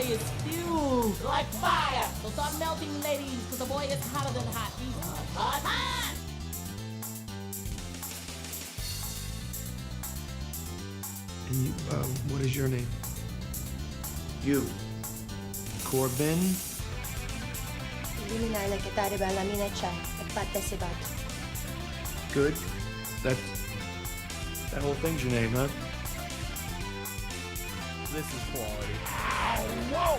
boy is fused like fire. So start melting, ladies, because the boy is hotter than hot. He's hot, hot. And you, what is your name? You. Corbin? Hindi na kita rin ba lamin at siya. Nagpata si Bato. Good. That whole thing's your name, huh? This is quality. Whoa!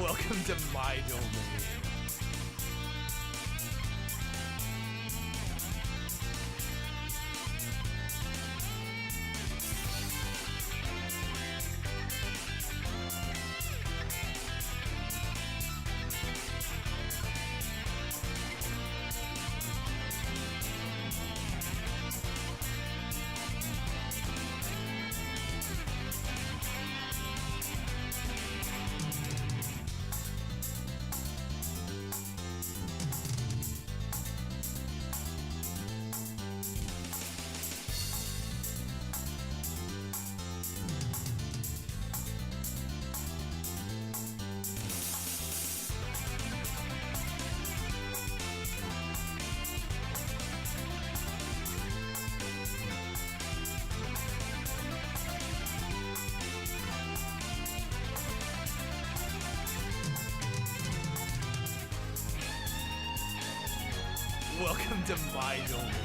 Welcome to my domain. Welcome to my domain.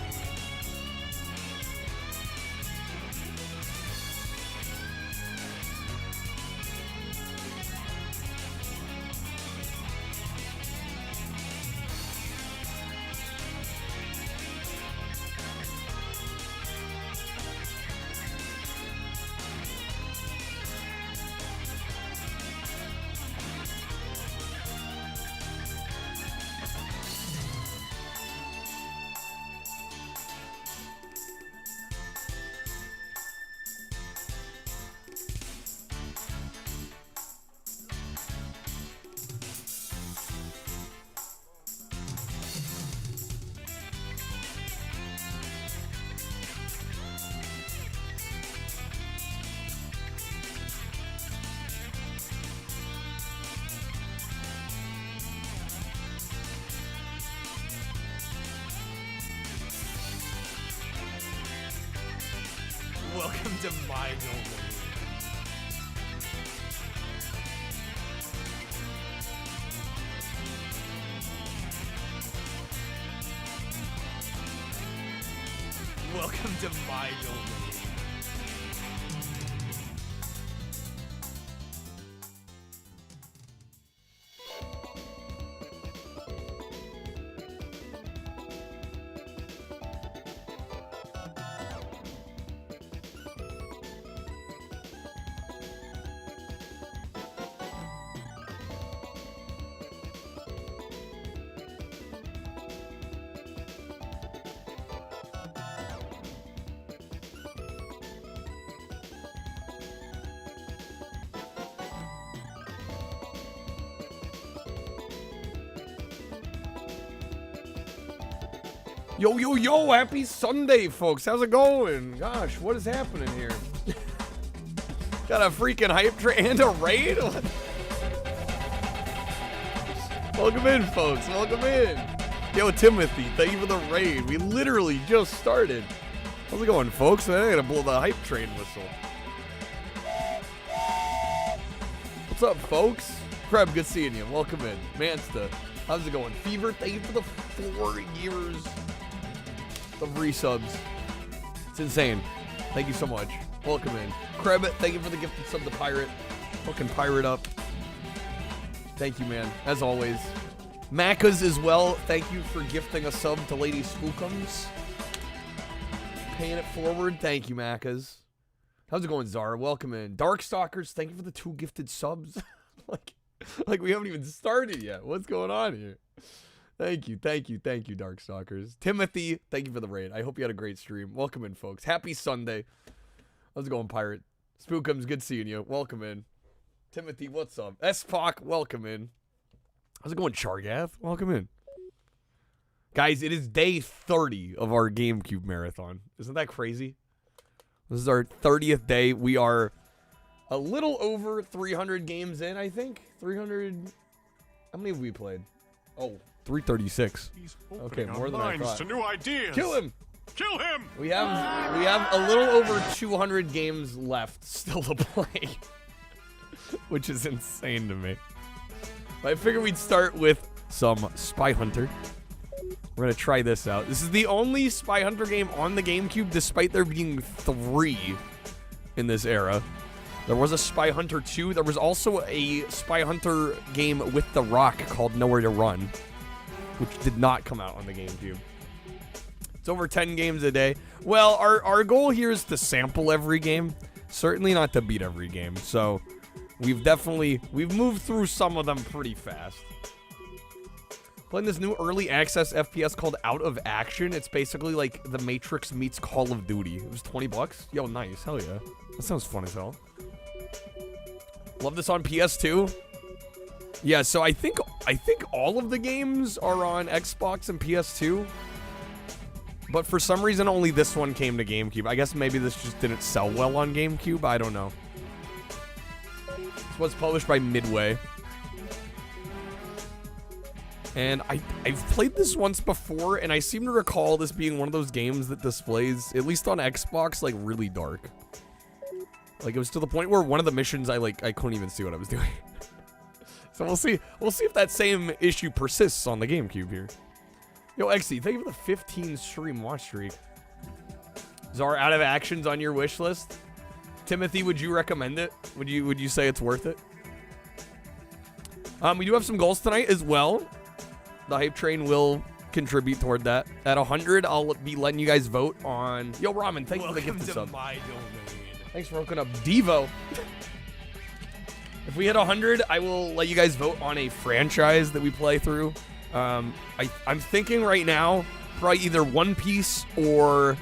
Welcome to my domain. Welcome to my domain. Yo, yo, yo, happy Sunday, folks. How's it going? Gosh, what is happening here? Got a freaking hype train and a raid? Welcome in, folks. Welcome in. Yo, Timothy, thank you for the raid. We literally just started. How's it going, folks? I gotta blow the hype train whistle. What's up, folks? Kreb, good seeing you. Welcome in. Mansta, How's it going? Fever, thank you for the 4 years of resubs. It's insane. Thank you so much. Welcome in. Krebit, thank you for the gifted sub to Pirate. Fucking Pirate up. Thank you, man. As always. Macas as well. Thank you for gifting a sub to Lady Spookums. Paying it forward. Thank you, Macas. How's it going, Zara? Welcome in. Darkstalkers, thank you for the 2 gifted subs. like we haven't even started yet. What's going on here? Thank you, Darkstalkers. Timothy, thank you for the raid. I hope you had a great stream. Welcome in, folks. Happy Sunday. How's it going, Pirate? Spookums, good seeing you. Welcome in. Timothy, what's up? S-Pock, welcome in. How's it going, Chargath? Welcome in. Guys, it is day 30 of our GameCube marathon. Isn't that crazy? This is our 30th day. We are a little over 300 games in, I think. 300... How many have we played? Oh, 336. Okay, more than I thought. To new ideas. Kill him! Kill him! We have a little over 200 games left still to play. Which is insane to me. But I figured we'd start with some Spy Hunter. We're going to try this out. This is the only Spy Hunter game on the GameCube, despite there being 3 in this era. There was a Spy Hunter 2. There was also a Spy Hunter game with The Rock called Nowhere to Run, which did not come out on the GameCube. It's over 10 games a day. Well, our goal here is to sample every game. Certainly not to beat every game. So we've moved through some of them pretty fast. Playing this new early access FPS called Out of Action. It's basically like The Matrix meets Call of Duty. It was 20 bucks. Yo, nice. Hell yeah. That sounds fun as hell. Love this on PS2. Yeah, so I think all of the games are on Xbox and PS2. But for some reason, only this one came to GameCube. I guess maybe this just didn't sell well on GameCube. I don't know. This was published by Midway. And I've played this once before, and I seem to recall this being one of those games that displays, at least on Xbox, like, really dark. Like, it was to the point where one of the missions, I couldn't even see what I was doing. So we'll see if that same issue persists on the GameCube here. Yo, XC, thank you for the 15 stream watch streak. Is our Out of Actions on your wish list? Timothy, would you recommend it? Would you say it's worth it? We do have some goals tonight as well. The hype train will contribute toward that. At 100, I'll be letting you guys vote on... Yo, Ramen, thank you for the gifted sub. My domain. Thanks for hooking up Devo. If we hit 100, I will let you guys vote on a franchise that we play through. I'm thinking right now, probably either One Piece or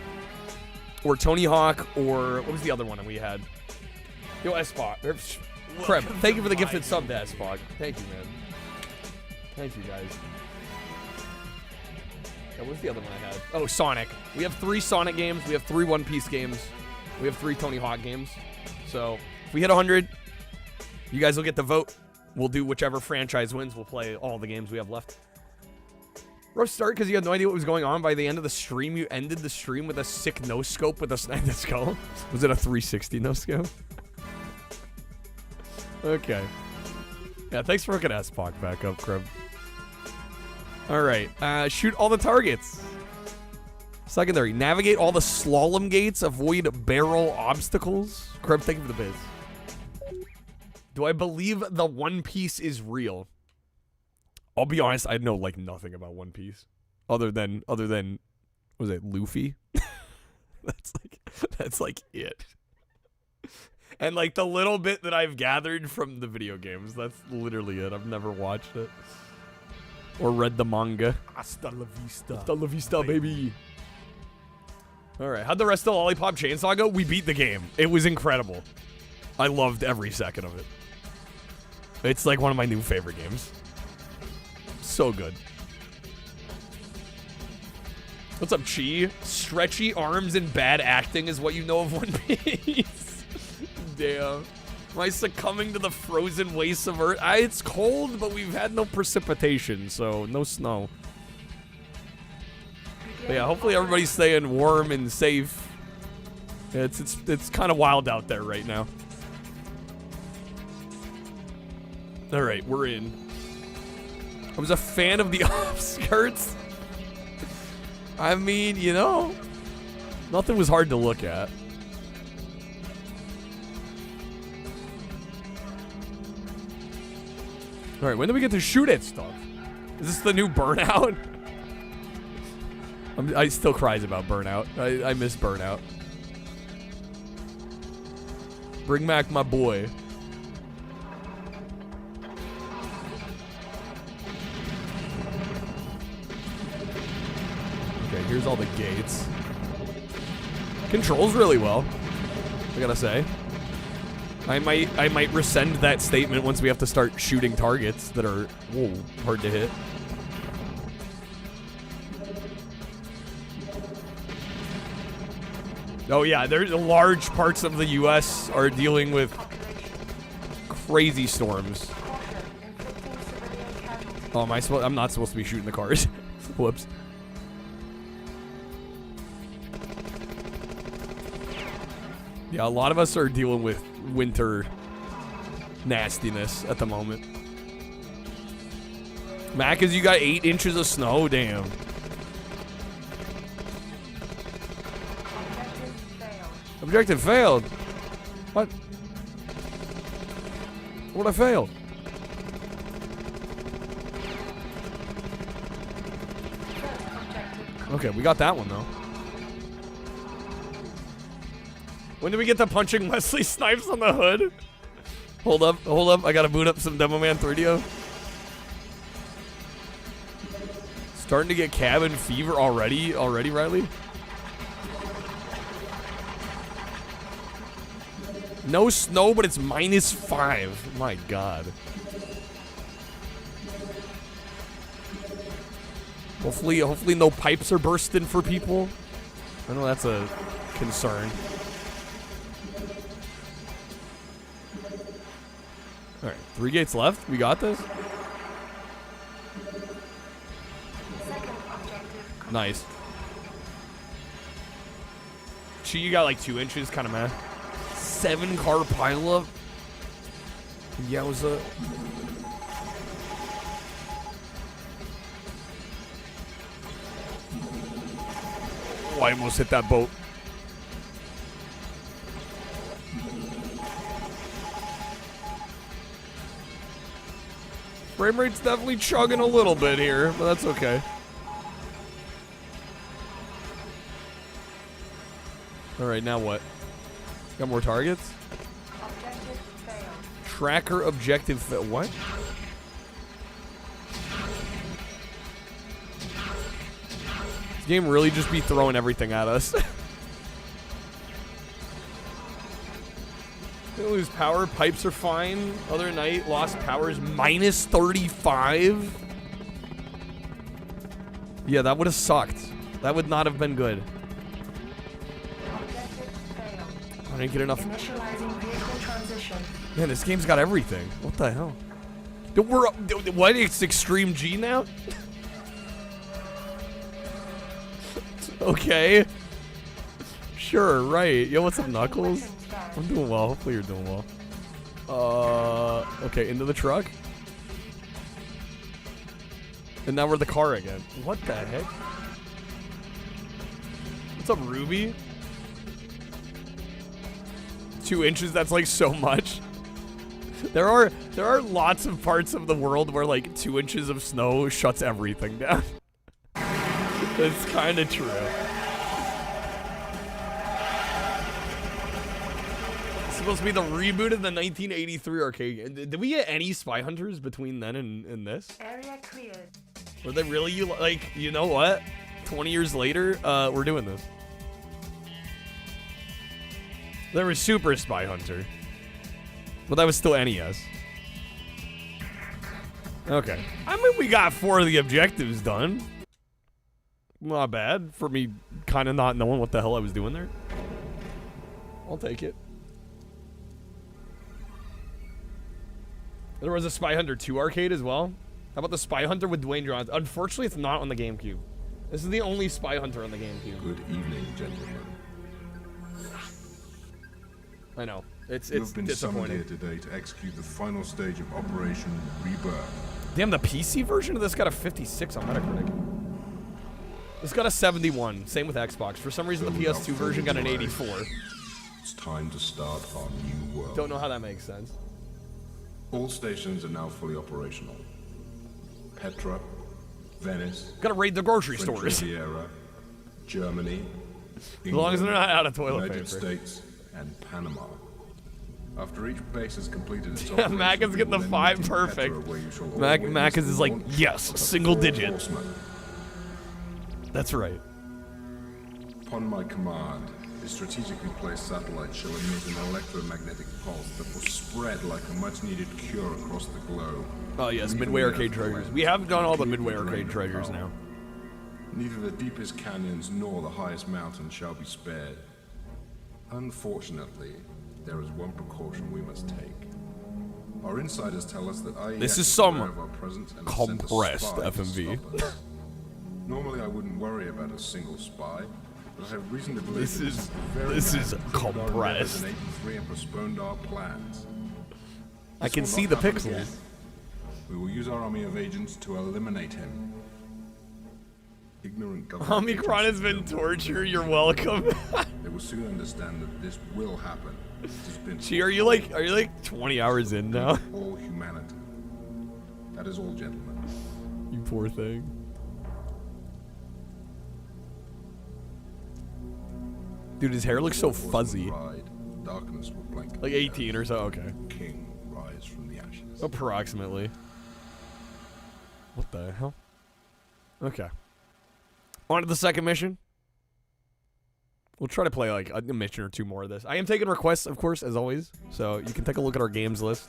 Tony Hawk, or what was the other one that we had? Yo, S-Spot. Kreb, thank you for the gifted sub to S-Spot. Thank you, man. Thank you, guys. Yeah, what's the other one I had? Oh, Sonic. We have 3 Sonic games. We have 3 One Piece games. We have 3 Tony Hawk games. So if we hit 100, you guys will get the vote. We'll do whichever franchise wins. We'll play all the games we have left. Rough start because you had no idea what was going on. By the end of the stream, you ended the stream with a sick no-scope with a sniper skull. Was it a 360 no-scope? Okay. Yeah, thanks for hooking S-Pock back up, Kreb. Alright, shoot all the targets. Secondary, navigate all the slalom gates, avoid barrel obstacles. Kreb, thank you for the biz. Do I believe the One Piece is real? I'll be honest, I know like nothing about One Piece. Other than what was it, Luffy? That's like it. And like the little bit that I've gathered from the video games, that's literally it. I've never watched it. Or read the manga. Hasta la vista. Hasta la vista, baby. Alright, how'd the rest of the Lollipop Chainsaw go? We beat the game. It was incredible. I loved every second of it. It's like one of my new favorite games. So good. What's up, Chi? Stretchy arms and bad acting is what you know of One Piece. Damn. Am I succumbing to the frozen wastes of Earth? It's cold, but we've had no precipitation, so no snow. But yeah, hopefully everybody's staying warm and safe. It's kind of wild out there right now. All right, we're in. I was a fan of the offskirts. I mean, you know, nothing was hard to look at. All right, when do we get to shoot at stuff? Is this the new Burnout? I still cries about Burnout. I miss Burnout. Bring back my boy. Okay, here's all the gates. Controls really well, I gotta say. I might rescind that statement once we have to start shooting targets that are hard to hit. Oh yeah, there's large parts of the U.S. are dealing with crazy storms. Oh, I'm not supposed to be shooting the cars. Whoops. Yeah, a lot of us are dealing with winter nastiness at the moment. Mac, you got 8 inches of snow? Damn. Objective failed. What? What I failed? Okay, we got that one though. When do we get to punching Wesley Snipes on the hood? Hold up. I gotta boot up some Demo Man 3DO. Starting to get cabin fever already, Riley? No snow, but it's -5. My God. Hopefully no pipes are bursting for people. I know that's a concern. All right, 3 gates left. We got this. Nice. Gee, you got like 2 inches, kind of mad. 7-car pileup. Yowza. Oh, I almost hit that boat. Frame rate's definitely chugging a little bit here, but that's okay. All right, now what? Got more targets? Objective failed. Tracker objective what? This game really just be throwing everything at us. They lose power. Pipes are fine. Other night, lost power is -35. Yeah, that would have sucked. That would not have been good. I didn't get enough. Initializing vehicle transition. Man, this game's got everything. What the hell? What? It's Extreme G now? Okay. Sure, right. Yo, what's up, Knuckles? I'm doing well. Hopefully you're doing well. Okay, into the truck. And now we're the car again. What the heck? What's up, Ruby? 2 inches, that's like so much. There are lots of parts of the world where like 2 inches of snow shuts everything down. That's kind of true. It's supposed to be the reboot of the 1983 arcade game. Did we get any Spy Hunters between then and this? Area cleared. Were they really, like, you know what? 20 years later, we're doing this. There was Super Spy Hunter. But that was still NES. Okay. I mean, we got 4 of the objectives done. Not bad for me kind of not knowing what the hell I was doing there. I'll take it. There was a Spy Hunter 2 arcade as well. How about the Spy Hunter with Dwayne Johnson? Unfortunately, it's not on the GameCube. This is the only Spy Hunter on the GameCube. Good evening, gentlemen. I know. It's You've been summoned disappointing. here today to execute the final stage of Operation Rebirth. Damn, the PC version of this got a 56 on Metacritic. This got a 71. Same with Xbox. For some reason, the PS2 version got an 84. It's time to start our new world. Don't know how that makes sense. All stations are now fully operational. Petra, Venice, Gotta raid the grocery French stores. Riviera, Germany, As long as they're not out of toilet United paper. States, and Panama. After each base has completed its Yeah, operation, Mac is getting the we will then 5 meet in perfect. Petra, where you shall all Mac witness is the like, launch yes, of the single four digit. horsemen. That's right. Upon my command, a strategically placed satellite shall emit an electromagnetic pulse that will spread like a much-needed cure across the globe. Oh yes, leaving Midway the Arcade Earth treasures. cleansed, We have done all the completely Midway Arcade drained of treasures power. now. Neither the deepest canyons nor the highest mountains shall be spared. Unfortunately, there is one precaution we must take. Our insiders tell us that IES This is some aware of our presence and has sent a compressed spy to FMV. stop us. Normally, I wouldn't worry about a single spy, but I have reason to believe This that is- the very this man is who killed our compressed. rebels in 83 and postponed our plans. I This can will see not the happen pixels. again. We will use our army of agents to eliminate him. Ignorant government Omicron has agents been don't torture. know. You're welcome. They will soon understand that this will happen. It has been Gee, are you like 20 hours in now? all humanity. That is all, gentlemen. You poor thing. Dude, his hair looks so fuzzy. Ride, darkness will blanket Like the 18 or so. Okay. earth. King rise from the ashes. Approximately. What the hell? Okay. On to the second mission. We'll try to play like a mission or two more of this. I am taking requests, of course, as always. So you can take a look at our games list.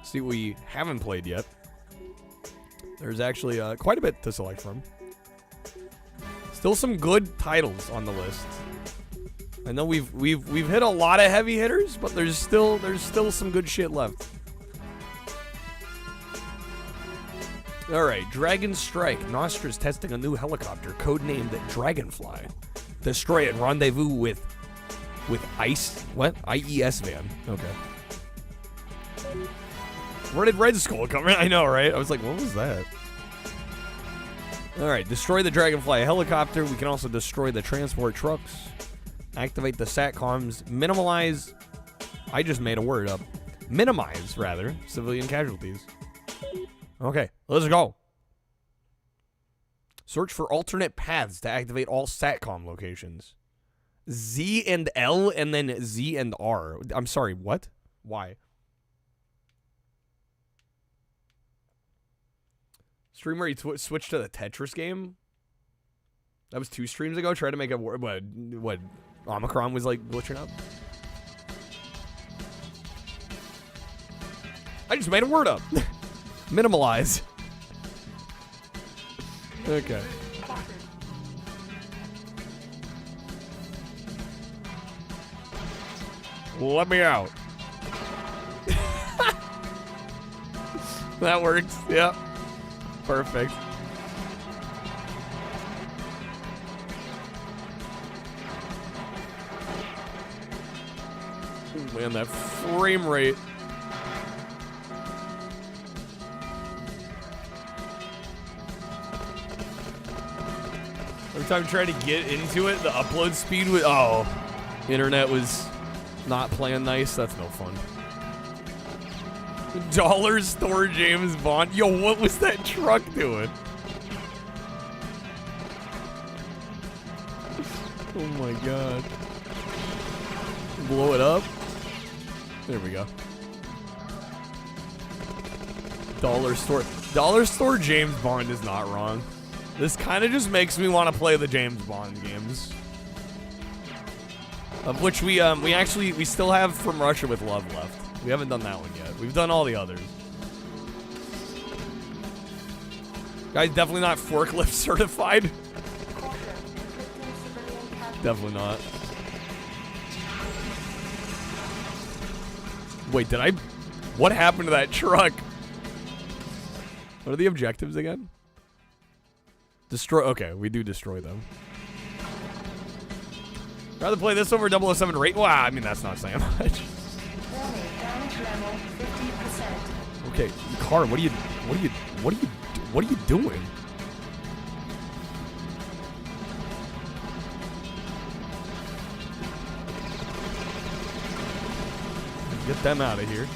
See what we haven't played yet. There's actually quite a bit to select from. Still some good titles on the list. I know we've hit a lot of heavy hitters, but there's still some good shit left. Alright, Dragon Strike. Nostra's testing a new helicopter, codenamed Dragonfly. Destroy it. Rendezvous with ICE. What? IES van. Okay. Where did Red Skull come in? I know, right? I was like, what was that? Alright, destroy the Dragonfly helicopter. We can also destroy the transport trucks. Activate the SATCOMs. Minimize. I just made a word up. Minimize, rather, civilian casualties. Okay, let's go. Search for alternate paths to activate all SATCOM locations. Z and L and then Z and R. I'm sorry, what? Why? Stream where you switched to the Tetris game? That was 2 streams ago? Try to make a word. What? Omicron was like glitching up? I just made a word up. Minimalize. Okay. Let me out. That works. Yep. Perfect. Oh, man, that frame rate. Every time I tried to get into it, the upload speed was... Oh. Internet was not playing nice. That's no fun. Dollar Store James Bond. Yo, what was that truck doing? Oh my god. Blow it up. There we go. Dollar Store James Bond is not wrong. This kind of just makes me want to play the James Bond games. Of which we still have From Russia with Love left. We haven't done that one yet. We've done all the others. Guys, definitely not forklift certified. Definitely not. Wait, did I... What happened to that truck? What are the objectives again? Destroy... Okay, we do destroy them. Rather play this over 007 rate? Wow, I mean, that's not saying much. Warning, damage level 50%. Okay, car, what are you... What are you doing? Get them out of here.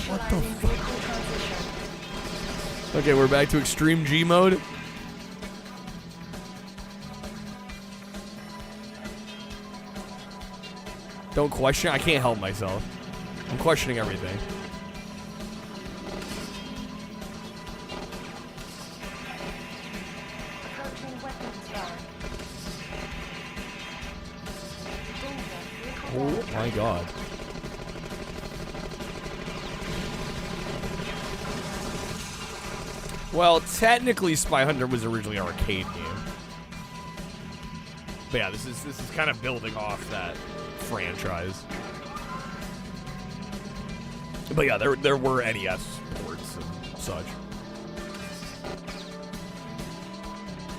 What the fuck? Okay, we're back to extreme G mode. Don't question. I can't help myself. I'm questioning everything. Approaching weapons yard. Oh my god. Well, technically Spy Hunter was originally an arcade game. But yeah, this is kind of building off that franchise. But yeah, there were NES ports and such.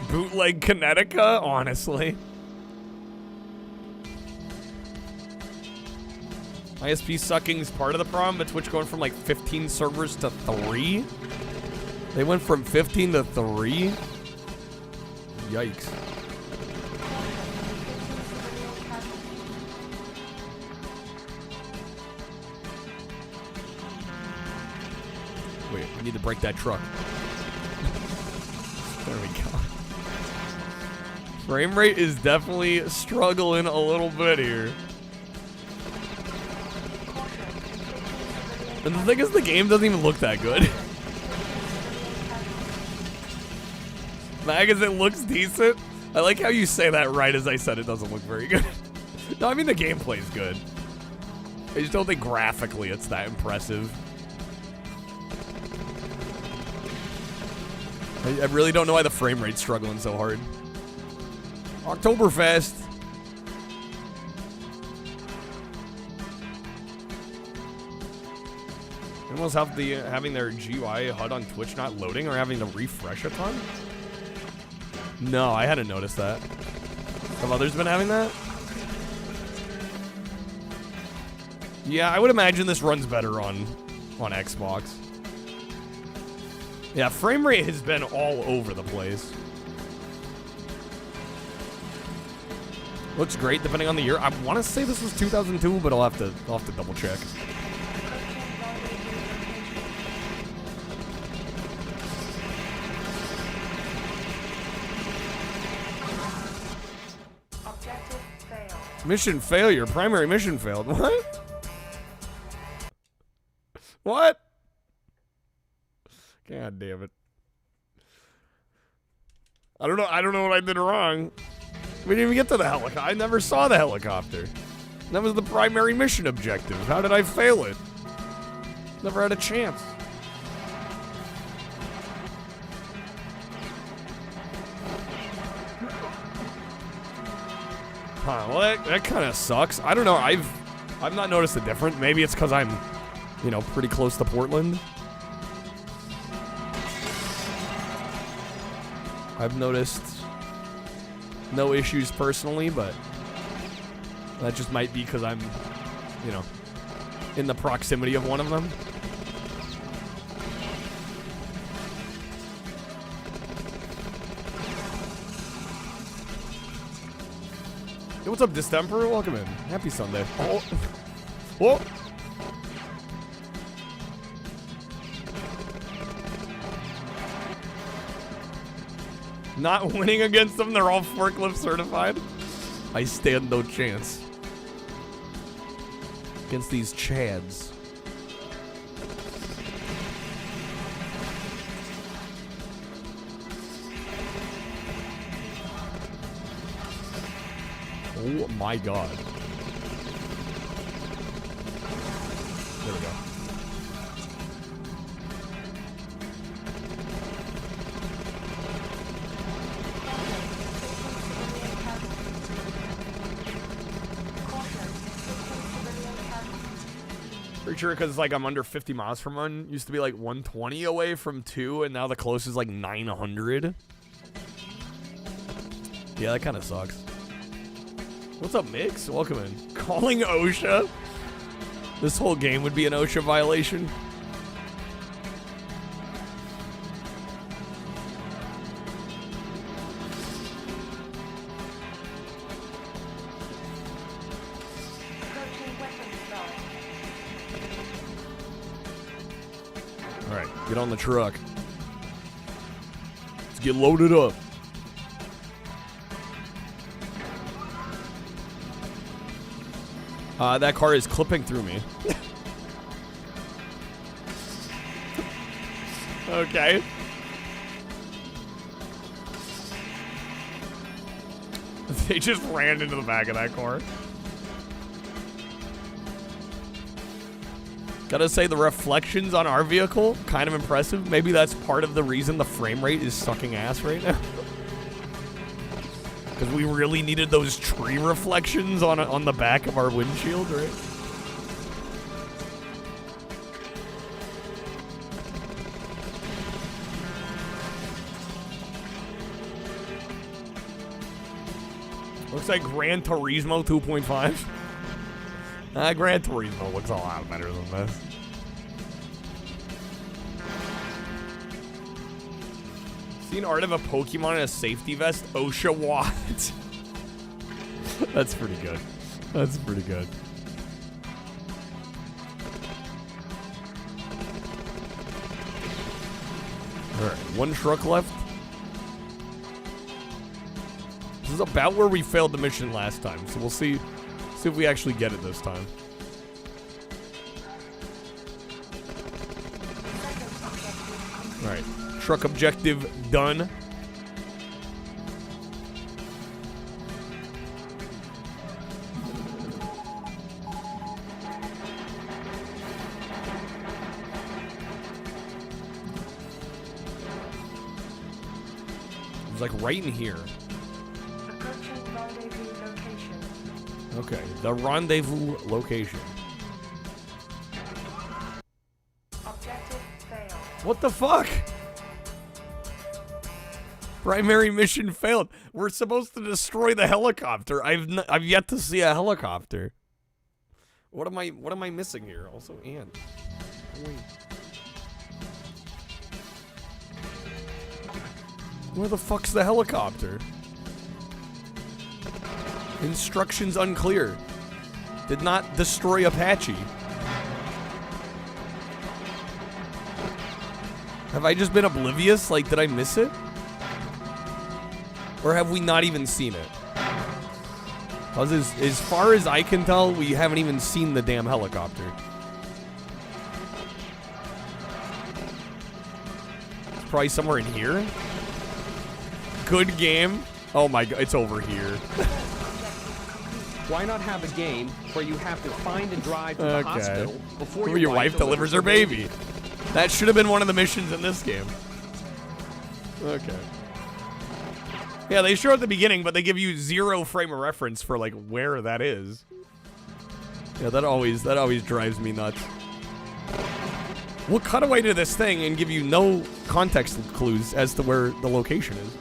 Bootleg Connecticut, honestly. ISP sucking is part of the problem, but Twitch going from like 15 servers to 3? They went from 15 to 3? Yikes. Wait, we need to break that truck. There we go. Frame rate is definitely struggling a little bit here. And the thing is, the game doesn't even look that good. Magazine looks decent. I like how you say that right as I said it doesn't look very good. No, I mean the gameplay's good. I just don't think graphically it's that impressive. I really don't know why the frame rate's struggling so hard. Oktoberfest. They almost have having their GUI HUD on Twitch not loading or having to refresh a ton? No, I hadn't noticed that. Have others been having that? Yeah, I would imagine this runs better on Xbox. Yeah, frame rate has been all over the place. Looks great depending on the year. I want to say this was 2002, but I'll have to double check. Objective failed. Mission failure. Primary mission failed. What? What? God damn it. I don't know what I did wrong. We didn't even get to the helicopter. I never saw the helicopter. That was the primary mission objective. How did I fail it? Never had a chance. Huh, well that kind of sucks. I don't know. I've not noticed a difference. Maybe it's because I'm, pretty close to Portland. I've noticed no issues personally, but that just might be because I'm, in the proximity of one of them. Hey, what's up, Distemper? Welcome in. Happy Sunday. Oh. Whoa. Not winning against them, they're all forklift certified. I stand no chance against these chads. Oh my god. There we go. Pretty sure because like I'm under 50 miles from one. Used to be like 120 away from 2, and now the closest is like 900. Yeah, that kind of sucks. What's up, Mix? Welcome in. Calling OSHA? This whole game would be an OSHA violation. Approaching weapons zone. All right, get on the truck. Let's get loaded up. That car is clipping through me. Okay. They just ran into the back of that car. Gotta say, the reflections on our vehicle, kind of impressive. Maybe that's part of the reason the frame rate is sucking ass right now. Because we really needed those tree reflections on the back of our windshield, right? Looks like Gran Turismo 2.5. Gran Turismo looks a lot better than this. Seen art of a Pokemon in a safety vest? OSHA what? That's pretty good. That's pretty good. Alright, one truck left. This is about where we failed the mission last time, so we'll see if we actually get it this time. Alright, truck objective done. It's like right in here. Approaching rendezvous location. Okay, the rendezvous location. Objective failed. What the fuck? Primary mission failed. We're supposed to destroy the helicopter. I've yet to see a helicopter. What am I missing here? Also, Ann. Wait. Where the fuck's the helicopter? Instructions unclear. Did not destroy Apache. Have I just been oblivious? Like, did I miss it? Or have we not even seen it? Because as far as I can tell, we haven't even seen the damn helicopter. It's probably somewhere in here. Good game. Oh my god, it's over here. Why not have a game where you have to find and drive to the hospital before your wife delivers her baby? That should have been one of the missions in this game. Okay. Yeah, they show at the beginning, but they give you 0 frame of reference for like where that is. Yeah, that always drives me nuts. We'll cut away to this thing and give you no context clues as to where the location is.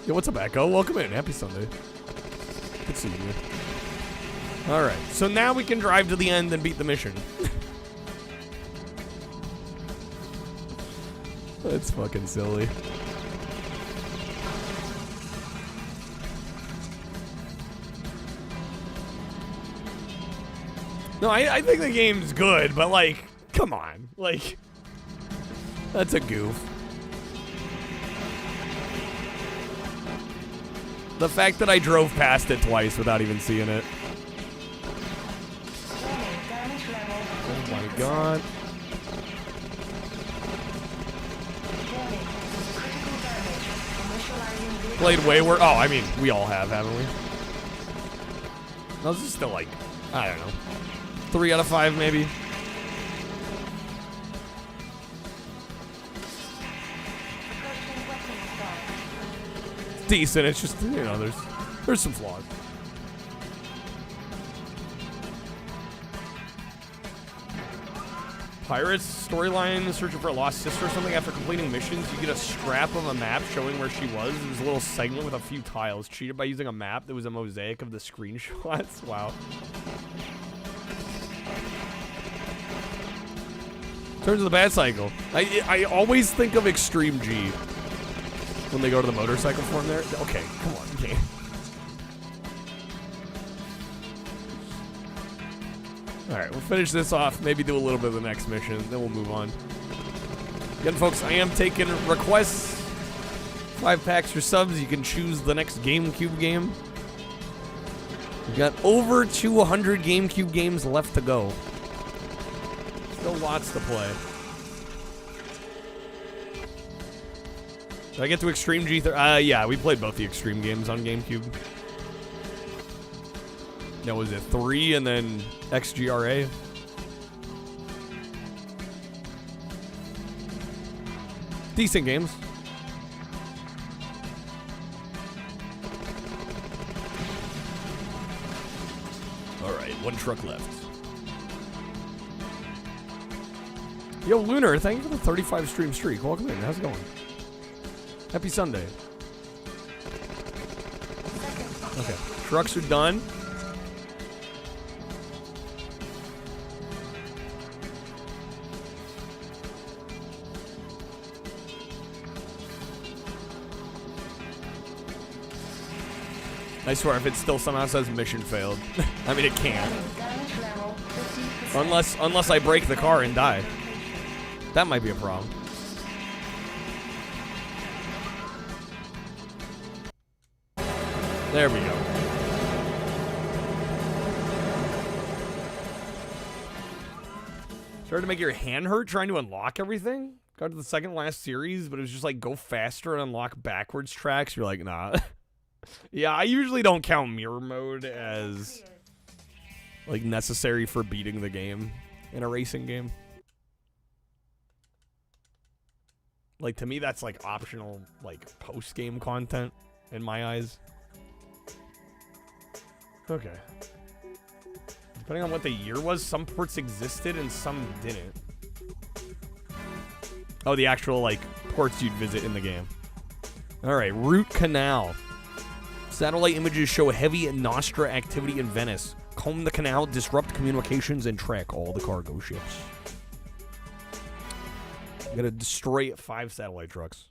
Yo, what's up, Echo? Welcome in. Happy Sunday. Good seeing you. All right, so now we can drive to the end and beat the mission. That's fucking silly. No, I think the game's good, but like, come on. Like, that's a goof. The fact that I drove past it twice without even seeing it. Oh my god. Played way worse. Oh, I mean, we all have, haven't we? No, this is still like, I don't know. 3 out of 5, maybe. Decent. It's just, you know, there's some flaws. Pirates storyline, searching for a lost sister or something. After completing missions, you get a scrap of a map showing where she was. It was a little segment with a few tiles. Cheated by using a map that was a mosaic of the screenshots. Wow. Turns to the bad cycle. I always think of Extreme G when they go to the motorcycle form there. Okay, come on, game. Alright, we'll finish this off, maybe do a little bit of the next mission, then we'll move on. Again, folks, I am taking requests. 5 packs for subs, you can choose the next GameCube game. We've got over 200 GameCube games left to go. Still lots to play. Did I get to Extreme G3? Yeah, we played both the Extreme games on GameCube. That was it, 3 and then XGRA. Decent games. All right, 1 truck left. Yo, Lunar, thank you for the 35 stream streak. Welcome in. How's it going? Happy Sunday. Okay, trucks are done. I swear, if it still somehow says mission failed. I mean, it can't. Unless I break the car and die. That might be a problem. There we go. Started to make your hand hurt trying to unlock everything? Got to the second last series, but it was just like go faster and unlock backwards tracks. You're like, nah. Yeah, I usually don't count mirror mode as like necessary for beating the game in a racing game. Like, to me, that's like optional, like post-game content in my eyes. Okay. Depending on what the year was, some ports existed and some didn't. Oh, the actual like ports you'd visit in the game. All right, Root Canal. Satellite images show heavy Nostra activity in Venice. Comb the canal, disrupt communications, and track all the cargo ships. You gotta destroy 5 satellite trucks.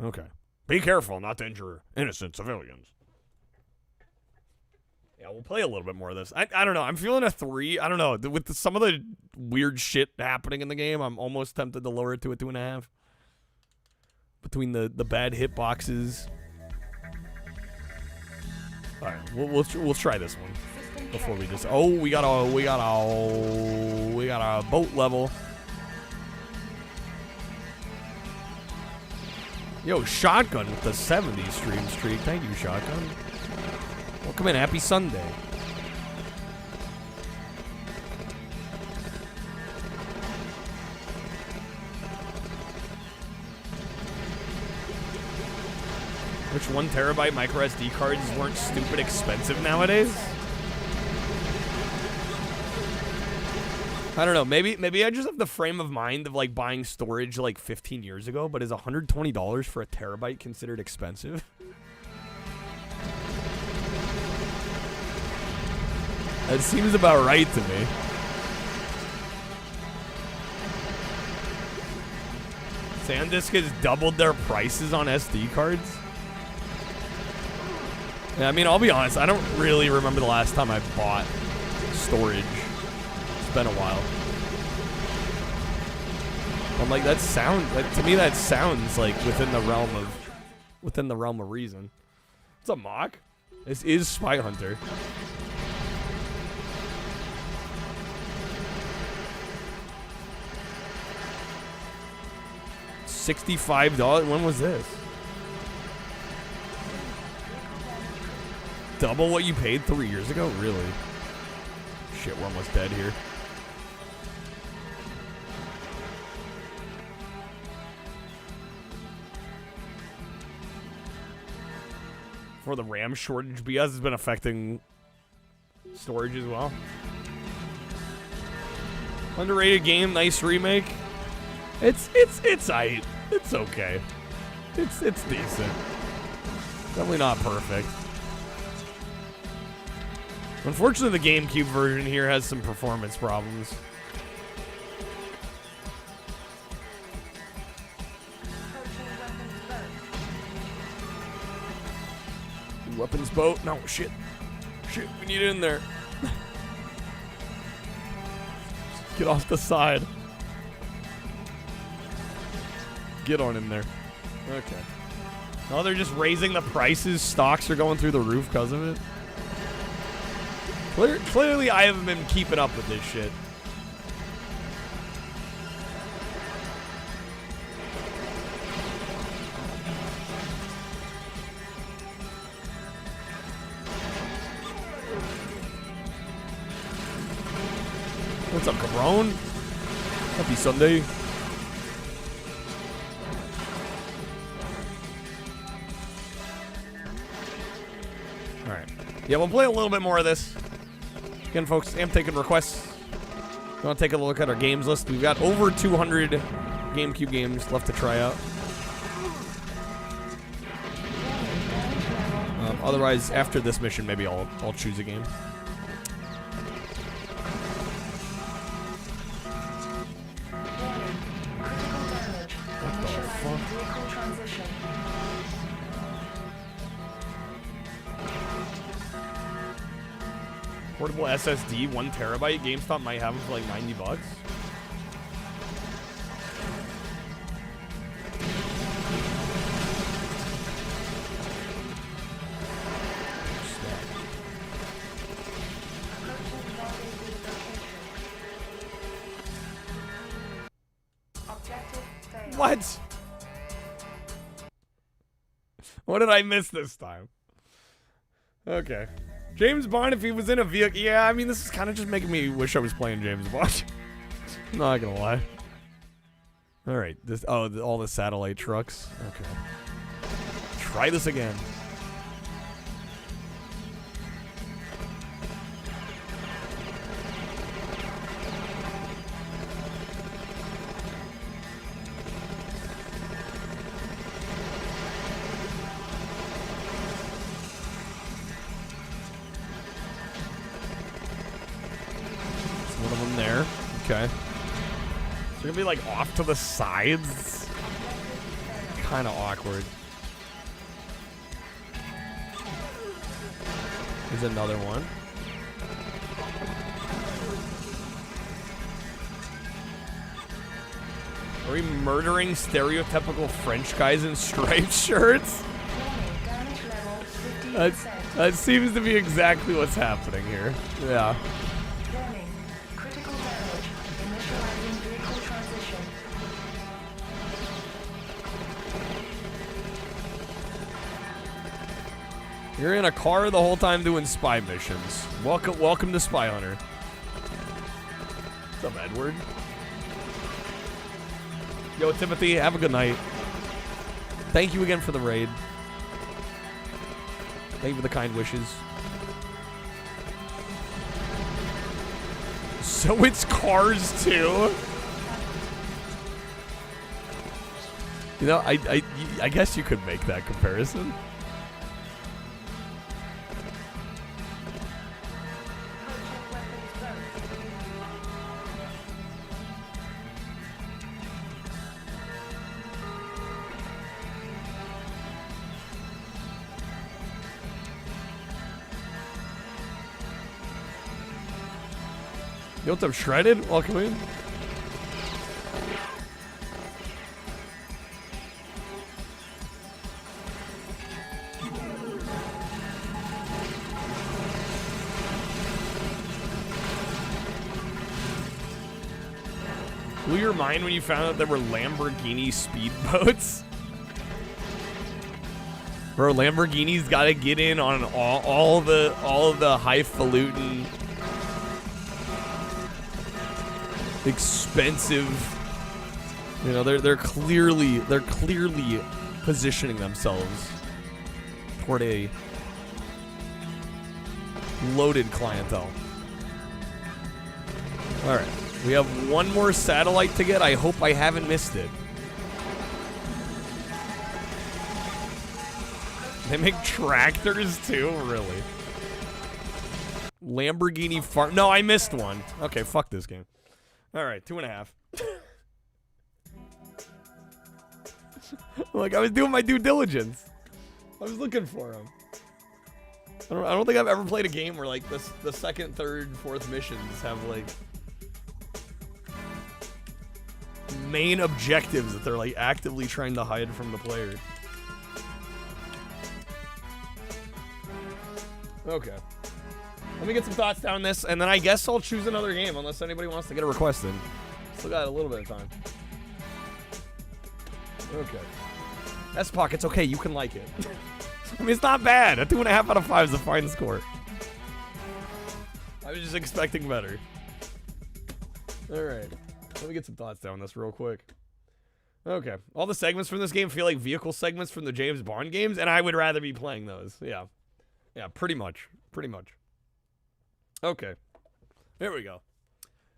Okay. Be careful not to injure innocent civilians. Yeah, we'll play a little bit more of this. I don't know. I'm feeling a 3. I don't know. With some of the weird shit happening in the game, I'm almost tempted to lower it to a 2.5. Between the bad hitboxes. All right, we'll try this one before we just. Oh, we got a boat level. Yo, Shotgun with the 70 stream streak. Thank you, Shotgun. Welcome in. Happy Sunday. Which 1 terabyte micro SD cards weren't stupid expensive nowadays? I don't know. Maybe I just have the frame of mind of like buying storage like 15 years ago, but is $120 for a terabyte considered expensive? That seems about right to me. SanDisk has doubled their prices on SD cards? Yeah, I mean, I'll be honest, I don't really remember the last time I bought storage. It's been a while. I'm like, to me that sounds like within the realm of reason. What's up, Mock? This is Spy Hunter. $65? When was this? Double what you paid 3 years ago? Really? Shit, we're almost dead here. For the RAM shortage, BS has been affecting storage as well. Underrated game, nice remake. It's aight. It's okay. It's decent. Definitely not perfect. Unfortunately, the GameCube version here has some performance problems. Weapons boat. No, shit. Shit, we need it in there. Get off the side. Get on in there. Okay. No, they're just raising the prices. Stocks are going through the roof because of it. Clearly, I haven't been keeping up with this shit. What's up, Cabron? Happy Sunday. Alright. Yeah, we'll play a little bit more of this. Again, folks, I am taking requests. We want to take a look at our games list. We've got over 200 GameCube games left to try out. Otherwise, after this mission, maybe I'll choose a game. Portable SSD, 1 terabyte. GameStop might have them for like $90. What? What did I miss this time? Okay. James Bond, if he was in a vehicle. Yeah, I mean, this is kind of just making me wish I was playing James Bond. I'm not gonna lie. All right. This. Oh, all the satellite trucks. Okay. Try this again. Okay. So you're gonna be like off to the sides? Kind of awkward. Here's another one. Are we murdering stereotypical French guys in striped shirts? That seems to be exactly what's happening here. Yeah. You're in a car the whole time doing spy missions. Welcome to Spy Hunter. What's up, Edward? Yo, Timothy, have a good night. Thank you again for the raid. Thank you for the kind wishes. So it's Cars 2? You know, I guess you could make that comparison. Yo, what's up, Shredded? Welcome in. Blew your mind when you found out there were Lamborghini speedboats? Bro, Lamborghini's gotta get in on all of the highfalutin, expensive, you know, they're clearly positioning themselves toward a loaded clientele. All right, We have one more satellite to get. I hope I haven't missed it. They make tractors too? Really? Lamborghini farm. No, I missed one. Okay, fuck this game. All right, 2.5. Like, I was doing my due diligence. I was looking for them. I don't think I've ever played a game where, like, the second, third, fourth missions have, like, main objectives that they're, like, actively trying to hide from the player. Okay. Let me get some thoughts down this, and then I guess I'll choose another game unless anybody wants to get a request in. Still got a little bit of time. Okay. S-Pock, it's okay. You can like it. I mean, it's not bad. A 2.5 out of 5 is a fine score. I was just expecting better. All right. Let me get some thoughts down this real quick. Okay. All the segments from this game feel like vehicle segments from the James Bond games, and I would rather be playing those. Yeah. Yeah, pretty much. Pretty much. Okay. There we go.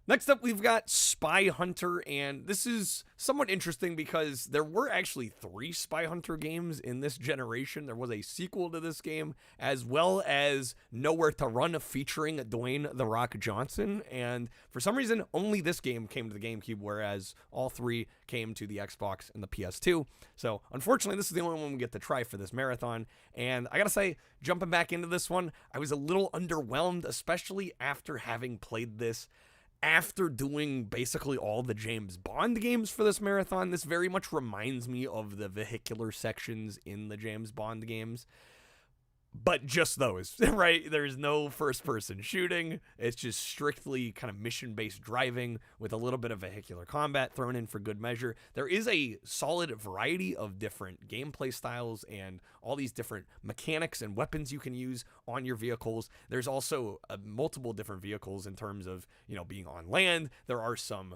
Next up, we've got Spy Hunter, and this is somewhat interesting because there were actually 3 Spy Hunter games in this generation. There was a sequel to this game, as well as Nowhere to Run featuring Dwayne "The Rock" Johnson, and for some reason, only this game came to the GameCube, whereas all 3 came to the Xbox and the PS2. So, unfortunately, this is the only one we get to try for this marathon, and I gotta say, jumping back into this one, I was a little underwhelmed, especially after having played this after doing basically all the James Bond games for this marathon. This very much reminds me of the vehicular sections in the James Bond games. But just those, right? There's no first-person shooting. It's just strictly kind of mission-based driving with a little bit of vehicular combat thrown in for good measure. There is a solid variety of different gameplay styles and all these different mechanics and weapons you can use on your vehicles. There's also multiple different vehicles in terms of, you know, being on land. There are some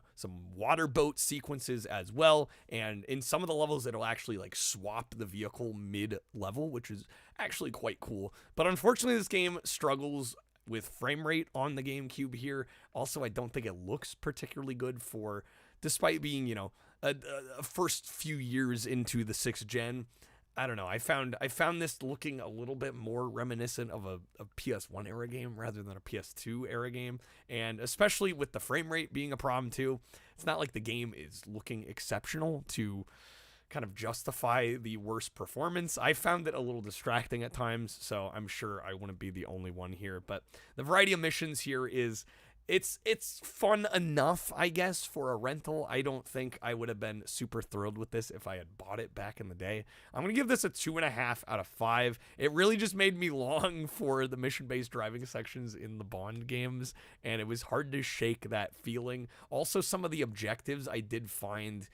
water boat sequences as well. And in some of the levels, it'll actually like swap the vehicle mid-level, which is actually quite cool. But unfortunately, this game struggles with frame rate on the GameCube here. Also, I don't think it looks particularly good for, despite being, you know, a first few years into the 6th gen. I don't know. I found this looking a little bit more reminiscent of a PS1 era game rather than a PS2 era game. And especially with the frame rate being a problem too, it's not like the game is looking exceptional to kind of justify the worst performance. I found it a little distracting at times, so I'm sure I wouldn't be the only one here. But the variety of missions here is, it's fun enough, I guess, for a rental. I don't think I would have been super thrilled with this if I had bought it back in the day. I'm going to give this a 2.5 out of 5. It really just made me long for the mission-based driving sections in the Bond games, and it was hard to shake that feeling. Also, some of the objectives I did find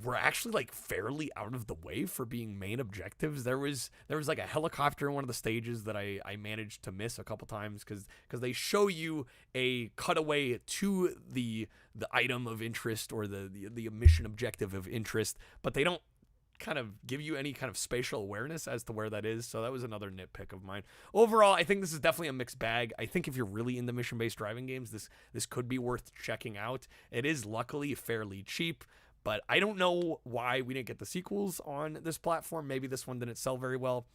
were actually like fairly out of the way for being main objectives. There was like a helicopter in one of the stages that I managed to miss a couple times because they show you a cutaway to the item of interest or the mission objective of interest, but they don't kind of give you any kind of spatial awareness as to where that is. So that was another nitpick of mine. Overall, I think this is definitely a mixed bag. I think if you're really into mission-based driving games, this could be worth checking out. It is luckily fairly cheap, but I don't know why we didn't get the sequels on this platform. Maybe this one didn't sell very well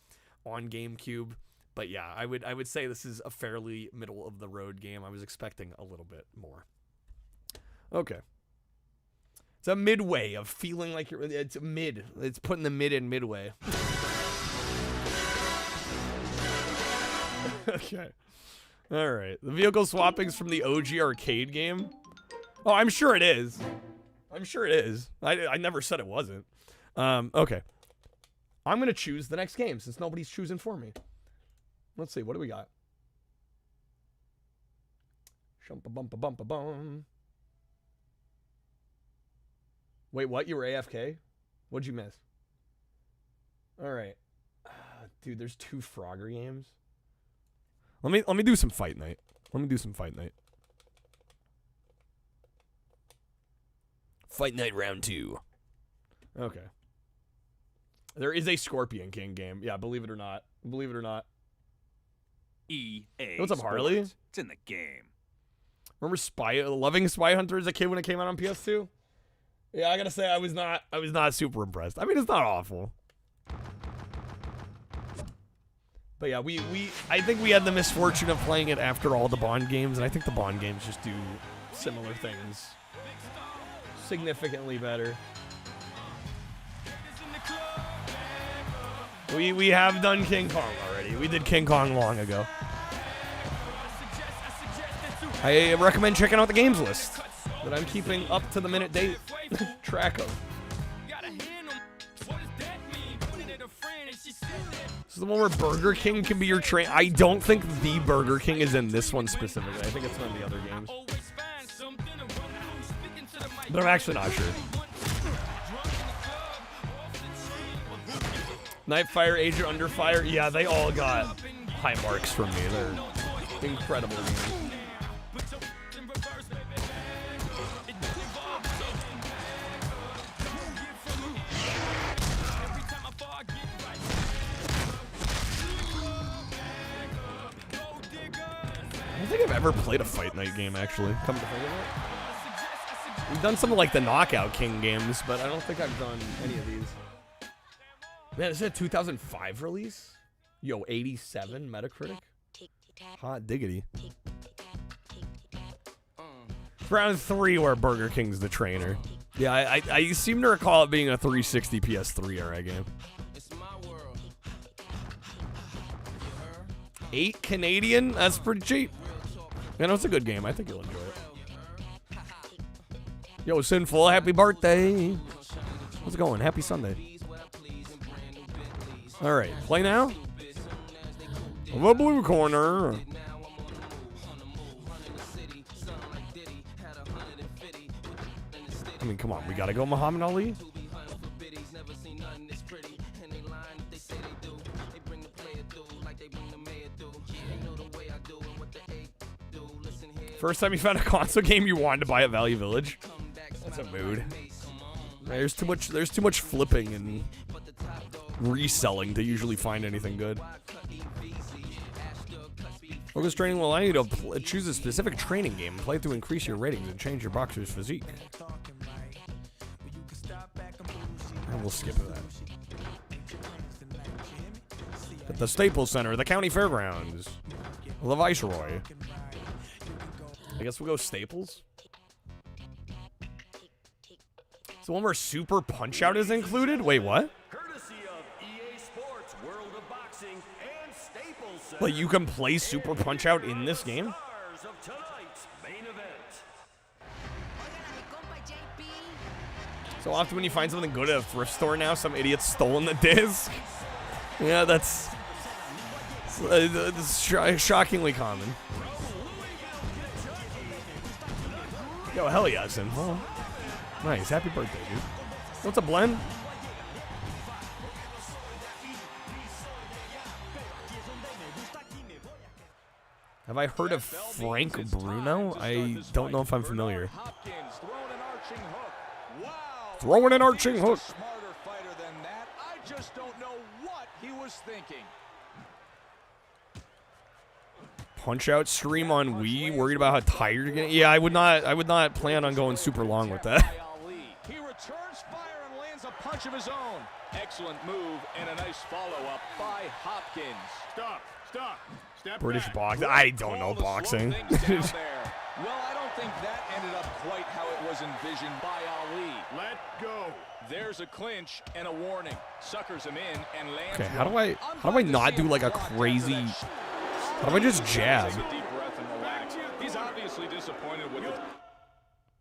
on GameCube. But yeah, I would say this is a fairly middle-of-the-road game. I was expecting a little bit more. Okay. It's a midway of feeling like it's mid. It's putting the mid in midway. Okay. All right. The vehicle swapping's from the OG arcade game. Oh, I'm sure it is. I'm sure it is. I never said it wasn't. Okay. I'm going to choose the next game since nobody's choosing for me. Let's see. What do we got? Shumpa-bumpa-bumpa-bum. Wait, what? You were AFK? What'd you miss? All right. Dude, there's 2 Frogger games. Let me do some Fight Night. Fight Night round 2. Okay. There is a Scorpion King game. Yeah, believe it or not. EA What's up, Harley? Sports. It's in the game. Remember loving Spy Hunter as a kid when it came out on PS2? Yeah, I gotta say I was not super impressed. I mean, it's not awful. But yeah, I think we had the misfortune of playing it after all the Bond games, and I think the Bond games just do similar things significantly better. We have done King Kong already. We did King Kong long ago. I recommend checking out the games list that I'm keeping up to the minute date track of. This is the one where Burger King can be your train. I don't think the Burger King is in this one specifically. I think it's one of the other games. But I'm actually not sure. Nightfire, Agent Under Fire. Yeah, they all got high marks from me. They're incredible games. I don't think I've ever played a Fight Night game, actually. Come to think of it. We've done some of like the Knockout King games, but I don't think I've done any of these. Man, is it a 2005 release? Yo, 87 Metacritic? Hot diggity. It's round 3 where Burger King's the trainer. Yeah, I seem to recall it being a 360 PS3 era game. 8 Canadian? That's pretty cheap. You know, it's a good game. I think you'll enjoy it. Yo, Sinful, happy birthday. How's it going? Happy Sunday. All right, play now. The blue corner. I mean, come on, we gotta go Muhammad Ali. First time you found a console game you wanted to buy at Value Village. That's a mood. There's too much flipping and reselling to usually find anything good. Focus training will allow you to choose a specific training game and play it to increase your ratings and change your boxer's physique. And we'll skip that. At the Staples Center, the County Fairgrounds, the Viceroy. I guess we'll go Staples. It's the one where Super Punch-Out is included? Wait, what? But you can play Super Punch-Out in this game? So often when you find something good at a thrift store now, some idiot's stolen the disc. Yeah, that's shockingly common. Yo, hell yeah, Sinful. Nice, happy birthday, dude. What's up, Glenn? Have I heard of Frank Bruno? I don't know if I'm familiar. Throwing an arching hook. Smarter fighter than that. I just don't know what he was thinking. Punch-Out stream on Wii. Worried about how tired you're getting? Yeah, I would not plan on going super long with that. He returns fire and lands a punch of his own. Excellent move and a nice follow-up by Hopkins. Stop. Step British back. boxing. I don't know boxing. Well, I don't think that ended up quite how it was envisioned by Ali. Let go. There's a clinch and a warning. Suckers him in and lands. Okay, how do I not do like a crazy? How do I just jab? Take a deep breath and relax. He's obviously disappointed with it.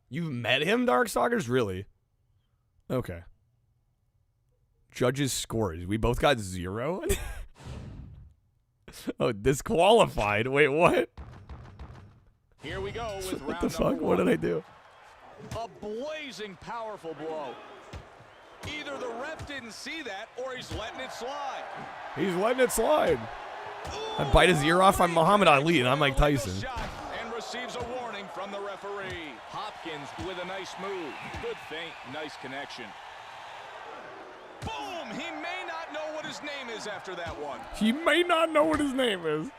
You've met him, Darkstalkers? Really? Okay. Judges' scores. We both got 0? Oh, disqualified. Wait, what? Here we go with What the round fuck? number What one. did I do? A blazing powerful blow. Either the ref didn't see that or he's letting it slide. He's letting it slide. I bite his ear off. I'm Muhammad Ali, and I'm Mike Tyson. Shot and receives a warning from the referee. Hopkins with a nice move. Good feint, nice connection. Boom! He may not know what his name is after that one. He may not know what his name is.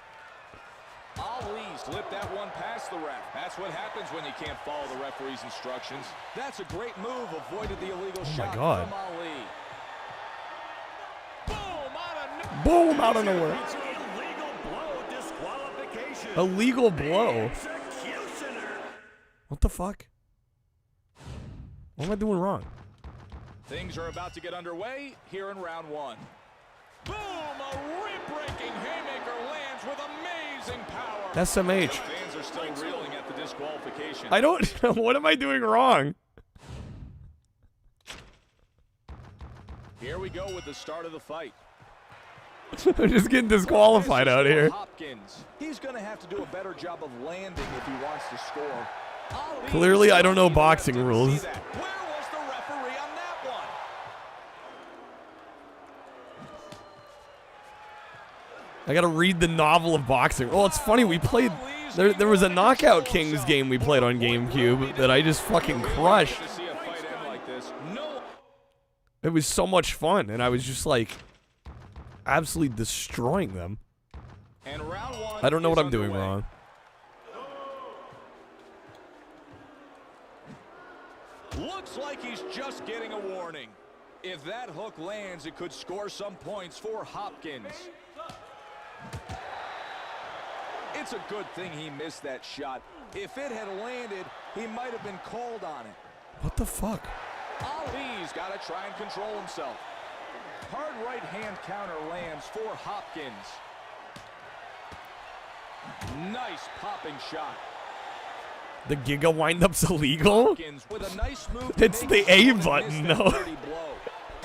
Ali slipped that one past the ref. That's what happens when you can't follow the referee's instructions. That's a great move. Avoided the illegal shot God. from Ali. Boom, out of nowhere. Illegal blow. What the fuck? What am I doing wrong? Things are about to get underway here in round one. Boom! A rib-breaking haymaker lands with amazing power. SMH. The fans are still reeling at the disqualification. I don't know. What am I doing wrong? Here we go with the start of the fight. I'm just getting disqualified out here. Hopkins. He's going to have to do a better job of landing if he wants to score. Clearly, I don't know boxing rules. Where was the referee on that one? I gotta read the novel of boxing. Oh, it's funny. We played. There was a Knockout Kings game we played on GameCube that I just fucking crushed. To see a fight end like this. No. It was so much fun, and I was just like absolutely destroying them. And round one I don't know what is I'm doing underway. wrong. Looks like he's just getting a warning. If that hook lands, it could score some points for Hopkins. It's a good thing he missed that shot. If it had landed, he might have been called on it. What the fuck? Ali's got to try and control himself. Hard right hand counter lands for Hopkins. Nice popping shot. The Giga windup's illegal? Hopkins with a nice move to It's make the A sure to button, miss that no. dirty blow.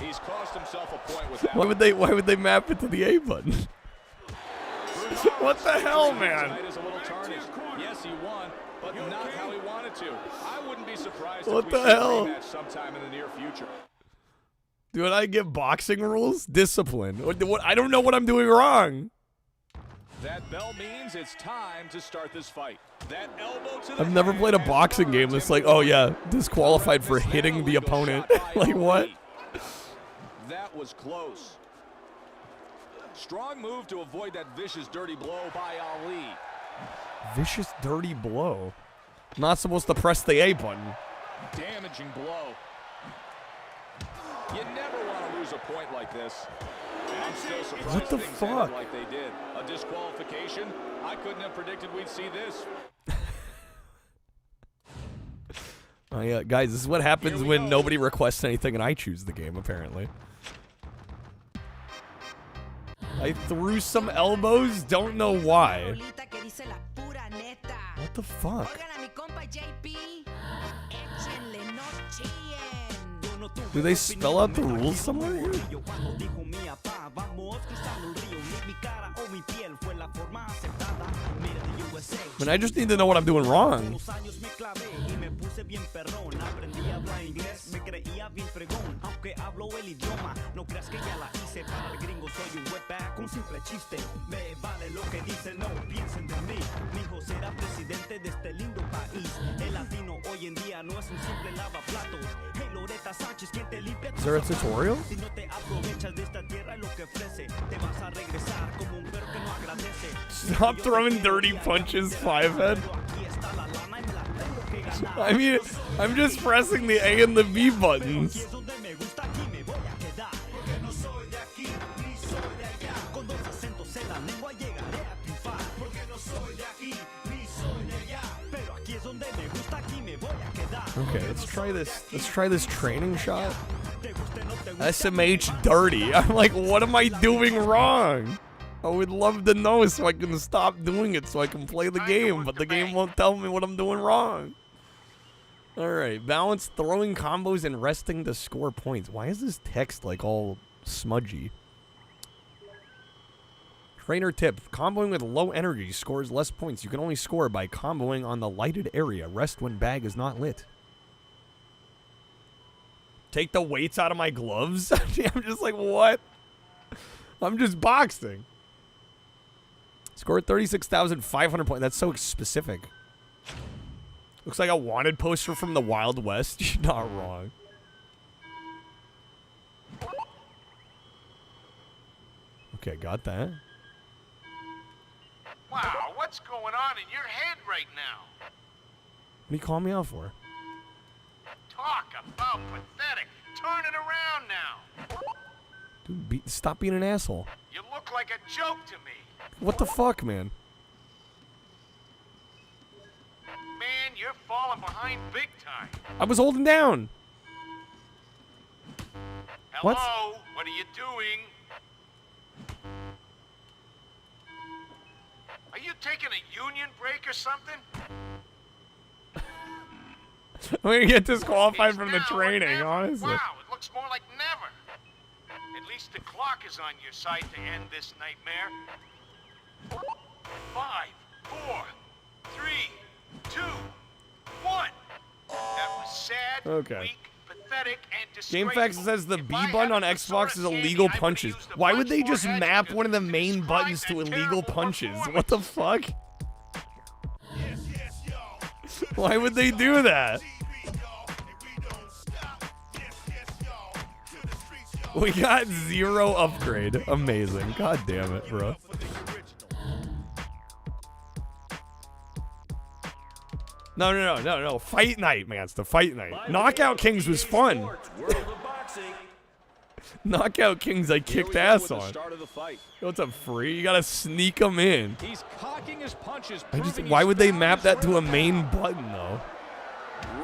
He's cost himself a point with that. Why would they map it to the A button? What the hell, man? Tonight is a little tarnished. Yes, he won, but not how he wanted to. I wouldn't be surprised What if the we see a hell? rematch sometime in the near future. Dude, I give boxing rules? Discipline. What? I don't know what I'm doing wrong. That bell means it's time to start this fight. That elbow to the I've never head played a has boxing burned game him that's like, away. oh yeah, disqualified for Was that hitting the illegal opponent. shot by Like what? Ali? That was close. Strong move to avoid that vicious dirty blow by Ali. Vicious dirty blow. Not supposed to press the A button. Damaging blow. You never want to lose a point like this. I'm still surprised What the things ended fuck? like they did. A disqualification? I couldn't have predicted we'd see this. Oh yeah, guys, this is what happens Here we when go. nobody requests anything and I choose the game, apparently. I threw some elbows, don't know why. What the fuck? Do they spell out the rules somewhere here? I mean, I just need to know what I'm doing wrong. Is there a tutorial? Stop throwing dirty punches, Fivehead. I mean, I'm just pressing the A and the B buttons. Okay, let's try this. Let's try this training shot. SMH dirty. I'm like, what am I doing wrong? I would love to know so I can stop doing it so I can play the game, but the game won't tell me what I'm doing wrong. Alright, balance throwing combos and resting to score points. Why is this text like all smudgy? Trainer tip, comboing with low energy scores less points. You can only score by comboing on the lighted area. Rest when bag is not lit. Take the weights out of my gloves? I'm just like, what? I'm just boxing. Scored 36,500 points. That's so specific. Looks like a wanted poster from the Wild West. You're not wrong. Okay, got that. Wow, what's going on in your head right now? What do you call me out for? Talk about pathetic. Turn it around now. Dude, stop being an asshole. You look like a joke to me. What the fuck, man? Man, you're falling behind big time. I was holding down. Hello? What? What are you doing? Are you taking a union break or something? I'm gonna get disqualified from the It's now or training, never. honestly. Wow, it looks more like never. At least the clock is on your side to end this nightmare. 5, 4, 3, 2, 1. That was sad, Okay. weak, pathetic, and GameFAQs disgraceful. says the If B I button on hadn't Xbox is sort of illegal candy, I punches. would've used a Why would bunch they more just map adjectives one of the to main describe buttons that to illegal terrible punches? performance. What the fuck? Why would they do that? We got 0 upgrade. Amazing. God damn it, bro. No. Fight night, man. It's the fight night. Knockout Kings was fun. Knockout Kings, I kicked ass on. What's up, Free? You gotta sneak them in. He's cocking his punches. Why would they map that to a main button, though?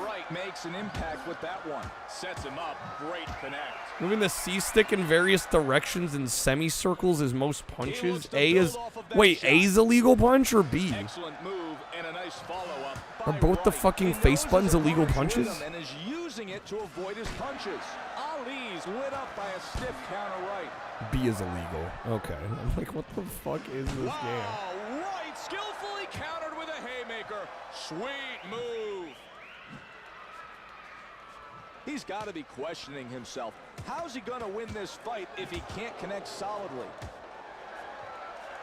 Right makes an impact with that one. Sets him up. Great connect. Moving the C stick in various directions in semicircles is most punches. A is... Wait, A is a legal punch or B? Excellent move and a nice follow-up. Are both the fucking face buttons illegal punches? And is using it to avoid his punches. Ali's lit up by a stiff counter right. B is illegal. Okay. I'm like, what the fuck is this game? Right, skillfully countered with a haymaker. Sweet move. He's got to be questioning himself. How's he going to win this fight if he can't connect solidly?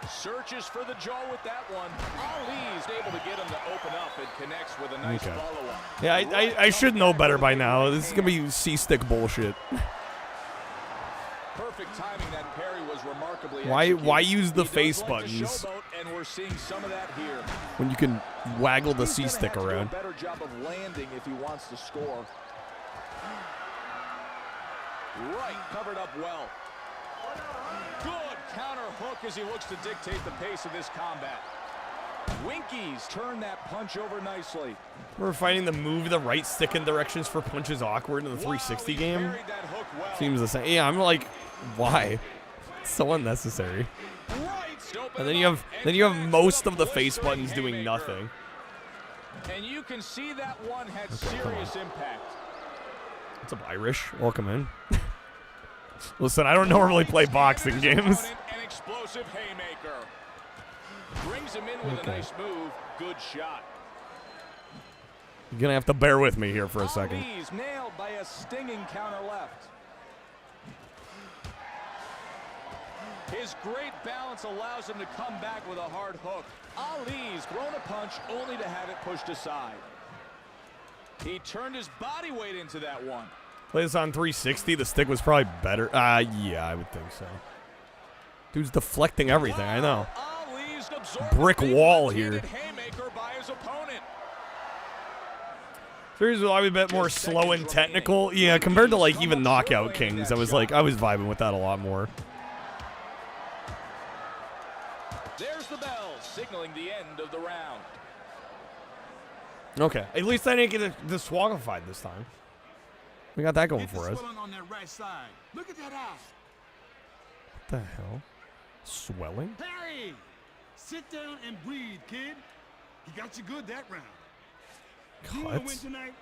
Searches for the jaw with that one. Ali's able to get him to open up and connects with a nice follow-up. Yeah, I should know better by now. This is going to be C-stick bullshit. Perfect timing. That parry was remarkably Why use the He does face like to buttons showboat, and we're seeing some of that here. when you can waggle the He's gonna C-stick have to do around? a better job of landing if he wants to score. Right, covered up well. Good counter hook as he looks to dictate the pace of this combat. Winkies turn that punch over nicely. We're finding the move the right stick in directions for punches awkward in the 360 game. Parried that hook well. Seems the same. Yeah, I'm like, why? It's so unnecessary. Right, And then you have most of the face buttons doing nothing. And you can see that one had serious impact. What's up, Irish? Welcome in. Listen, I don't normally play boxing games. An explosive haymaker. Brings him in with a nice move. Good shot. You're gonna have to bear with me here for a second. Ali's nailed by a stinging counter left. His great balance allows him to come back with a hard hook. Ali's thrown a punch only to have it pushed aside. He turned his body weight into that one. Play this on 360, the stick was probably better. Yeah, I would think so. Dude's deflecting everything, I know. Ali's absorbed Brick a big wall left-handed here. haymaker by his opponent. Here's why a bit more slow and technical. Yeah, compared to like even Knockout Kings, I was vibing with that a lot more. There's the bell, signaling the end of the round. Okay, at least I didn't get disqualified this time. We got that going for us. On that right side. Look at that eye. What the hell? Swelling? Harry, sit down and breathe, kid. He got you good that round. If you want to win Cuts? tonight,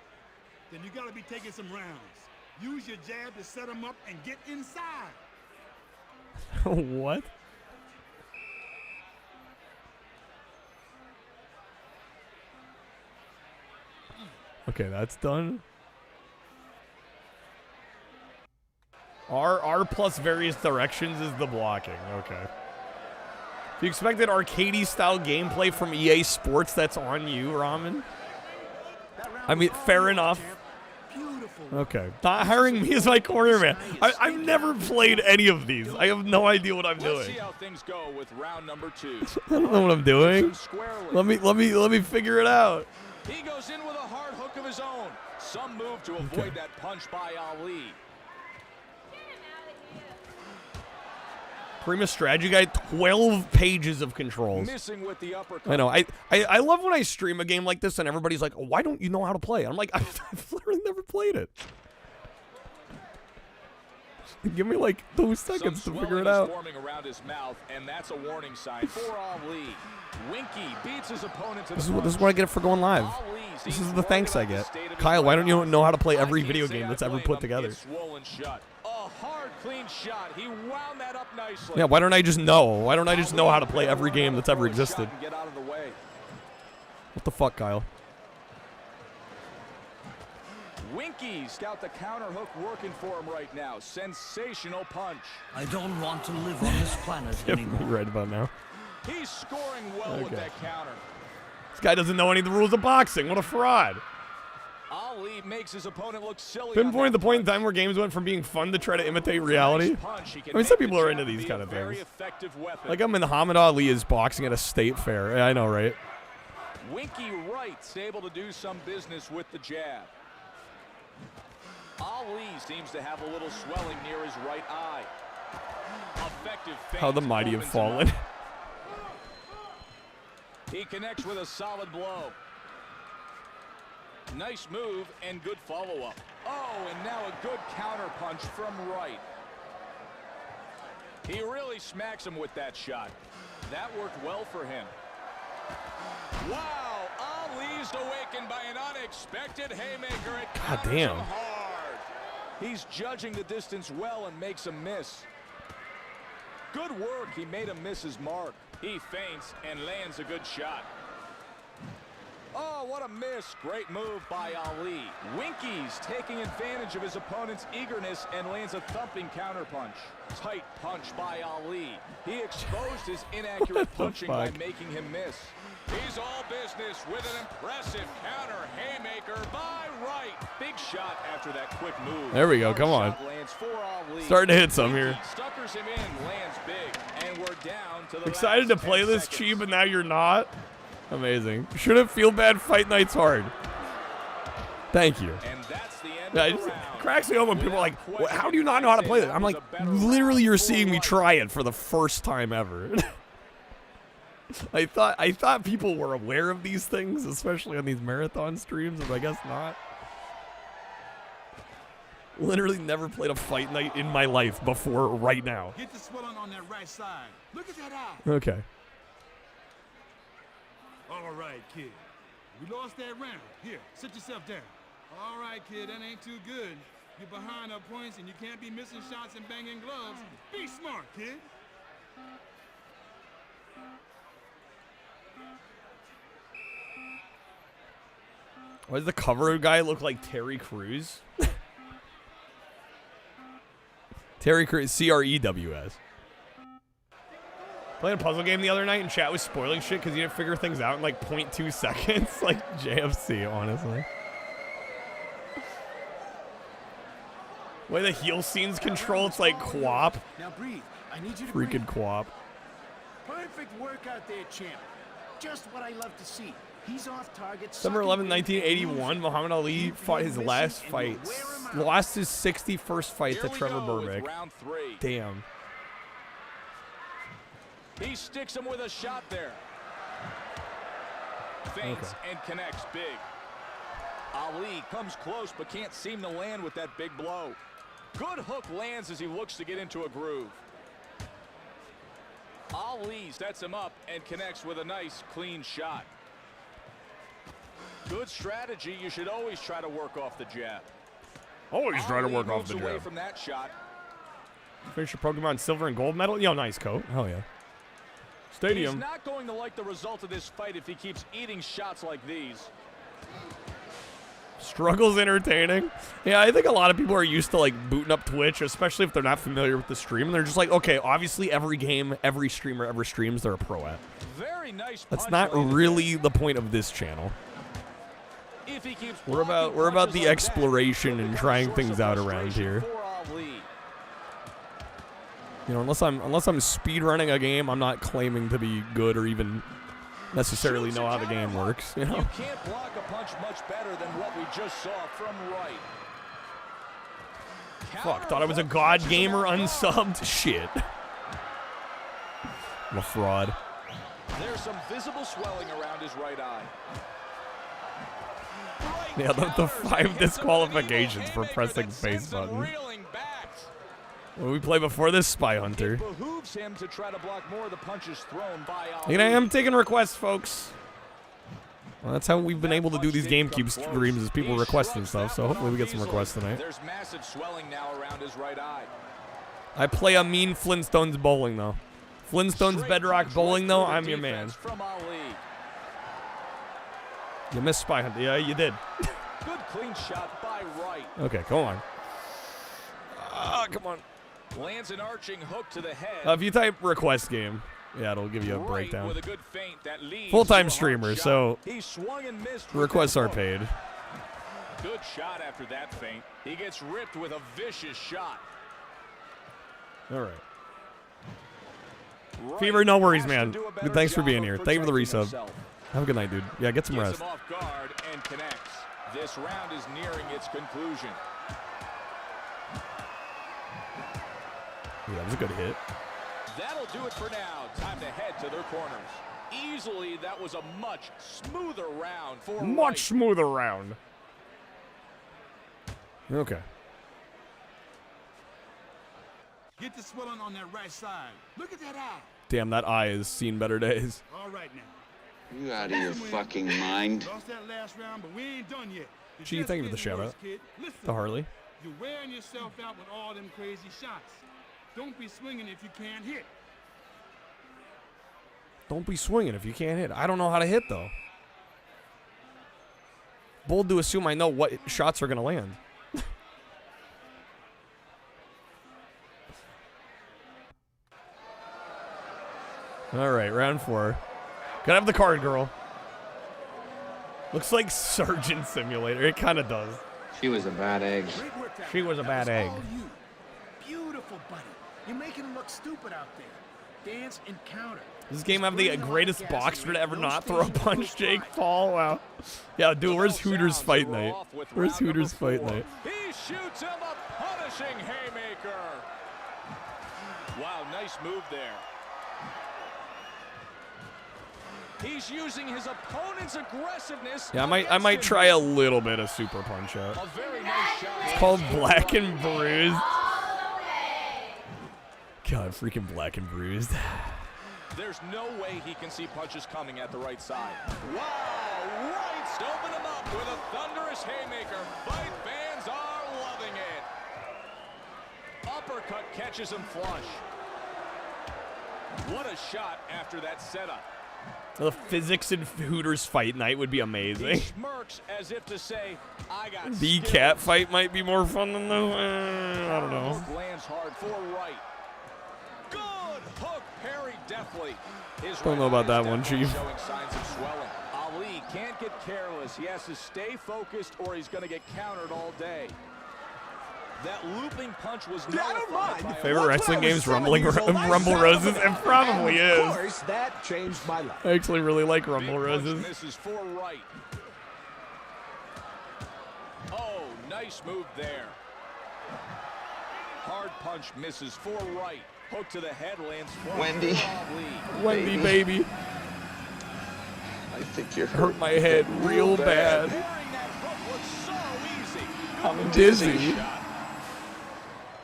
then you got to be taking some rounds. Use your jab to set him up and get inside. What? Okay, that's done. R plus various directions is the blocking. Okay. If you expected arcadey style gameplay from EA Sports, that's on you, Ramen. I mean, fair enough. Beautiful. Okay. Not hiring me as my cornerman. I've never played any of these. I have no idea what I'm Let's doing. see how things go with round number 2. I don't know what I'm doing. Let me figure it out. He goes in with a hard hook of his own. Some move to avoid that punch by Ali. Prima strategy guy, 12 pages of controls. Missing with the uppercut. I know. I love when I stream a game like this and everybody's like, oh, why don't you know how to play? I'm like, I've literally never played it. Give me like 2 seconds to figure it out. Forming around his mouth, and that's a warning sign for Ali. Winky beats his opponent to This is what I get for going live. This is the thanks I get. Kyle, why don't you know how to play every video game that's ever put together? Hard, clean shot. He wound that up nicely. Yeah, why don't I just know? Why don't I just know how to play every game that's ever existed? Get out of the way. What the fuck, Kyle? Winky's got the counter hook working for him right now. Sensational punch. I don't want to live on this planet anymore. Right about now. He's scoring well with that counter. This guy doesn't know any of the rules of boxing. What a fraud. Ali makes his opponent look silly. Pinpoint the point in time where games went from being fun to try to imitate reality. I mean, some people are into these kind of things. Like I'm in Muhammad Ali is boxing at a state fair. Yeah, I know, right? Winky Wright's able to do some business with the jab. Ali seems to have a little swelling near his right eye. Effective feint. How the mighty have fallen. He connects with a solid blow. Nice move and good follow-up. Oh, and now a good counter punch from Wright. He really smacks him with that shot. That worked well for him. Wow, Ali's awakened by an unexpected haymaker. It God damn. Hard. He's judging the distance well and makes a miss. Good work. He made him miss his mark. He feints and lands a good shot. Oh, what a miss. Great move by Ali. Winky's taking advantage of his opponent's eagerness and lands a thumping counterpunch. Tight punch by Ali. He exposed his inaccurate punching by making him miss. He's all business with an impressive counter haymaker by Wright. Big shot after that quick move. There we go. Come on. Starting to hit some here. Stuckers him in, lands big, and we're down to the Excited to play this cheap, and now you're not? Amazing. Shouldn't feel bad. Fight night's hard. Thank you. And that's the end Yeah, it just cracks me up when people are like, how do you not know how to play this? I'm like, literally you're seeing me try it for the first time ever. I thought people were aware of these things, especially on these marathon streams, but I guess not. Literally never played a fight night in my life before right now. Get the swelling on that right side. Look at that eye. Okay. All right, kid. We lost that round. Here, sit yourself down. All right, kid, that ain't too good. You're behind up points and you can't be missing shots and banging gloves. Be smart, kid. Why does the cover guy look like Terry Crews? Terry Crews, C-R-E-W-S. Played a puzzle game the other night and chat was spoiling shit because you didn't figure things out in like 0.2 seconds. Like JFC, honestly. The way the heal scenes control, it's like co-op. Now breathe. I need you to Freaking breathe. co-op. Perfect workout there, champ. Just what I love to see. He's off target. December 11, 1981, Muhammad Ali fought his last fight. Lost his 61st fight to Trevor Burbick. Damn. He sticks him with a shot there. Feints and connects big. Ali comes close but can't seem to land with that big blow. Good hook lands as he looks to get into a groove. Ali sets him up and connects with a nice clean shot. Good strategy. You should always try to work off the jab. Always try to work off the away jab. From that shot. Finish your Pokemon silver and gold medal? Yo, nice, coat. Hell yeah. Stadium. He's not going to like the result of this fight if he keeps eating shots like these. Struggles entertaining. Yeah, I think a lot of people are used to like booting up Twitch, especially if they're not familiar with the stream. And they're just like, okay, obviously every game, every streamer ever streams, they're a pro at. Very nice. That's not really the point of this channel. If he keeps We're about the exploration and trying things out around here. You know, unless I'm speed running a game, I'm not claiming to be good or even necessarily know how the game works. You know. You can't block a punch much better than what we just saw from right. Fuck, thought I was a god gamer unsubbed. Shit. I'm a fraud. There's some visible swelling around his right eye. Yeah, the 5 disqualifications for pressing face button. What we play before this, Spy Hunter? It behooves him to try to block more of the punches thrown by Ali. You know, I am taking requests, folks. Well, that's how we've been able to do these GameCube streams, is people requesting stuff. So hopefully we get some requests tonight. There's massive swelling now around his right eye. I play a mean Flintstones bowling though. Flintstones Bedrock bowling though. I'm your man. You missed Spy Hunter. Yeah, you did. Good clean shot by right. Okay, come on. Come on. Lands an arching hook to the head. If you type request game, yeah, it'll give you a breakdown. With a good feint that leads full-time streamer, so he swung and missed requests are paid. Good shot after that feint. He gets ripped with a vicious shot. All right. Fever, no worries, man. Thanks for being here. Thank you for the resub. Have a good night, dude. Yeah, get some rest. Him off guard and connects. This round is nearing its conclusion. Yeah, that was a good hit. That'll do it for now. Time to head to their corners. Easily, that was a much smoother round for Much smoother round. Okay. Get the swelling on that right side. Look at that eye. Damn, that eye has seen better days. All right now. You out of your fucking mind? Lost that last round, but we ain't done yet. Gee, thank you for the shout out. To Harley. You're wearing yourself out with all them crazy shots. Don't be swinging if you can't hit. Don't be swinging if you can't hit. I don't know how to hit, though. Bold to assume I know what shots are going to land. All right, round 4. Gotta have the card, girl. Looks like Surgeon Simulator. It kind of does. She was a bad egg. She was a bad egg. Beautiful, buddy. You're making him look stupid out there. Dance and counter. Does this game have the greatest boxer to ever not throw a punch, Jake Paul? Wow. Yeah, dude, where's Hooters Fight Night? Where's Hooters Fight Night? He shoots him a punishing haymaker. Wow, nice move there. He's using his opponent's aggressiveness. Yeah, I might try a little bit of super punch out. A very nice shot. It's called Black and Bruised. God, freaking Black and Bruised. There's no way he can see punches coming at the right side. Wow, rights open him up with a thunderous haymaker. Fight fans are loving it. Uppercut catches him flush. What a shot after that setup. The physics in Hooters Fight Night would be amazing. He smirks as if to say, I got the skill. cat fight might be more fun than the... I don't know. Lands hard for right. Good hook, parry deftly. Don't know about that one, Chief. Showing signs of swelling. Ali can't get careless. He has to stay focused or he's going to get countered all day. That looping punch was nullified. Favorite wrestling games, Rumble Roses? It probably is. Of course, that changed my life. I actually really like Rumble Roses. Misses for right. Oh, nice move there. Hard punch misses for right. Hook to the head lands for Wendy. Wendy, baby. I think you're hurt my head real bad. That hook looks so easy. I'm dizzy.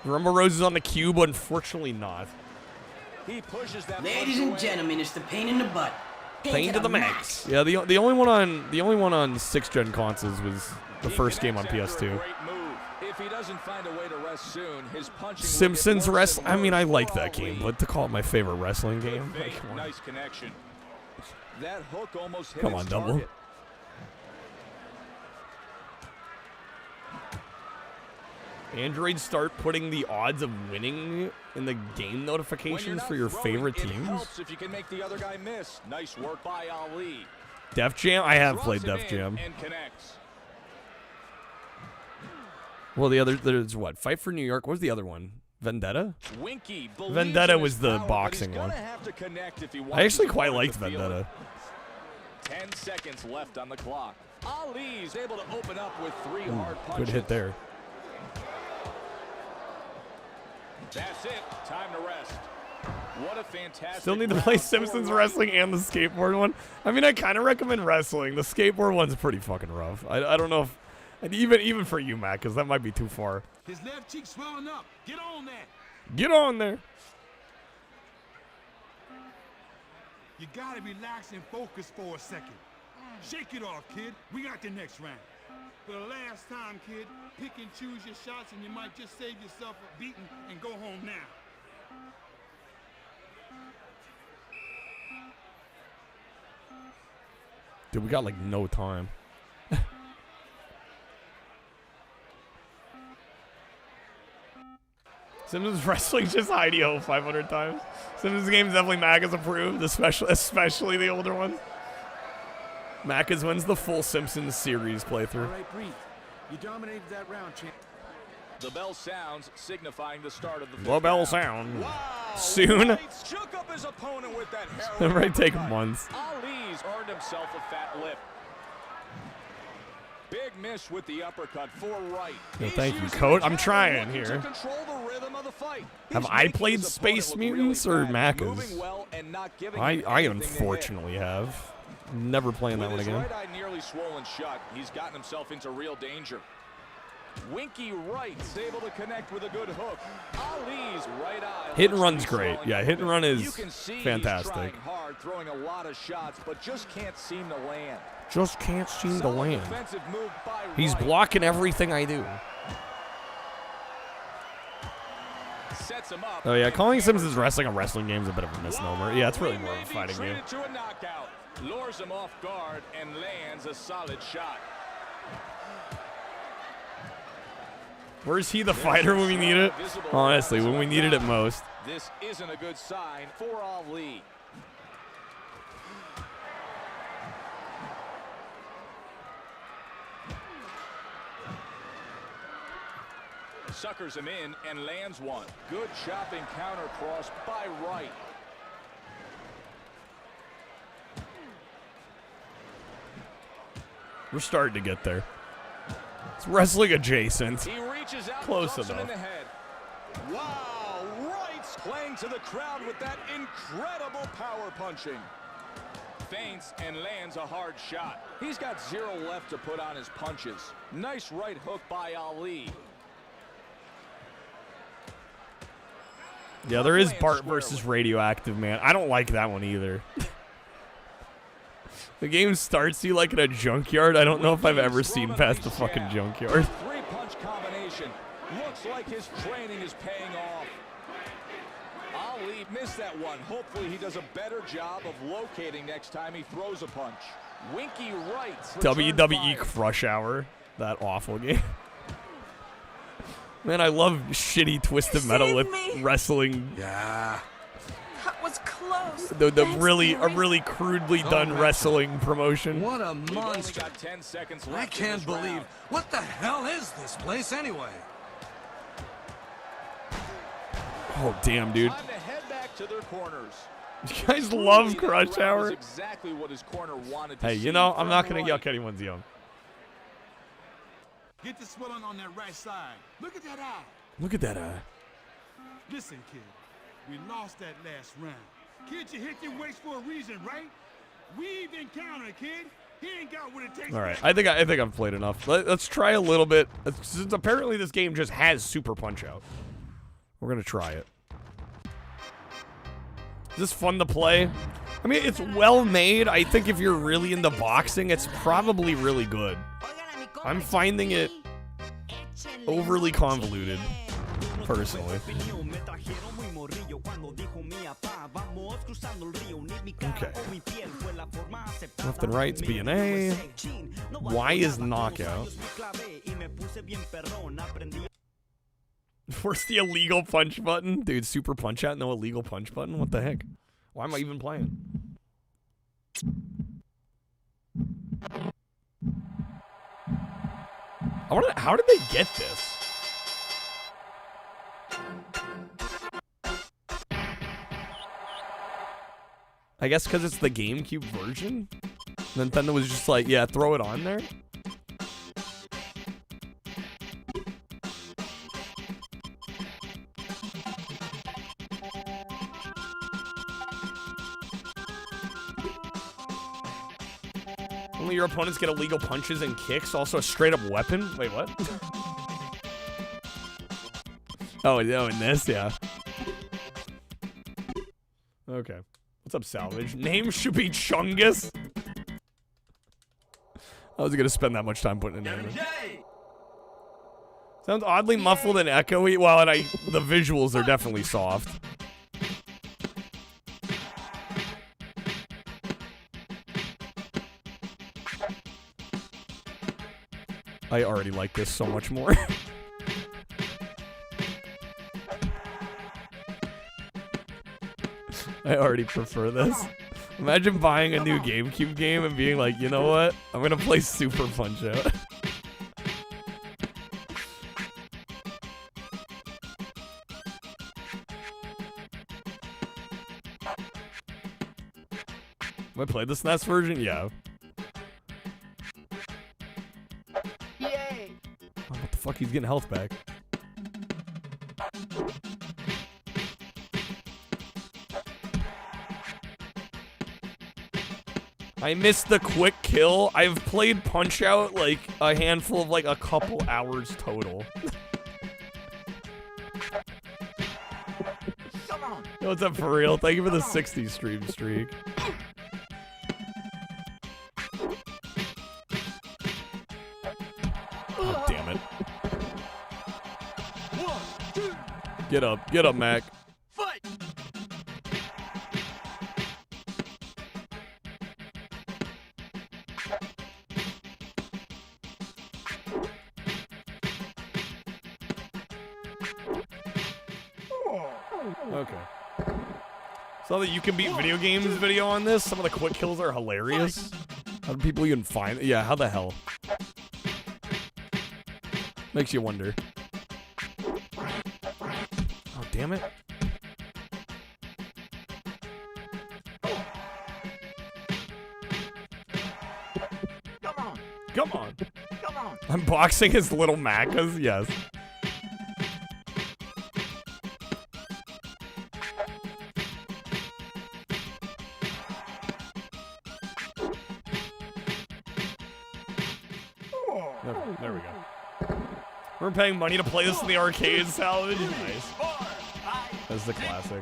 Rumble Roses on the cube, unfortunately not. He pushes that. Ladies and gentlemen, it's the pain in the butt. Pain to the max. Yeah, the only one on 6th gen consoles was the first game on PS2. If he doesn't find a way to rest soon, his punching Simpsons Wrestling. I mean, I like that game, but to call it my favorite wrestling game, like, come on. Nice connection. That hook almost hit Come on, double. Target. Android start putting the odds of winning in the game notifications for your favorite teams. Helps if you can make the other guy miss. Nice work by Ali. Def Jam? I have played Def Jam. And connects. Well, there's what? Fight for New York. What was the other one? Vendetta? Winky Vendetta was the boxing one. I actually quite liked Vendetta. 10 seconds left on the clock. Ali's able to open up with 3 hard punches. Good hit there. That's it. Time to rest. What a fantastic. Still need to play Simpsons Wrestling and the skateboard one. I mean, I kind of recommend wrestling. The skateboard one's pretty fucking rough. I don't know if, and even for you, Matt, because that might be too far. His left cheek swelling up. Get on that. Get on there. You gotta relax and focus for a second. Shake it off, kid. We got the next round. For the last time, kid, pick and choose your shots and you might just save yourself a beating and go home now. Dude, we got like no time. Simpsons Wrestling just IDO 500 times. Simpsons games definitely Macca's approved, especially the older ones. Macca's wins the full Simpsons series playthrough. All right, breathe. You dominated that round, champ. The bell sounds, signifying the start of the The bell sound. Wow, Soon. shook up his opponent with that It might take months. Ali's earned himself a fat lip. Big miss with the uppercut for right. No, thank you, Coach. I'm trying here. To control the rhythm of the fight. Have I played Space Mutants or Macca's? Well and not giving I unfortunately have. Never playing that one again. With his right eye nearly swollen shut, he's gotten himself into real danger. Winky Wright's able to connect with a good hook. Ali's right eye. Hit and run's great. Yeah, hit and run is fantastic. He's trying hard, throwing a lot of shots, but just can't seem to land. Just can't seem to land. Defensive move by He's Wright. blocking everything I do. Sets him up. Oh yeah, calling Simpsons Wrestling a wrestling game is a bit of a misnomer. Yeah, it's really more of a fighting game. To a knockout. Lures him off guard and lands a solid shot. Where's he the fighter when we need it? Honestly, when we needed it most. This isn't a good sign for Ali. Suckers him in and lands one. Good chopping counter cross by Wright. We're starting to get there. It's wrestling adjacent. He reaches out, close him in enough. the head. Wow, Wright's playing to the crowd with that incredible power punching. Feints and lands a hard shot. He's got 0 left to put on his punches. Nice right hook by Ali. Yeah, there is Bart versus Radioactive Man. I don't like that one either. The game starts you like in a junkyard. I don't know if I've ever seen past the fucking junkyard. 3-punch combination. Looks like his training is paying off. Ali missed that one. Hopefully he does a better job of locating next time he throws a punch. Winky Wright. WWE Crush Hour. That awful game. Man, I love shitty Twisted Metal with wrestling. Yeah. That was close. The really crudely done wrestling promotion. What a monster. Got 10 seconds left. I can't believe. What the hell is this place anyway? Oh, damn, dude. Time to head back to their corners. You guys love Crush Hour? Exactly what his corner wanted to Hey, see you know, I'm from not going to Wright. yuck anyone's yum. Get the swelling on that right side. Look at that eye. Look at that eye. Listen, kid. We lost that last round. Kid, you hit your waist for a reason, right? We've encountered, kid. He ain't got what it takes. All right, I think I've played enough. Let's try a little bit. Since apparently this game just has Super Punch Out. We're gonna try it. Is this fun to play? I mean, it's well made. I think if you're really into boxing, it's probably really good. I'm finding it overly convoluted, personally. Okay. Left and right's B&A. Y is knockout. Where's the illegal punch button? Dude, Super Punch Out, no illegal punch button? What the heck? Why am I even playing? I wonder, how did they get this? I guess because it's the GameCube version. Nintendo was just like, yeah, throw it on there. Only your opponents get illegal punches and kicks. Also a straight up weapon. Wait, what? Oh, in this, yeah. Okay. What's up, Salvage? Name should be Chungus. I was gonna spend that much time putting a name in. Sounds oddly muffled and echoey. Well, and the visuals are definitely soft. I already like this so much more. I already prefer this. Imagine buying a new GameCube game and being like, you know what? I'm gonna play Super Punch-Out. Have I played the SNES version? Yeah. Yay! Oh, what the fuck? He's getting health back. I missed the quick kill. I've played Punch-Out like a handful of like a couple hours total. Come on. Yo, what's up for real? Thank you for the 60 stream streak. Oh, damn it. Get up, Mac. Fight! Okay. So that you can beat video games video on this. Some of the quick kills are hilarious. How do people even find it? Yeah, how the hell? Makes you wonder. Oh, damn it. Come on. Come on. Come on. Unboxing his little Macas? Yes. There we go. We're paying money to play this in the arcade, Salvage. Nice. That's the classic.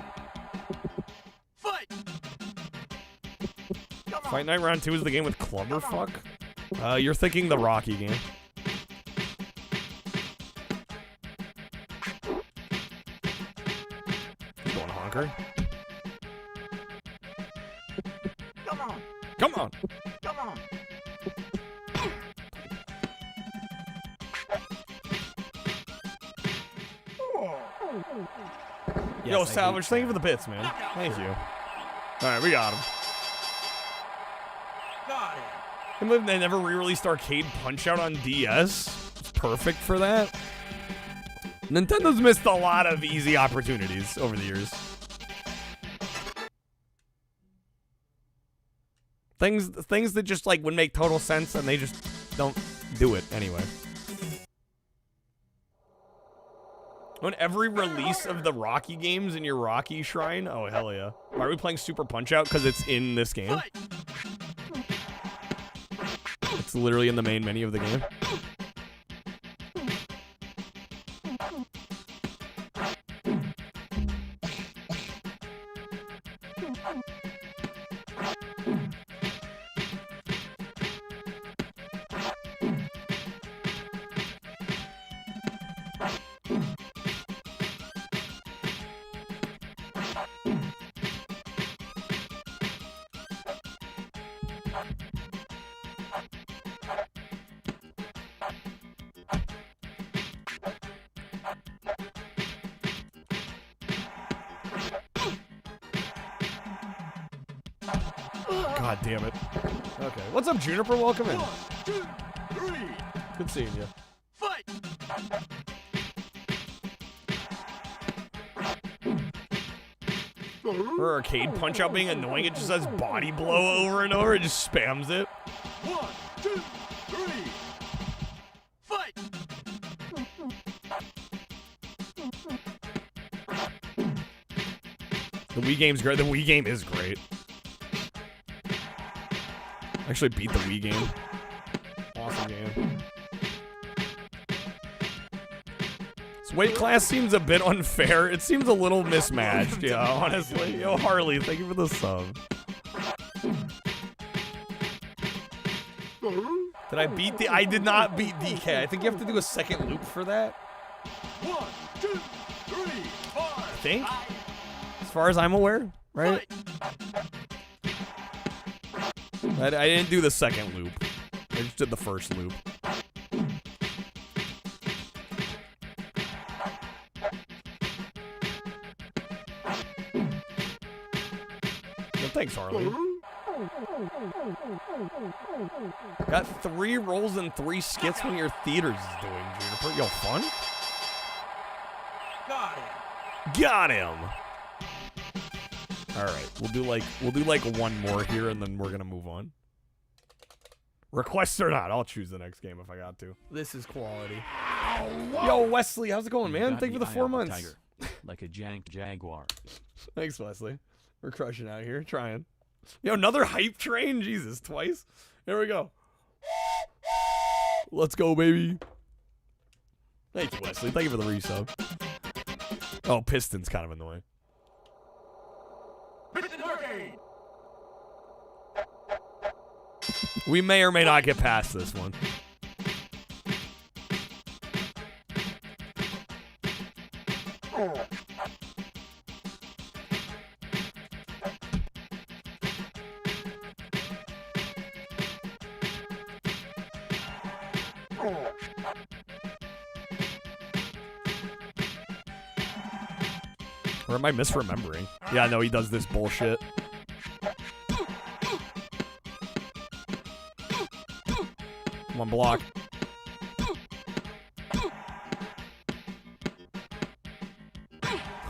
Fight Night Round 2 is the game with Clubberfuck? You're thinking the Rocky game. Going honker. Come on. Come on. Come on. Yo, Salvage, thank you for the bits, man. Thank you. Alright, we got him. Can't believe they never re-released Arcade Punch-Out on DS. It's perfect for that. Nintendo's missed a lot of easy opportunities over the years. Things that just like would make total sense and they just don't do it anyway. On every release of the Rocky games in your Rocky shrine? Oh, hell yeah. Why are we playing Super Punch-Out? Because it's in this game. It's literally in the main menu of the game. God damn it. Okay. What's up, Juniper? Welcome in. 1, 2, 3. Good seeing you. Fight! Her arcade punch-out being annoying. It just says body blow over and over. It just spams it. 1, 2, 3, fight! The Wii game's great. The Wii game is great. I actually beat the Wii game. Awesome game. This weight class seems a bit unfair. It seems a little mismatched, yeah, honestly. Yo, Harley, thank you for the sub. Did I beat the... I did not beat DK. I think you have to do a second loop for that. 1, 2, 3, 4. I think. As far as I'm aware, right? I didn't do the second loop. I just did the first loop. Well, thanks, Harley. Got 3 rolls and 3 skits when your theaters is doing, Juniper. Yo, fun? Got him. All right, we'll do like one more here, and then we're gonna move on. Requests or not, I'll choose the next game if I got to. This is quality. Yo, Wesley, how's it going, man? Thank you for the 4 months. Tiger, like a jank jaguar. Thanks, Wesley. We're crushing out here, trying. Yo, another hype train, Jesus, twice. Here we go. Let's go, baby. Thank you, Wesley. Thank you for the resub. Oh, Piston's kind of annoying. We may or may not get past this one. Or am I misremembering? Yeah, no, he does this bullshit. Come on, block.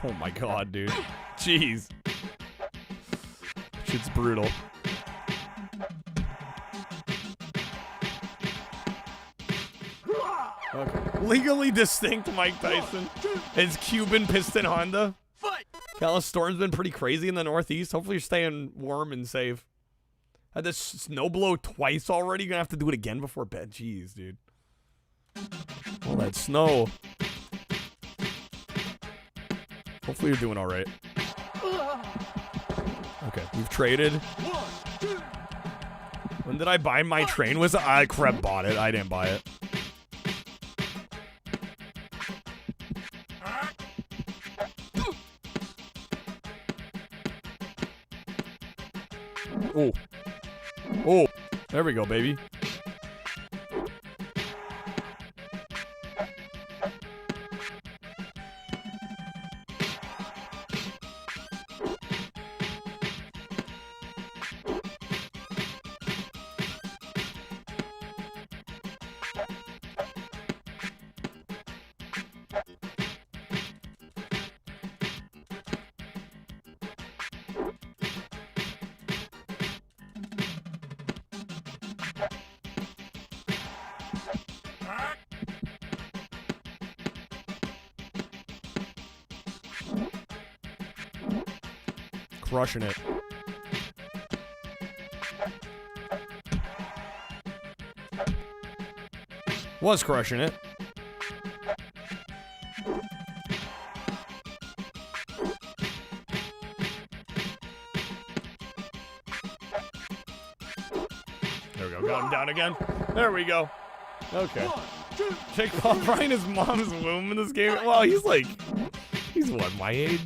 Oh my god, dude. Jeez. Shit's brutal. Okay. Legally distinct Mike Tyson. His Cuban Piston Honda. Callus Storm's been pretty crazy in the Northeast. Hopefully you're staying warm and safe. Had this snow blow twice already. You're gonna have to do it again before bed. Jeez, dude. All that snow. Hopefully you're doing all right. Okay, we've traded. When did I buy my train? Was I Kreb bought it? I didn't buy it. Oh. Oh. There we go, baby. Crushing it. Was crushing it. There we go. Got him down again. There we go. Okay. Jake Paul Bryan is mom's womb in this game. Well, he's like, he's what, my age?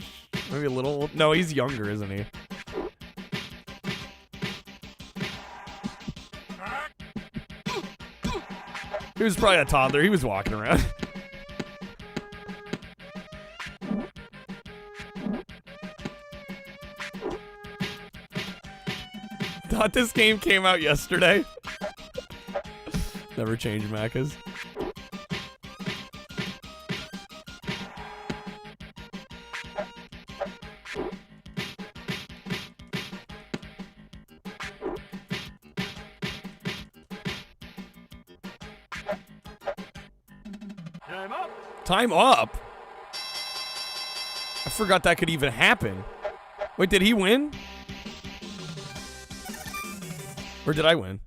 Maybe a little. No, he's younger, isn't he? He was probably a toddler. He was walking around. Thought this game came out yesterday. Never change Macca's. Time up. Time up? I forgot that could even happen. Wait, did he win? Or did I win?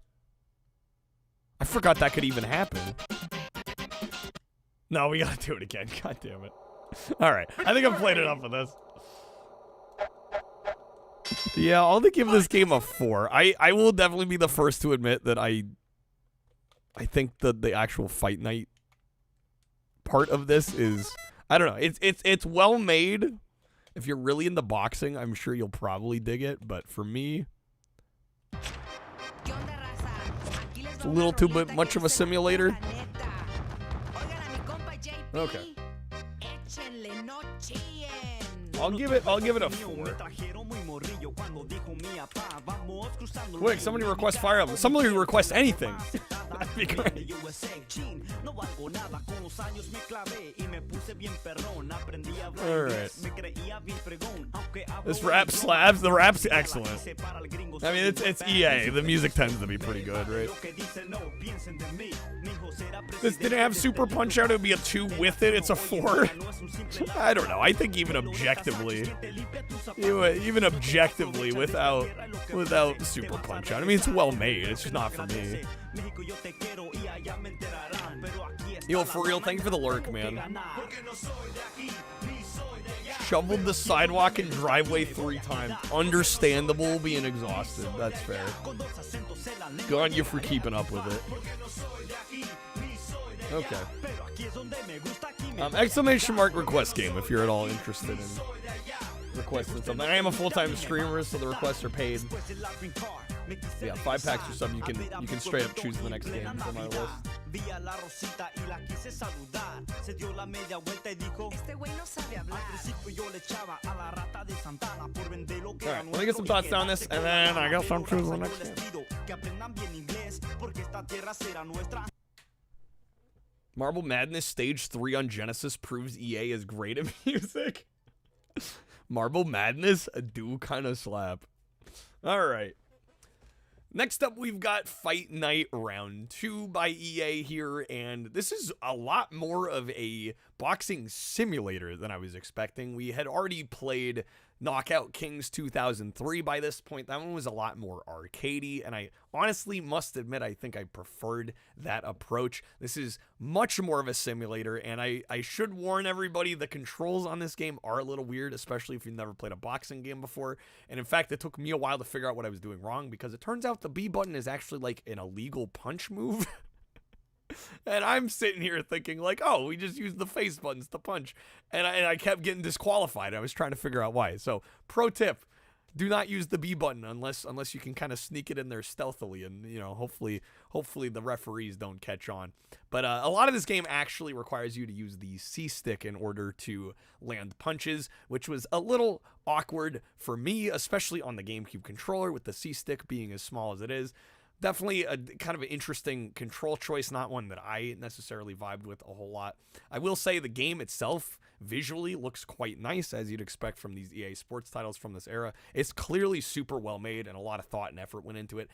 I forgot that could even happen. No, we gotta do it again. God damn it. Alright, I think I've played enough of this. Yeah, I'll give this game a 4. I will definitely be the first to admit that I think that the actual fight night part of this is, I don't know, it's well made. If you're really into boxing, I'm sure you'll probably dig it, but for me, it's a little too much of a simulator. Okay. I'll give it a 4. Quick, somebody request Fire Emblem. Somebody request anything. That'd be great. Alright. This rap slaps. The rap's excellent. I mean, it's EA. The music tends to be pretty good, right? This didn't have Super Punch Out. It would be a 2 with it. It's a 4. I don't know. I think even objectively, without Super Punch Out, I mean, it's well made. It's just not for me. Yo, for real, thank you for the lurk, man. Shoveled the sidewalk and driveway 3 times. Understandable being exhausted. That's fair. Good on you for keeping up with it. Okay. Exclamation mark request game if you're at all interested in requesting something. I am a full-time streamer, so the requests are paid. Yeah, 5 packs or something. You can straight up choose the next game from my list. Alright, let me get some thoughts down this, and then I guess I'm choosing the next game. Marble Madness Stage 3 on Genesis proves EA is great at music. Marble Madness, a do kind of slap. Alright. Next up, we've got Fight Night Round 2 by EA here, and this is a lot more of a boxing simulator than I was expecting. We had already played Knockout Kings 2003 by this point. That one was a lot more arcadey, and I honestly must admit I think I preferred that approach. This is much more of a simulator, and I should warn everybody, the controls on this game are a little weird, especially if you've never played a boxing game before. And in fact, it took me a while to figure out what I was doing wrong, because it turns out the B button is actually like an illegal punch move. And I'm sitting here thinking like, oh, we just use the face buttons to punch. And I kept getting disqualified. I was trying to figure out why. So pro tip, do not use the B button unless you can kind of sneak it in there stealthily. And, you know, hopefully the referees don't catch on. But a lot of this game actually requires you to use the C stick in order to land punches, which was a little awkward for me, especially on the GameCube controller with the C stick being as small as it is. Definitely a kind of an interesting control choice, not one that I necessarily vibed with a whole lot. I will say the game itself visually looks quite nice, as you'd expect from these EA Sports titles from this era. It's clearly super well made, and a lot of thought and effort went into it.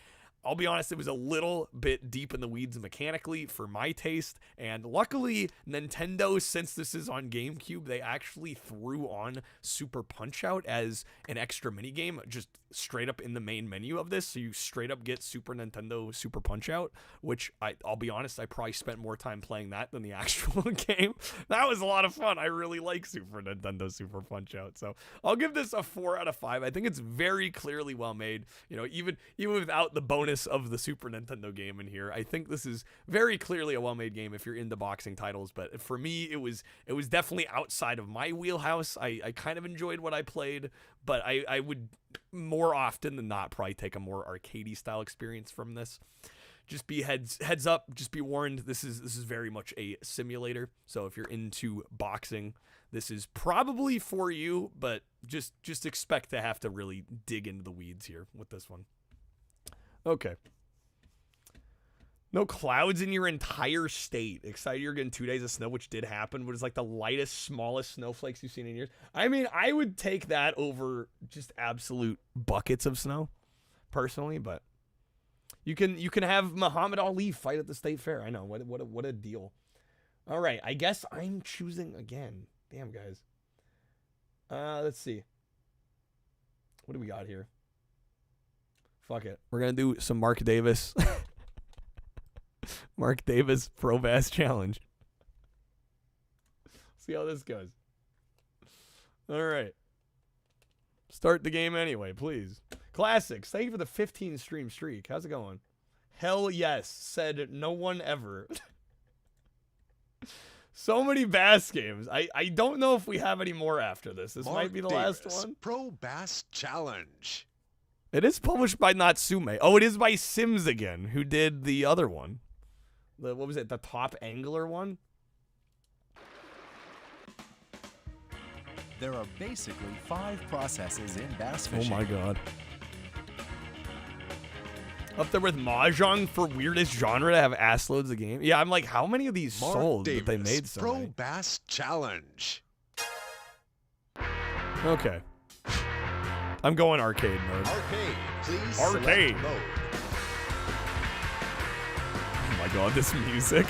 I'll be honest, it was a little bit deep in the weeds mechanically for my taste, and luckily Nintendo, since this is on GameCube, they actually threw on Super Punch-Out as an extra minigame, just straight up in the main menu of this, so you straight up get Super Nintendo Super Punch-Out, which I'll be honest, I probably spent more time playing that than the actual game. That was a lot of fun. I really like Super Nintendo Super Punch-Out, so I'll give this a 4 out of 5. I think it's very clearly well made, you know, even without the bonus of the Super Nintendo game in here. I think this is very clearly a well-made game if you're into boxing titles, but for me, it was definitely outside of my wheelhouse. I kind of enjoyed what I played, but I would more often than not probably take a more arcadey style experience from this. Just be heads up, just be warned, this is very much a simulator, so if you're into boxing, this is probably for you, but just expect to have to really dig into the weeds here with this one. Okay. No clouds in your entire state. Excited you're getting 2 days of snow, which did happen, but it's like the lightest, smallest snowflakes you've seen in years. I mean, I would take that over just absolute buckets of snow, personally, but you can have Muhammad Ali fight at the state fair. I know, what a deal. All right, I guess I'm choosing again. Damn, guys. Let's see. What do we got here? Fuck it. We're going to do some Mark Davis. Mark Davis Pro Bass Challenge. See how this goes. All right. Start the game anyway, please. Classics. Thank you for the 15 stream streak. How's it going? Hell yes. Said no one ever. So many bass games. I don't know if we have any more after this. This might be the last one. Pro Bass Challenge. It is published by Natsume. Oh, it is by Sims again, who did the other one. What was it? The Top Angler one? There are basically 5 processes in bass fishing. Oh my god. Up there with Mahjong for weirdest genre to have ass loads of games. Yeah, I'm like, how many of these Mark sold Davis, that they made so Pro many? Bass Challenge. Okay. I'm going arcade mode. Arcade, please. Arcade. Select mode. Oh my god, this music.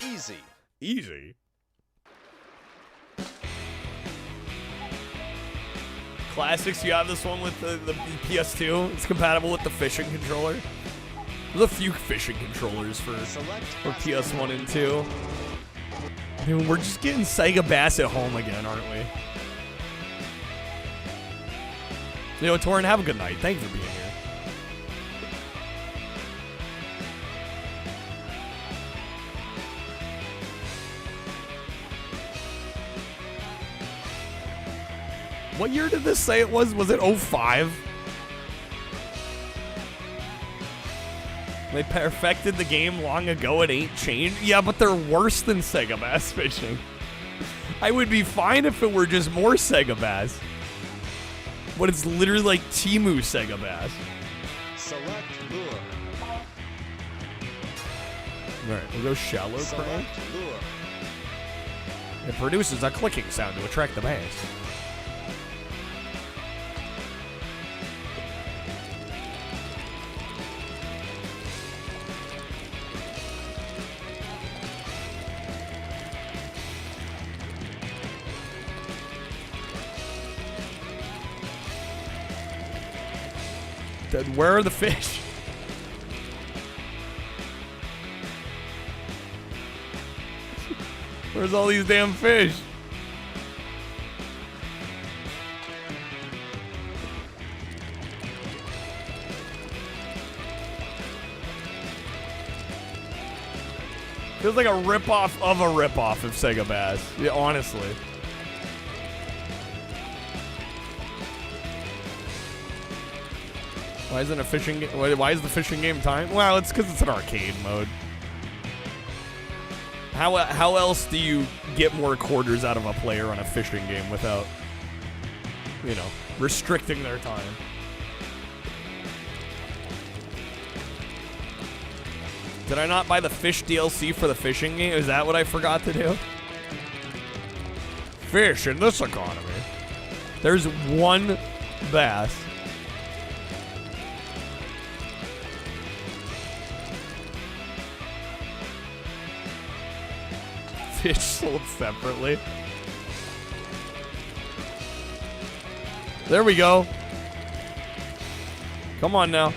Easy. Easy. Classics, you have this one with the PS2. It's compatible with the fishing controller. There's a few fishing controllers for PS1 and 2. Dude, we're just getting Sega Bass at home again, aren't we? You know, Torin, have a good night. Thank you for being here. What year did this say it was? Was it 05? They perfected the game long ago. It ain't changed. Yeah, but they're worse than Sega Bass Fishing. I would be fine if it were just more Sega Bass. But it's literally like Temu Sega Bass. Select lure. Alright, we'll go shallow crank. Select lure. It produces a clicking sound to attract the bass. Where are the fish? Where's all these damn fish? Feels like a ripoff of a ripoff of Sega Bass. Yeah, honestly. Why isn't a fishing game? Why is the fishing game timed? Well, it's because it's an arcade mode. How else do you get more quarters out of a player on a fishing game without, you know, restricting their time? Did I not buy the fish DLC for the fishing game? Is that what I forgot to do? Fish in this economy. There's one bass. Fish sold separately. There we go. Come on now.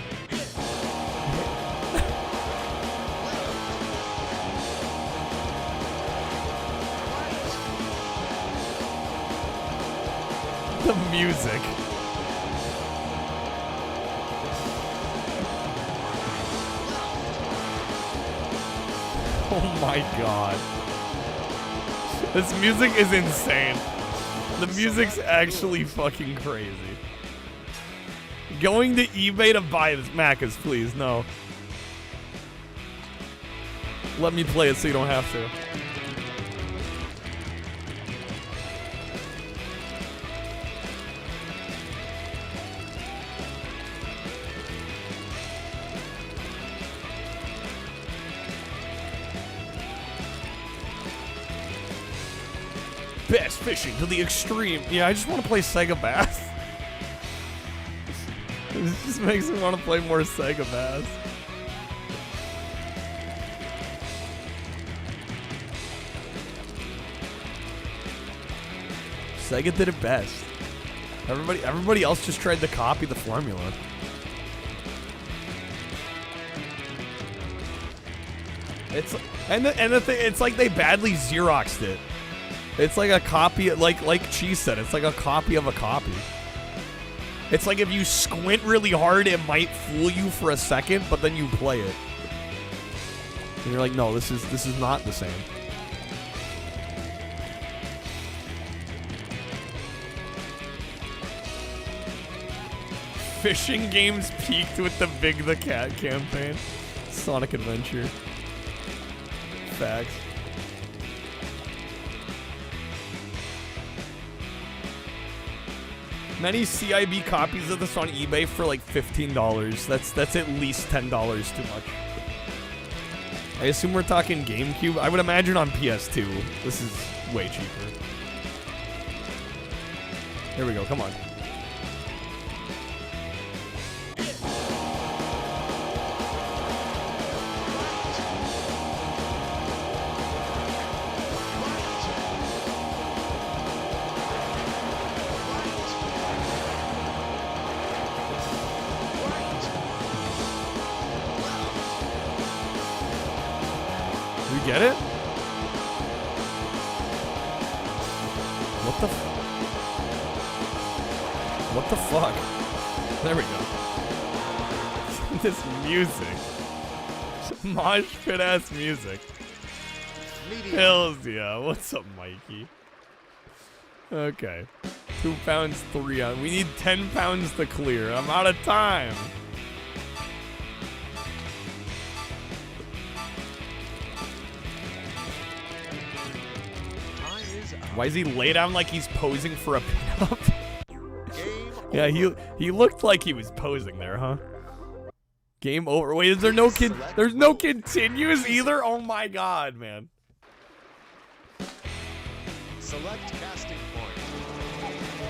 The music. Oh my god. This music is insane. The music's actually fucking crazy. Going to eBay to buy this. Macca's, please, no. Let me play it so you don't have to. Bass fishing to the extreme. Yeah, I just want to play Sega Bass. This just makes me want to play more Sega Bass. Sega did it best. Everybody else just tried to copy the formula. It's the thing, it's like they badly Xeroxed it. It's like a copy, like Cheese said, it's like a copy of a copy. It's like if you squint really hard, it might fool you for a second, but then you play it. And you're like, no, this is not the same. Fishing games peaked with the Big the Cat campaign. Sonic Adventure. Facts. Many CIB copies of this on eBay for like $15. That's at least $10 too much. I assume we're talking GameCube. I would imagine on PS2. This is way cheaper. Here we go. Come on. Get it? What the fuck? There we go. This music. Mosh pit ass music. Hells yeah. What's up, Mikey? Okay. 2 pounds, 3 on. We need 10 pounds to clear. I'm out of time. Why is he laid down like he's posing for a pinup? Yeah, he looked like he was posing there, huh? Game over. Wait, is there no kid? There's no continues either? Oh my god, man. Select casting point.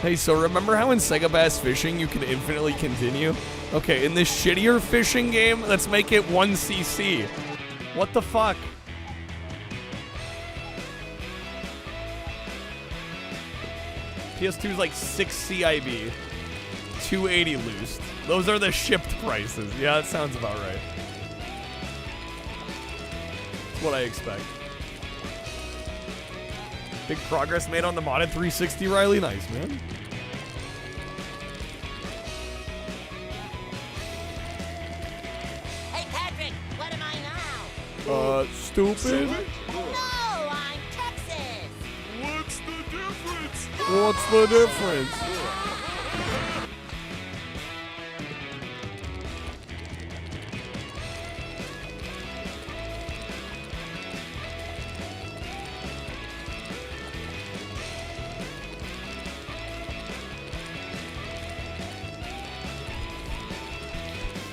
Hey, so remember how in Sega Bass Fishing you can infinitely continue? Okay, in this shittier fishing game, let's make it 1cc. What the fuck? PS2 is like 6 CIB, 280 loosed. Those are the shipped prices. Yeah, that sounds about right. That's what I expect. Big progress made on the modded 360, Riley. Nice, man. Hey, Patrick, what am I now? Stupid. No, I'm Texas. What's the difference? What's the difference?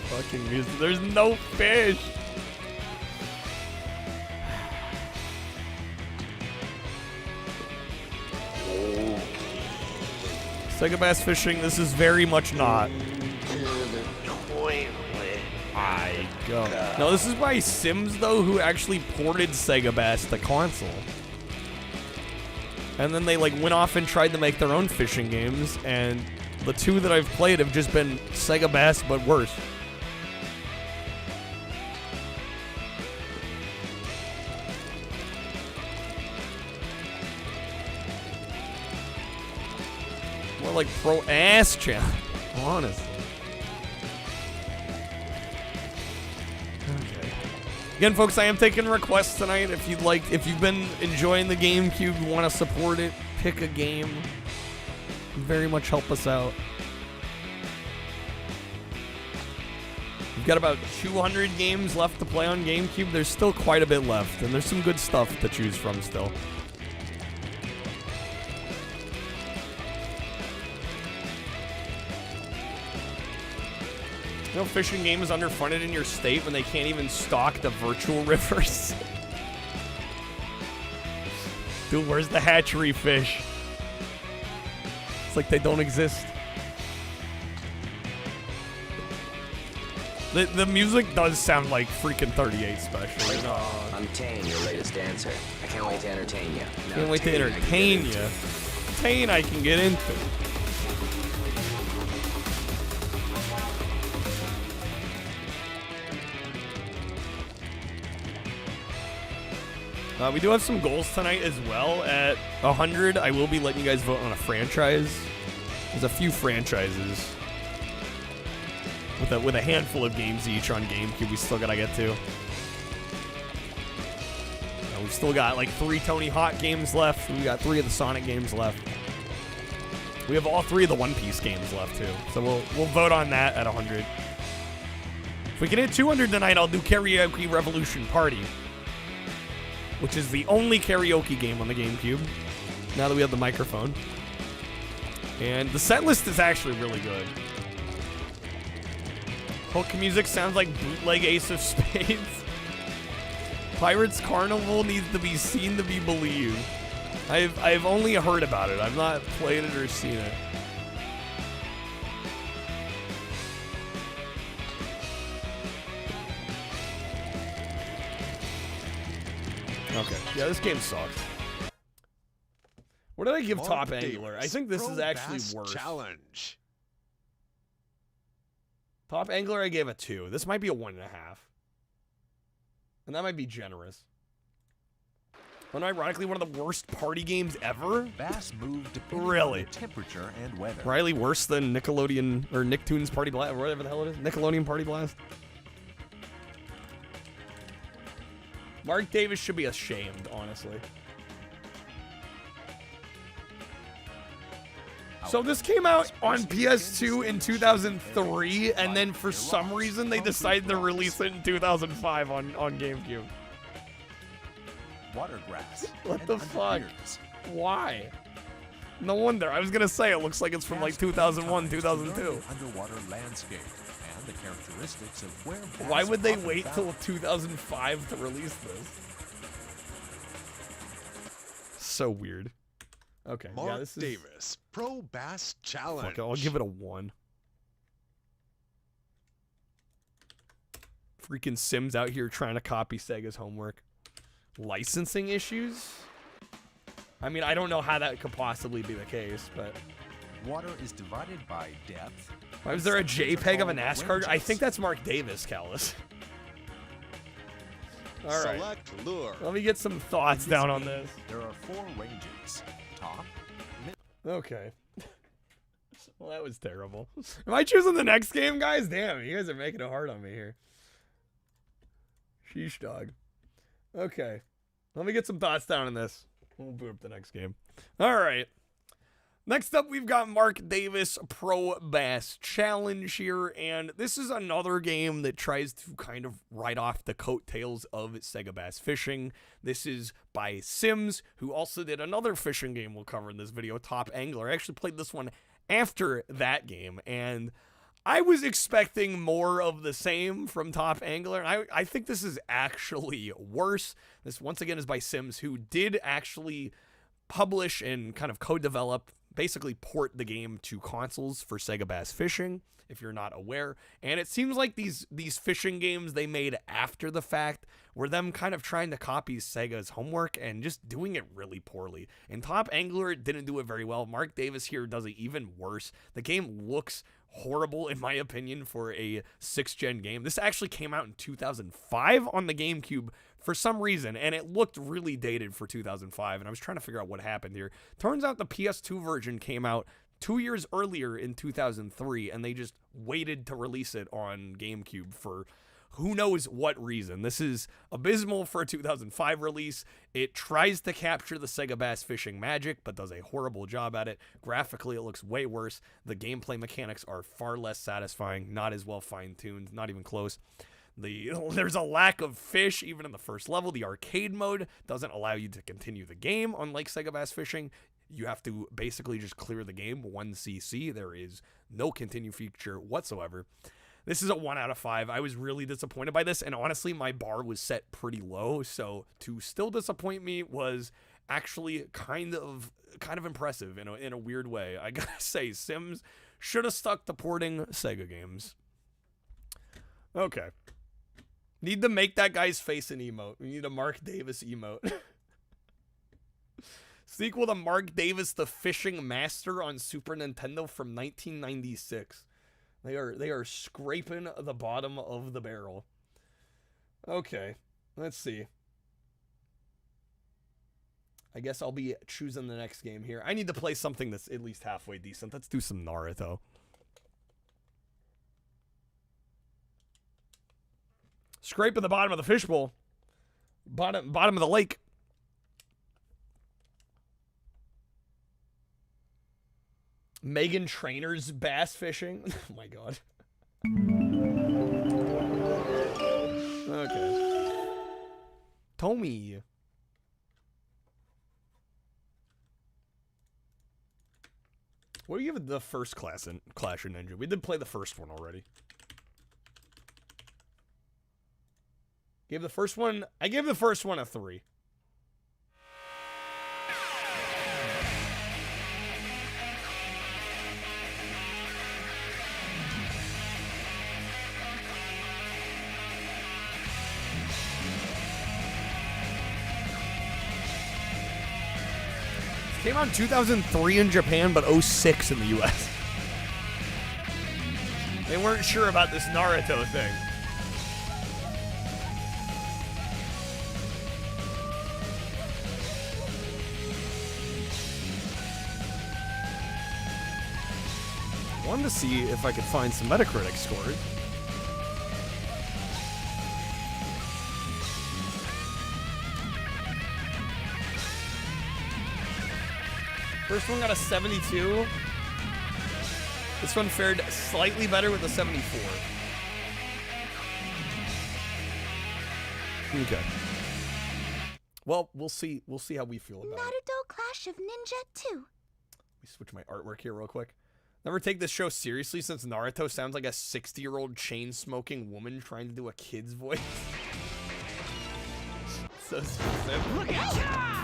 Fucking music. There's no fish. Sega Bass Fishing, this is very much not. I go. No, this is by Sims, though, who actually ported Sega Bass to console. And then they, like, went off and tried to make their own fishing games, and the 2 that I've played have just been Sega Bass, but worse. More like pro ass challenge, honestly. Okay. Again, folks, I am taking requests tonight. If you've been enjoying the GameCube, you want to support it, pick a game. Very much help us out. We've got about 200 games left to play on GameCube. There's still quite a bit left, and there's some good stuff to choose from still. You know, fishing game is underfunded in your state when they can't even stock the virtual rivers. Dude, where's the hatchery fish? It's like they don't exist. The music does sound like freaking 38 Special. You know? I'm Tane, your latest dancer. I can't wait to entertain you. Can't wait to entertain you. entertain, I can get into. We do have some goals tonight as well. At 100, I will be letting you guys vote on a franchise. There's a few franchises with a handful of games each on GameCube we still gotta get to. We've still got like 3 Tony Hawk games left. We got 3 of the Sonic games left. We have all 3 of the One Piece games left too. So we'll vote on that at 100. If we can hit 200 tonight, I'll do Karaoke Revolution Party, which is the only karaoke game on the GameCube, now that we have the microphone. And the set list is actually really good. Hook music sounds like bootleg Ace of Spades. Pirates Carnival needs to be seen to be believed. I've only heard about it. I've not played it or seen it. Okay. Yeah, this game sucks. What did I give Top Angler? I think this is actually worse. Challenge. Top Angler, I gave a 2. This might be a 1.5. And that might be generous. Unironically, one of the worst party games ever? Bass move depending really? on the temperature and weather. Riley, worse than Nickelodeon, or Nicktoons Party Blast, or whatever the hell it is? Nickelodeon Party Blast? Mark Davis should be ashamed, honestly. So this came out on PS2 in 2003, and then for some reason they decided to release it in 2005 on GameCube. Watergrass. What the fuck? Why? No wonder. I was gonna say it looks like it's from like 2001, 2002. Underwater landscape and the characteristics of where. Why would they wait till 2005 to release this? So weird. Okay, Mark yeah, this is Davis, Pro Bass Challenge. Fuck it, I'll give it a 1. Freaking Sims out here trying to copy Sega's homework. Licensing issues? I mean, I don't know how that could possibly be the case, but... Water is divided by depth. Why was there a JPEG of a NASCAR? I think that's Mark Davis, Callis. All right. Select lure. Let me get some thoughts down on this. There are 4 ranges. Top. Okay. Well, that was terrible. Am I choosing the next game, guys? Damn, you guys are making it hard on me here. Sheesh, dog. Okay. Let me get some thoughts down on this. We'll boot up the next game. All right. Next up, we've got Mark Davis Pro Bass Challenge here, and this is another game that tries to kind of ride off the coattails of Sega Bass Fishing. This is by Sims, who also did another fishing game we'll cover in this video, Top Angler. I actually played this one after that game, and I was expecting more of the same from Top Angler. I think this is actually worse. This, once again, is by Sims, who did actually publish and kind of co-develop, basically port the game to consoles for Sega Bass Fishing, if you're not aware. And it seems like these fishing games they made after the fact were them kind of trying to copy Sega's homework and just doing it really poorly. In Top Angler, it didn't do it very well. Mark Davis here does it even worse. The game looks horrible, in my opinion, for a 6th-gen game. This actually came out in 2005 on the GameCube for some reason, and it looked really dated for 2005, and I was trying to figure out what happened here. Turns out the PS2 version came out 2 years earlier in 2003, and they just waited to release it on GameCube for who knows what reason. This is abysmal for a 2005 release. It tries to capture the Sega Bass Fishing magic, but does a horrible job at it. Graphically, it looks way worse. The gameplay mechanics are far less satisfying, not as well fine-tuned, not even close. There's a lack of fish even in the first level. The arcade mode doesn't allow you to continue the game, unlike Sega Bass Fishing. You have to basically just clear the game 1cc. There is no continue feature whatsoever. This is a 1 out of 5. I was really disappointed by this, and honestly, my bar was set pretty low, so to still disappoint me was actually kind of impressive in a weird way. I gotta say, Sims should have stuck to porting Sega games. Okay. Need to make that guy's face an emote. We need a Mark Davis emote. Sequel to Mark Davis, The Fishing Master on Super Nintendo from 1996. They are scraping the bottom of the barrel. Okay, let's see. I guess I'll be choosing the next game here. I need to play something that's at least halfway decent. Let's do some Naruto. Scraping the bottom of the fishbowl. Bottom of the lake. Megan Trainor's bass fishing. Oh my god. Okay. Tommy. What do you give the first Clash of Ninja? We did play the first one already. Gave the first one. I gave the first one a 3. Came out in 2003 in Japan, but 06 in the US. They weren't sure about this Naruto thing. I wanted to see if I could find some Metacritic scores. First one got a 72. This one fared slightly better with a 74. Okay. Well, we'll see how we feel about it. Naruto Clash of Ninja 2. Let me switch my artwork here real quick. Never take this show seriously since Naruto sounds like a 60-year-old chain-smoking woman trying to do a kid's voice. So specific. Look at ya!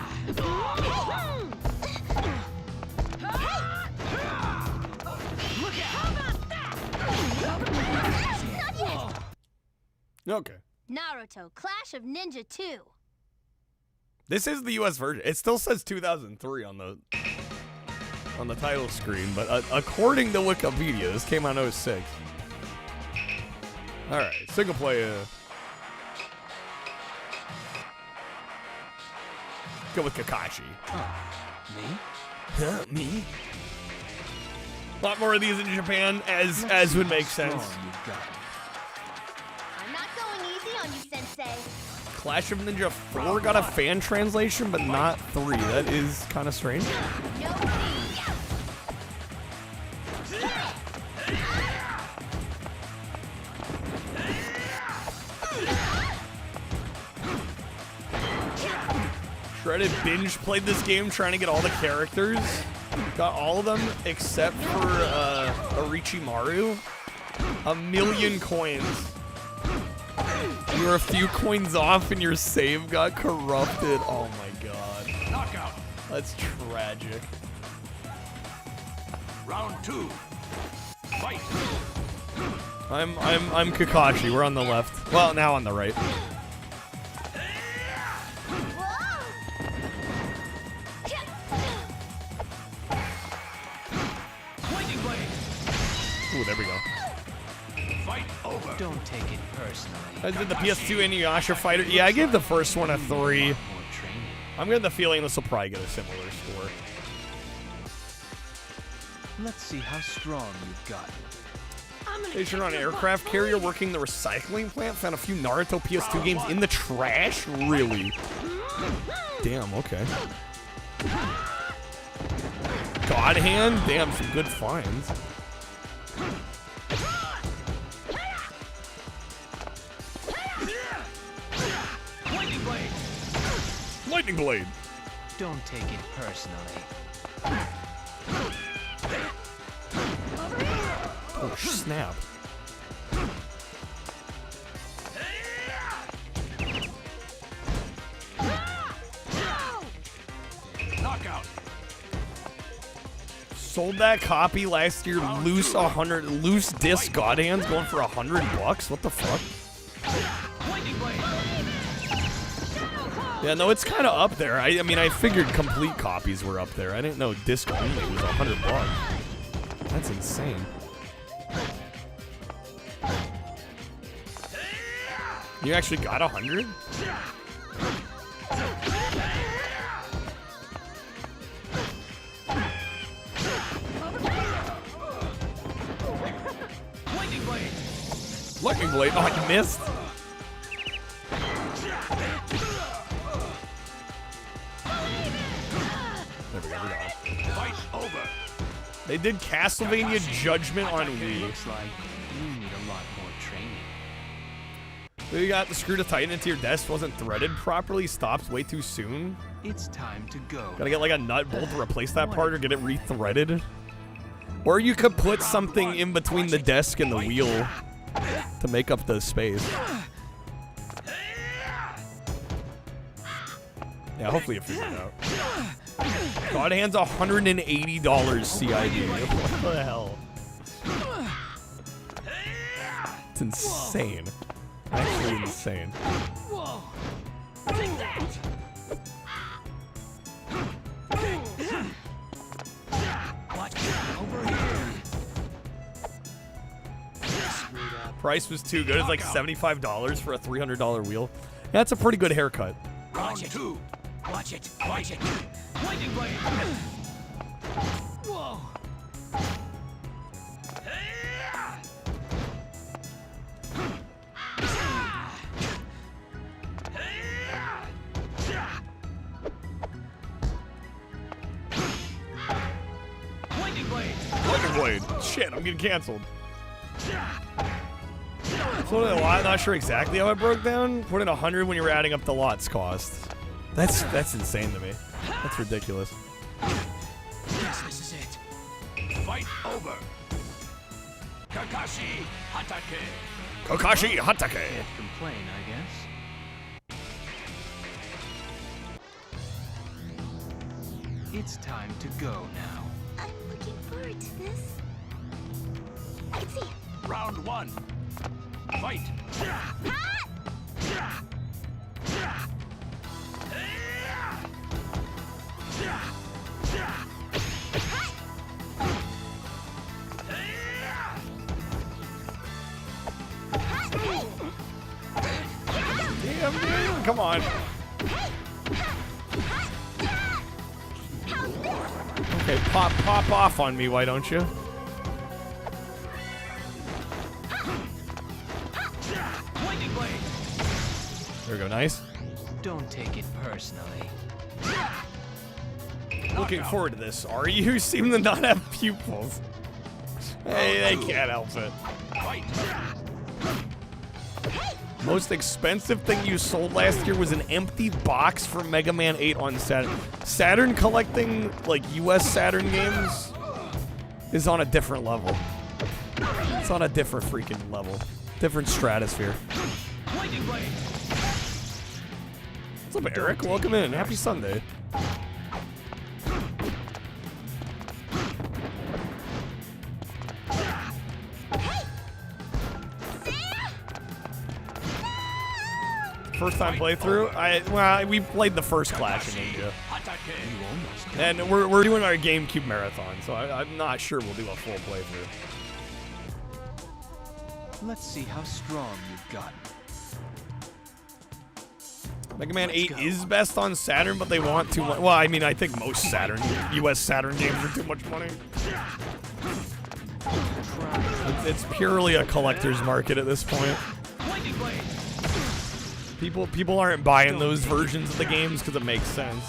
Okay. Naruto Clash of Ninja 2. This is the US version. It still says 2003 on the title screen, but according to Wikipedia, this came out in 06. All right, single player. Go with Kakashi. Me? Huh, me? A lot more of these in Japan, as would make sense. I'm not going easy on you, Sensei. Clash of Ninja 4 got a fan translation, but not 3. That is kind of strange. Shredded binge played this game trying to get all the characters. Got all of them except for Orochimaru. 1,000,000 coins. You were a few coins off and your save got corrupted. Oh my god. Knockout. That's tragic. Round 2. Fight. I'm Kakashi. We're on the left. Well, now on the right. Ooh, there we go. Fight over. Don't take it personally. I did the PS2 Inuyasha Fighter. Yeah, I gave the first one a 3. I'm getting the feeling this will probably get a similar score. Let's see how strong you've got. Station on aircraft carrier working the recycling plant. Found a few Naruto PS2 games in the trash? Really? Damn, okay. God Hand? Damn, some good finds. Lightning blade. Lightning blade. Don't take it personally. Oh, snap. Knockout. Sold that copy last year, loose disc God Hands going for $100. What the fuck? Lightning blade. Yeah, no, it's kind of up there. I mean, I figured complete copies were up there. I didn't know disc only was $100. That's insane. You actually got 100? Lightning Blade. Oh, you missed? There we go, we got it. Fight over. They did Castlevania Judgment on Wii. Looks like you need a lot more training. So you got the screw to tighten into your desk wasn't threaded properly, stopped way too soon. It's time to go. Gotta get like a nut bolt to replace that part or get it re-threaded. Or you could put something in between the desk and the wheel to make up the space. Yeah, hopefully you figure it out. God Hand's $180 CID. What the hell? It's insane. Actually insane. Whoa! Take that! Watch over here. Price was too good. It's like $75 for a $300 wheel. That's a pretty good haircut. Round 2. Watch it. Watch it. Lightning Blade. Whoa! Lightning Blade. Lightning Blade. Shit, I'm getting canceled. So a lot. Not sure exactly how it broke down. Put in 100 when you're adding up the lots cost. That's insane to me. That's ridiculous. Yes, this is it. Fight over. Kakashi Hatake. Kakashi Hatake. Can't complain, I guess. It's time to go now. I'm looking forward to this. I can see. Round 1. Fight. Damn, dude. Come on. Okay, pop off on me, why don't you? There we go, nice. Don't take it personally. Looking forward to this. Are you seem to not have pupils? Hey, they can't help it. Most expensive thing you sold last year was an empty box for Mega Man 8 on Saturn. Saturn collecting, like, US Saturn games is on a different level. It's on a different freaking level. Different stratosphere. What's up, Eric? Welcome in. Happy Sunday. First time playthrough? We played the first Clash of Ninja. And we're doing our GameCube marathon, so I'm not sure we'll do a full playthrough. Let's see how strong you've gotten. Mega Man 8 is best on Saturn, but they want too much. Well, I mean, I think most US Saturn games are too much money. It's purely a collector's market at this point. People aren't buying those versions of the games because it makes sense.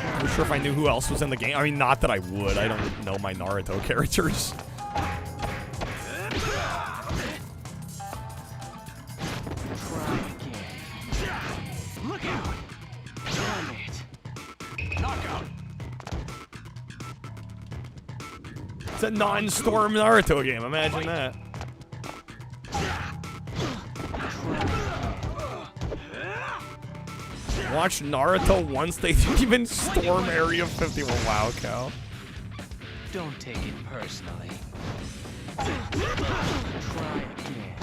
I'm sure if I knew who else was in the game. I mean, not that I would. I don't know my Naruto characters. Look out! Damn it! Knockout! It's a non-storm Naruto game. Imagine that. Watch Naruto once they even storm Area 51. Wow, Cal. Don't take it personally. Try again.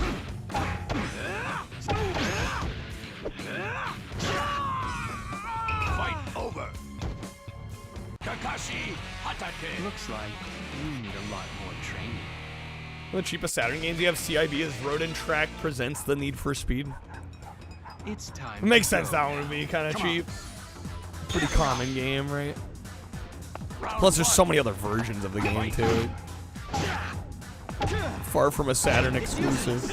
Looks like you need a lot more training. The cheapest Saturn games you have CIB is Road and Track presents the Need for Speed. It's time. It makes sense that one would be kind of cheap. Pretty common game, right? Plus, there's so many other versions of the game too. Far from a Saturn exclusive.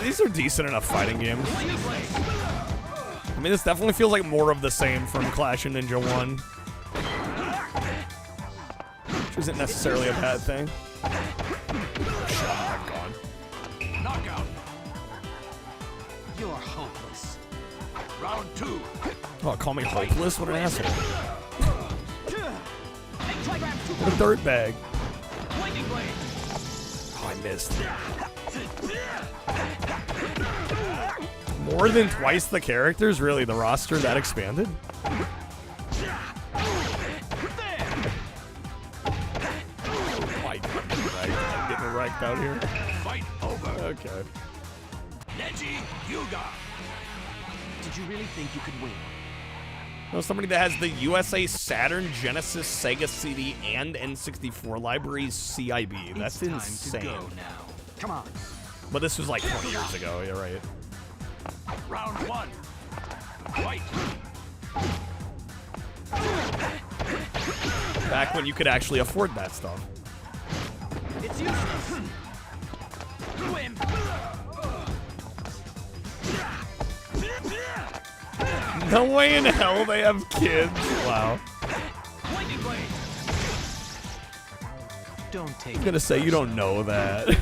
These are decent enough fighting games. I mean, this definitely feels like more of the same from Clash of Ninja 1. Which isn't necessarily a bad thing. Oh, God. Knockout. You're hopeless. Round 2. Oh, call me hopeless? What an asshole. What a dirtbag. Oh, I missed. More than twice the characters? Really, the roster that expanded? Oh, I'm getting wrecked out here. Fight over. Okay. Neji Hyuga. Did you really think you could win? No, somebody that has the USA, Saturn, Genesis, Sega CD, and N64 libraries CIB. That's insane. Time to go now. Come on. But this was like 20 years ago. You're right. Round 1. Fight. Back when you could actually afford that stuff. It's useless. Wimp. No way in hell they have kids. Wow. Don't take I'm gonna say you don't know that.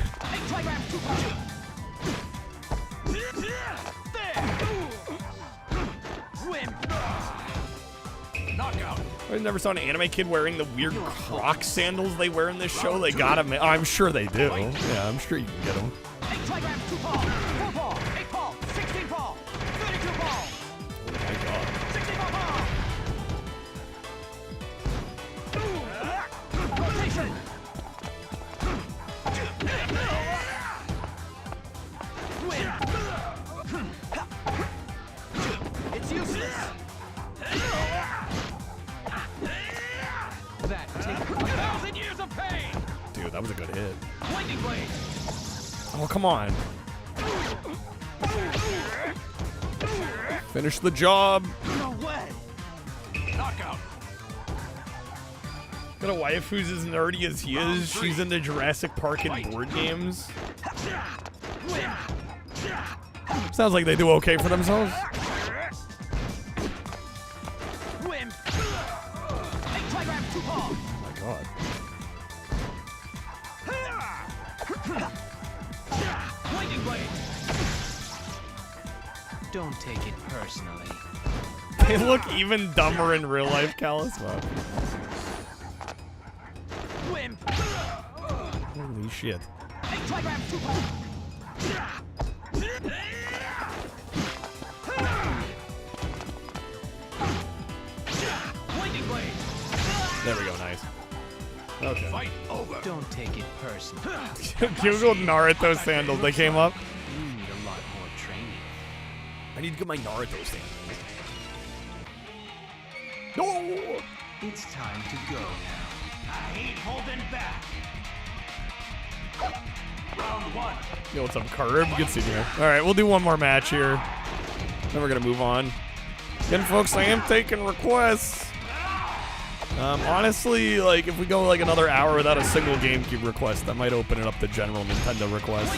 Knockout. I never saw an anime kid wearing the weird Croc sandals they wear in this show. They got them. I'm sure they do. Yeah, I'm sure you can get them. 8 kilograms, 2 ball, 4 ball, 8 ball, 16 ball, 32 ball. Oh my God. 64 ball. Rotation. Win. It's useless. that. Take 1,000 years of pain. Dude, that was a good hit. Lightning blade. Oh, come on. Finish the job. No way. Knockout. Got a wife who's as nerdy as he is. She's into Jurassic Park and board games. Sounds like they do okay for themselves. Wimp. 8 kilograms, 2 paw. Oh my God. Lightning blade. Don't take it personally. They look even dumber in real life, Callus. Wow. Wimp. Holy shit. 8 kilograms, 2 paw. Lightning blade. There we go, nice. Okay. Fight over. Don't take it personally. Googled Naruto sandals. They came up. You need a lot more training. I need to get my Naruto sandals. No! It's time to go now. I hate holding back. Round 1. Yo, what's up, Carter? Good seeing you. All right, we'll do one more match here. Then we're gonna move on. Again, folks, I am taking requests. Honestly, like, if we go like another hour without a single GameCube request, that might open it up to general Nintendo requests.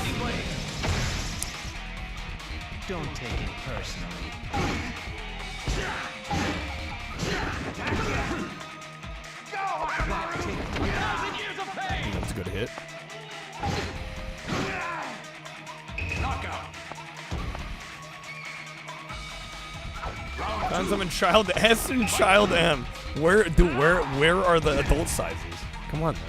Don't take it personally. That's a good hit. Knockout. Found some in Child S and Child M. Where are the adult sizes? Come on, man.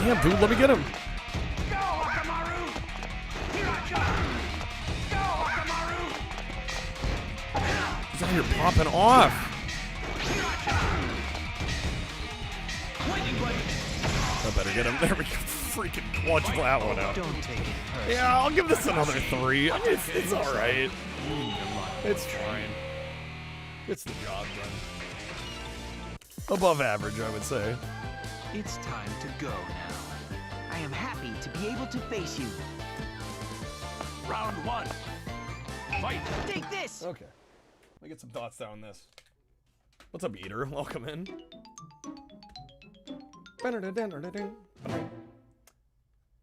Damn, dude, let me get him. He's out here popping off. I better get him. There we go. Freaking clutch that one out. Don't take it personally. Yeah, I'll give this another 3. It's all right. It's fine. It's the job done. Above average, I would say. It's time to go now. I am happy to be able to face you. Round 1. Fight. Take this! Okay. Let me get some thoughts down on this. What's up, Eater? Welcome in.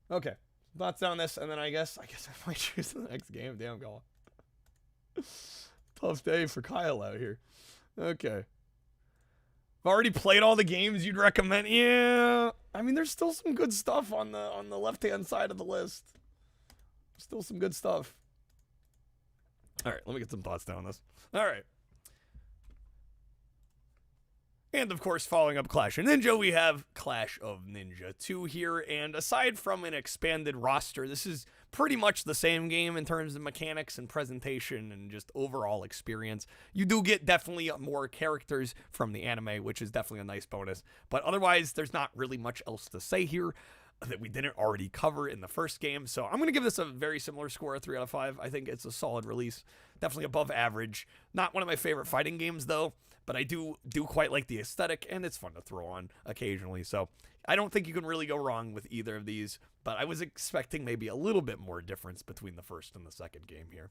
Okay. Thoughts down this, and then I guess I might choose the next game. Damn, God. Tough day for Kyle out here. Okay. I've already played all the games you'd recommend. Yeah. I mean, there's still some good stuff on the left-hand side of the list. Still some good stuff. All right, let me get some thoughts down on this. All right. And, of course, following up Clash of Ninja, we have Clash of Ninja 2 here. And aside from an expanded roster, this is pretty much the same game in terms of mechanics and presentation and just overall experience. You do get definitely more characters from the anime, which is definitely a nice bonus. But otherwise, there's not really much else to say here that we didn't already cover in the first game. So I'm going to give this a very similar score, a 3 out of 5. I think it's a solid release. Definitely above average. Not one of my favorite fighting games, though. But I do quite like the aesthetic, and it's fun to throw on occasionally. So I don't think you can really go wrong with either of these. But I was expecting maybe a little bit more difference between the first and the second game here.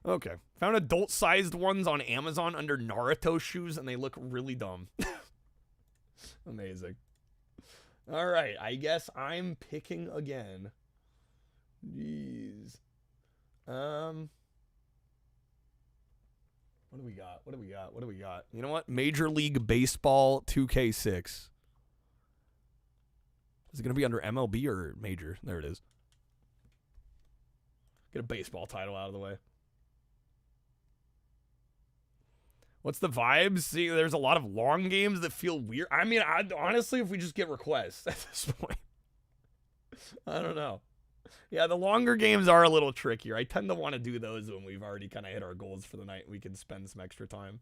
Okay. Found adult-sized ones on Amazon under Naruto shoes, and they look really dumb. Amazing. All right. I guess I'm picking again. Jeez. What do we got? What do we got? What do we got? You know what? Major League Baseball 2K6. Is it going to be under MLB or Major? There it is. Get a baseball title out of the way. What's the vibes? See, there's a lot of long games that feel weird. I mean, honestly, if we just get requests at this point. I don't know. Yeah, the longer games are a little trickier. I tend to want to do those when we've already kind of hit our goals for the night. We can spend some extra time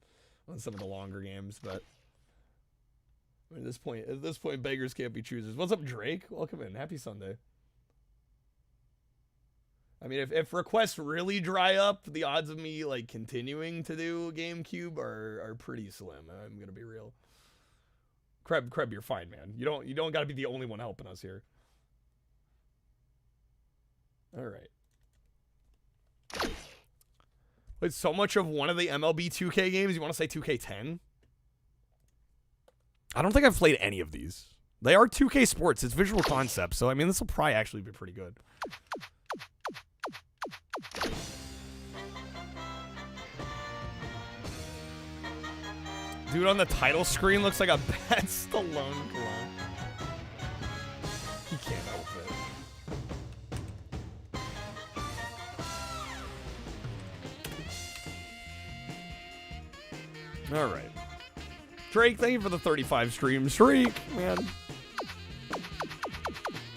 on some of the longer games, but at this point, beggars can't be choosers. What's up, Drake? Welcome in. Happy Sunday. I mean, if requests really dry up, the odds of me like continuing to do GameCube are pretty slim. I'm gonna be real. Kreb, you're fine, man. You don't got to be the only one helping us here. All right. Wait, so much of one of the MLB 2K games? You want to say 2K10? I don't think I've played any of these. They are 2K Sports. It's Visual Concepts, so I mean, this will probably actually be pretty good. Dude on the title screen looks like a bad Stallone clone. He can't help it. All right. Drake, thank you for the 35 stream streak, man.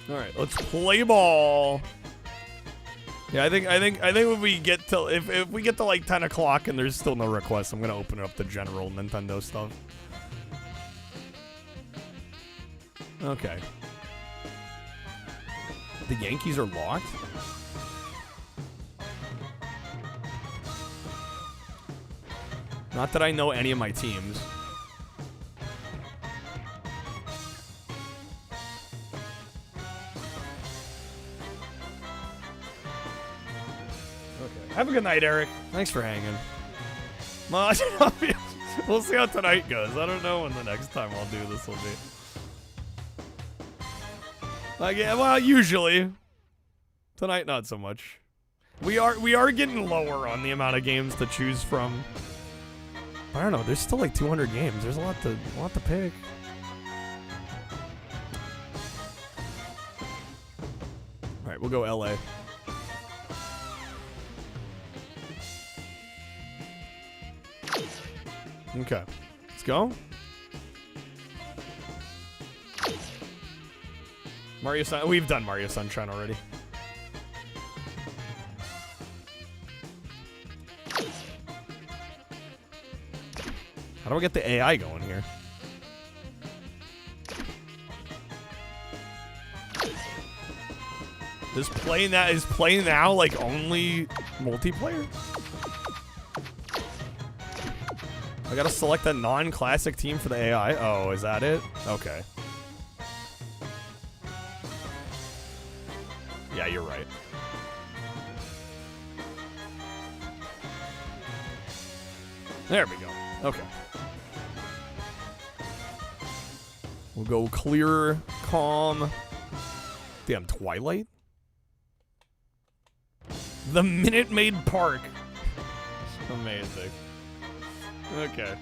All right, let's play ball. Yeah, I think when we get to if we get to like 10 o'clock and there's still no requests, I'm gonna open it up to general Nintendo stuff. Okay. The Yankees are locked? Not that I know any of my teams. Okay. Have a good night, Eric. Thanks for hanging. We'll see how tonight goes. I don't know when the next time I'll do this will be. Yeah, well, usually. Tonight, not so much. We are getting lower on the amount of games to choose from. I don't know. There's still like 200 games. There's a lot to pick. All right, we'll go LA. Okay. Let's go. Mario Sun. We've done Mario Sunshine already. How do I get the AI going here? Is playing now like only multiplayer? I gotta select a non-classic team for the AI. Oh, is that it? Okay. Yeah, you're right. There we go. Okay. We'll go clear, calm. Damn, Twilight? The Minute Maid Park. Amazing. Okay.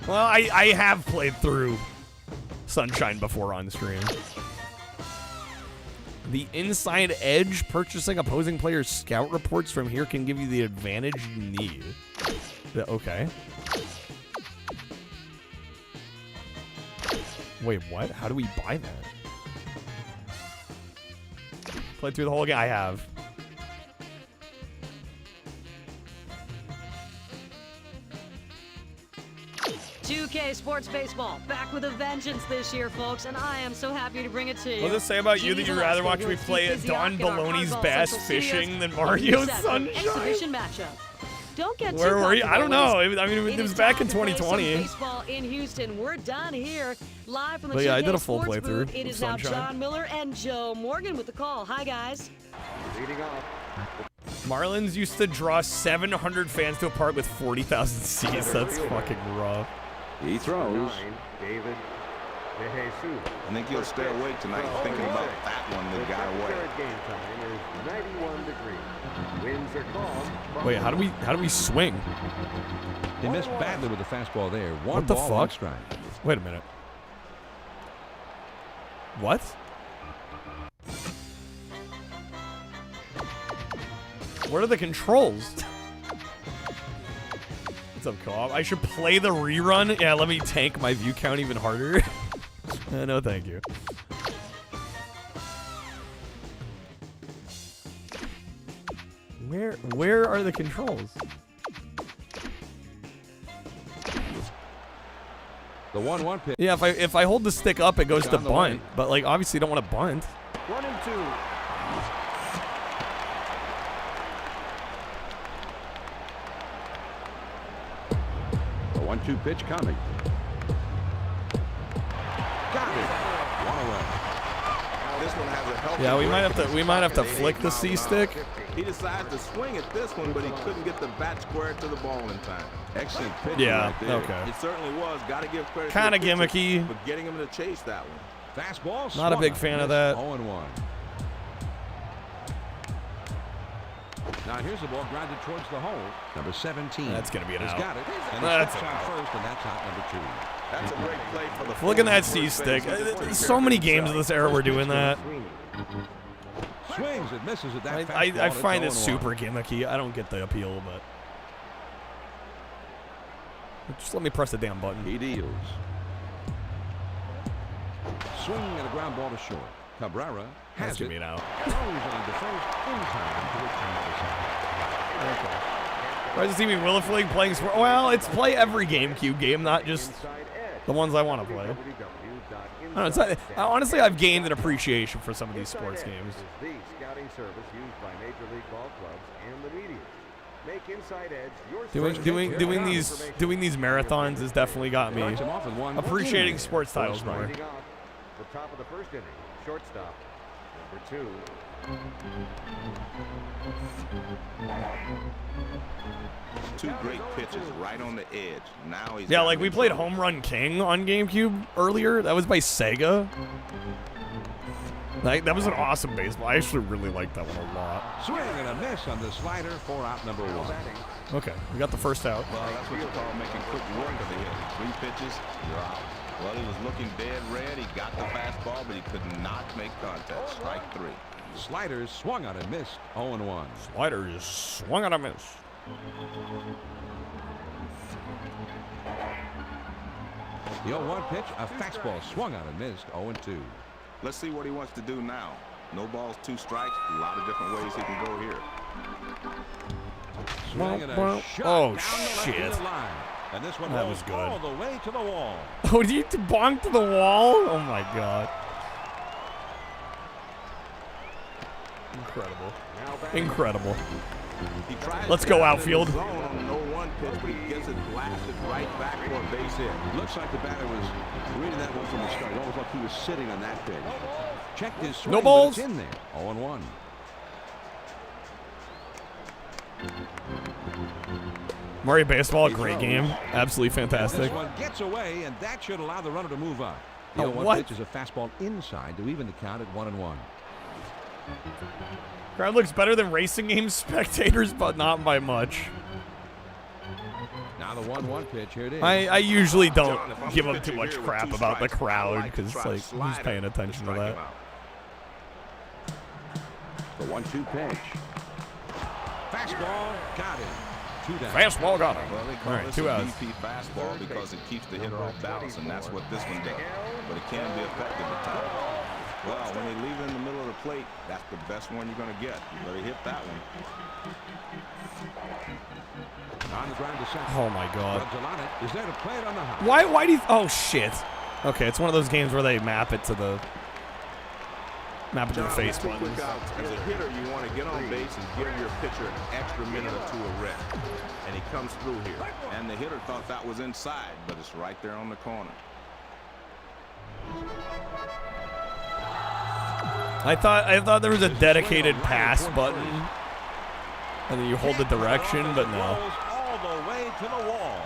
Well, I have played through Sunshine before on stream. The Inside Edge, purchasing opposing players' scout reports from here can give you the advantage you need. Okay. Wait, what? How do we buy that? Played through the whole game? I have. 2K Sports Baseball, back with a vengeance this year, folks, and I am so happy to bring it to you. What does it say about you that you'd rather watch me play Don Baloney's Bass Fishing than Mario Sunshine? Exhibition matchup. Don't get Where were you? I don't know. I mean, it was back in 2020. Baseball in Houston. We're done here, live from the 2K yeah, I did a full Sports playthrough booth. It of is now Sunshine. John Miller and Joe Morgan with the call. Hi, guys. Leading off. Marlins used to draw 700 fans to a park with 40,000 seats. That's fucking rough. He throws. David DeJesus. I think you'll stay awake tonight thinking about that one that got away. Game time is 91 degrees. Winds are calm. Wait, how do we swing? They missed badly with the fastball there. What the ball, fuck? one strike. Wait a minute. What? What are the controls? What's up, co-op? I should play the rerun? Yeah, let me tank my view count even harder. No, thank you. Where are the controls? The 1-1 pitch. Yeah, if I hold the stick up, it goes to Down the bunt. line. But like, obviously, you don't want to bunt. 1-2. The 1-2 pitch coming. Got it. 1 away. This one has a healthy Yeah, we break might have to in his flick the pocket, C stick. He decided to swing at this one, but he couldn't get the bat square to the ball in time. Excellent pitch. Yeah, right there. okay. It certainly was. Got to give credit. Kinda to the pitcher gimmicky. for getting him to chase that one. Fastball. Not a big swung fan on. of that. 0-1. Now here's the ball grounded towards the hole. Number 17. That's gonna be an He's out. got it. And That's it's an on out. first, and that's out number 2. That's a great play for the. Look at that forward C first stick. baseman. There's so many games in this era we're doing that. Swings and misses at that I fastball. find it It's 0-1. super gimmicky. I don't get the appeal, but just let me press the damn button. He deals. Swing and a ground ball to short. Cabrera That's has gonna it. be an out. Throws on to first in time to return the side. Okay. Tries to see me willfully playing sport. Well, it's play every GameCube game, not just the ones I want to play. I don't know, it's not, honestly, I've gained an appreciation for some of these sports games. The scouting service used by Major League ball clubs and the media. Make Inside Edge your Doing these marathons has definitely got me Starts him off with 1. appreciating sports titles more. Leading off the top of the first inning. Shortstop, number 2. Two great pitches right on the edge. Now he's Yeah, got like him we in played trouble. Home Run King on GameCube earlier. That was by Sega. Like, that was an awesome baseball. I actually really liked that one a lot. Swing and a miss on the slider for out number 1. Okay, we got the first out. Well, that's what you call making quick work of the hit. 3 pitches, you're out. Well, he was looking dead red. He got the fastball, but he could not make contact. Strike 3. Sliders swung on and missed. 0-1. Sliders swung on a miss. The 0-1 pitch, a fastball swung on and missed. 0-2. Let's see what he wants to do now. No balls, 2 strikes. A lot of different ways he can go here. Swing and a shot Oh, down the left shit. field line. And this one That rolls was good. all the way to the wall. Oh, did you bonk to the wall? Oh my god. Incredible. Incredible. He tries Let's to go, get out of outfield. the zone on the 0-1 pitch, but he gets it blasted right back for a base hit. Looks like the batter was reading that one from the start. Almost like he was sitting on that pitch. Checked his swing, No balls. but it's in there. 0-1. Mario Baseball, great game. Absolutely fantastic. This one gets away, and that should allow the runner to move on. The 0-1 what? pitch is a fastball inside to even the count at 1-1. Crowd looks better than racing game spectators, but not by much. Now the 1-1 pitch. Here it is. I usually don't give them too much crap about the crowd because, like, who's paying attention to that? The 1-2 pitch. Fastball, got it. 2 down. Fastball got him. Well, they call All right, this 2 a outs. BP fastball because it keeps the hitter off balance, and that's what this one does. But it can be effective at times. Well, when they leave it in the middle of the plate, that's the best one you're going to get. You better hit that one. On the ground to center. Oh my god. Is there to play it on the high? Why do you... Oh shit. Okay, it's one of those games where they map it to the face Two buttons. quick outs. As a hitter, you want to get on base and give your pitcher an extra minute or 2 of rest. And he comes through here. And the hitter thought that was inside, but it's right there on the corner. I thought there was a dedicated pass button, and then you hold the direction, but no. All the way to the wall.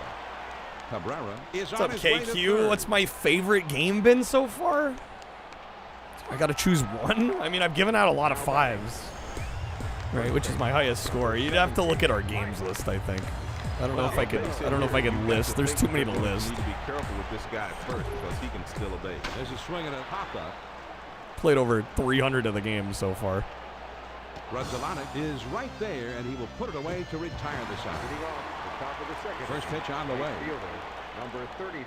Cabrera is What's on up, his way to KQ? third. What's my favorite game been so far? I gotta choose one? I mean, I've given out a lot of 5s. Right, which is my highest score. You'd have to look at our games list, I think. I don't know if I could list. There's too many to list. You need to be careful with this guy first because he can steal a base. There's a swing and a pop-up. Played over 300 of the games so far. Radzalanic is right there, and he will put it away to retire the side. First pitch on the way. Number 35.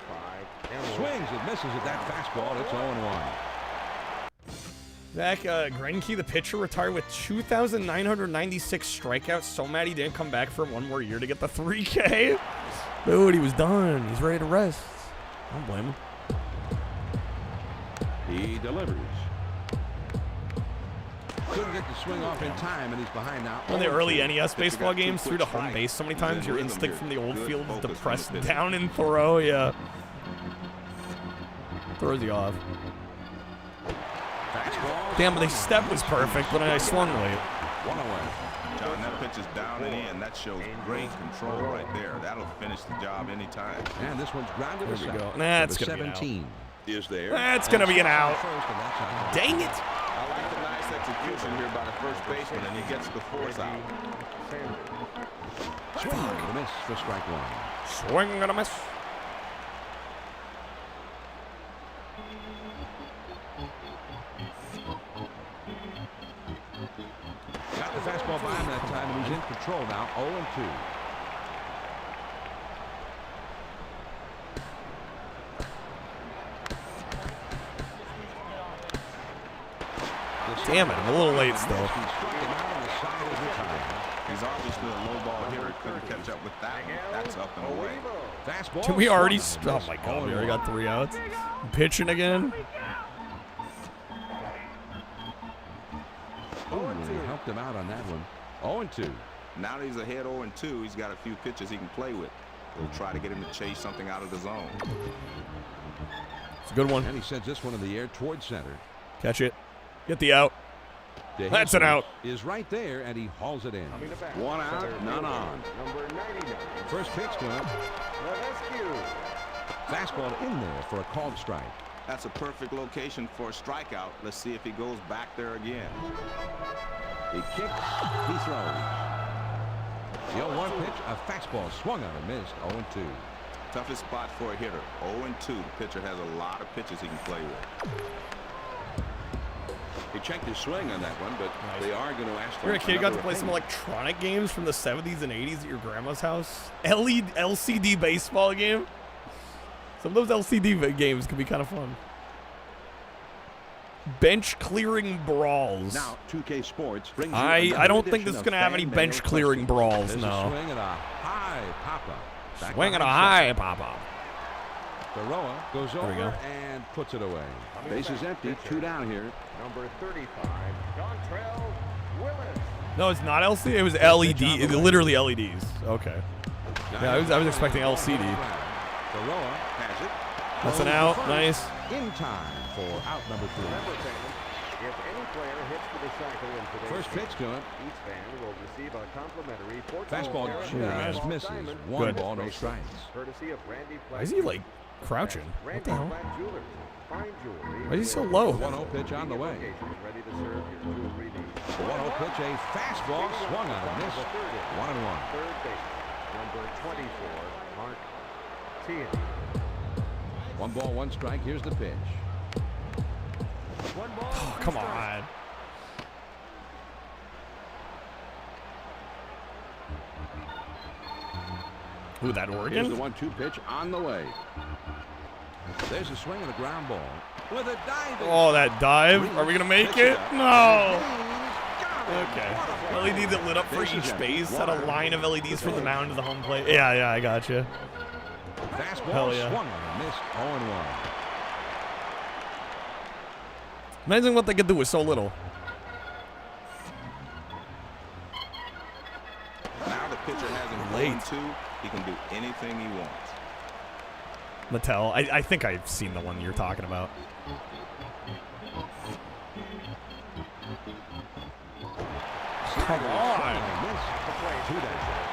Swings and misses at that fastball. It's 0-1. Zach Greinke, the pitcher, retired with 2,996 strikeouts. So mad he didn't come back for 1 more year to get the 3K. Dude, he was done. He's ready to rest. I don't blame him. He delivers. Couldn't get the swing off in time, and he's behind now. One of the early NES baseball games threw to home base so many times, your instinct from the old field is to press down and throw. Yeah. Throws you off. Damn, but the step was perfect, but I swung late. 1 away. John, that pitch is down and in. That shows great control right there. That'll finish the job anytime. And this one's grounded to There we go. second. That's Number gonna be an out. 17 is there. That's gonna be an out. Dang it! I like the nice execution here by the first baseman, and he gets the force out. Swing and a miss for strike 1. Swing and a miss. Got the fastball by him that time, and he's in control now. 0-2. Damn it, I'm a little late still. He's obviously a low ball hitter. Couldn't catch up with that one. That's up and away. Fastball. Can we already... Oh my god, we already got 3 outs. I'm pitching again. Oh, he helped him out on that one. 0-2. Now that he's ahead 0-2, he's got a few pitches he can play with. He'll try to get him to chase something out of the zone. It's a good one. And he sends this one in the air towards center. Catch it. Get the out. That's an out. Is right there, and he hauls it in. 1 out, none on. Number 99. First pitch to him. Fastball in there for a called strike. That's a perfect location for a strikeout. Let's see if he goes back there again. He kicks, he throws. The 0-1 pitch, a fastball swung on and missed. 0-2. Toughest spot for a hitter. 0-2. The pitcher has a lot of pitches he can play with. He He checked his swing on that one, but they are going to ask for You're a kid, you got to another play some opinion. electronic games from the 70s and 80s at your grandma's house. LCD baseball game. Some of those LCD games can be kind of fun. Bench clearing brawls. Now, 2K Sports brings you I don't think edition this is of going to have any fan bench mail clearing questions. brawls, There's no. a swing and a high pop-up. Back Swing and a behind high pop-up. Baroa goes There we over go. and puts it away. Base is empty, 2 down here. Number 35, Dontrell Willis. No, it's not LCD. It was LED. It, literally LEDs. Okay. Yeah, I was expecting LCD. Baroa has it. That's an out. Nice. In time for out number 3. Remember, fans, if any player hits the recycle in today's First pitch to him. each fan will receive a complimentary Fastball just misses. diamond. 1 ball, no strikes. Courtesy of Randy Why is he like crouching? What the hell? Jewelers. Fine jewelry. Why is he so low? 1-0 pitch on the way. Ready to serve your jewelry needs. The 1-0 pitch, a fastball swung on and missed. 1-1. Third base, number 24, Mark Tierney. 1 ball, 1 strike. Here's the pitch. 1 ball. Oh, come on. Ooh, that Oregon? Here's the 1-2 pitch on the way. There's a swing and a ground ball. With a dive. Oh, that dive. Are we going to make it? No. Okay. LED that lit up for each base had a line of LEDs from the mound to the home plate. Yeah, I got you. Fastball Hell yeah. swung on and missed. 0-1. Amazing what they could do with so little. Now the pitcher has him Late. 1-2. He can do anything he wants. Mattel. I think I've seen the one you're talking about. Come on.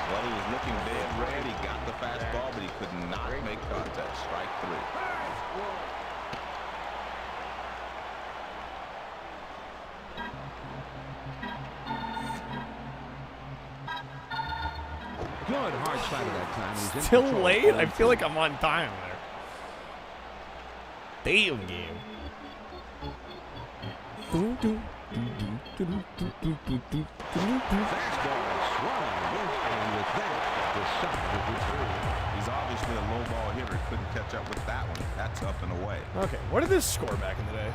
Well, he was looking dead red. He got the fastball, but he could not make contact. Strike 3. Good hard side of that time. He's in Still control. late? I feel like I'm on time there. Damn game. He's obviously a low ball hitter. He couldn't catch up with that one. That's up and away. Okay, what did this score back in the day?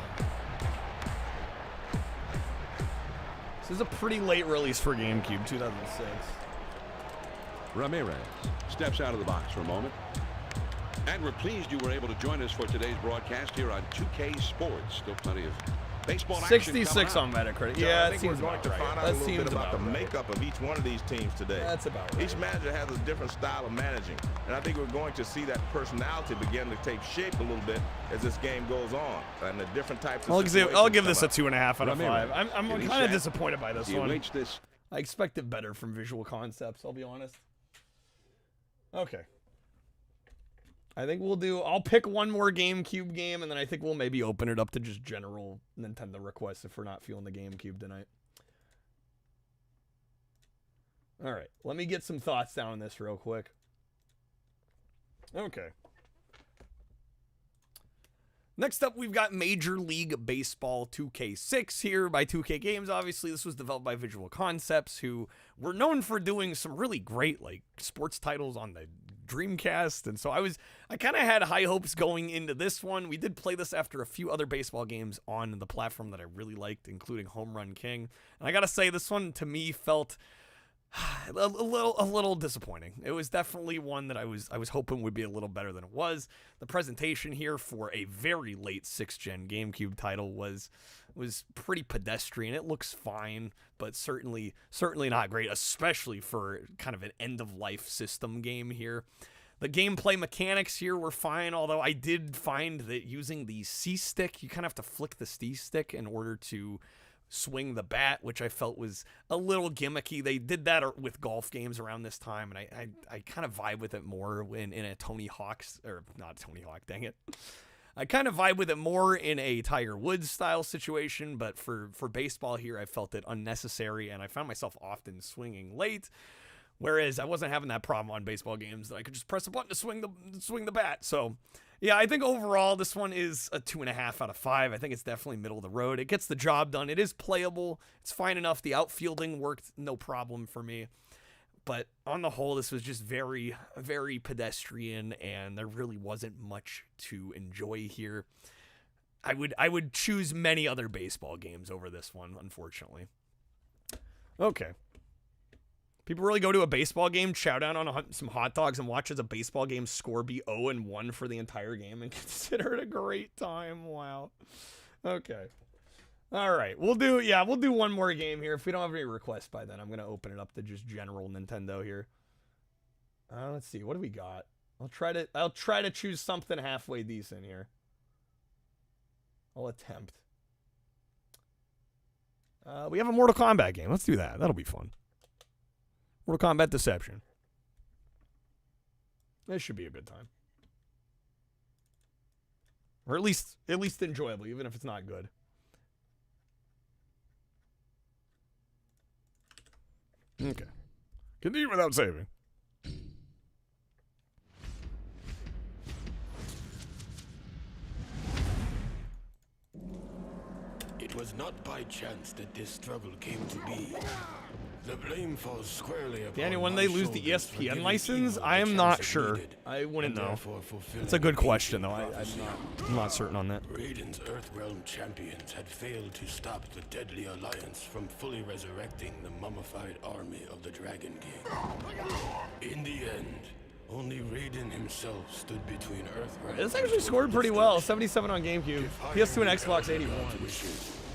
This is a pretty late release for GameCube, 2006. Ramirez steps out of the box for a moment. And we're pleased you were able to join us for today's broadcast here on 2K Sports. Still plenty of baseball action 66 coming on up. Metacritic. John, Yeah, I it think seems we're going about to right. find out That a little seems bit about the right. makeup of each one of these teams today. That's about right. Each manager has a different style of managing, and I think we're going to see that personality begin to take shape a little bit as this game goes on, and the different types of I'll give situations this a come up. 2.5 out of 5. I'm Getting kind of set. disappointed by this He one. awaits this. I expected better from Visual Concepts, I'll be honest. Okay. I think I'll pick one more GameCube game, and then I think we'll maybe open it up to just general Nintendo requests if we're not feeling the GameCube tonight. All right, let me get some thoughts down on this real quick. Okay. Next up, we've got Major League Baseball 2K6 here by 2K Games. Obviously, this was developed by Visual Concepts, who were known for doing some really great sports titles on the Dreamcast. And so I kind of had high hopes going into this one. We did play this after a few other baseball games on the platform that I really liked, including Home Run King. And I gotta say, this one to me felt a little disappointing. It was definitely one that I was hoping would be a little better than it was. The presentation here for a very late 6th gen GameCube title was pretty pedestrian. It looks fine, but certainly not great, especially for kind of an end of life system game here. The gameplay mechanics here were fine, although I did find that using the C stick, you kind of have to flick the C stick in order to swing the bat, which I felt was a little gimmicky. They did that with golf games around this time, and I kind of vibe with it more in a Tony Hawk's, or not Tony Hawk, dang it. I kind of vibe with it more in a Tiger Woods style situation, but for baseball here, I felt it unnecessary, and I found myself often swinging late, whereas I wasn't having that problem on baseball games that I could just press a button to swing the bat. So Yeah, I think overall this one is a 2.5 out of 5. I think it's definitely middle of the road. It gets the job done. It is playable. It's fine enough. The outfielding worked no problem for me. But on the whole, this was just very, very pedestrian, and there really wasn't much to enjoy here. I would choose many other baseball games over this one, unfortunately. Okay. People really go to a baseball game, chow down on some hot dogs, and watch as a baseball game score be 0-1 for the entire game and consider it a great time. Wow. Okay. All right. We'll do one more game here. If we don't have any requests by then, I'm going to open it up to just general Nintendo here. Let's see. What do we got? I'll try to choose something halfway decent here. I'll attempt. We have a Mortal Kombat game. Let's do that. That'll be fun. Mortal Kombat Deception. This should be a good time. Or at least enjoyable, even if it's not good. Okay. Continue without saving. It was not by chance that this struggle came to be. The blame falls squarely upon Danny, when they lose the ESPN license, I am not sure. I wouldn't know. It's a good question, though. I'm not certain on that. Raiden's Earthrealm champions had failed to stop the Deadly Alliance from fully resurrecting the mummified army of the Dragon King. In the end, only Raiden himself stood between Earthrealm. This actually scored pretty well. 77 on GameCube. PS2 and Xbox 81.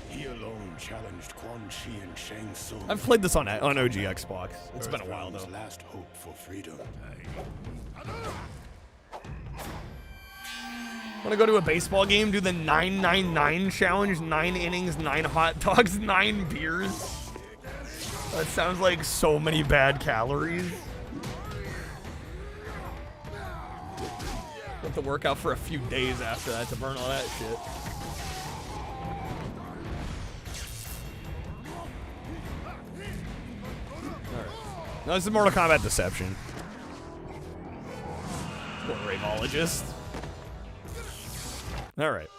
He alone challenged Quan Chi and Shang Tsung. I've played this on OG Xbox. It's been a while, though. Last hope for freedom. Want to go to a baseball game, do the 999 challenge, 9 innings, 9 hot dogs, 9 beers. That sounds like so many bad calories. Have to work out for a few days after that to burn all that shit. No, this is Mortal Kombat Deception. Raveologist. Alright.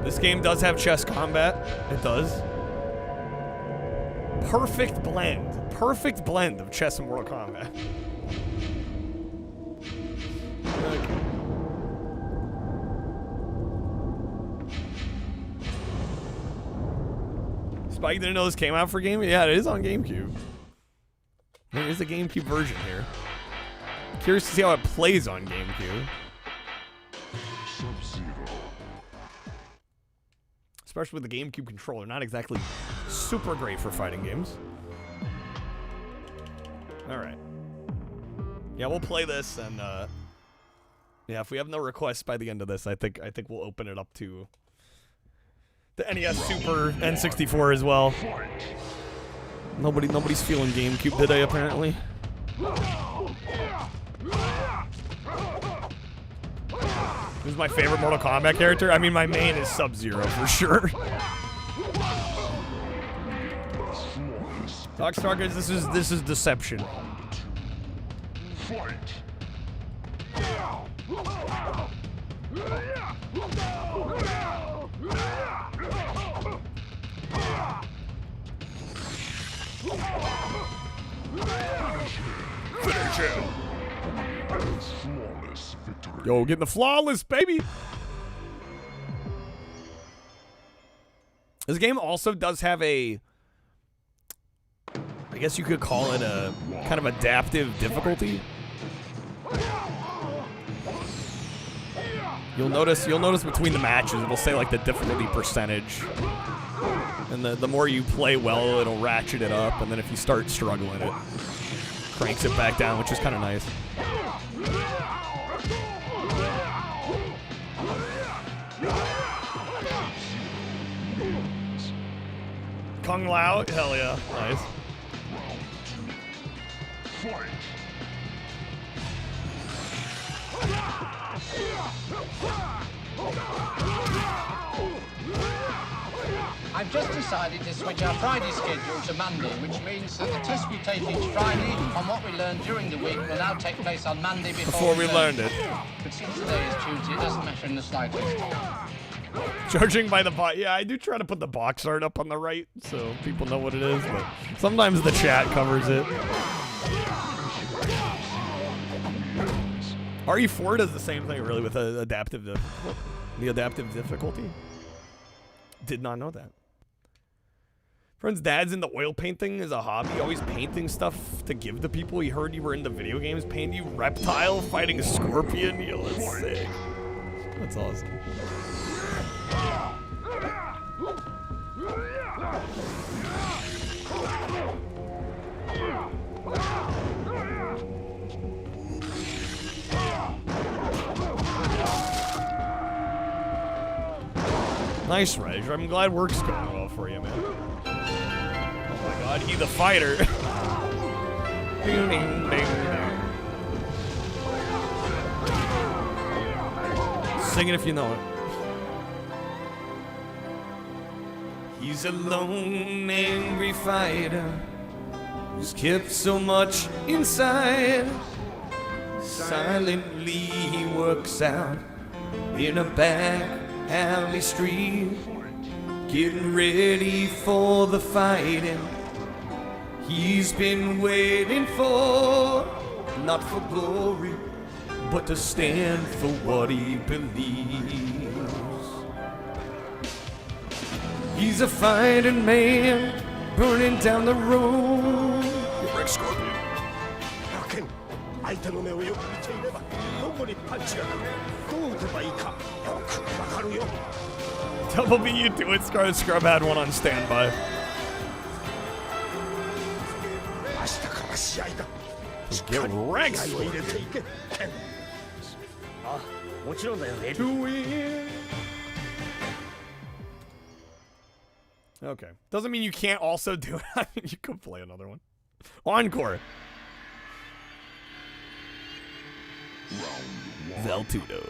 This game does have chess combat. It does. Perfect blend. Perfect blend of chess and Mortal Kombat. Okay. Spike didn't know this came out for GameCube? Yeah, it is on GameCube. There is a GameCube version here. Curious to see how it plays on GameCube. Especially with the GameCube controller. Not exactly super great for fighting games. Alright. Yeah, we'll play this, and yeah, if we have no requests by the end of this, I think we'll open it up to the NES Super N64 as well. Nobody's feeling GameCube today, apparently. Who's my favorite Mortal Kombat character? I mean, my main is Sub-Zero for sure. Darkstalkers, this is Deception. Finish him. Yo, getting the flawless, baby. This game also does have a, I guess you could call it a kind of adaptive difficulty. You'll notice between the matches, it'll say like the difficulty percentage. And the more you play well, it'll ratchet it up, and then if you start struggling, it cranks it back down, which is kind of nice. Kung Lao? Hell yeah. Nice. I've just decided to switch our Friday schedule to Monday, which means that the test we take each Friday on what we learned during the week will now take place on Monday Before we learned it. But since today is Tuesday, it doesn't matter in the slightest. Judging by the box, yeah, I do try to put the box art up on the right so people know what it is, but sometimes the chat covers it. RE4 does the same thing, really, with the adaptive difficulty. Did not know that. Friend's dad's into oil painting as a hobby, always painting stuff to give to people. He heard you were into video games, painted you reptile fighting a scorpion. Yo, that's sick. That's awesome. Nice, Reg. I'm glad work's going well for you, man. Oh my god, he the fighter. Ding, ding, ding, ding. Sing it if you know it. He's a lone, angry fighter who's kept so much inside. Silently he works out in a back alley street, getting ready for the fighting he's been waiting for. Not for glory, but to stand for what he believes. He's a fighting man, burning down the road. You're Rex Scorpion. Double B, you do it. Scrub had one on standby. Get Rex. To win. Okay. Doesn't mean you can't also do it. I mean, you could play another one. Encore. Veltudo.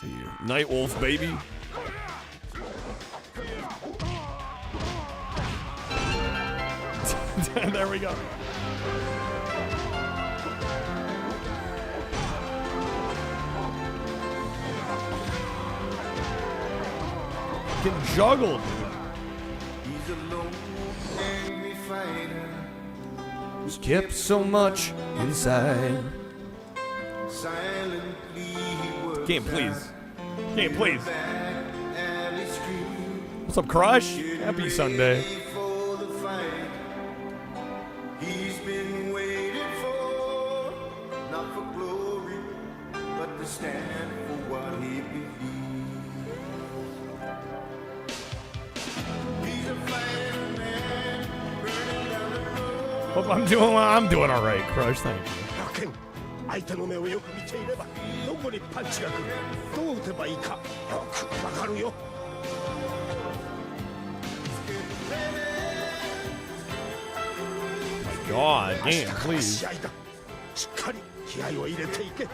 See you. Night Wolf, baby. There we go. Get juggled. He's a lone, angry fighter who's kept so much inside. Game, please. Game, please. What's up, Crush? Happy Sunday. He's been waiting for, not for glory, but to stand for what he believes. He's a fighting man, burning down the road. Hope I'm doing all right, Crush. Thank you. 相手の目をよく見ていればどこにパンチが来るどう打てばいいかよくわかるよ God, game, please. しっかり気合を入れていけ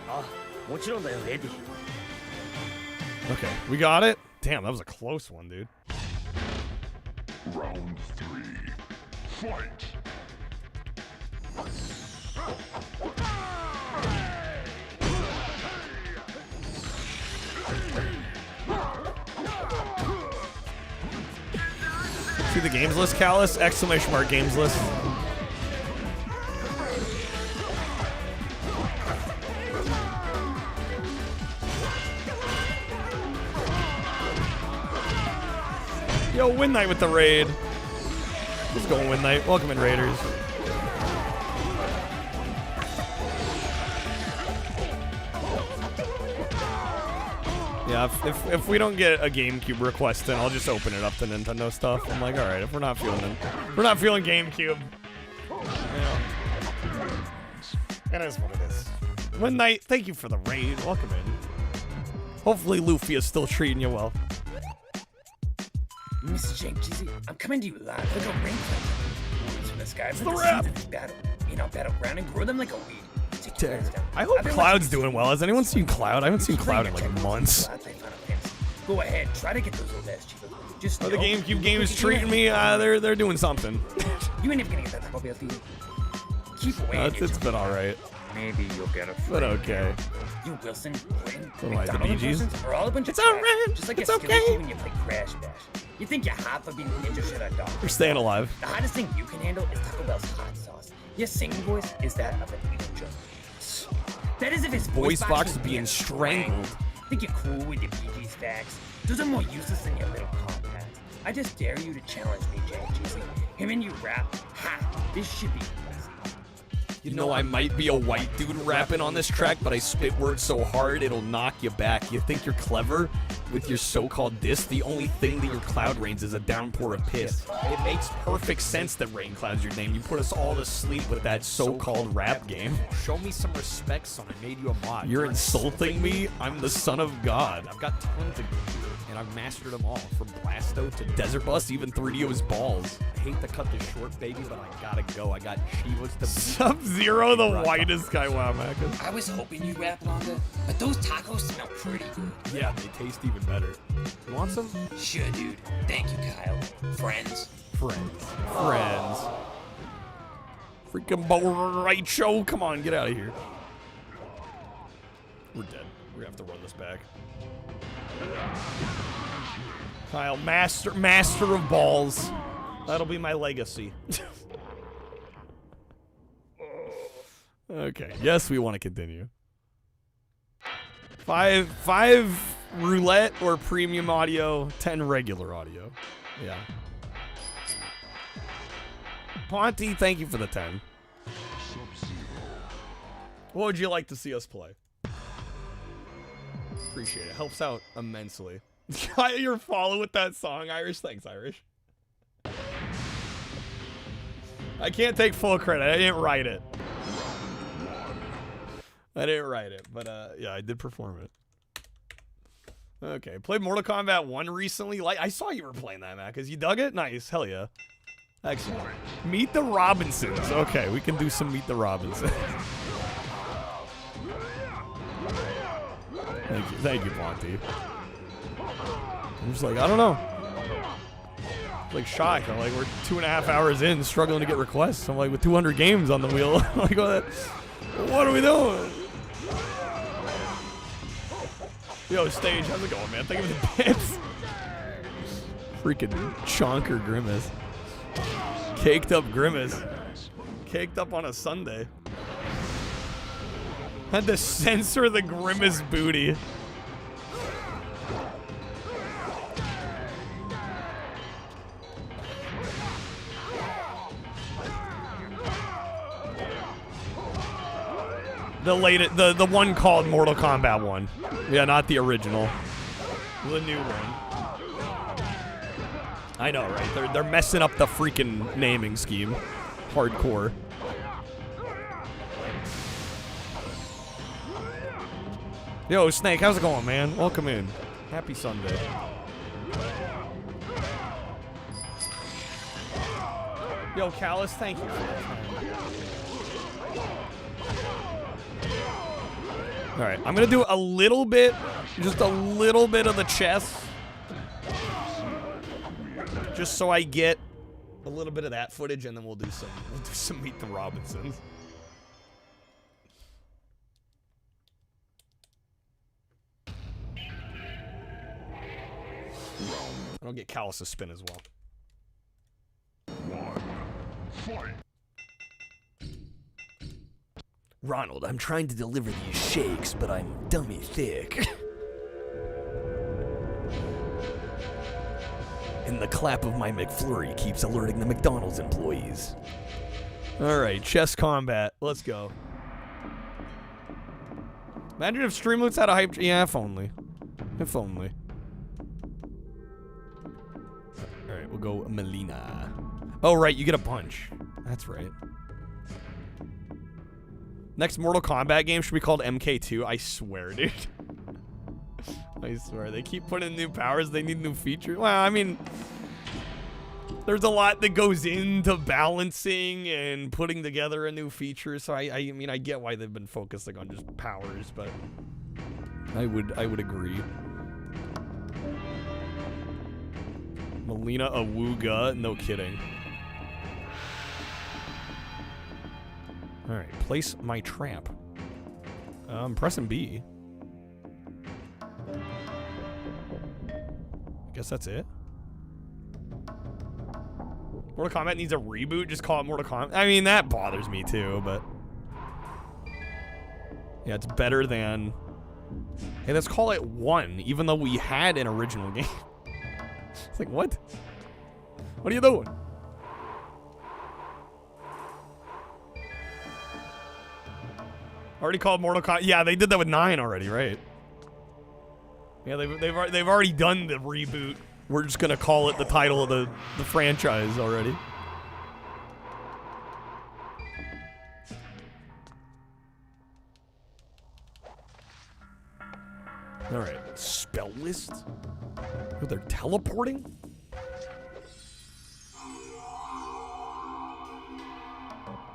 あ、もちろんだよレディ Okay, we got it. Damn, that was a close one, dude. Round 3 Fight See the games list, Callus? Exclamation mark games list. Yo, Win Knight with the raid. Let's go, Win Knight. Welcome in, Raiders. Yeah, if we don't get a GameCube request, then I'll just open it up to Nintendo stuff. I'm like, all right, if we're not feeling GameCube, yeah, it is what it is. Win Knight, thank you for the raid. Welcome in. Hopefully, Luffy is still treating you well. Mr. Jake, GZ, I'm coming to you live. Look at ring fight. So this guy the rap. Battleground and grow them like a weed. I hope Cloud's doing well. Has anyone seen Cloud? I haven't seen Cloud in like months. Go ahead, try to get those old ass Cheetos. Just the GameCube games treating me. They're doing something. You ain't even gonna get that Taco Bell, dude. Keep away. It's been all right. Maybe you'll get a. But okay. You Wilson, What am I, the Bee Gees? Are all a bunch of It's all right. Just like It's a okay. skillet when you play Crash Bash. You think you're hot for being ninja shit on dog. We're staying alive. The hottest thing you can handle is Taco Bell's hot sauce. Your singing voice is that of an angel. That is if his Voice box is was being strangled. Think you're cool with your Bee Gees facts? Those are more useless than your little contacts. I just dare you to challenge me, Jay Cheesy. Him and you rap. Ha! This should be easy. You know I might be a white dude rapping on this track, but I spit words so hard it'll knock you back. You think you're clever with your so-called diss? The only thing that your cloud rains is a downpour of piss. It makes perfect sense that Rain Cloud's your name. You put us all to sleep with that so-called rap game. Show me some respect, son. I made you a mod. You're insulting me? I'm the son of God. I've got tons of and I've mastered them all, from Blasto to Desert Bus, even 3DO's balls. I hate to cut this short, baby, but I gotta go. I got Chivas to Sub-Zero, the whitest guy. Wow, Macca. I was hoping you'd rap longer, but those tacos smell pretty good. Yeah, they taste even better. You want some? Sure, dude. Thank you, Kyle. Friends. Friends. Freaking right show. Come on, get out of here. We're dead. We're gonna have to run this back. Kyle, master of balls. That'll be my legacy. Okay. Yes, we want to continue. Five roulette or premium audio, 10 regular audio. Yeah. Ponty, thank you for the 10. What would you like to see us play? Appreciate it. Helps out immensely. Your follow with that song, Irish. Thanks, Irish. I can't take full credit. I didn't write it. But yeah, I did perform it. Okay, played Mortal Kombat 1 recently. Like, I saw you were playing that, Matt, because you dug it? Nice. Hell yeah. Excellent. Meet the Robinsons. Okay, we can do some Meet the Robinsons. Thank you, Ponty. I'm just like, I don't know. Like shocked. I'm like, we're 2.5 hours in, struggling to get requests. I'm like, with 200 games on the wheel. I'm like, what are we doing? Yo, Stage, how's it going, man? Thank you for the bits. Freaking chonker Grimace. Caked up Grimace. Caked up on a Sunday. Had to censor the Grimace booty. The one called Mortal Kombat 1. Yeah, not the original. The new one. I know, right? They're messing up the freaking naming scheme. Hardcore. Yo, Snake, how's it going, man? Welcome in. Happy Sunday. Yo, Callus, thank you for that. Alright, I'm gonna do a little bit, just a little bit of the chess. Just so I get a little bit of that footage, and then we'll do some Meet the Robinsons. I don't get Callus to spin as well. Ronald, I'm trying to deliver these shakes, but I'm dummy thick. And the clap of my McFlurry keeps alerting the McDonald's employees. Alright, chess combat. Let's go. Imagine if Streamloots had a hype... Yeah, if only. If only. Alright, we'll go Melina. Oh, right, you get a bunch. That's right. Next Mortal Kombat game should be called MK2. I swear, dude. I swear. They keep putting in new powers. They need new features. Well, I mean, there's a lot that goes into balancing and putting together a new feature. So I mean, I get why they've been focusing on just powers, but I would agree. Melina Awuga. No kidding. Alright, place my trap. I'm pressing B. Guess that's it. Mortal Kombat needs a reboot, just call it Mortal Kombat. I mean, that bothers me too, but... yeah, it's better than... hey, let's call it 1, even though we had an original game. It's like, what? What are you doing? Already called Mortal Kombat. Yeah, they did that with 9 already, right? Yeah, they've already done the reboot. We're just gonna call it the title of the franchise already. All right, spell list. Oh, they're teleporting.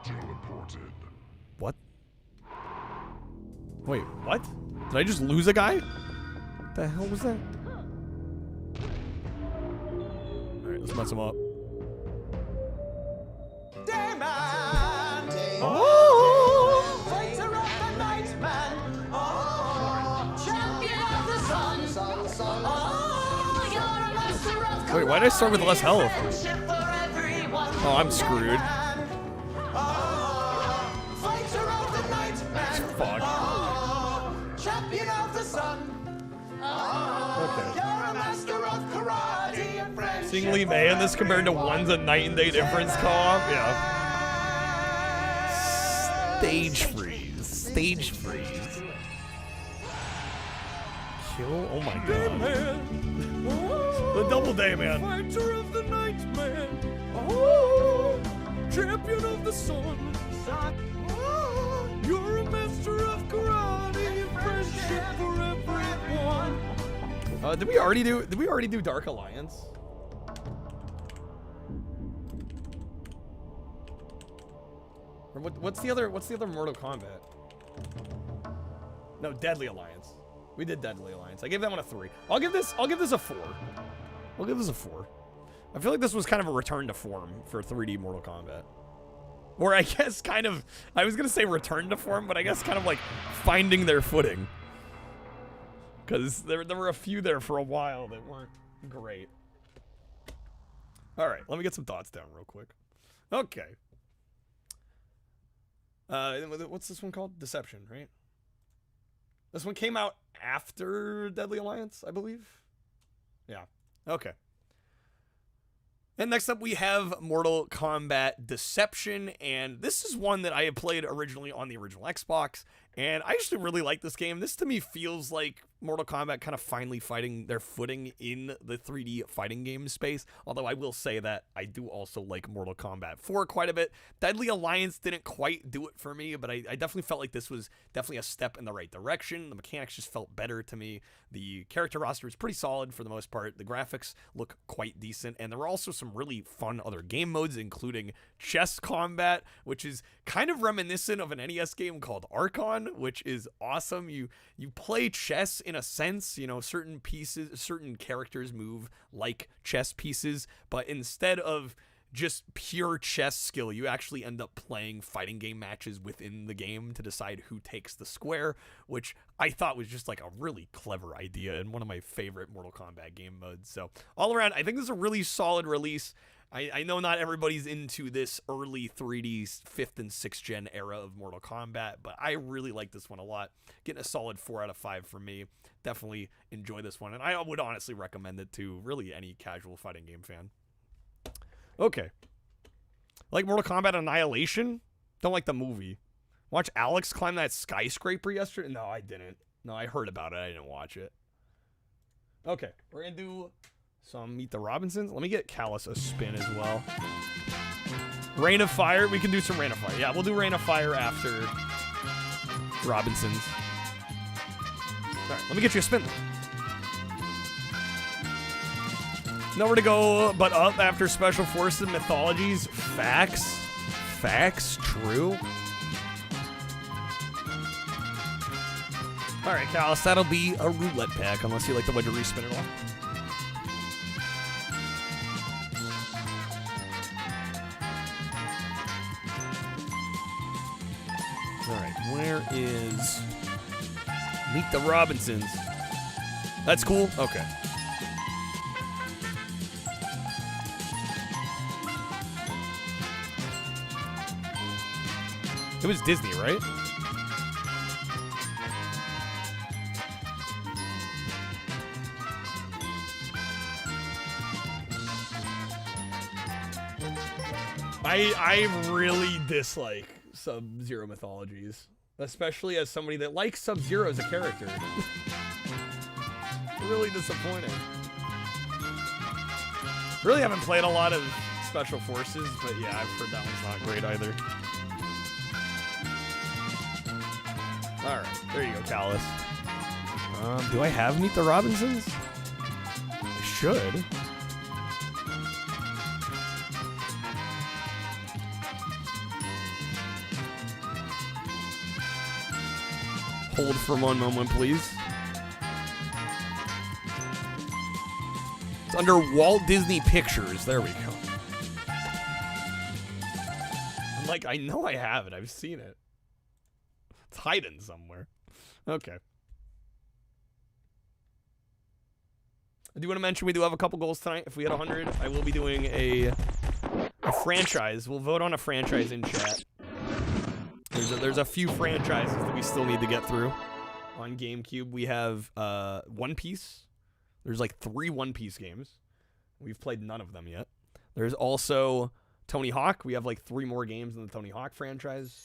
Teleported. What? Wait, what? Did I just lose a guy? What the hell was that? Alright, let's mess him up. Oh! Fighter of the night, man. Oh! Champion of the sun. Oh! You're a master of Wait, why did I start with less health? Oh, I'm screwed. Fighter of the night, man. Fuck. Champion of the sun. Okay. You're a master of karate and friendship. Seeing Lee May in this compared to one's a night and day difference co-op? Yeah. Stage freeze. Stage freeze. Kill? Oh my god. The double day, man. Fighter of the night, man. Oh, champion of the sun. Oh, you're a master of karate and friendship for everyone. Did we already do Dark Alliance? Or what's the other Mortal Kombat? No, Deadly Alliance. We did Deadly Alliance. I gave that one a 3. I'll give this a 4. I'll give this a 4. I feel like this was kind of a return to form for 3D Mortal Kombat. Or I guess kind of, I was gonna say return to form, but I guess kind of like finding their footing. Because there were a few there for a while that weren't great. All right, let me get some thoughts down real quick. Okay. What's this one called? Deception, right? This one came out after Deadly Alliance, I believe. Yeah. Okay. And next up we have Mortal Kombat Deception, and this is one that I had played originally on the original Xbox, and I actually really like this game. This to me feels like Mortal Kombat kind of finally finding their footing in the 3D fighting game space, although I will say that I do also like Mortal Kombat 4 quite a bit. Deadly Alliance didn't quite do it for me, but I definitely felt like this was definitely a step in the right direction. The mechanics just felt better to me. The character roster is pretty solid for the most part. The graphics look quite decent, and there were also some really fun other game modes, including chess combat, which is kind of reminiscent of an NES game called Archon, which is awesome. You play chess in a sense, you know, certain characters move like chess pieces, but instead of just pure chess skill, you actually end up playing fighting game matches within the game to decide who takes the square, which I thought was just like a really clever idea and one of my favorite Mortal Kombat game modes. So all around, I think this is a really solid release. I know not everybody's into this early 3D 5th and 6th gen era of Mortal Kombat, but I really like this one a lot. Getting a solid 4 out of 5 from me. Definitely enjoy this one, and I would honestly recommend it to really any casual fighting game fan. Okay. Like Mortal Kombat Annihilation? Don't like the movie. Watch Alex climb that skyscraper yesterday? No, I didn't. No, I heard about it. I didn't watch it. Okay, we're going to do some Meet the Robinsons. Let me get Callus a spin as well. Rain of Fire. We can do some Rain of Fire. Yeah, we'll do Rain of Fire after Robinsons. All right, let me get you a spin. Nowhere to go but up after Special Forces Mythologies. Facts. Facts. True. All right, Callus, that'll be a roulette pack, unless you like the way to respin it all. All right, where is Meet the Robinsons? That's cool. Okay. It was Disney, right? I really dislike Sub-Zero mythologies, especially as somebody that likes Sub-Zero as a character. Really disappointing. Really haven't played a lot of Special Forces, but yeah, I've heard that one's not great either. Alright, there you go, Callus. Do I have Meet the Robinsons? I should. Hold for one moment, please. It's under Walt Disney Pictures. There we go. I'm like, I know I have it. I've seen it. It's hiding somewhere. Okay. I do want to mention we do have a couple goals tonight. If we hit 100, I will be doing a franchise. We'll vote on a franchise in chat. There's a few franchises that we still need to get through on GameCube. We have One Piece. There's like 3 One Piece games. We've played none of them yet. There's also Tony Hawk. We have like 3 more games in the Tony Hawk franchise.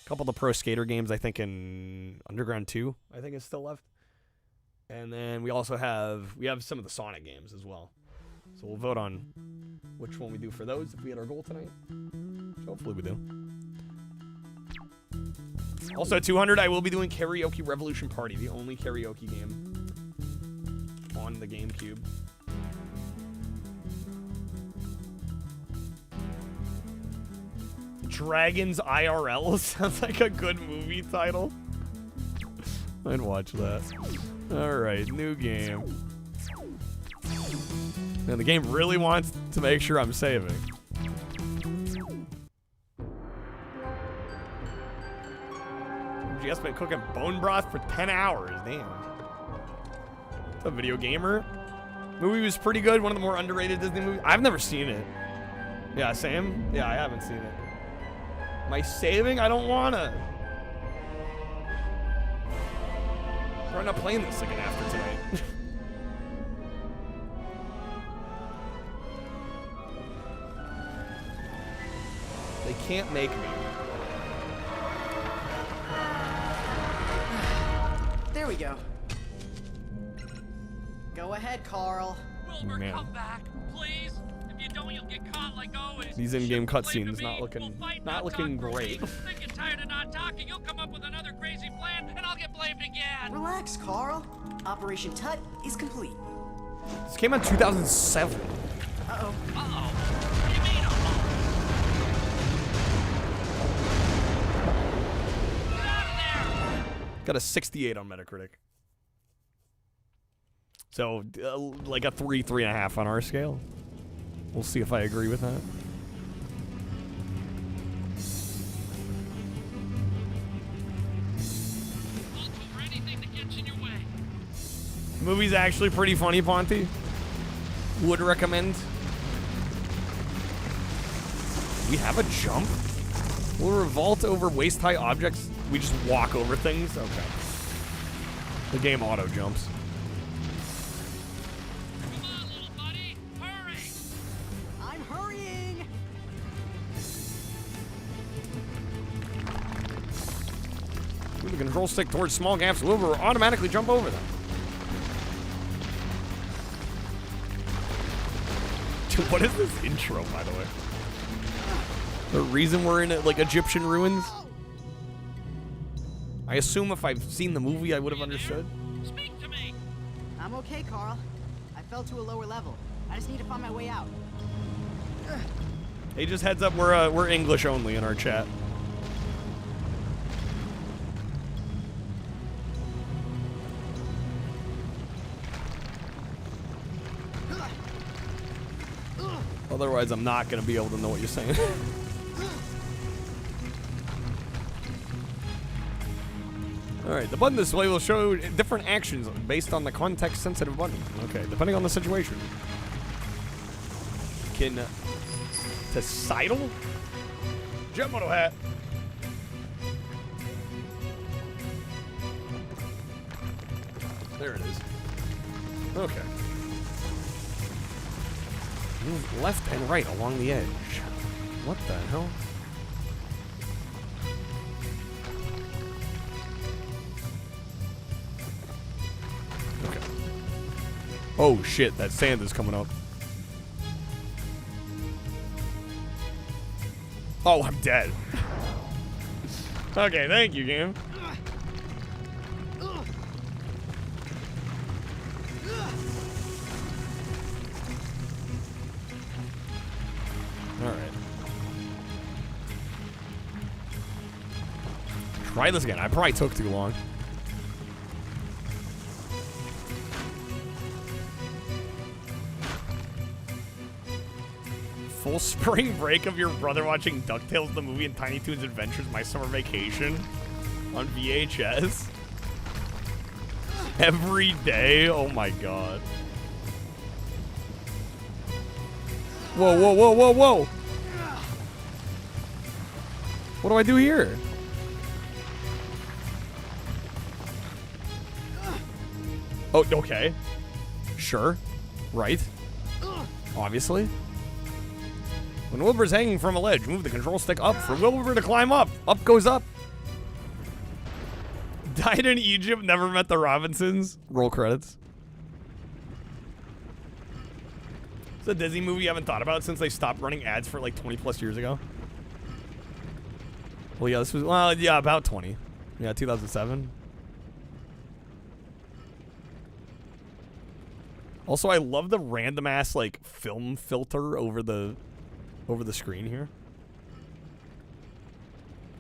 A couple of the Pro Skater games, I think, in Underground 2, I think is still left. And then we also have some of the Sonic games as well. So we'll vote on which one we do for those if we hit our goal tonight. So hopefully we do. Also, 200, I will be doing Karaoke Revolution Party, the only karaoke game on the GameCube. Dragons IRL sounds like a good movie title. I'd watch that. Alright, new game. And the game really wants to make sure I'm saving. Just been cooking bone broth for 10 hours. Damn. What's up, Video Gamer? Movie was pretty good. One of the more underrated Disney movies. I've never seen it. Yeah, same? Yeah, I haven't seen it. Am I saving? I don't wanna. We're not playing this again after tonight. They can't make me. There we go. Go ahead, Carl. Wilbur, man. Come back, please. If you don't, you'll get caught like always. These in-game cutscenes not looking great. Sick and tired of not talking. You'll come up with another crazy plan, and I'll get blamed again. Relax, Carl. Operation Tut is complete. This came out in 2007. Uh-oh. Uh-oh. What do you mean, Get out of there! Got a 68 on Metacritic. So, like a 3.5 on our scale. We'll see if I agree with that. The movie's actually pretty funny, Ponty. Would recommend. We have a jump? Will revolt over waist-high objects? We just walk over things? Okay. The game auto jumps. I'm hurrying. Move the control stick towards small gaps. Will automatically jump over them. Dude, what is this intro, by the way? The reason we're in like Egyptian ruins? I assume if I've seen the movie, I would have understood. Speak to me. I'm okay, Carl. I fell to a lower level. I just need to find my way out. Hey, just heads up, we're English only in our chat. Otherwise, I'm not going to be able to know what you're saying. Alright, the button display will show different actions based on the context-sensitive button. Okay, depending on the situation. To sidle? Jet moto hat. There it is. Okay. Move left and right along the edge. What the hell? Okay. Oh shit, that sand is coming up. Oh, I'm dead. Okay, thank you, game. Alright. Try this again. I probably took too long. Full spring break of your brother watching DuckTales the movie and Tiny Toons Adventures My Summer Vacation on VHS. Every day? Oh my god. Whoa, whoa, whoa, whoa, whoa! What do I do here? Oh, okay. Sure. Right. Obviously. When Wilbur's hanging from a ledge, move the control stick up for Wilbur to climb up. Up goes up. Died in Egypt, never met the Robinsons. Roll credits. It's a Disney movie you haven't thought about since they stopped running ads for like 20 plus years ago. Well, yeah, this was, well, yeah, about 20. Yeah, 2007. Also, I love the random ass like film filter over the screen here.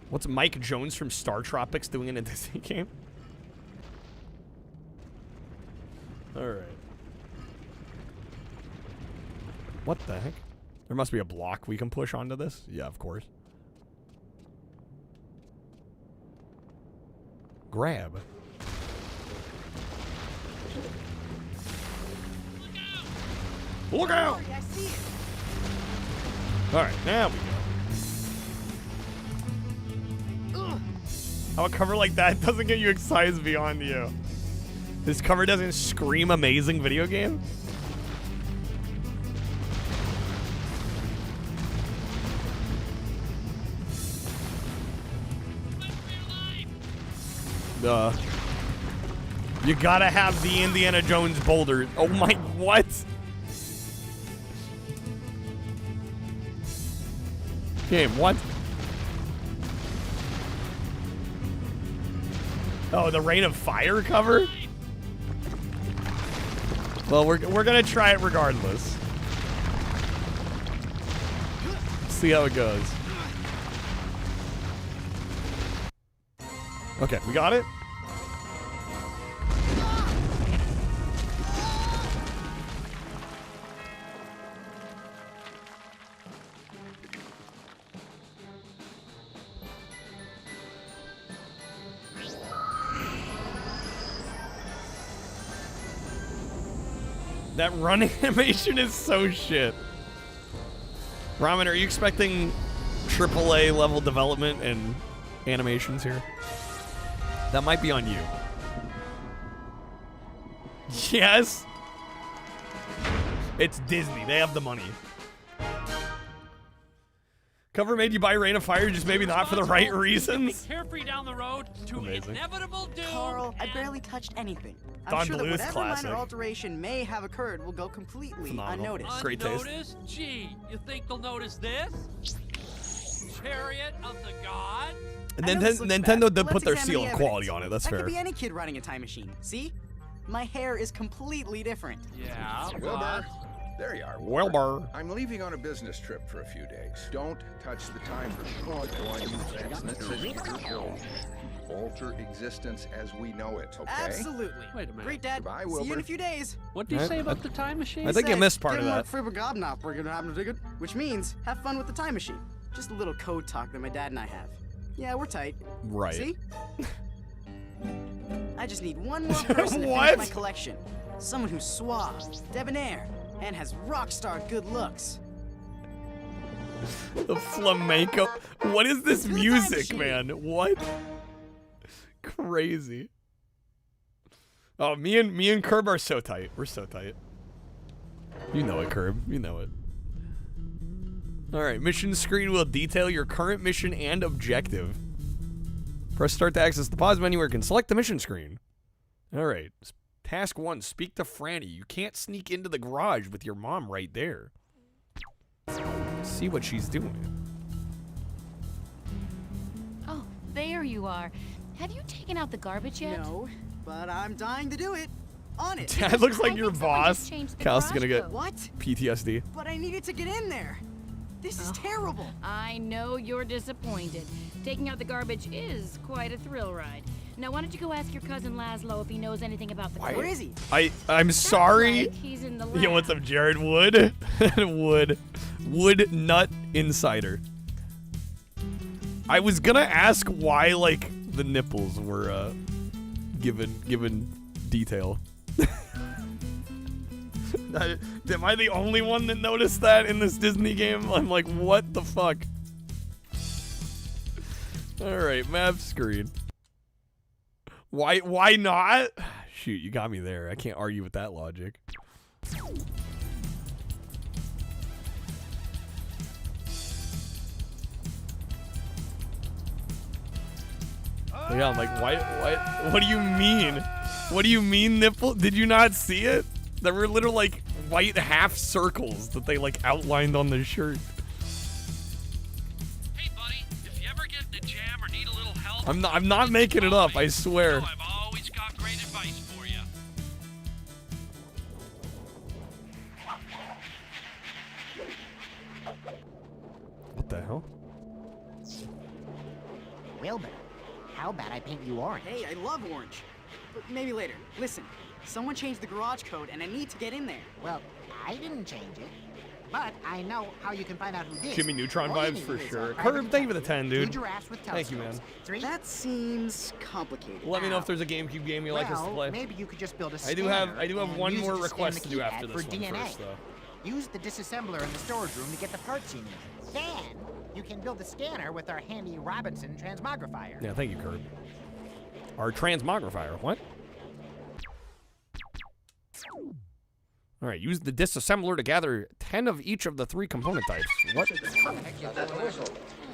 What's Mike Jones from Star Tropics doing in a Disney game? Alright. What the heck? There must be a block we can push onto this? Yeah, of course. Grab. Look out! I see it. Alright, now we go. How a cover like that doesn't get you excited beyond you. This cover doesn't scream amazing video game? You gotta have the Indiana Jones boulder. Oh my, what? Game, what? Oh, the Rain of Fire cover? Well, we're gonna try it regardless. See how it goes. Okay, we got it? That running animation is so shit. Ramen, are you expecting AAA level development and animations here? That might be on you. Yes. It's Disney. They have the money. Cover made you buy Rain of Fire, just maybe not for the right reasons. Carefree down the road to inevitable doom. Carl, I barely touched anything. I'm Don sure that Bluth's whatever classic. minor alteration may have occurred will go completely Phenomenal. unnoticed. Great taste. Unnoticed? Gee, you think they'll notice this? Chariot of the Gods? And I then know this looks Nintendo bad, did but put their let's seal examine of the quality evidence. on it. That's That fair. could be any kid running a time machine. See? My hair is completely different. Yeah, Wilbur, there you are. Wilbur. I'm leaving on a business trip for a few days. Don't touch the time machine. Alter existence as we know it, okay? Absolutely. Wait a minute. Great, Dad. Goodbye, See you in Wilbur. a few days. What do you say about the time machine? I think you Said, missed part of that. Which means, have fun with the time machine. Just a little code talk that my dad and I have. Yeah, we're tight. Right. See? I just need one more person to finish my collection. Someone who's suave, debonair, and has rock star good looks. The flamenco. What is this music, man? What? Crazy. Oh, me and Curb are so tight. We're so tight. You know it, Curb. You know it. All right, mission screen will detail your current mission and objective. Press start to access the pause menu where you can select the mission screen. All right. Task 1, speak to Franny. You can't sneak into the garage with your mom right there. See what she's doing. Oh, there you are. Have you taken out the garbage yet? No, but I'm dying to do it. On it. That looks like your boss. Cal's gonna get what? PTSD. But I needed to get in there. This is terrible. I know you're disappointed. Taking out the garbage is quite a thrill ride. Now, why don't you go ask your cousin Laszlo if he knows anything about the Where is he? I'm sorry. Like he's in the lab. Yo, what's up, Jared? Wood? Wood Nut Insider. I was gonna ask why, like, the nipples were given detail. Am I the only one that noticed that in this Disney game? I'm like, what the fuck? All right, map screen. Why not? Shoot, you got me there. I can't argue with that logic. Yeah, I'm like, what do you mean? What do you mean, nipple? Did you not see it? There were little, like, white half circles that they, like, outlined on the shirt. Hey, buddy, if you ever get in a jam or need a little help, I'm not making it up, I swear. I've always got great advice for you. What the hell? Wilbur, how about I paint you orange? Hey, I love orange. But maybe later. Listen, someone changed the garage code and I need to get in there. Well, I didn't change it, but I know how you can find out who did. Jimmy Neutron All you vibes need for is a sure. private Curb, thank you for the 10, dude. Two giraffes with Thank you, man. telescopes. That seems complicated. Let me know if there's a GameCube game you'd like us to play. Maybe you could just build a I do scanner have and one use it more to scan request the to do keypad after for this one DNA. first, though. Use the disassembler in the storage room to get the parts you need. Then you can build the scanner with our handy Robinson transmogrifier. Yeah, thank you, Curb. Our transmogrifier. What? All right, use the disassembler to gather 10 of each of the 3 component types. What?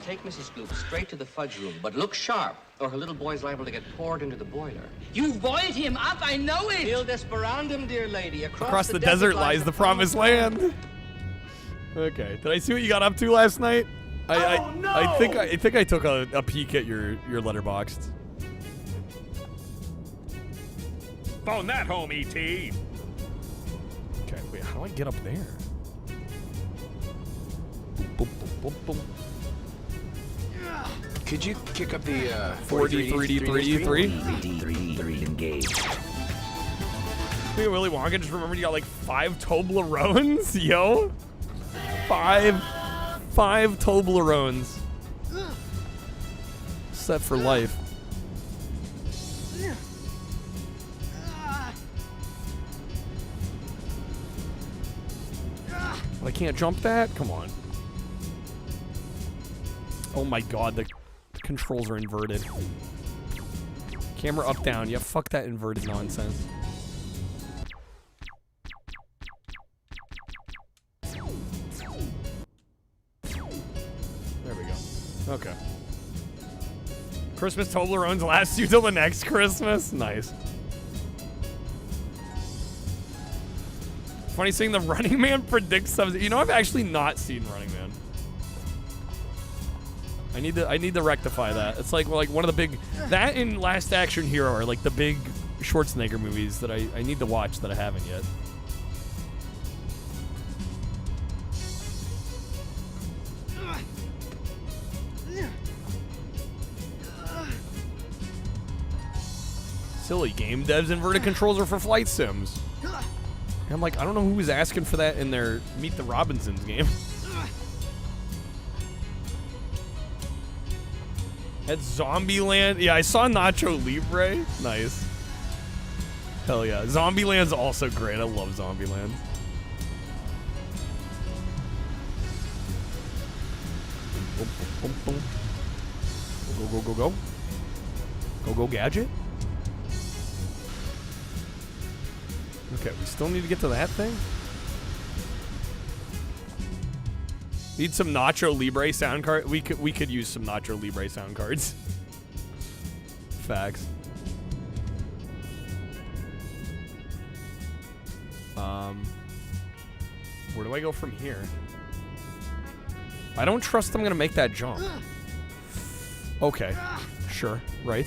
Take Mrs. Goop straight to the fudge room, but look sharp, or her little boy's liable to get poured into the boiler. You boiled him up, I know it! Il Desperandum, dear lady. Across the desert lies the promised land. Okay, did I see what you got up to last night? I think I took a peek at your letterboxd. Phone that home, E.T. Okay, wait, how do I get up there? Boom, boom, boom, boom. Could you kick up the 4D, 3D, 3D, 3D engage. Hey, Willy Wonka, just remembered you got like 5 Toblerones, yo. 5 Toblerones. Set for life. I can't jump that? Come on. Oh my god, the controls are inverted. Camera up, down. Yeah, fuck that inverted nonsense. There we go. Okay. Christmas Toblerones last you till the next Christmas? Nice. Funny seeing the Running Man predict stuff. You know, I've actually not seen Running Man. I need to rectify that. It's like one of the big, that and Last Action Hero are like the big Schwarzenegger movies that I need to watch that I haven't yet. Silly game devs inverted controls are for flight sims. I'm like, I don't know who was asking for that in their Meet the Robinsons game. At Zombieland, yeah, I saw Nacho Libre. Nice. Hell yeah. Zombieland's also great. I love Zombieland. Go, go, go, go. Go, go, gadget. Okay, we still need to get to that thing. Need some Nacho Libre sound card. We could use some Nacho Libre sound cards. Facts. Where do I go from here? I don't trust I'm gonna make that jump. Okay, sure, right.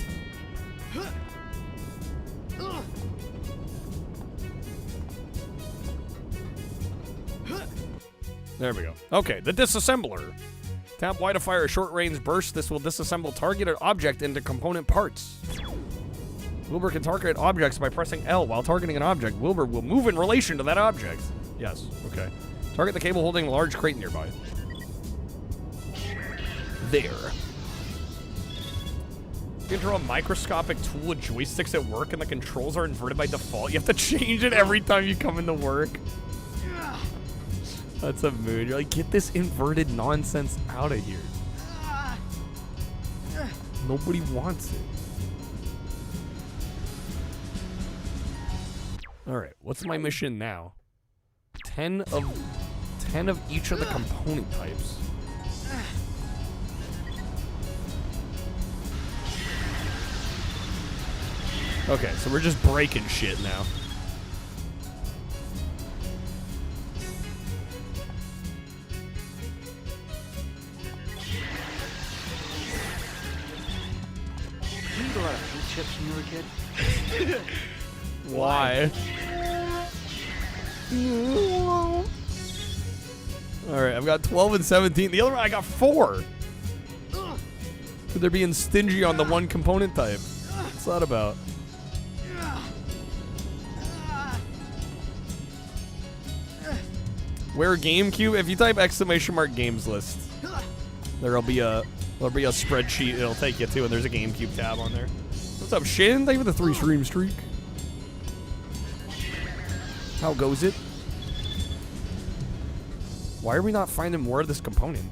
There we go. Okay, the disassembler. Tap Y to fire a short-range burst. This will disassemble targeted object into component parts. Wilbur can target objects by pressing L. While targeting an object, Wilbur will move in relation to that object. Yes, okay. Target the cable holding a large crate nearby. There. You can draw a microscopic tool with joysticks at work and the controls are inverted by default. You have to change it every time you come into work. That's a mood. You're like, get this inverted nonsense out of here. Nobody wants it. Alright, what's my mission now? 10 of each of the component types. Okay, so we're just breaking shit now. Did you eat a lot of fruit chips when you were a kid? Why? Alright, I've got 12 and 17. The other one, I got 4. They're being stingy on the one component type. What's that about? Where GameCube? If you type !games list, there'll be a spreadsheet it'll take you to, and there's a GameCube tab on there. What's up, Shin? Thank you for the 3 stream streak. How goes it? Why are we not finding more of this component?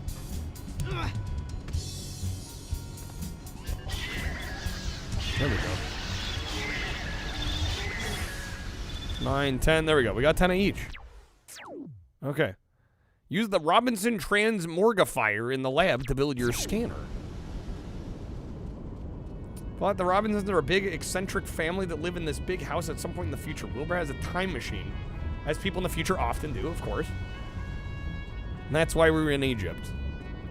There we go. 9, 10. There we go. We got 10 of each. Okay. Use the Robinson Transmorgifier in the lab to build your scanner. Plot the Robinsons are a big, eccentric family that live in this big house at some point in the future. Wilbur has a time machine, as people in the future often do, of course. And that's why we were in Egypt.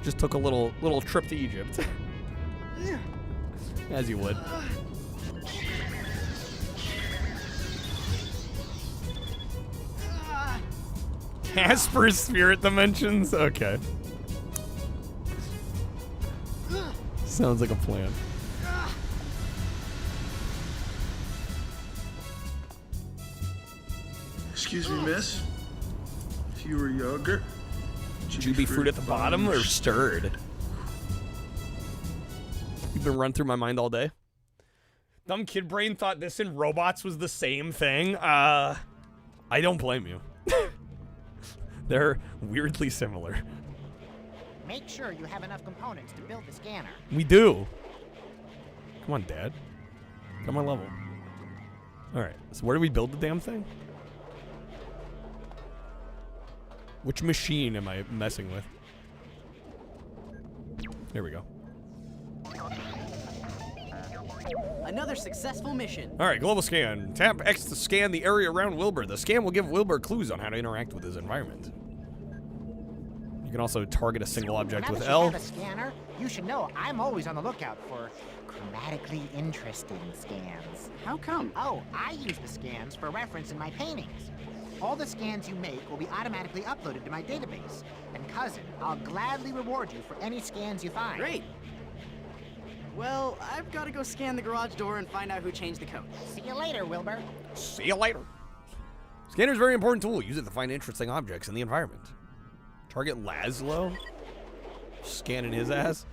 Just took a little trip to Egypt. As you would. Casper's spirit dimensions? Okay. Sounds like a plan. Excuse me, miss. If you were younger, Should you be fruit at the bottom or stirred? You've been run through my mind all day. Dumb kid brain thought this and robots was the same thing. I don't blame you. They're weirdly similar. Make sure you have enough components to build the scanner. We do. Come on, Dad. Come on level. Alright, so where do we build the damn thing? Which machine am I messing with? There we go. Another successful mission. Alright, global scan. Tap X to scan the area around Wilbur. The scan will give Wilbur clues on how to interact with his environment. You can also target a single object with L. Now that you have a scanner, you should know I'm always on the lookout for chromatically interesting scans. How come? Oh, I use the scans for reference in my paintings. All the scans you make will be automatically uploaded to my database. And cousin, I'll gladly reward you for any scans you find. Great. Well, I've got to go scan the garage door and find out who changed the code. See you later, Wilbur. See you later. Scanner's a very important tool. Use it to find interesting objects in the environment. Target Laszlo. Scanning his ass.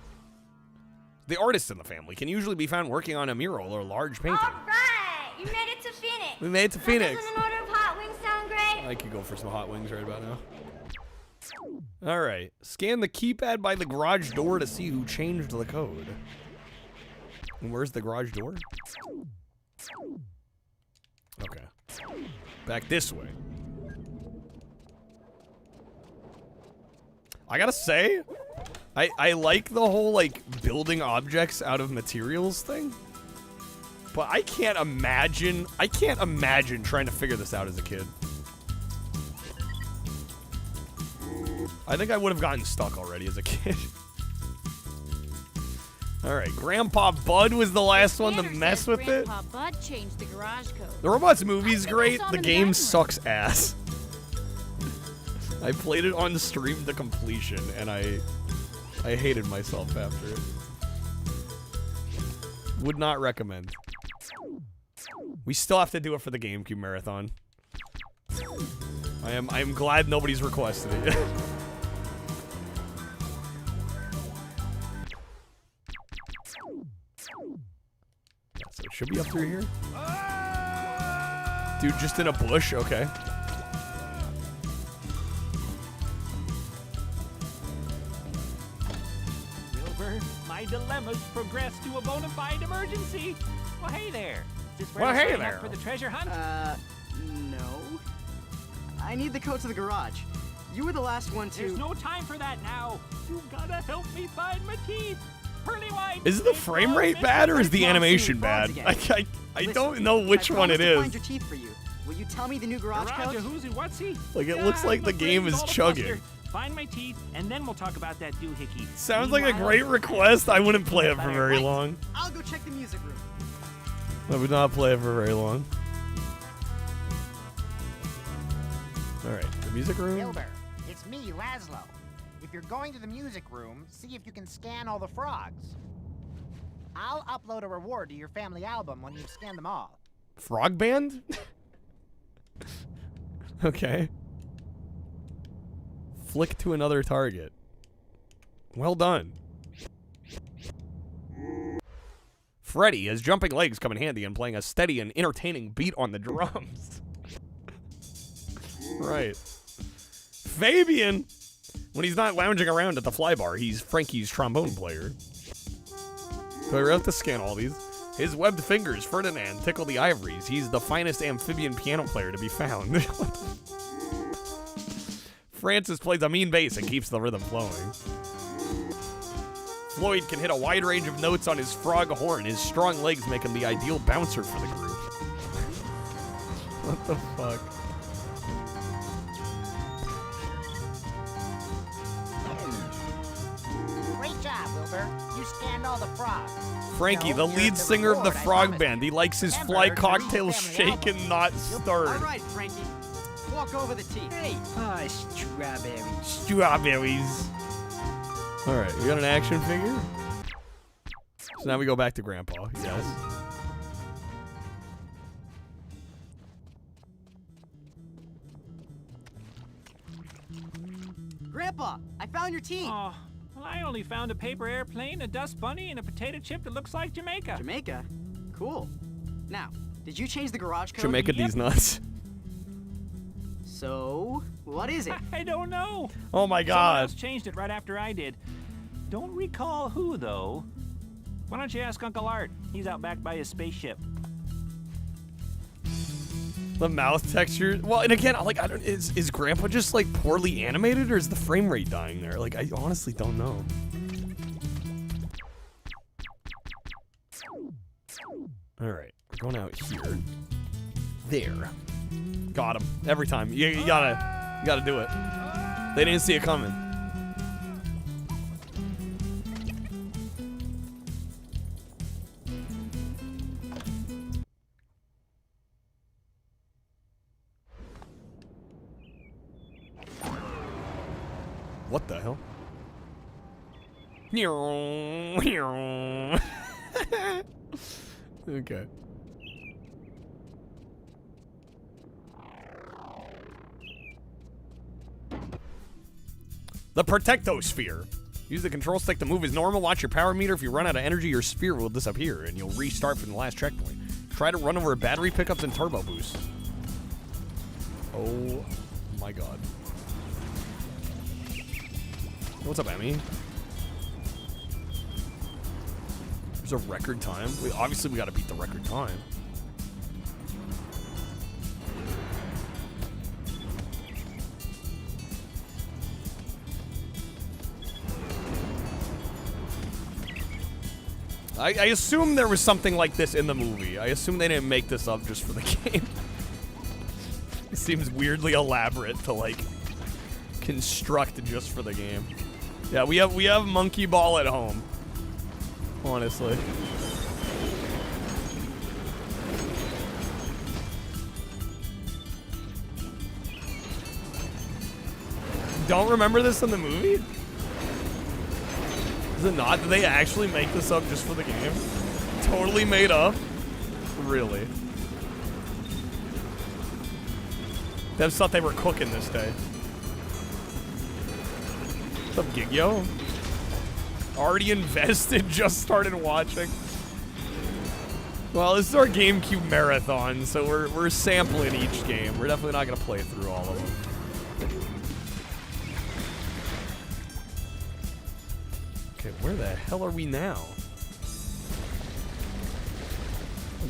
The artist in the family can usually be found working on a mural or large painting. All right, you made it to Phoenix. We made it to Phoenix. Doesn't an order of hot wings sound great? I could go for some hot wings right about now. All right. Scan the keypad by the garage door to see who changed the code. And where's the garage door? Okay. Back this way. I gotta say, I like the whole, like, building objects out of materials thing. But I can't imagine trying to figure this out as a kid. I think I would have gotten stuck already as a kid. Alright, Grandpa Bud was the last one to mess with it. Grandpa Bud changed the garage code. The Robots movie's great, the game sucks ass. I played it on stream to completion, and I hated myself after it. Would not recommend. We still have to do it for the GameCube marathon. I am glad nobody's requested it. So it should be up through here. Dude, just in a bush? Okay. Wilbur, my dilemma's progressed to a bona fide emergency. Well, hey there. Is this Well, to hey sign there. up for the treasure hunt? No. I need the code to the garage. You were the last one to... There's no time for that now. You gotta help me find my teeth. Pearly white. Is the frame rate bad or is the animation bad? I don't know which one it I is. find your teeth for you. Will you tell me the new garage code? Who's and what's he? Like, it looks like the game is chugging. Find my teeth, and then we'll talk about that doohickey. Sounds like a great request. I wouldn't play it for very long. I'll go check the music room. I would not play it for very long. Alright, the music room. Wilbur, it's me, Laszlo. If you're going to the music room, see if you can scan all the frogs. I'll upload a reward to your family album when you've scanned them all. Frog Band? Okay. Flick to another target. Well done. Freddy, his jumping legs come in handy in playing a steady and entertaining beat on the drums. Right. Fabian! When he's not lounging around at the fly bar, he's Frankie's trombone player. So I have to scan all these. His webbed fingers, Ferdinand, tickle the ivories. He's the finest amphibian piano player to be found. Francis plays a mean bass and keeps the rhythm flowing. Floyd can hit a wide range of notes on his frog horn. His strong legs make him the ideal bouncer for the group. What the fuck? Great job, Wilbur. You scanned all the frogs. Frankie, the lead singer of the Frog Band. He likes his fly cocktail shaken, not stirred. All right, Frankie. Walk over the teeth. Hey. Strawberries. Strawberries. All right, we got an action figure. So now we go back to Grandpa. Yes. Grandpa, I found your teeth. Oh, well, I only found a paper airplane, a dust bunny, and a potato chip that looks like Jamaica. Jamaica? Cool. Now, did you change the garage code? Jamaica these nuts. So, what is it? I don't know. Oh my Someone God. else changed it right after I did. Don't recall who, though. Why don't you ask Uncle Art? He's out back by his spaceship. The mouth texture. Well, and again, like, I don't. Is Grandpa just like poorly animated, or is the frame rate dying there? Like, I honestly don't know. All right, we're going out here. There. Got him every time. You gotta do it. They didn't see it coming. What the hell? Okay. The Protectosphere. Use the control stick to move as normal. Watch your power meter. If you run out of energy, your sphere will disappear, and you'll restart from the last checkpoint. Try to run over battery pickups and turbo boost. Oh my god. What's up, Emmy? There's a record time. Obviously, we gotta beat the record time. I assume there was something like this in the movie. I assume they didn't make this up just for the game. It seems weirdly elaborate to, like, construct just for the game. Yeah, we have Monkey Ball at home. Honestly. Don't remember this in the movie? Is it not? Did they actually make this up just for the game? Totally made up? Really? Devs thought they were cooking this day. What's up, Gigyo? Already invested, just started watching. Well, this is our GameCube marathon, so we're sampling each game. We're definitely not gonna play through all of them. Okay, where the hell are we now?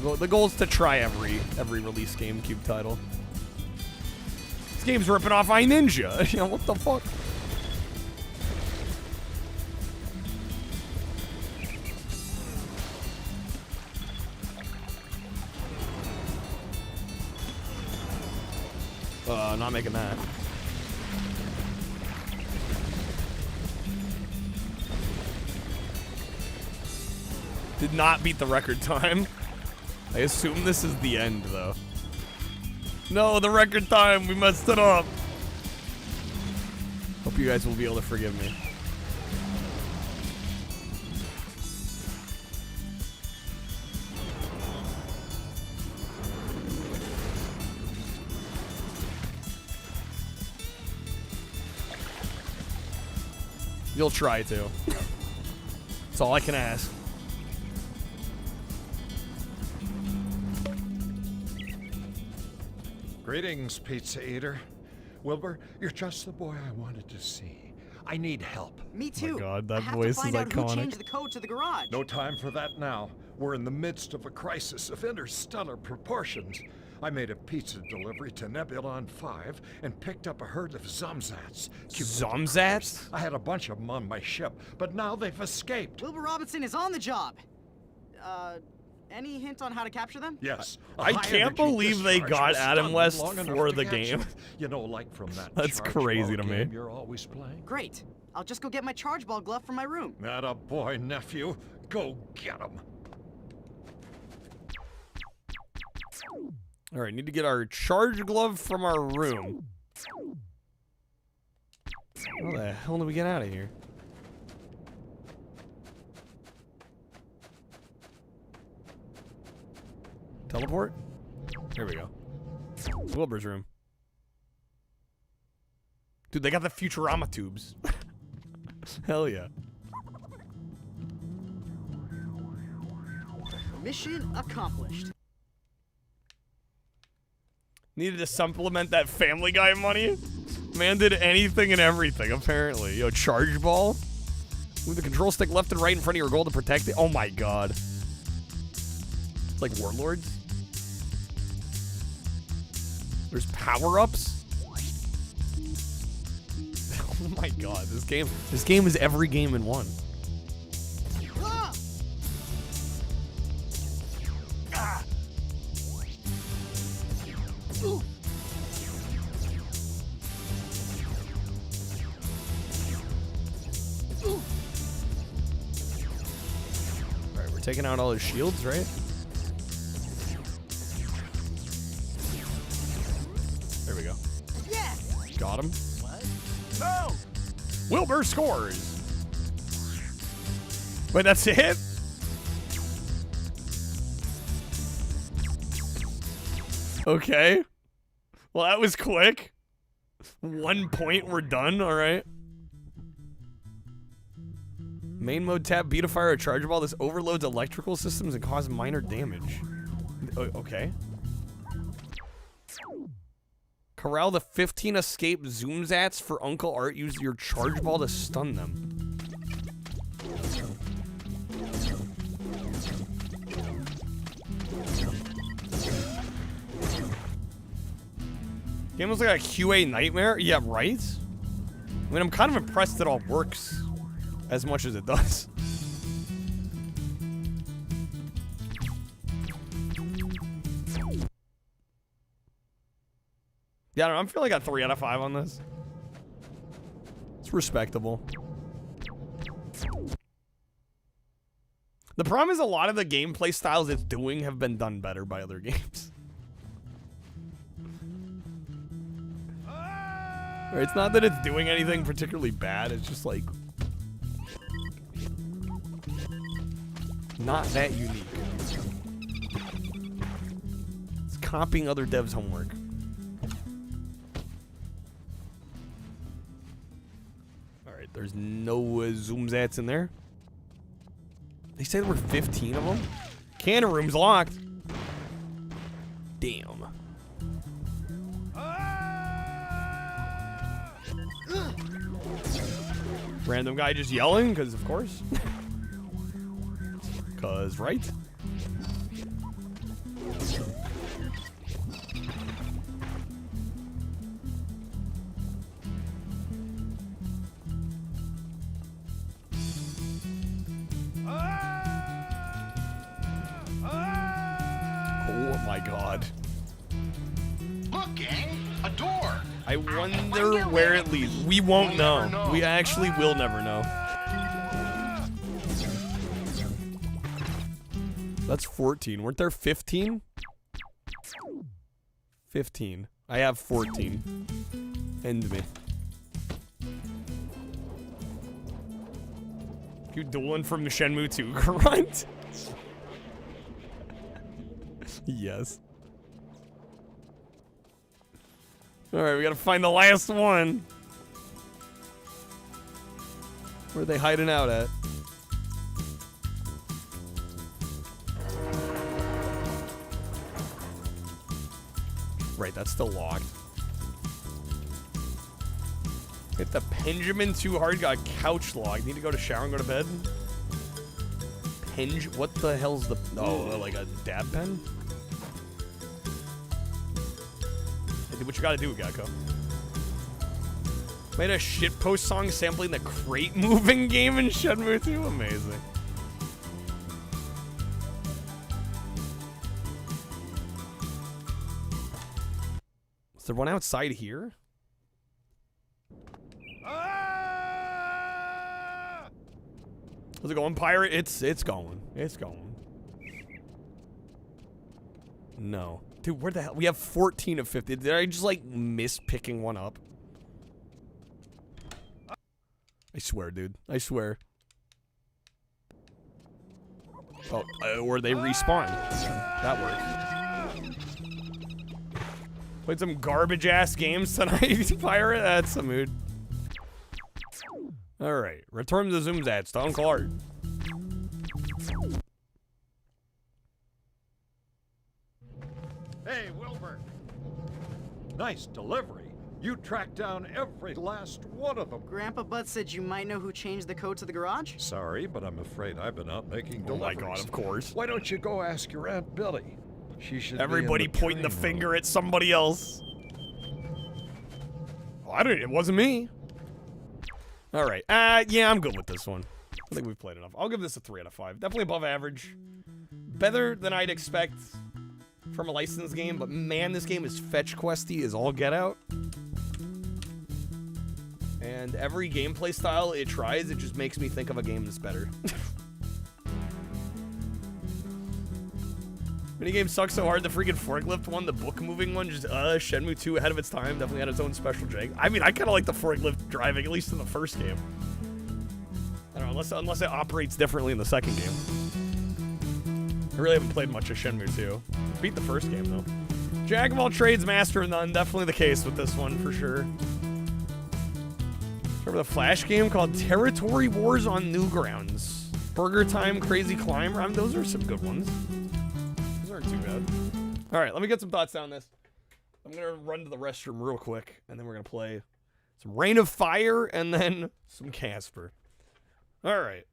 The goal is to try every release GameCube title. This game's ripping off iNinja. You know, what the fuck? Not making that. Did not beat the record time. I assume this is the end, though. No, the record time. We messed it up. Hope you guys will be able to forgive me. You'll try to. That's all I can ask. Greetings, pizza eater. Wilbur, you're just the boy I wanted to see. I need help. Me too. Oh my god, that I have voice to find is out iconic. who changed the code to the garage. No time for that now. We're in the midst of a crisis of interstellar proportions. I made a pizza delivery to Nebulon 5 and picked up a herd of Zomzats. Zomzats? I had a bunch of them on my ship, but now they've escaped. Wilbur Robinson is on the job. Any hint on how to capture them? Yes. I can't believe they got Adam West for the game. You know, like from that That's charge crazy ball to me. game you're always playing. Great. I'll just go get my charge ball glove from my room. Atta boy, nephew. Go get him. All right, need to get our charge glove from our room. How the hell do we get out of here? Teleport? Here we go. Wilbur's room. Dude, they got the Futurama tubes. Hell yeah. Mission accomplished. Needed to supplement that Family Guy money? Man did anything and everything, apparently. Yo, charge ball? Move the control stick left and right in front of your goal to protect it. Oh my god. It's like Warlords? There's power-ups? Oh my god, this game is every game in one. Ah! Ah! Ooh. Ooh. Alright, we're taking out all his shields, right? There we go. Yes! Got him. What? No! Wilbur scores! Wait, that's it? Okay. Well, that was quick. 1 point, we're done, alright. Main mode tab, beat a fire, a charge ball. This overloads electrical systems and causes minor damage. Okay. Corral the 15 escape Zoomzats for Uncle Art. Use your charge ball to stun them. Game was like a QA nightmare? Yeah, right? I mean, I'm kind of impressed it all works as much as it does. Yeah, I don't know, I'm feeling like a 3 out of 5 on this. It's respectable. The problem is a lot of the gameplay styles it's doing have been done better by other games. It's not that it's doing anything particularly bad, it's just like not that unique. It's copying other devs' homework. Alright, there's no Zoomzats in there. They said there were 15 of them? Cannon room's locked. Damn. Random guy just yelling, because of course. Because, right? Oh my god. Look, gang, a door. I wonder where it leads. We won't know. We actually will never know. That's 14. Weren't there 15? 15. I have 14. End me. You dueling from the Shenmue 2 grunt? Yes. Alright, we gotta find the last one. Where are they hiding out at? Right, that's still locked. Hit the Benjamin too hard, got couch locked. Need to go to shower and go to bed? What the hell's the... Oh, like a dab pen? Hey, what you gotta do, Gecko? Made a shitpost song sampling the crate moving game in Shenmue 2? Amazing. Is there one outside here? How's it going, pirate? It's going. It's going. No. Dude, where the hell? We have 14 of 50. Did I just, like, miss picking one up? I swear, dude. I swear. Oh, or they respawn. That works. Played some garbage-ass games tonight, pirate? That's a mood. Alright, return to the Zoomzats to Uncle Art. Hey, Wilbur. Nice delivery. You tracked down every last one of them. Grandpa Butt said you might know who changed the code to the garage? Sorry, but I'm afraid I've been out making deliveries. Oh my god, of course. Why don't you go ask your Aunt Billy? She should Everybody be in pointing the finger at somebody else. Oh, it wasn't me. Alright, yeah, I'm good with this one. I think we've played enough. I'll give this a 3 out of 5. Definitely above average. Better than I'd expect from a licensed game, but man, this game is fetch questy as all get out. And every gameplay style it tries, it just makes me think of a game that's better. Minigame sucks so hard, the freaking forklift one, the book moving one, just Shenmue 2 ahead of its time, definitely had its own special jag. I mean, I kind of like the forklift driving, at least in the first game. I don't know, unless it operates differently in the second game. I really haven't played much of Shenmue 2. Beat the first game, though. Jack of all trades, master of none, definitely the case with this one, for sure. Remember the Flash game called Territory Wars on Newgrounds? Burger Time, Crazy Climber, I mean, those are some good ones. Those are weren't too bad. All right, let me get some thoughts on this. I'm going to run to the restroom real quick, and then we're going to play some Reign of Fire and then some Casper. All right.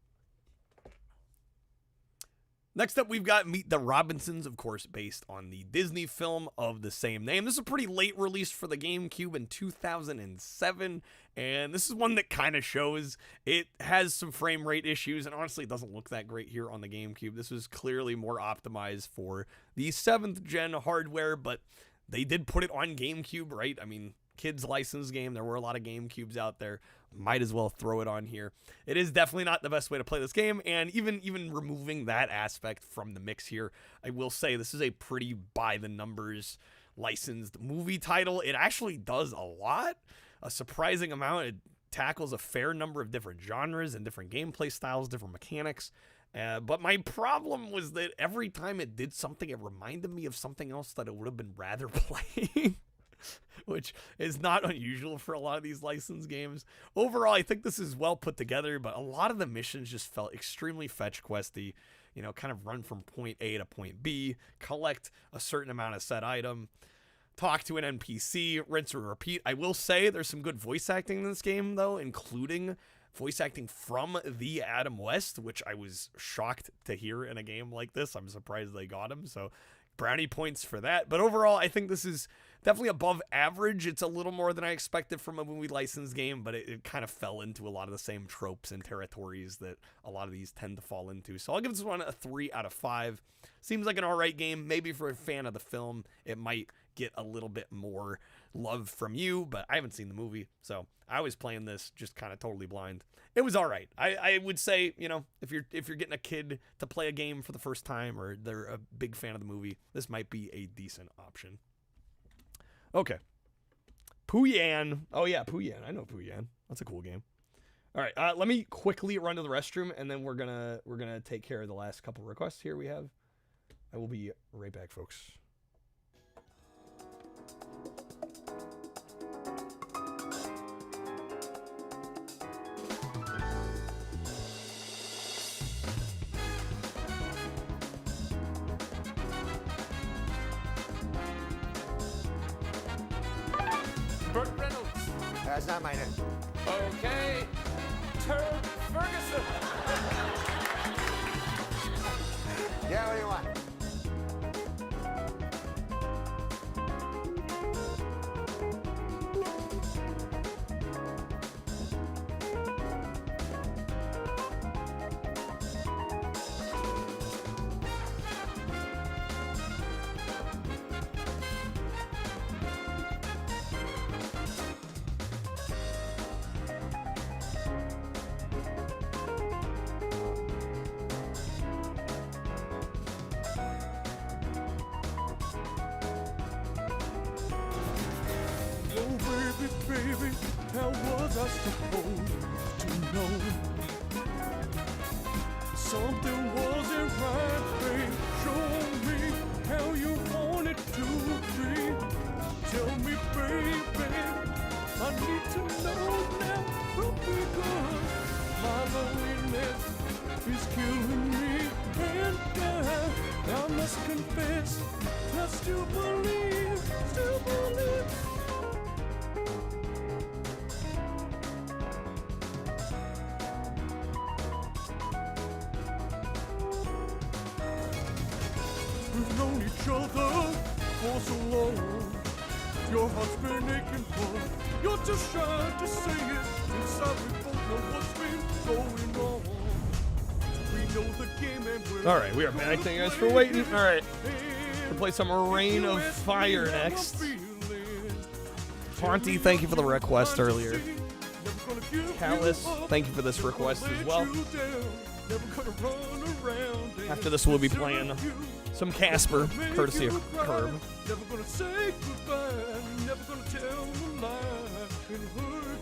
Next up, we've got Meet the Robinsons, of course, based on the Disney film of the same name. This is a pretty late release for the GameCube in 2007, and this is one that kind of shows it has some frame rate issues, and honestly, it doesn't look that great here on the GameCube. This was clearly more optimized for the 7th gen hardware, but they did put it on GameCube, right? I mean, kids licensed game. There were a lot of GameCubes out there. Might as well throw it on here. It is definitely not the best way to play this game, and even removing that aspect from the mix here, I will say this is a pretty by-the-numbers licensed movie title. It actually does a lot, a surprising amount. It tackles a fair number of different genres and different gameplay styles, different mechanics. But my problem was that every time it did something, it reminded me of something else that it would have been rather playing. Which is not unusual for a lot of these licensed games. Overall, I think this is well put together, but a lot of the missions just felt extremely fetch questy. You know, kind of run from point A to point B, collect a certain amount of set item, talk to an NPC, rinse and repeat. I will say there's some good voice acting in this game, though, including voice acting from the Adam West, which I was shocked to hear in a game like this. I'm surprised they got him, so brownie points for that. But overall, I think this is definitely above average. It's a little more than I expected from a movie licensed game, but it kind of fell into a lot of the same tropes and territories that a lot of these tend to fall into. So I'll give this one a 3 out of 5. Seems like an alright game. Maybe for a fan of the film, it might get a little bit more love from you, but I haven't seen the movie, so I was playing this just kind of totally blind. It was all right. I would say, you know, if you're getting a kid to play a game for the first time or they're a big fan of the movie, this might be a decent option. Okay. Pooyan. Oh yeah, Pooyan. I know Pooyan. That's a cool game. All right, let me quickly run to the restroom, and then we're gonna take care of the last couple requests here we have. I will be right back, folks. Burt Reynolds. That's not my name. Okay. Turd Ferguson. Yeah, what do you want? Baby, how was I supposed to know? Something wasn't right, babe. Show me how you want it to be. Tell me, baby, I need to know now, because my loneliness is killing me. And I must confess, I still believe. We've known each other for so long. Your heart's been aching for. You're too shy to say it. Inside we both know what's been going on. We know the game and we're All right, we are back. Thank you guys for waiting. All right, we'll play some Reign of Fire next. Fonty, thank you for the request earlier. Callus, thank you for this request as well. After this, we'll be playing some Casper, courtesy of Curb.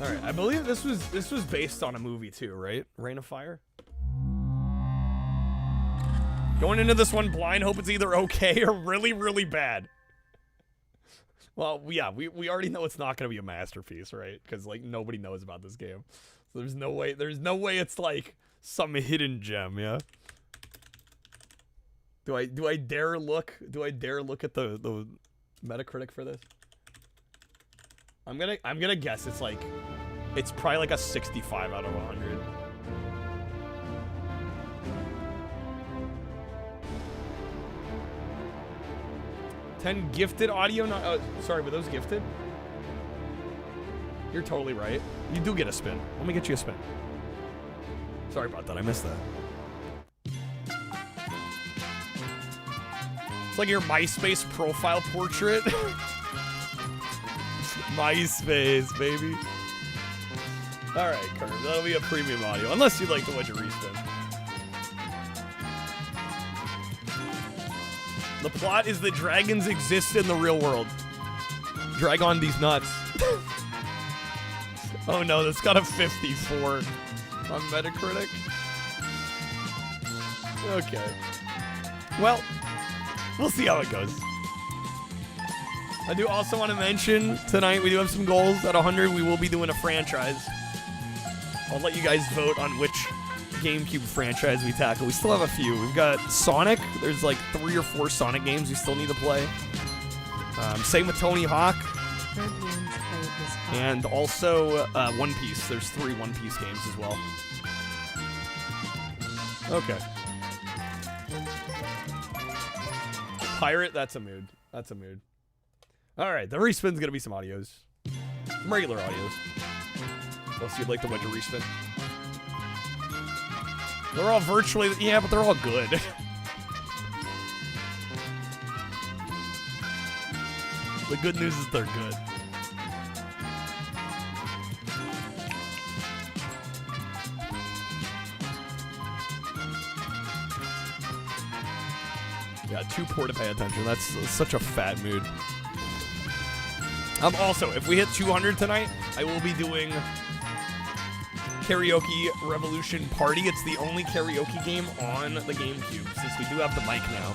All right, I believe this was based on a movie too, right? Reign of Fire. Going into this one blind, hope it's either okay or really, really bad. Well, yeah, we already know it's not gonna be a masterpiece, right? Because like nobody knows about this game, so there's no way it's like some hidden gem, yeah. Do I dare look at the Metacritic for this? I'm gonna guess it's probably like a 65 out of 100. $10 gifted audio. Sorry, were those gifted? You're totally right. You do get a spin. Let me get you a spin. Sorry about that. I missed that. It's like your MySpace profile portrait. MySpace, baby. All right, Curve. That'll be a premium audio, unless you'd like to watch a respin. The plot is the dragons exist in the real world. Drag on these nuts. Oh no, that's got a 54 on Metacritic. Okay. Well, we'll see how it goes. I do also want to mention tonight we do have some goals. At 100, we will be doing a franchise. I'll let you guys vote on which GameCube franchise we tackle. We still have a few. We've got Sonic. There's like 3 or 4 Sonic games we still need to play. Same with Tony Hawk. And also One Piece. There's 3 One Piece games as well. Okay. Pirate, that's a mood. That's a mood. Alright, the respin's gonna be some audios. Some regular audios. Unless you'd like to watch a respin. They're all virtually, yeah, but they're all good. The good news is they're good. Yeah, too poor to pay attention. That's such a fat mood. Also, if we hit 200 tonight, I will be doing Karaoke Revolution Party. It's the only karaoke game on the GameCube, since we do have the mic now.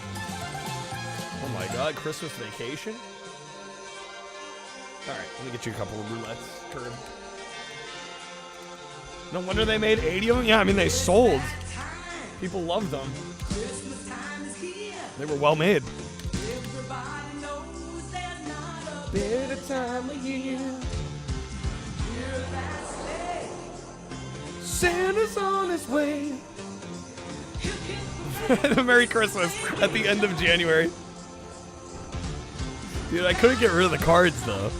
Oh my god, Christmas Vacation? Alright, let me get you a couple of roulettes, Curb. No wonder they made 80 of them? Yeah, I mean, they sold. People loved them. They were well made. Better time of year. Santa's on his way. Merry Christmas at the end of January. Dude, I couldn't get rid of the cards though.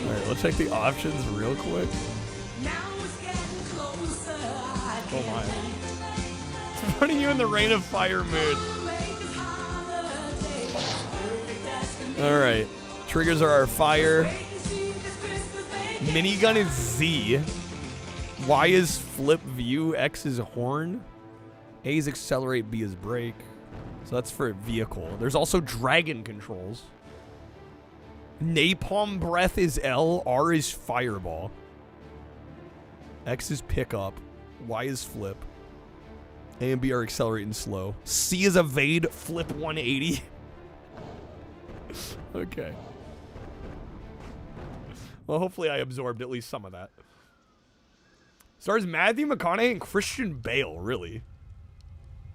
Alright, let's check the options real quick. Oh my. It's putting you in the Rain of Fire mood. Alright. Triggers are our fire. Minigun is Z. Y is flip view. X is horn. A is accelerate. B is brake. So that's for vehicle. There's also dragon controls. Napalm breath is L. R is fireball. X is pickup. Y is flip. A and B are accelerate and slow. C is evade. Flip 180. Okay. Well, hopefully I absorbed at least some of that. Stars Matthew McConaughey and Christian Bale, really.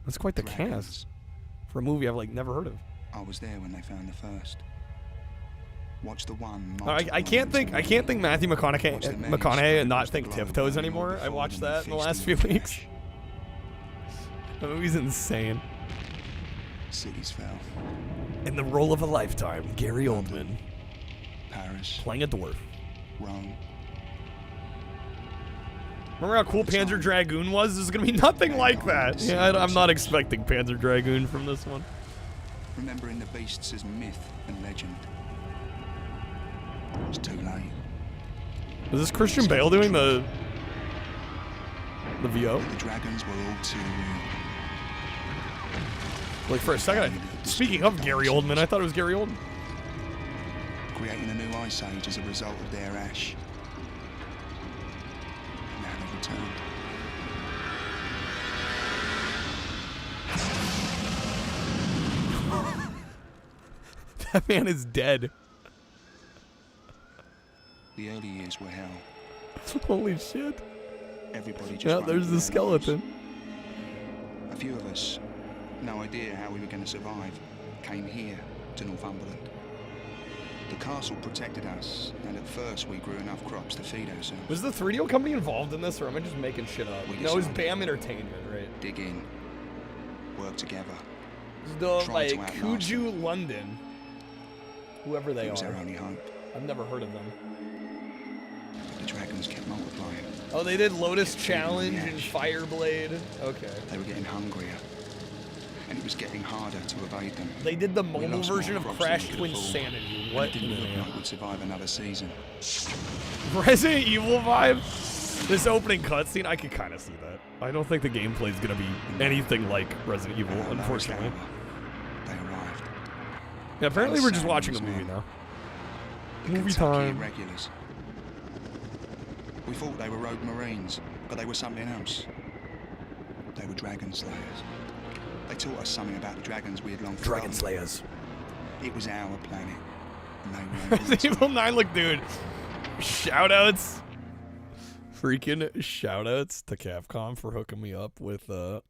That's quite the cast for a movie I've like never heard of. I was there when they found the first. Watch the one. I can't think Matthew McConaughey and not think Tiptoes anymore. I watched that in the last few weeks. That movie's insane. Cities fell. In the role of a lifetime, Gary Oldman. Paris. Playing a dwarf. Rome. Remember how cool Panzer Dragoon was? This is going to be nothing like that. Yeah, I'm not expecting Panzer Dragoon from this one. Remembering the beasts as myth and legend. It's too late. Is this Christian Bale doing the VO? The dragons were all too like for a second, speaking of Gary Oldman, I thought it was Gary Oldman. Creating a new ice age as a result of their ash. And now they've returned. That man is dead. The early years were hell. Holy shit. Everybody just yeah, there's the skeleton. A few of us no idea how we were going to survive, came here to Northumberland. The castle protected us, and at first we grew enough crops to feed ourselves. Was the 3DO company involved in this, or am I just making shit up? No, it was BAM Entertainment, right? Dig in, work together. The like Kuju London, whoever they It was are. our only hope. I've never heard of them. The dragons kept multiplying. Oh, they did Lotus Challenge and Fireblade. Okay. They were getting hungrier, and it was getting harder to evade them. They did the We mobile lost more version of crops Crash than we could Twin afford, Sanity. and What? it didn't look like we'd survive another season. Resident Evil vibe? This opening cutscene, I could kind of see that. I don't think the gameplay is going to be anything like Resident Evil, unfortunately. They arrived. Yeah, apparently we're just watching a movie now. Movie time. Irregulars. We thought they were rogue marines, but they were something else. They were dragon slayers. They taught us something about the dragons we had long forgotten. Dragon Slayers. It was our planet, and they were Resident Evil 9, look, dude. Shoutouts. Freaking shoutouts to Capcom for hooking me up with an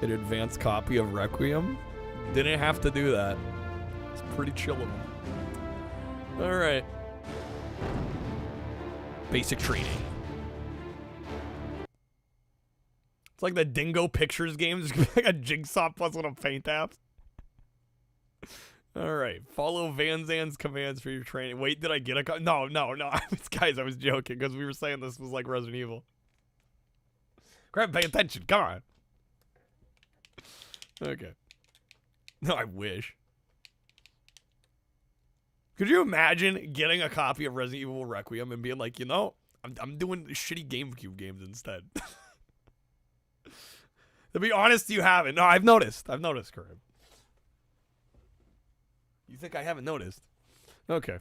advanced copy of Requiem. Didn't have to do that. It's pretty chill of them. Alright. Basic training. It's like the Dingo Pictures game. There's gonna be like a jigsaw puzzle and a paint app. Alright. Follow Van Zan's commands for your training. Wait, did I get a No. Guys, I was joking because we were saying this was like Resident Evil. Crap, pay attention. Come on. Okay. No, I wish. Could you imagine getting a copy of Resident Evil Requiem and being like, you know, I'm doing shitty GameCube games instead? To be honest, you haven't. No, I've noticed, Karim. You think I haven't noticed? Okay.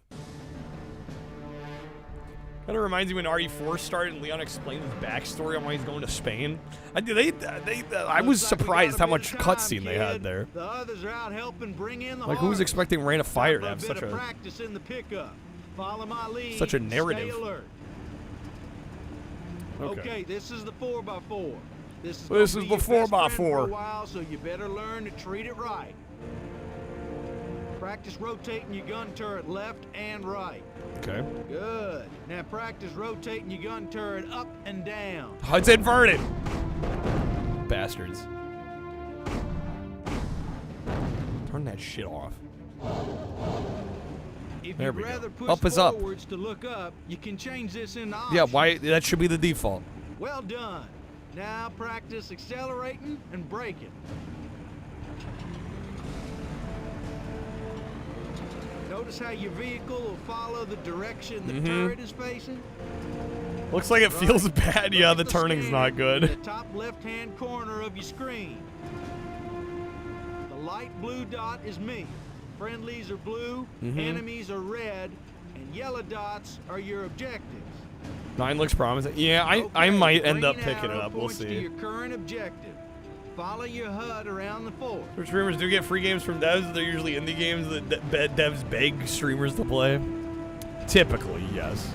Kind of reminds me when RE4 started and Leon explained his backstory on why he's going to Spain. I was surprised how much cutscene they had there. The others are out helping bring in the Like, who was expecting Rain of Fire to have bit such of a practice in the pickup. Follow my lead. such a narrative? Stay alert. Okay. Okay, this is the 4x4. This is This gonna is be the your best friend 4x4. for a while, so you better learn to treat it right. Practice rotating your gun turret left and right. Okay. Good. Now practice rotating your gun turret up and down. Oh, it's inverted. Bastards. Turn that shit off. If There you'd we go. rather push Up is up. forwards to look up, you can change this into Yeah, options. why? That should be the default. Well done. Now practice accelerating and braking. Notice how your vehicle will follow the direction the turret is facing? Looks like it feels bad. Yeah, the turning's not In the good. top left-hand corner of your screen. The light blue dot is me. Friendlies are blue, enemies are red, and yellow dots are your objectives. 9 looks promising. Yeah, I might end up picking it up. We'll Points to see. your current objective. Follow your HUD around the fort. Streamers do get free games from devs. They're usually indie games that devs beg streamers to play. Typically, yes.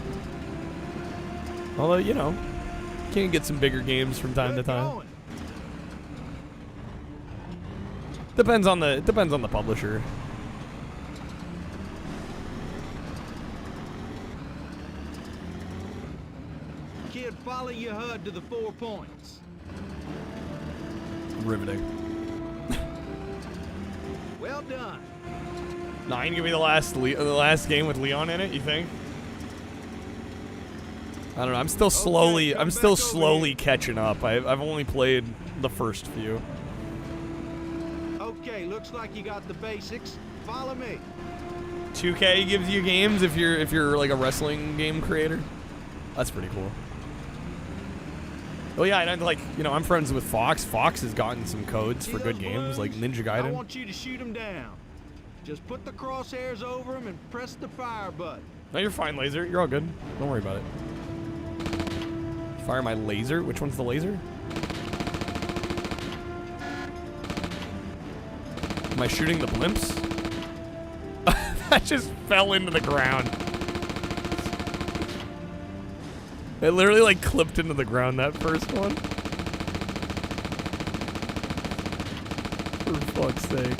Although, you know, can get some bigger games from time to time. Depends on the publisher. Kid, follow your HUD to the 4 points. Riveting. Well done. 9 give me the last game with Leon in it, you think? I don't know. I'm still slowly catching up. I've only played the first few. Okay, looks like you got the basics. Follow me. 2K gives you games if you're like a wrestling game creator. That's pretty cool. Oh yeah, and I'm friends with Fox. Fox has gotten some codes for good games like Ninja I Gaiden. want you to shoot them down. Just put the crosshairs over them and press the fire button. No, you're fine, Laser. You're all good. Don't worry about it. Fire my laser. Which one's the laser? Am I shooting the blimps? That just fell into the ground. It literally like clipped into the ground, that first one. For fuck's sake.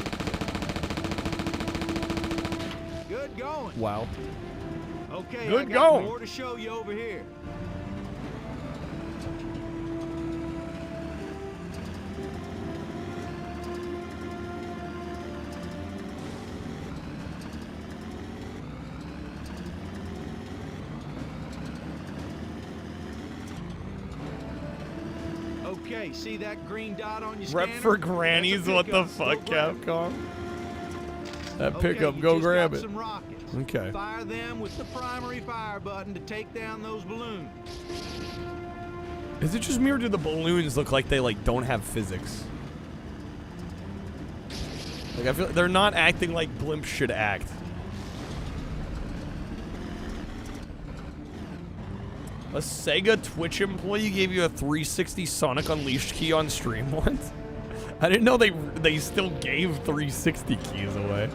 Good going. Wow. Okay, Good I got going. more to show you over here. Okay, see that green dot on your Rep scanner? for grannies, what the fuck, Capcom? That pickup, go grab it. Some rockets. Okay. Fire them with the primary fire button to take down those balloons. Is it just me or do the balloons look like they don't have physics? Like I feel like they're not acting like blimps should act. A Sega Twitch employee gave you a 360 Sonic Unleashed key on stream once? I didn't know they still gave 360 keys away.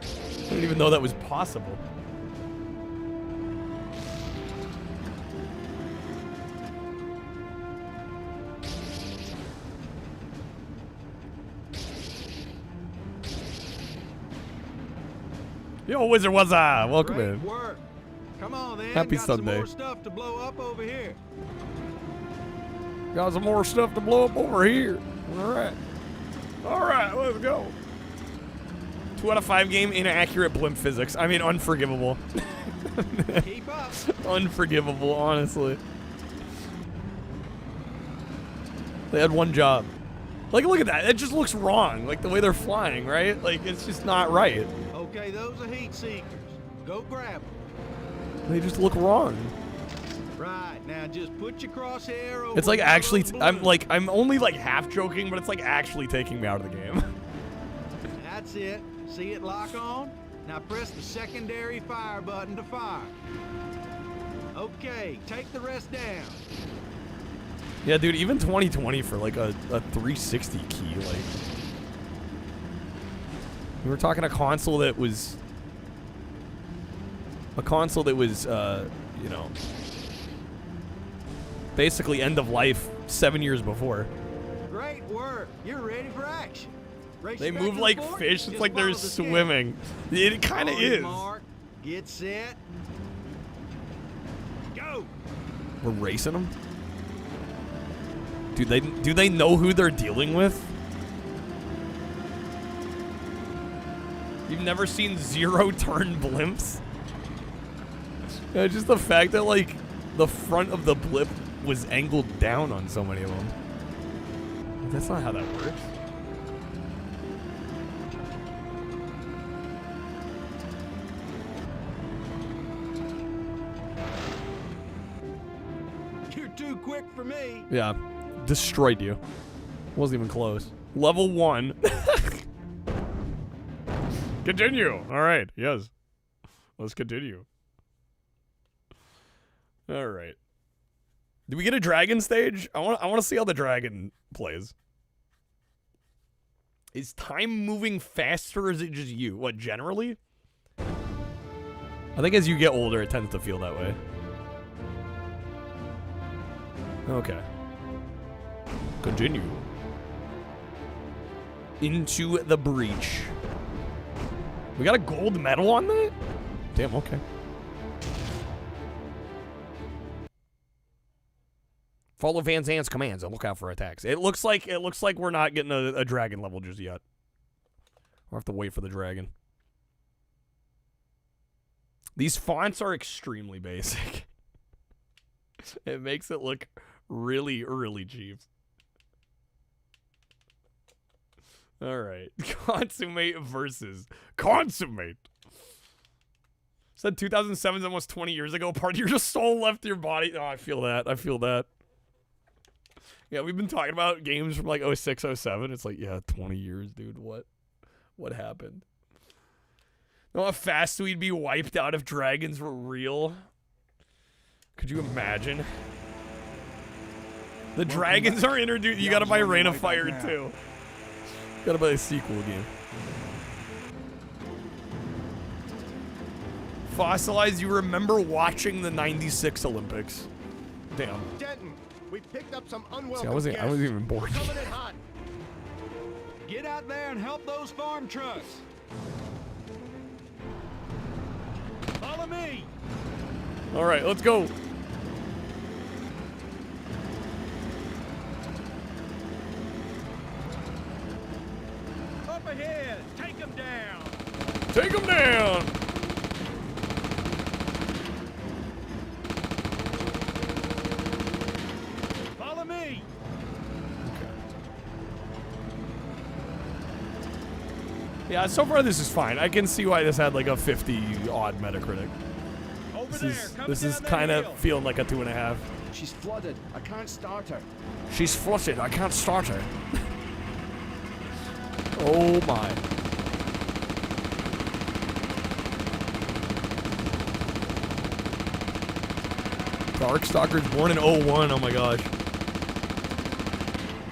I didn't even know that was possible. Yo, Wizard, what's up? Welcome Great in. work. Come on, then. Happy got Sunday. Some more stuff to blow up over here. Got some more stuff to blow up over here. Alright. Alright, let's go. 2 out of 5 game, inaccurate blimp physics. I mean, unforgivable. Keep up. Unforgivable, honestly. They had one job. Like, look at that. It just looks wrong. Like, the way they're flying, right? Like, it's just not right. Okay, those are heat seekers. Go grab them. They just look wrong. Right, now just put your crosshair over. It's like one of actually, those I'm only like half joking, but it's like actually taking me out of the game. That's it. See it lock on? Now press the secondary fire button to fire. Okay, take the rest down. Yeah, dude, even 2020 for like a 360 key, like. We were talking a console that was. You know, basically end of life 7 years before. Great work. You're ready for action. Race They back move to the like fort, fish. It's just like they're follow the schedule. swimming. It kind of On your is. mark, get set. Go. We're racing them. Do they know who they're dealing with? You've never seen zero-turn blimps? Yeah, just the fact that, like, the front of the blip was angled down on so many of them. That's not how that works. You're too quick for me. Yeah. Destroyed you. Wasn't even close. Level 1. Continue. All right. Yes. Let's continue. All right. Did we get a dragon stage? I want to see how the dragon plays. Is time moving faster or is it just you? What, generally? I think as you get older, it tends to feel that way. Okay. Continue. Into the breach. We got a gold medal on that? Damn, okay. Follow Van Zandt's commands and look out for attacks. It looks like we're not getting a dragon level just yet. We'll have to wait for the dragon. These fonts are extremely basic. It makes it look really, really cheap. Alright. Consummate versus Consummate. Said 2007 is almost 20 years ago. Part of your soul left your body. Oh, I feel that. I feel that. Yeah, we've been talking about games from like 06, 07. It's like, yeah, 20 years, dude. What happened? Know how fast we'd be wiped out if dragons were real? Could you imagine? The dragons are introduced. You gotta buy Reign of Fire too. Gotta buy a sequel game. Fossilized, you remember watching the 96 Olympics. Damn. Denton, we picked up some unwelcome See, I wasn't even born. Coming in hot. Get out there and help those farm trucks. Follow me. All right, let's go. Up ahead. Take them down. Take them down. Follow me. Yeah, so far this is fine. I can see why this had like a 50-odd Metacritic. This is kind of feeling like a 2.5. She's flooded. I can't start her. She's flooded. I can't start her. Oh my. Darkstalker's born in 01. Oh my gosh.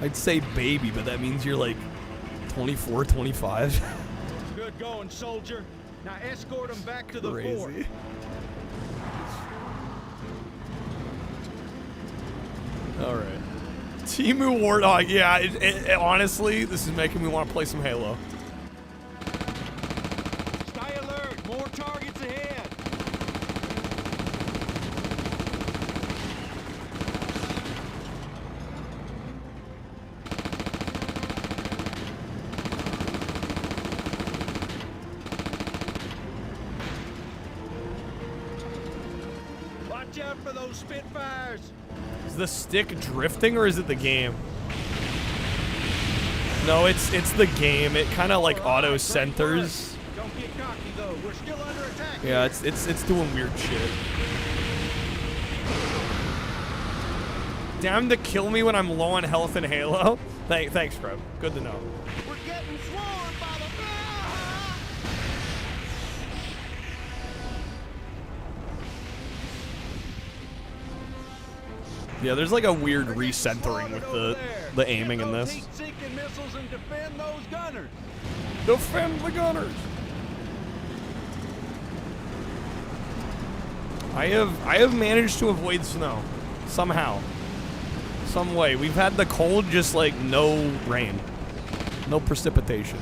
I'd say baby, but that means you're like 24, 25. Good going, soldier. Now escort them back to the fort. All right. Timu Warthog. Yeah, it, honestly, this is making me want to play some Halo. Stay alert. More targets ahead. Watch out for those Spitfires. Is the stick drifting or is it the game? No, it's the game. It kind of like auto centers. Don't get cocky though. We're still under attack. Yeah, it's doing weird shit. Damn to kill me when I'm low on health in Halo. Thanks, bro. Good to know. We're getting swarmed by the Yeah, there's like a weird recentering with the aiming in this. heat-seeking missiles and defend those gunners. Defend the gunners. I have managed to avoid snow somehow, some way. We've had the cold, just like no rain, no precipitation.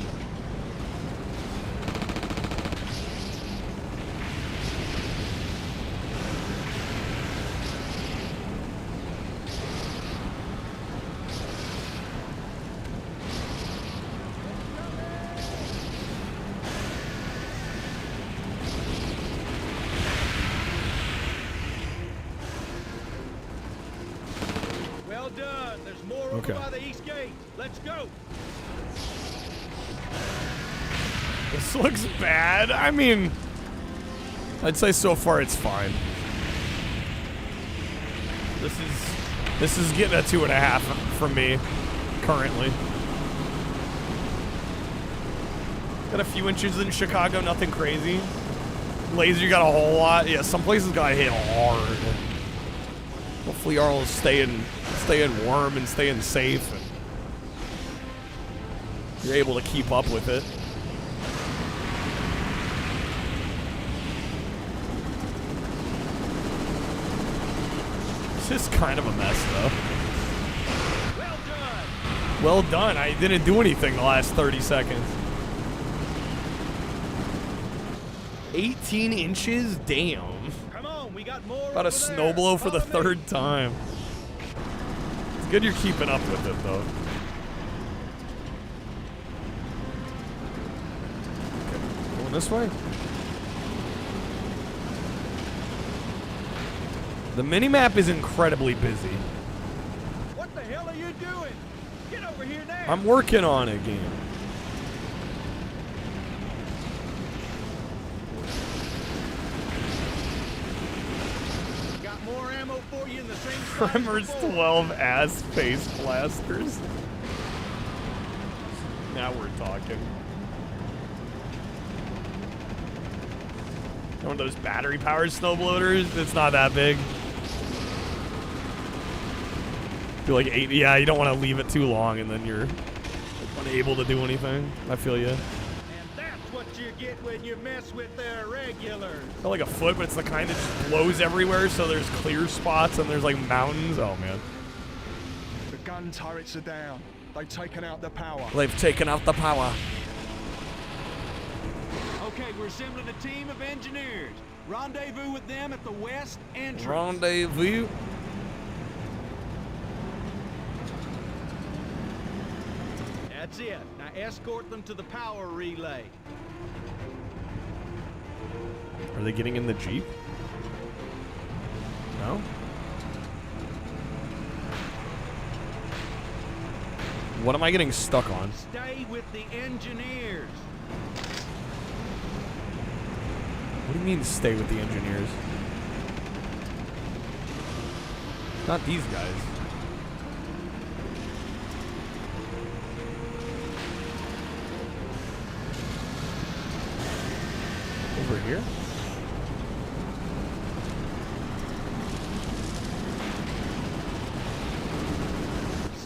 Well done. There's more Okay. over by the east gate. Let's go. This looks bad. I mean, I'd say so far it's fine. This is getting a 2.5 from me currently. Got a few inches in Chicago, nothing crazy. Laser got a whole lot. Yeah, some places got hit hard. Hopefully y'all staying warm and staying safe, and you're able to keep up with it. This is kind of a mess, though. Well done. I didn't do anything the last 30 seconds. 18 inches? Damn. Come on, we got more. About a snow blow for the third time. It's good you're keeping up with it, though. Okay, going this way? The minimap is incredibly busy. What the hell are you doing? Get over here now. I'm working on it, game. Got more ammo for you in the same Tremors 12 ass face blasters. Now we're talking. One of those battery powered snowbloaters. It's not that big. Feel like 8. Yeah, you don't want to leave it too long and then you're unable to do anything. I feel you. And that's what you get when you mess with their regulars. Feel like a foot, but it's the kind that just blows everywhere, so there's clear spots and there's like mountains. Oh man. The gun turrets are down. They've taken out the power. They've taken out the power. Okay, we're assembling a team of engineers. Rendezvous with them at the west entrance. Rendezvous. That's it. Now escort them to the power relay. Are they getting in the Jeep? No? What am I getting stuck on? Stay with the engineers. What do you mean stay with the engineers? Not these guys. Over here?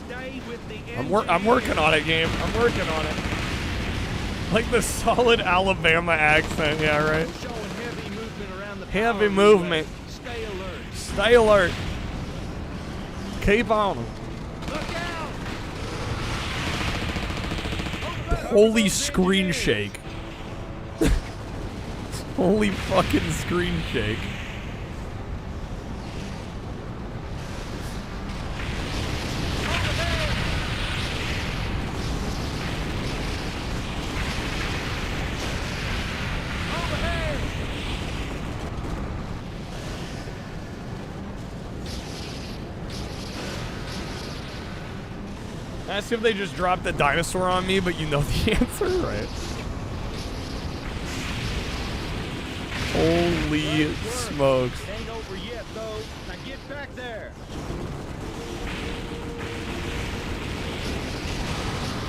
Stay with the I'm working on it, game. I'm working on it. Like the solid Alabama accent, yeah, right. Showing heavy movement around the Heavy power movement. relay. Stay alert. Stay alert. Keep on. Look out! Holy screen shake. Holy fucking screen shake. Ask if they just dropped a dinosaur on me, but you know the answer, right? Holy smokes. Ain't over yet, though. Now get back there.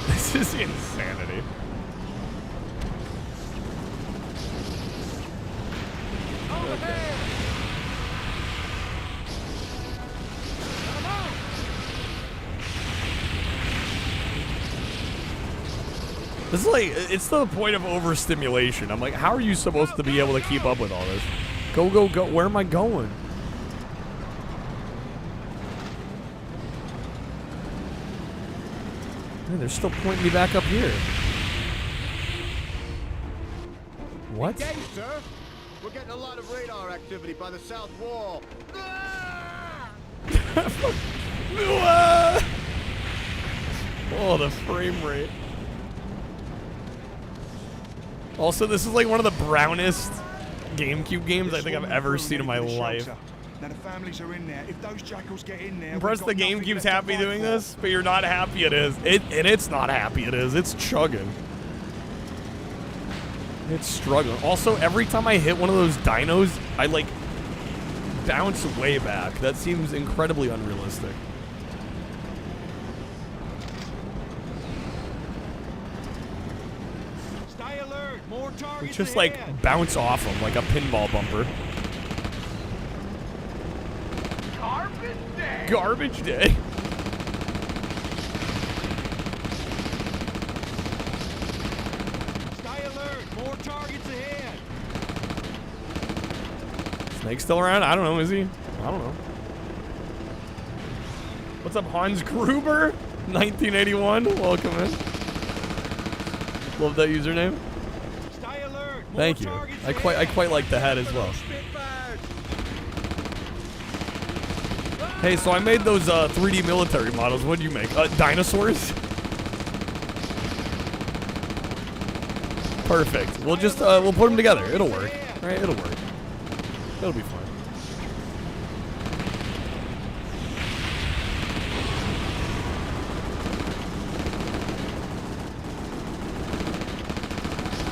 This is insanity. Okay. This is like, it's to the point of overstimulation. I'm like, how are you supposed to be able to keep up with all this? Go, go, go. Where am I going? Man, they're still pointing me back up here. What? Engage, sir. We're getting a lot of radar activity by the south wall. Oh, the frame rate. Also, this is like one of the brownest GameCube games I think I've ever seen in my life. Now the families are in there. If those jackals get in there, Impressed the GameCube's happy doing this, but you're not happy it is. And it's not happy it is. It's chugging. It's struggling. Also, every time I hit one of those dinos, I like bounce way back. That seems incredibly unrealistic. Stay alert. More targets Just ahead. like bounce off them like a pinball bumper. Garbage day. Garbage day. Stay alert. More targets ahead. Snake still around? I don't know, is he? I don't know. What's up, Hans Gruber? 1981, welcome in. Love that username. Stay alert. More Thank you. targets I quite ahead. like the hat as well. Spitfires. Hey, so I made those 3D military models. What did you make? Dinosaurs? Perfect. We'll just we'll put them together. It'll work. Right? It'll work. It'll be fine.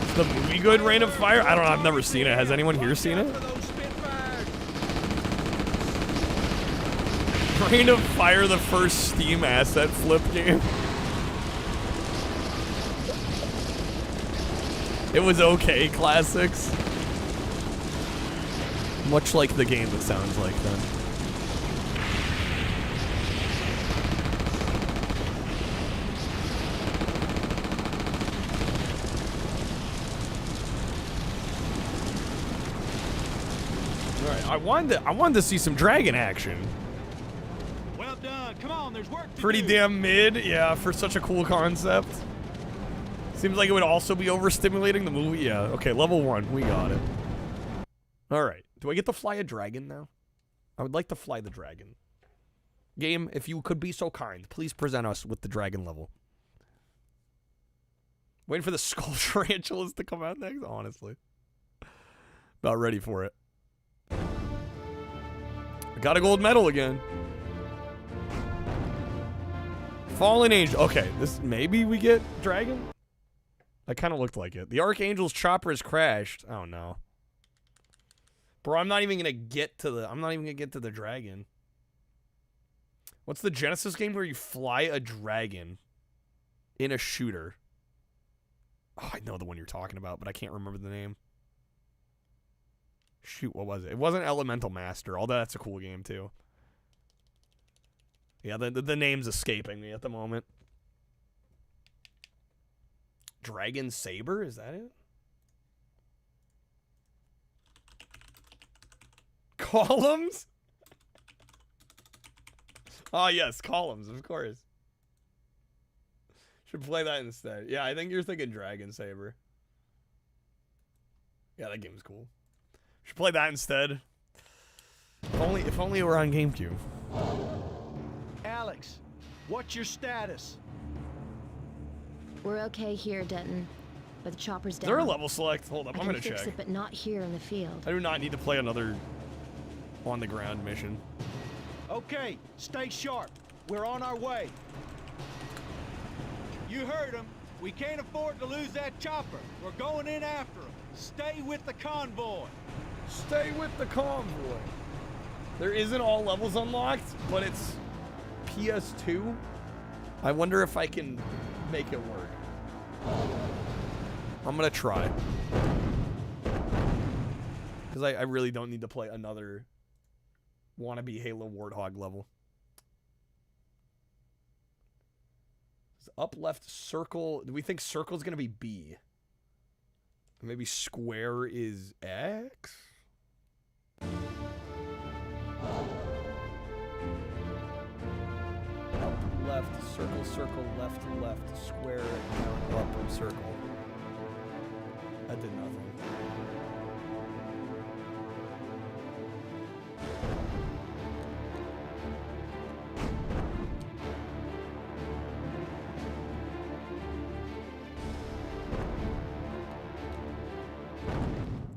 Is the movie good, Rain of Fire? I don't know. I've never seen it. Has anyone here seen it? Rain of Fire, the first Steam asset flip game. It was okay, classics. Much like the game, it sounds like then. All right, I wanted to see some dragon action. Well done. Come on, there's work to Pretty do. damn mid, yeah, for such a cool concept. Seems like it would also be overstimulating the movie. Yeah, okay, level 1, we got it. All right, do I get to fly a dragon now? I would like to fly the dragon. Game, if you could be so kind, please present us with the dragon level. Waiting for the skull tarantulas to come out next, honestly. About ready for it. I got a gold medal again. Fallen Angel. Okay, this maybe we get dragon? That kind of looked like it. The Archangel's chopper has crashed. Oh no. Bro, I'm not even gonna get to the dragon. What's the Genesis game where you fly a dragon in a shooter? Oh, I know the one you're talking about, but I can't remember the name. Shoot, what was it? It wasn't Elemental Master, although that's a cool game too. Yeah, the name's escaping me at the moment. Dragon Saber, is that it? Columns? Oh, yes, Columns, of course. Should play that instead. Yeah, I think you're thinking Dragon Saber. Yeah, that game's cool. Should play that instead. If only it were on GameCube. Alex, what's your status? We're okay here, Denton. But the chopper's down. Is there a level select? Hold up, I'm gonna fix check. it, but not here in the field. I do not need to play another on-the-ground mission. Okay, stay sharp. We're on our way. You heard him. We can't afford to lose that chopper. We're going in after him. Stay with the convoy. Stay with the convoy. There isn't all levels unlocked, but it's PS2. I wonder if I can make it work. I'm gonna try. Because I really don't need to play another wannabe Halo Warthog level. Up left circle. Do we think circle is going to be B? Maybe square is X? Up left, circle, circle, left, left, square, down, up, circle. That did nothing.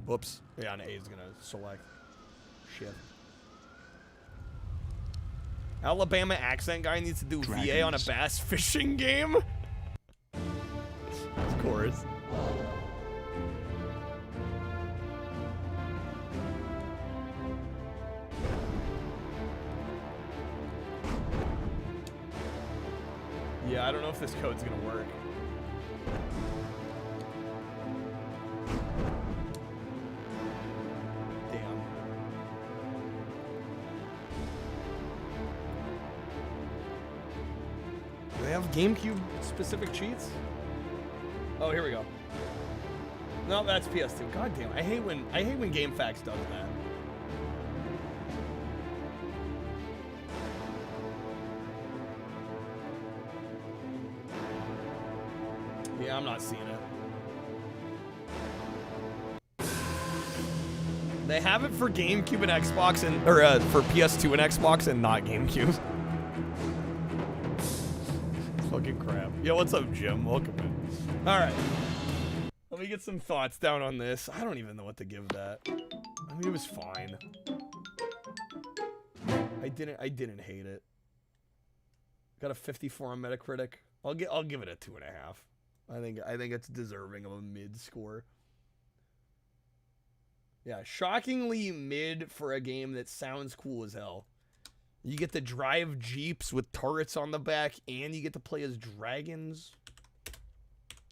Whoops. Yeah, an A is gonna select. Shit. Alabama accent guy needs to do VA on a bass fishing game? Of course. Yeah, I don't know if this code's gonna work. GameCube specific cheats? Oh, here we go. No, that's PS2. God damn, I hate when GameFAQs does that. Yeah, I'm not seeing it. They have it for GameCube and Xbox and for PS2 and Xbox and not GameCube. Fucking crap. Yo, what's up, Jim? Welcome in. All right. Let me get some thoughts down on this. I don't even know what to give that. I mean, it was fine. I didn't hate it. Got a 54 on Metacritic. I'll give it a 2.5. I think it's deserving of a mid score. Yeah, shockingly mid for a game that sounds cool as hell. You get to drive Jeeps with turrets on the back, and you get to play as dragons.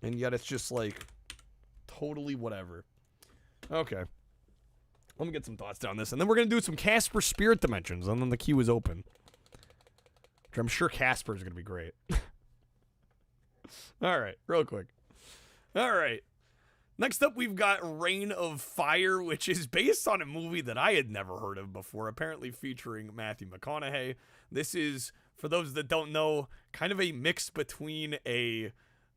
And yet it's just like totally whatever. Okay. Let me get some thoughts down this, and then we're going to do some Casper Spirit Dimensions, and then the queue is open. Which I'm sure Casper is going to be great. All right, real quick. All right. Next up, we've got Reign of Fire, which is based on a movie that I had never heard of before, apparently featuring Matthew McConaughey. This is For those that don't know, kind of a mix between a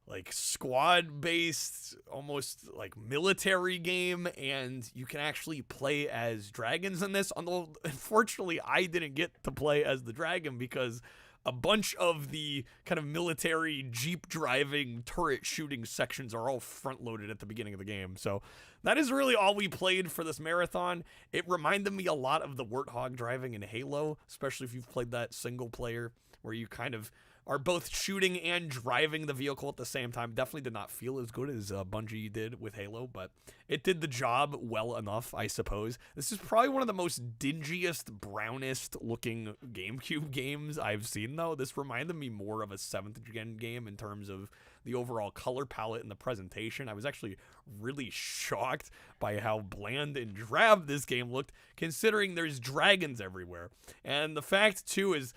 like squad-based, almost like military game, and you can actually play as dragons in this. Although, unfortunately, I didn't get to play as the dragon because a bunch of the kind of military jeep driving, turret shooting sections are all front-loaded at the beginning of the game. So that is really all we played for this marathon. It reminded me a lot of the Warthog driving in Halo, especially if you've played that single player where you kind of are both shooting and driving the vehicle at the same time. Definitely did not feel as good as Bungie did with Halo, but it did the job well enough, I suppose. This is probably one of the most dingiest, brownest looking GameCube games I've seen, though. This reminded me more of a 7th gen game in terms of the overall color palette and the presentation. I was actually really shocked by how bland and drab this game looked, considering there's dragons everywhere. And the fact, too, is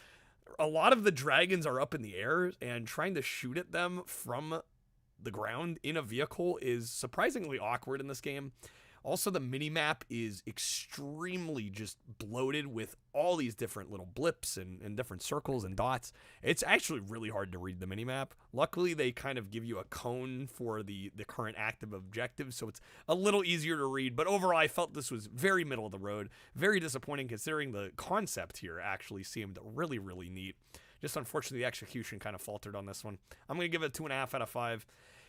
a lot of the dragons are up in the air, and trying to shoot at them from the ground in a vehicle is surprisingly awkward in this game. Also, the minimap is extremely just bloated with all these different little blips and different circles and dots. It's actually really hard to read the minimap. Luckily, they kind of give you a cone for the current active objectives, so it's a little easier to read. But overall, I felt this was very middle of the road. Very disappointing considering the concept here actually seemed really, really neat. Just unfortunately, the execution kind of faltered on this one. I'm going to give it a 2.5 out of 5.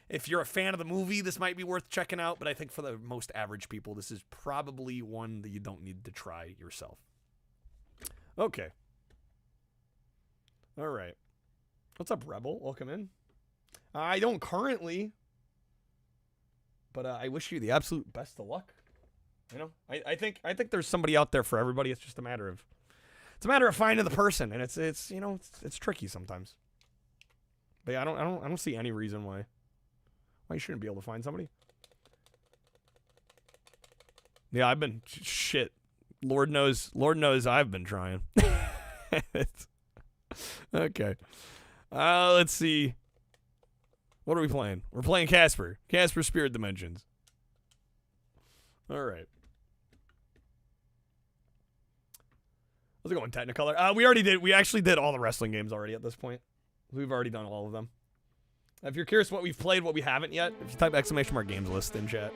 If you're a fan of the movie, this might be worth checking out, but I think for the most average people, this is probably one that you don't need to try yourself. Okay. All right. What's up, Rebel? Welcome in. I don't currently, but I wish you the absolute best of luck. You know, I think there's somebody out there for everybody. It's just a matter of finding the person, and it's you know it's tricky sometimes. But yeah, I don't see any reason why you shouldn't be able to find somebody. Yeah, I've been shit. Lord knows I've been trying. Okay. Let's see. What are we playing? We're playing Casper. Casper Spirit Dimensions. All right. Let's go in Technicolor. We actually did all the wrestling games already at this point. We've already done all of them. If you're curious what we've played, what we haven't yet, if you type !games list in chat,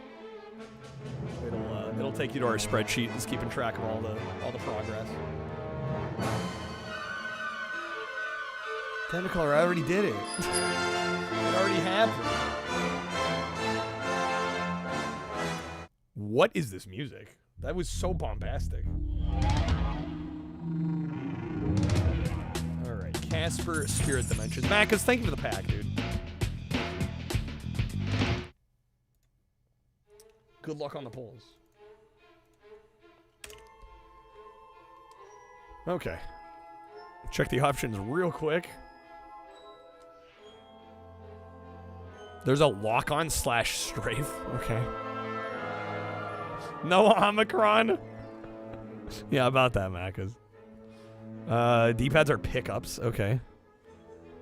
it'll take you to our spreadsheet that's keeping track of all the progress. Technicolor, I already did it. It already happened. What is this music? That was so bombastic. All right, Casper Spirit Dimensions. Macus, thank you for the pack, dude. Good luck on the polls. Okay. Check the options real quick. There's a lock-on / strafe. Okay. No Omicron. Yeah, about that, Macas. D-pads are pickups. Okay.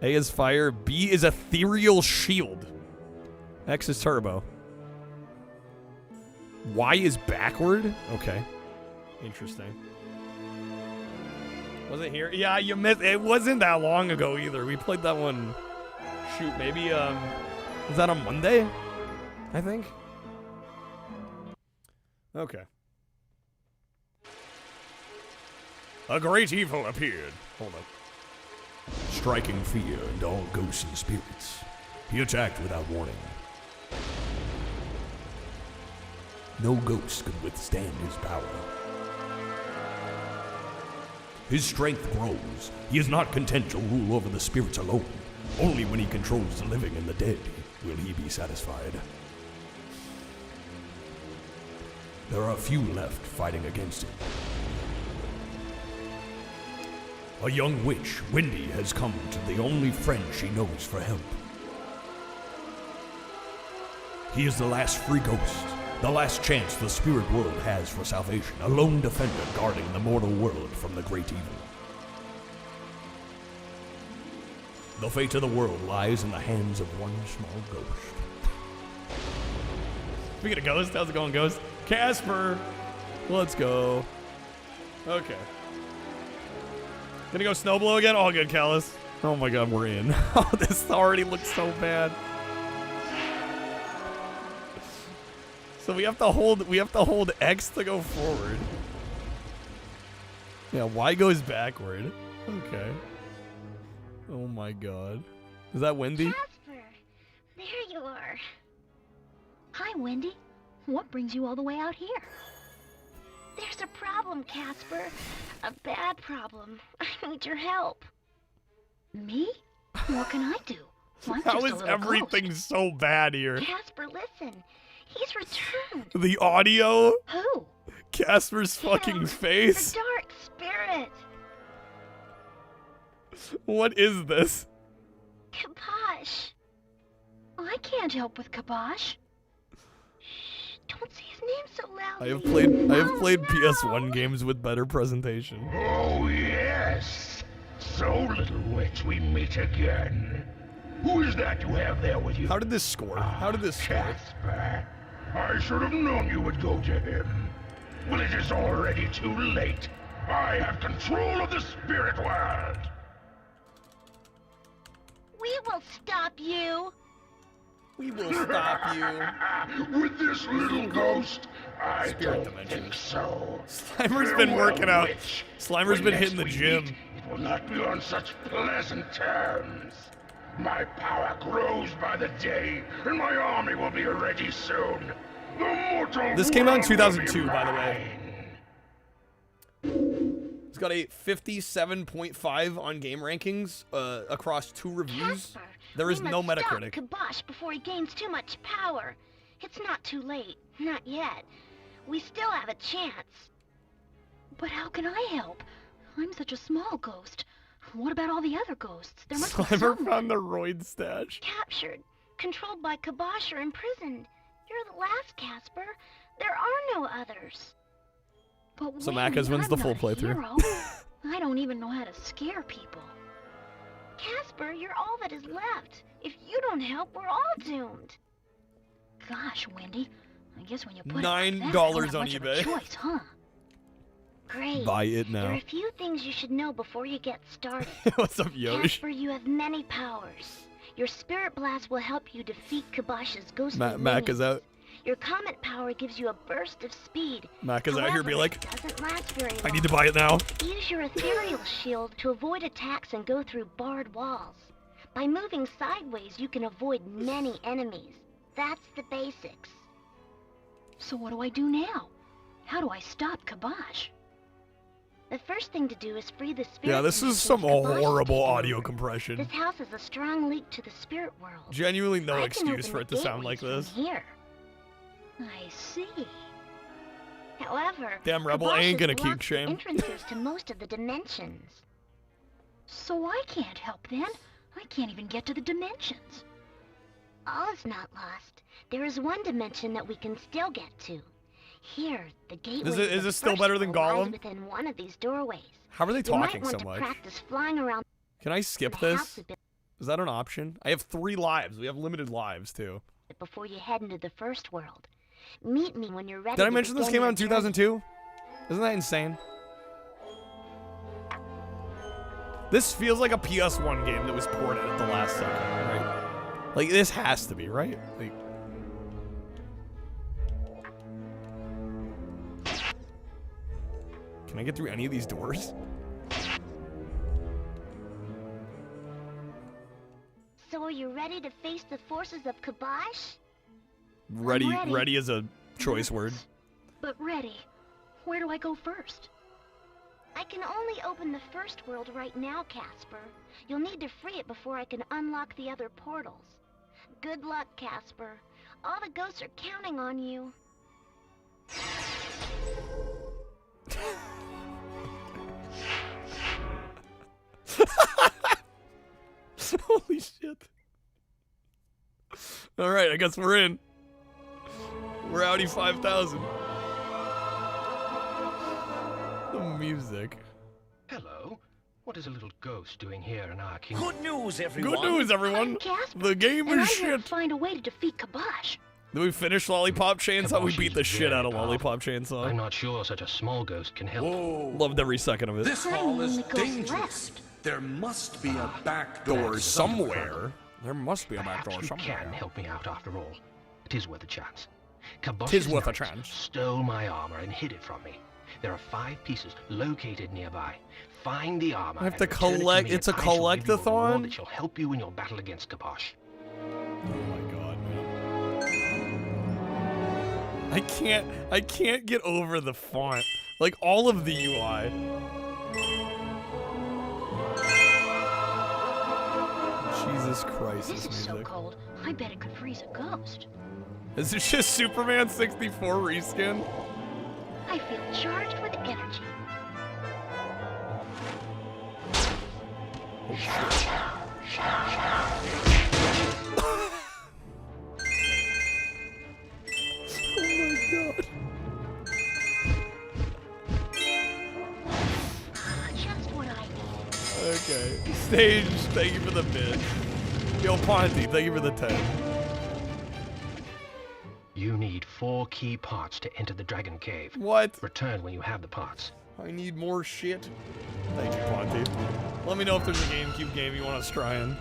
A is fire. B is ethereal shield. X is turbo. Y is backward? Okay. Interesting. Was it here? Yeah, you missed. It wasn't that long ago either. We played that one. Shoot, maybe, was that on Monday? I think. Okay. A great evil appeared. Hold up. Striking fear into all ghosts and spirits, he attacked without warning. No ghost could withstand his power. His strength grows. He is not content to rule over the spirits alone. Only when he controls the living and the dead will he be satisfied. There are few left fighting against him. A young witch, Wendy, has come to the only friend she knows for help. He is the last free ghost, the last chance the spirit world has for salvation, a lone defender guarding the mortal world from the great evil. The fate of the world lies in the hands of one small ghost. Speaking of Ghost, how's it going, Ghost? Casper! Let's go. Okay. Gonna go snowblow again? All good, Callus. Oh my god, we're in. Oh, this already looks so bad. So we have to hold X to go forward. Yeah, Y goes backward. Okay. Oh my god. Is that Wendy? Casper, there you are. Hi, Wendy. What brings you all the way out here? There's a problem, Casper. A bad problem. I need your help. Me? What can I do? I'm How just a is little everything ghost. so bad here? Casper, listen. He's returned. The audio? Who? Casper's fucking face? The dark spirit. What is this? Kabosh. I can't help with Kabosh. Shh, don't say his name so loudly. I have played PS1 games with better presentation. Oh, yes. So, little witch, we meet again. Who is that you have there with you? How did this score? How did this score? Casper. I should have known you would go to him. Well, it is already too late. I have control of the spirit world. We will stop you. We will stop you. With this little ghost? I don't think so. Slimer's been working out. Slimer's been hitting the gym. It will not be on such pleasant terms. My power grows by the day, and my army will be ready soon. The mortal This came out in world will 2002, be by the way. mine. It's got a 57.5 on game rankings across 2 reviews. Casper, There is we no must Metacritic. Stop Kabosh before he gains too much power. It's not too late. Not yet. We still have a chance. But how can I help? I'm such a small ghost. What about all the other ghosts? There must be Slimer someone. found the roid stash. Captured, controlled by Kabosh or imprisoned. You're the last, Casper. There are no others. But So Wendy, Macca's wins I'm the full not a playthrough. hero. I don't even know how to scare people. Casper, you're all that is left. If you don't help, we're all doomed. Gosh, Wendy. I guess when you put $9 it like that, I don't have on much of a eBay. choice, huh? Great. Buy it now. There are a few things you should know before you get started. What's up, Yosh? Casper, you have many powers. Your spirit blast will help you defeat Kabosh's ghostly Mac is minions. out. Your comet power gives you a burst of speed. Mac is out here be However, like, it doesn't last very I long. need to buy it now. Use your ethereal shield to avoid attacks and go through barred walls. By moving sideways, you can avoid many enemies. That's the basics. So what do I do now? How do I stop Kabosh? The first thing to do is free the spirit. Yeah, this is some horrible audio compression. This house is a strong link to the spirit world. Genuinely no I can excuse open for it the to sound like gateways this. from here. I see. However, Damn Rebel, I Kabosh ain't gonna has keep blocked the shame. entrances to most of the dimensions. So I can't help then. I can't even get to the dimensions. All is not lost. There is one dimension that we can still get to. Here, the gateway. Is this still better than Gollum? Within one of these doorways. How are they You might talking want so to much? practice flying around. Can I skip the house this? a bit Is that an option? I have 3 lives. We have limited lives too. before you head into the first world. Meet me when you're ready. Did I to mention this begin came out in your journey. 2002? Isn't that insane? This feels like a PS1 game that was ported at the last second, right? Like, this has to be, right? Like, can I get through any of these doors? So are you ready to face the forces of Kabosh? Ready, ready. ready is a choice word. But ready. Where do I go first? I can only open the first world right now, Casper. You'll need to free it before I can unlock the other portals. Good luck, Casper. All the ghosts are counting on you. Holy shit. Alright, I guess we're in. We're Audi 5000. The music. Hello. What is a little ghost doing here in our kingdom? Good news, everyone. Good news, everyone. Casper, The game and is I'm here to shit. find a way to defeat Kabosh. Did we finish Lollipop Chainsaw? We beat the shit out of Lollipop Chainsaw. I'm not sure such a small ghost can help. Whoa. Loved every second of it. This hall is dangerous. There must be a back door somewhere. There must be a back door somewhere. You can help me out after all. It is worth a chance. Kabosh's Tis worth a knights chance. Stole my armor and hid it from me. There are 5 pieces located nearby. Find the armor. I have to and return it to collect. me, It's a and I shall give you a reward collectathon. that shall help you in your battle against Kabosh. Oh my god, man. I can't get over the font. Like all of the UI. Jesus Christ, This is music. so cold. I bet it could freeze a ghost. Is it just Superman 64 reskin? I feel charged with energy. Oh shit. Oh my god. Just what I need. Okay. Stage, thank you for the bid. Yo, Ponty, thank you for the 10. You need 4 key parts to enter the Dragon Cave. What? Return when you have the parts. I need more shit. Thank you, Ponty. Let me know if there's a GameCube game you want us trying.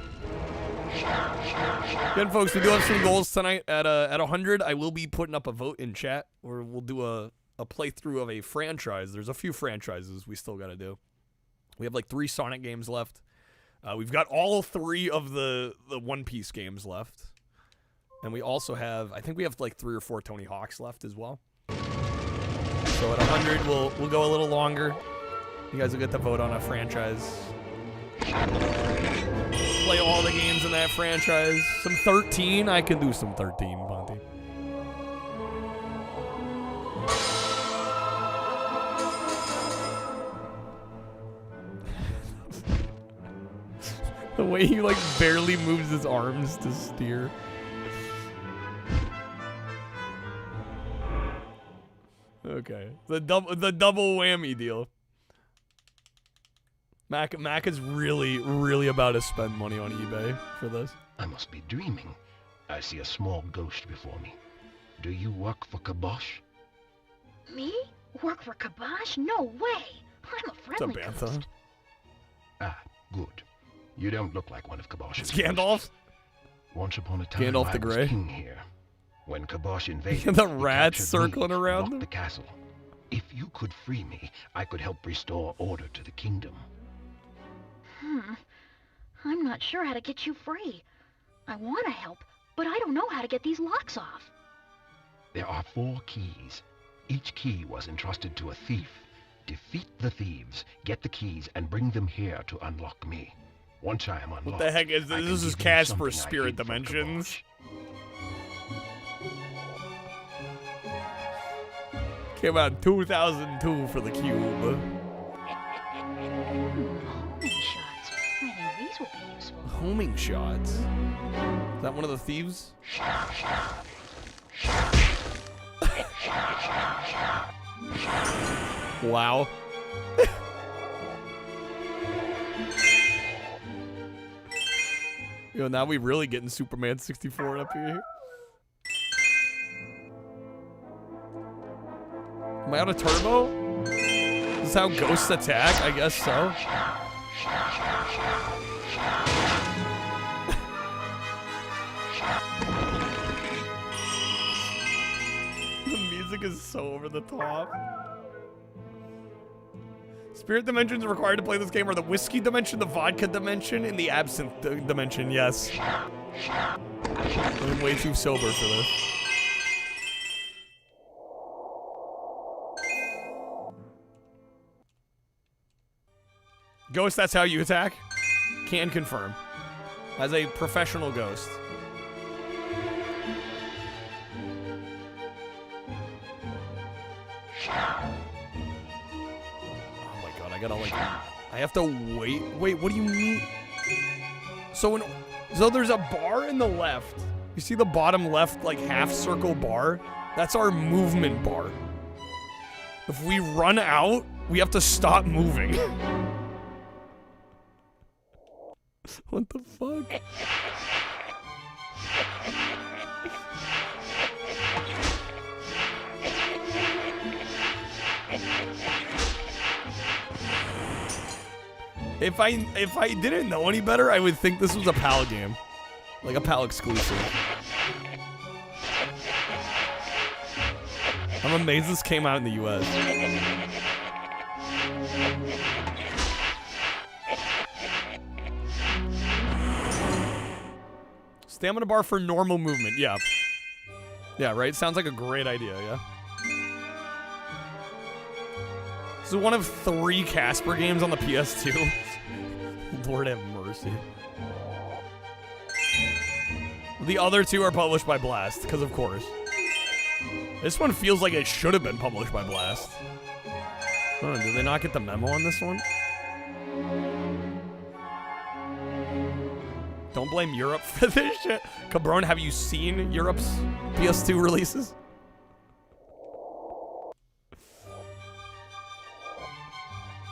Again, folks, we do have some goals tonight. At 100, I will be putting up a vote in chat, or we'll do a playthrough of a franchise. There's a few franchises we still got to do. We have like 3 Sonic games left. We've got all 3 of the One Piece games left. And we also have, I think we have like 3 or 4 Tony Hawks left as well. So at 100, we'll go a little longer. You guys will get to vote on a franchise. Play all the games in that franchise. Some 13, I can do some 13, Ponty. The way he like barely moves his arms to steer. Okay, the double whammy deal. Mac is really about to spend money on eBay for this. I must be dreaming. I see a small ghost before me. Do you work for Kabosh? Me? Work for Kabosh? No way. I'm a friendly What's up, ghost. Bantha? Ah, good. You don't look like one of Kabosh's It's Gandalf? ghosts. Once upon a time, Gandalf I the was Grey? king here. When Kabosh invaded, The he rats captured circling me and around locked them? the castle. If you could free me, I could help restore order to the kingdom. I'm not sure how to get you free. I want to help, but I don't know how to get these locks off. There are 4 keys. Each key was entrusted to a thief. Defeat the thieves, get the keys, and bring them here to unlock me. Once I am unlocked, What the heck is this? I can This is give you Casper something I Spirit hid from Dimensions. Came out in 2002 for the Cube. Homing shots. I think these will be useful. Homing shots? Is that one of the thieves? Wow. Yo, now we really getting Superman 64 up here. Am I out of turbo? Is this how ghosts attack? I guess so. The music is so over the top. Spirit dimensions required to play this game are the whiskey dimension, the vodka dimension, and the absinthe dimension, yes. I'm way too sober for this. Ghost, that's how you attack? Can confirm. As a professional ghost. Oh my god, I gotta like... I have to wait. Wait, what do you mean? So there's a bar in the left. You see the bottom left, like, half circle bar? That's our movement bar. If we run out, we have to stop moving. What the fuck? If I didn't know any better, I would think this was a PAL game. Like a PAL exclusive. I'm amazed this came out in the US. Stamina bar for normal movement, yeah. Yeah, right? Sounds like a great idea, yeah? This is one of 3 Casper games on the PS2. Lord have mercy. The other 2 are published by Blast, because of course. This one feels like it should have been published by Blast. I don't know, did they not get the memo on this one? Don't blame Europe for this shit. Cabron, have you seen Europe's PS2 releases?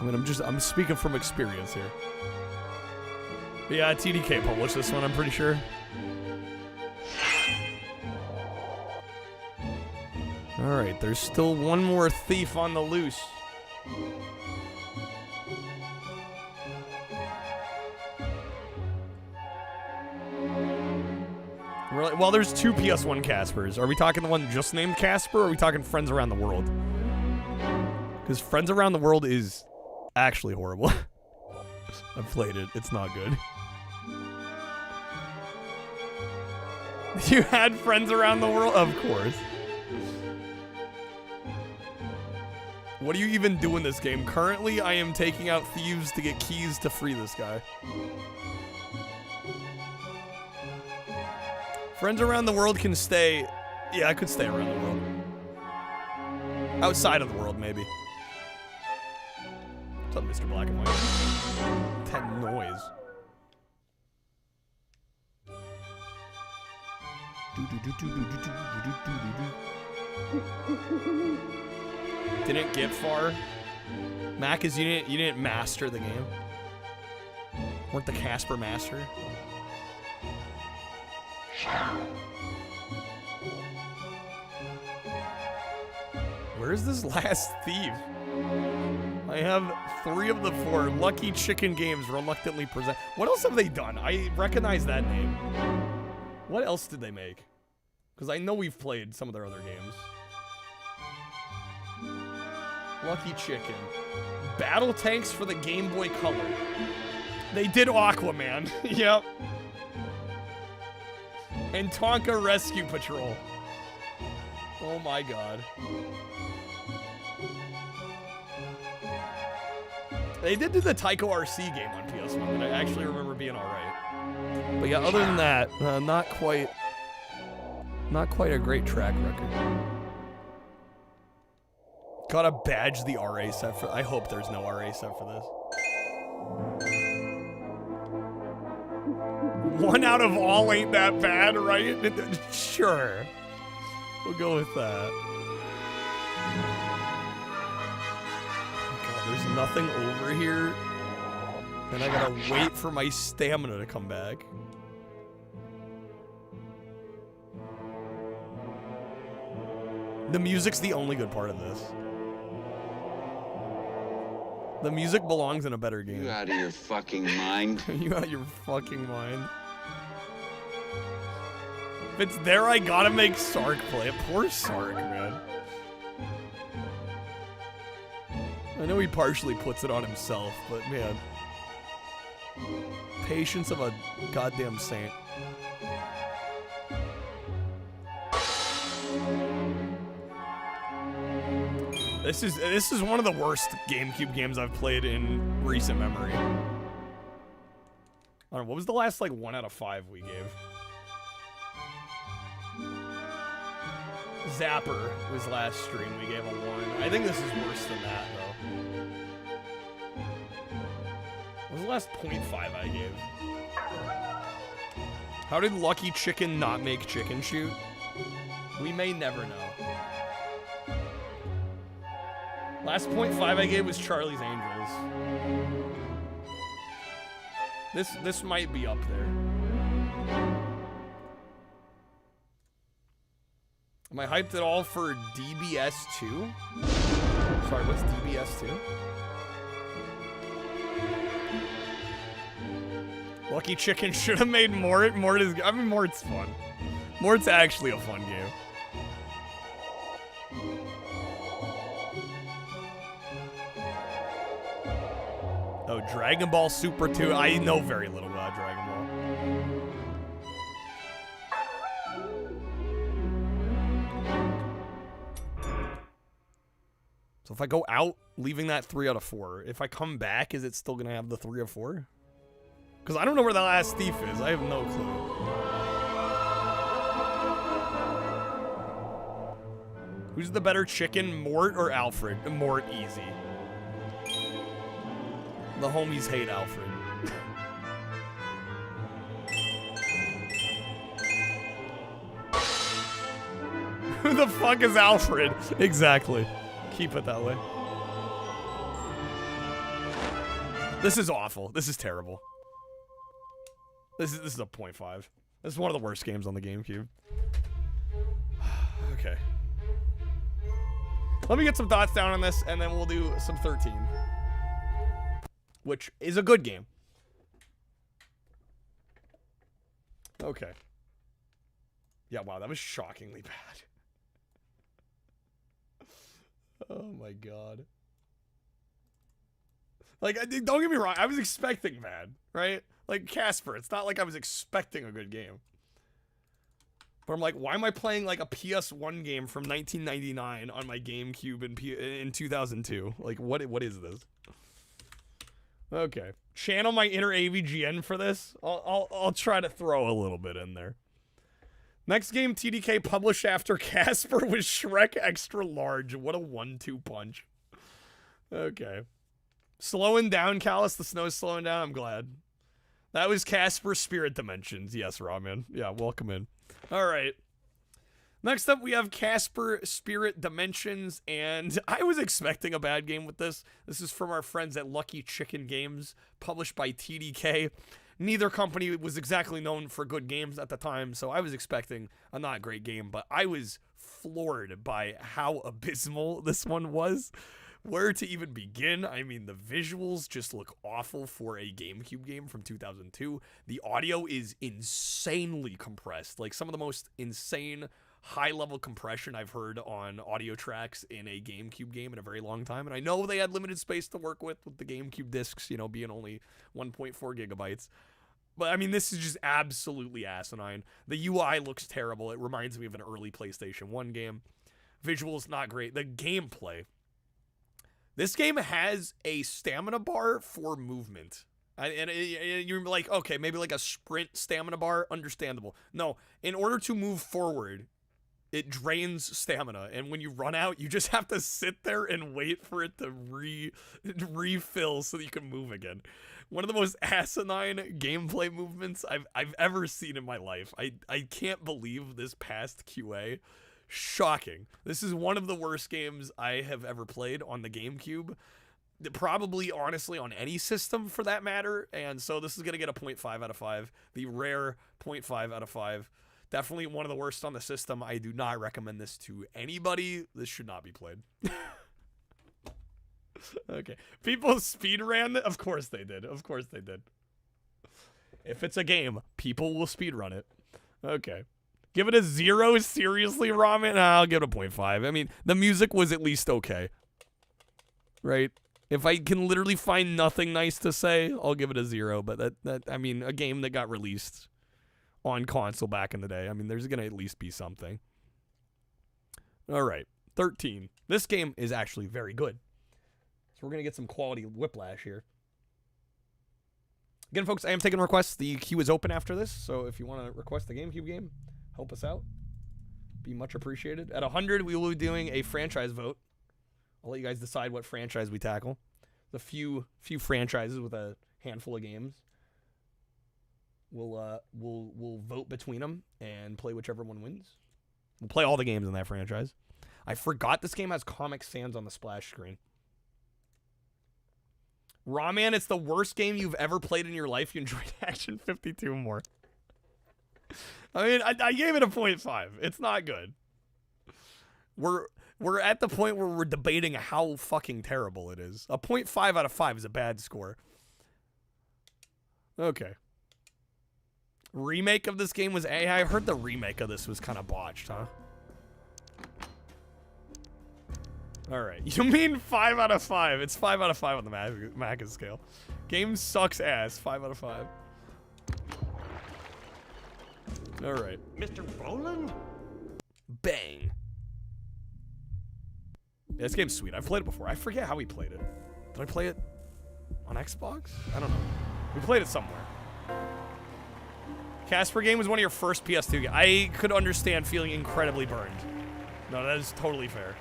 I mean, I'm speaking from experience here. But yeah, TDK published this one, I'm pretty sure. Alright, there's still one more thief on the loose. Well, there's 2 PS1 Caspers. Are we talking the one just named Casper, or are we talking Friends Around the World? Because Friends Around the World is actually horrible. I've played it. It's not good. You had Friends Around the World? Of course. What do you even do in this game? Currently, I am taking out thieves to get keys to free this guy. Friends Around the World can stay... Yeah, I could stay around the world. Outside of the world, maybe. What's up, Mr. Black and White? That noise. Didn't get far. Mac, is you didn't master the game. Weren't the Casper master? Where's this last thief? I have 3 of the 4 Lucky Chicken games reluctantly present. What else have they done? I recognize that name. What else did they make? Because I know we've played some of their other games. Lucky Chicken. Battle Tanks for the Game Boy Color. They did Aquaman. Yep. And Tonka Rescue Patrol. Oh my god. They did do the Tycho RC game on PS1 that I actually remember being alright. But yeah, other than that, not quite a great track record. Gotta badge the RA set for... I hope there's no RA set for this. 1 out of all ain't that bad, right? Sure. We'll go with that. God, there's nothing over here. And I gotta wait for my stamina to come back. The music's the only good part of this. The music belongs in a better game. You out of your fucking mind? You out of your fucking mind? If it's there, I gotta make Sark play it. Poor Sark, man. I know he partially puts it on himself, but man. Patience of a goddamn saint. This is one of the worst GameCube games I've played in recent memory. I don't know, what was the last, like, 1 out of 5 we gave? Zapper was last stream, we gave a 1. I think this is worse than that, though. What was the last 0.5 I gave? How did Lucky Chicken not make Chicken Shoot? We may never know. Last 0.5 I gave was Charlie's Angels. This might be up there. Am I hyped at all for DBS 2? Sorry, what's DBS 2? Lucky Chicken should have made Mort. Mort is, I mean, Mort's fun. Mort's actually a fun game. Oh, Dragon Ball Super 2. I know very little about Dragon Ball. So if I go out, leaving that 3 out of 4, if I come back, is it still going to have the 3 of 4? Because I don't know where the last thief is. I have no clue. Who's the better chicken, Mort or Alfred? Mort, easy. The homies hate Alfred. Who the fuck is Alfred? Exactly. Keep it that way. This is awful. This is terrible. This is a 0.5. This is one of the worst games on the GameCube. Okay. Let me get some thoughts down on this, and then we'll do some 13. Which is a good game. Okay. Yeah, wow, that was shockingly bad. Oh my god. Like, don't get me wrong, I was expecting bad, right? Like, Casper, it's not like I was expecting a good game. But I'm like, why am I playing like a PS1 game from 1999 on my GameCube in 2002? Like, what is this? Okay. Channel my inner AVGN for this. I'll try to throw a little bit in there. Next game TDK published after Casper was Shrek Extra Large. What a 1-2 punch. Okay. Slowing down, Callus. The snow's slowing down. I'm glad. That was Casper Spirit Dimensions. Yes, Ramen. Yeah, welcome in. All right. Next up, we have Casper Spirit Dimensions, and I was expecting a bad game with this. This is from our friends at Lucky Chicken Games, published by TDK. Neither company was exactly known for good games at the time, so I was expecting a not great game, but I was floored by how abysmal this one was. Where to even begin? I mean, the visuals just look awful for a GameCube game from 2002. The audio is insanely compressed, like some of the most insane high-level compression I've heard on audio tracks in a GameCube game in a very long time. And I know they had limited space to work with the GameCube discs, you know, being only 1.4 gigabytes. But, I mean, this is just absolutely asinine. The UI looks terrible. It reminds me of an early PlayStation 1 game. Visuals, not great. The gameplay. This game has a stamina bar for movement. And you're like, okay, maybe like a sprint stamina bar, understandable. No, in order to move forward, it drains stamina, and when you run out, you just have to sit there and wait for it to refill so that you can move again. One of the most asinine gameplay movements I've ever seen in my life. I can't believe this passed QA. Shocking. This is one of the worst games I have ever played on the GameCube. Probably, honestly, on any system for that matter, and so this is going to get a 0.5 out of 5. The rare 0.5 out of 5. Definitely one of the worst on the system. I do not recommend this to anybody. This should not be played. Okay. People speedran it? Of course they did. Of course they did. If it's a game, people will speedrun it. Okay. Give it a 0? Seriously, Ramen? I'll give it a 0.5. I mean, the music was at least okay. Right? If I can literally find nothing nice to say, I'll give it a 0. But I mean, a game that got released on console back in the day. I mean, there's going to at least be something. All right. 13. This game is actually very good. So we're going to get some quality whiplash here. Again, folks, I am taking requests. The queue is open after this. So if you want to request a GameCube game, help us out. Be much appreciated. At 100, we will be doing a franchise vote. I'll let you guys decide what franchise we tackle. There's a few franchises with a handful of games. We'll vote between them and play whichever one wins. We'll play all the games in that franchise. I forgot this game has Comic Sans on the splash screen. Rawman, it's the worst game you've ever played in your life. You enjoyed Action 52 more. I mean, I gave it a 0.5. It's not good. We're at the point where we're debating how fucking terrible it is. A 0.5 out of 5 is a bad score. Okay. Remake of this game was I heard the remake of this was kind of botched, huh? All right. You mean 5 out of 5? It's 5 out of 5 on the Macca scale. Game sucks ass. 5 out of 5. All right. Mr. Roland? Bang. Yeah, this game's sweet. I've played it before. I forget how we played it. Did I play it on Xbox? I don't know. We played it somewhere. Casper game was one of your first PS2 games. I could understand feeling incredibly burned. No, that is totally fair.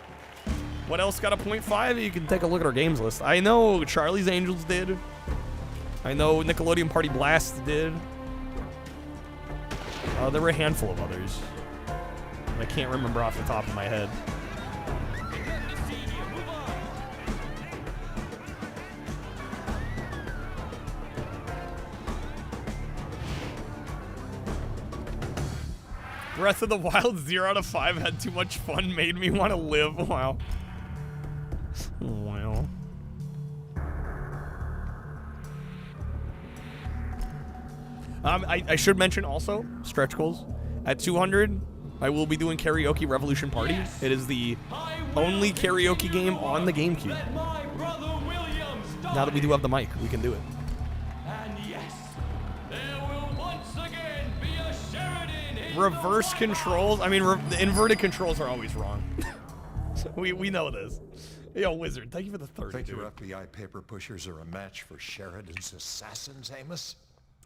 What else got a 0.5? You can take a look at our games list. I know Charlie's Angels did. I know Nickelodeon Party Blast did. There were a handful of others. I can't remember off the top of my head. Breath of the Wild 0 out of 5 had too much fun, made me want to live. Wow. Wow. I should mention also, stretch goals. At 200, I will be doing Karaoke Revolution Party. Yes. It is the only karaoke game on the GameCube. Now that we do have the mic, we can do it. And yes, there will once again be a Sheridan. Reverse controls. I mean, the inverted controls are always wrong. we know this. Yo, Wizard, thank you for the 30. Think your FBI paper pushers are a match for Sheridan's assassins, Amos?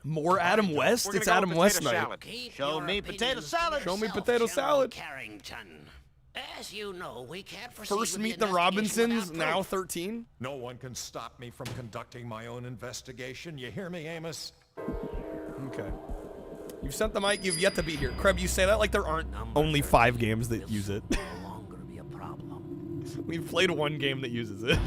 More Adam West? It's Adam West night. Show me potato salad. Show me potato salad. Carrington. As you know, we can't First meet the Robinsons, now 13. No one can stop me from conducting my own investigation. You hear me, Amos? Okay. You've sent the mic, you've yet to be here. Kreb, you say that like there aren't only 5 games that use it. We've played one game that uses it.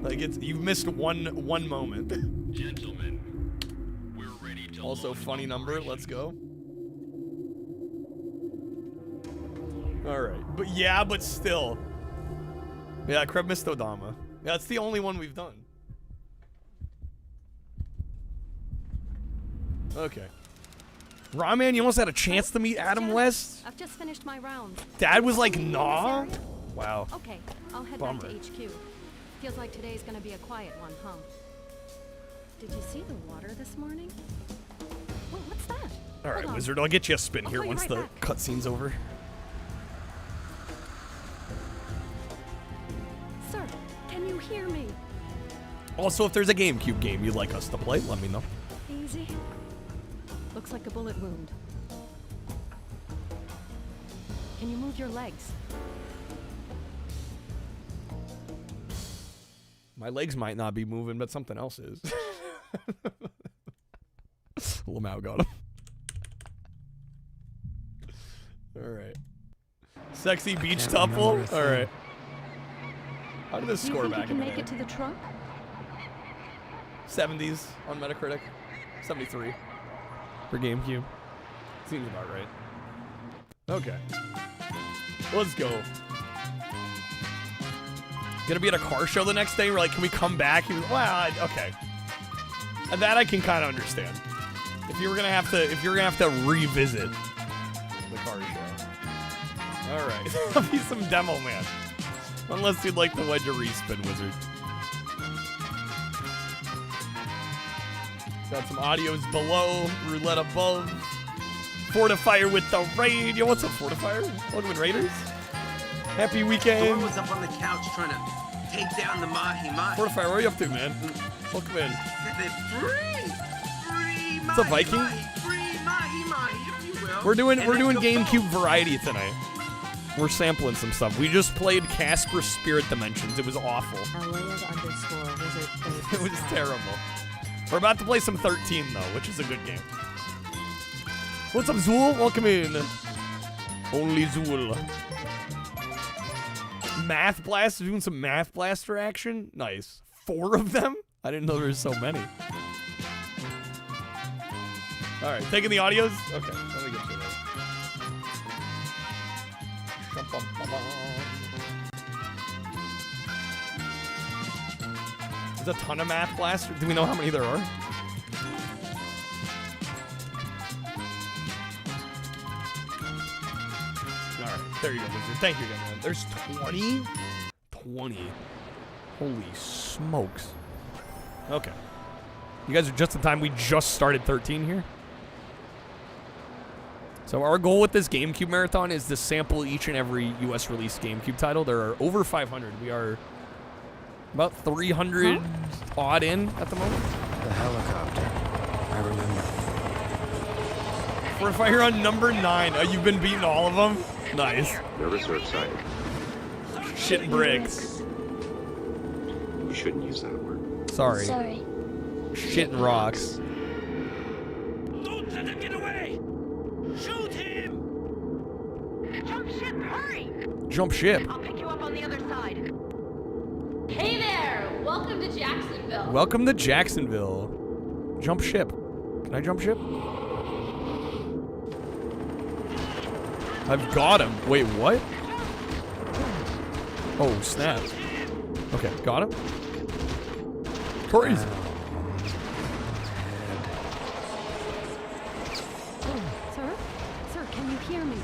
Like you've missed one moment. Gentlemen, we're ready to also funny number, let's go. Alright. But yeah, but still. Yeah, Kreb missed Odama. Yeah, that's the only one we've done. Okay. Rahman, you almost had a chance to meet Adam West? I've just finished my rounds. Dad was like, nah? Wow. Okay, I'll head back to HQ. Feels like today's gonna be a quiet one, huh? Did you see the water this morning? What's that? Alright, Wizard, I'll get you a spin here once the cutscene's over. Sir, can you hear me? Also, if there's a GameCube game you'd like us to play, let me know. Easy. Looks like a bullet wound. Can you move your legs? My legs might not be moving, but something else is. Lamau got him. Alright. Sexy beach tuffle? Alright. How did this score you back in in make it to the trunk? 70s on Metacritic. 73 for GameCube. Seems about right. Okay. Let's go. Gonna be at a car show the next day. We're like, can we come back? He was, well, okay. And that I can kind of understand. If you're gonna have to revisit the car show. All right, there'll be some demo, man. Unless you'd like the wedge a respin, Wizard. Got some audios below, roulette above. Fortifier with the raid. Yo, what's up, Fortifier? Welcome in, Raiders. Happy weekend. Dora was up on the couch trying to take down the mahi-mahi. Fortifier, what are you up to, man? Welcome in. Free What's up, Viking? Free mahi-mahi, if you will. We're doing GameCube variety tonight. We're sampling some stuff. We just played Casper Spirit Dimensions. It was awful. It was terrible. We're about to play some 13 though, which is a good game. What's up, Zool? Welcome in. Only Zool. Math Blast, doing some Math Blaster action. Nice. 4 of them? I didn't know there was so many. All right, taking the audios. Okay, let me get to this. There's a ton of math blasters. Do we know how many there are? Alright, there you go, Wizard. Thank you again, man. There's 20? 20. Holy smokes. Okay. You guys are just in time. We just started 13 here. So our goal with this GameCube marathon is to sample each and every US released GameCube title. There are over 500. We are about 300 odd in at the moment. The helicopter. I remember. We're fire on number 9. Oh, you've been beating all of them? Nice. Nervous or excited? Shitting bricks. You shouldn't use that word. Sorry. Sorry. Shitting rocks. Don't let him get away! Shoot him! Jump ship, hurry! Jump ship. I'll pick you up on the other side. Hey there! Welcome to Jacksonville. Welcome to Jacksonville. Jump ship. Can I jump ship? I've got him. Wait, what? Oh, snap. Okay, got him. Crazy. Sir, can you hear me?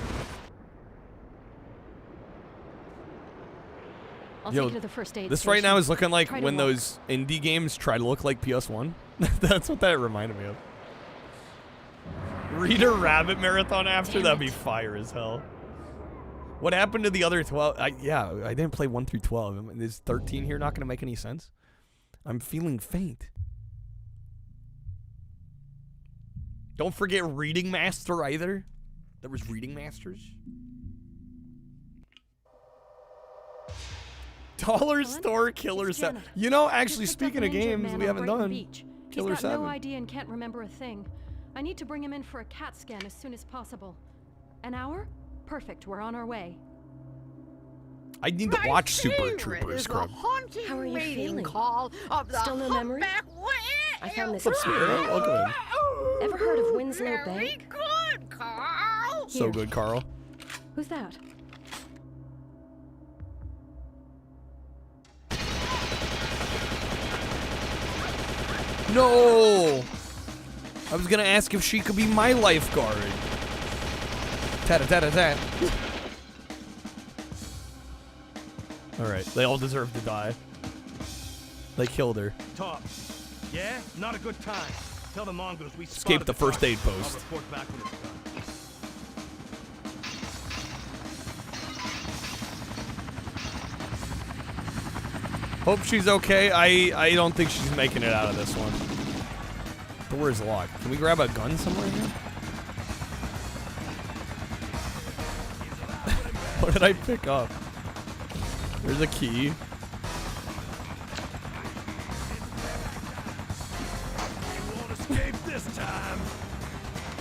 I'll take you to the first aid this station. right now is looking like Try to when walk. those indie games try to look like PS1. That's what that reminded me of. Read a Rabbit marathon after? That'd be fire as hell. What happened to the other 12? I didn't play 1 through 12. Is 13 here not going to make any sense? I'm feeling faint. Don't forget Reading Master either. There was Reading Masters. Dollar Store Killer 7. You know, actually, speaking of games we haven't done, Killer He's got 7. no idea and can't remember a thing. I need to bring him in for a CAT scan as soon as possible. An hour? Perfect. We're on our way. I need to watch Super Troopers, Scrub. How are you feeling? Call of the Still no memory? I found this. What's up, Spirit? Welcome in. Ever heard of Winslow Very Bank? good, Carl. So good, Carl. Who's that? No! I was gonna ask if she could be my lifeguard. Tat-a-tat-a-tat. Alright, they all deserve to die. They killed her. Talk. Yeah? Not a good time. Tell the mongoose we Escaped the first aid post. I'll report back when it's done. Hope she's okay. I don't think she's making it out of this one. Door is locked. Can we grab a gun somewhere here? What did I pick up? There's a key. This time.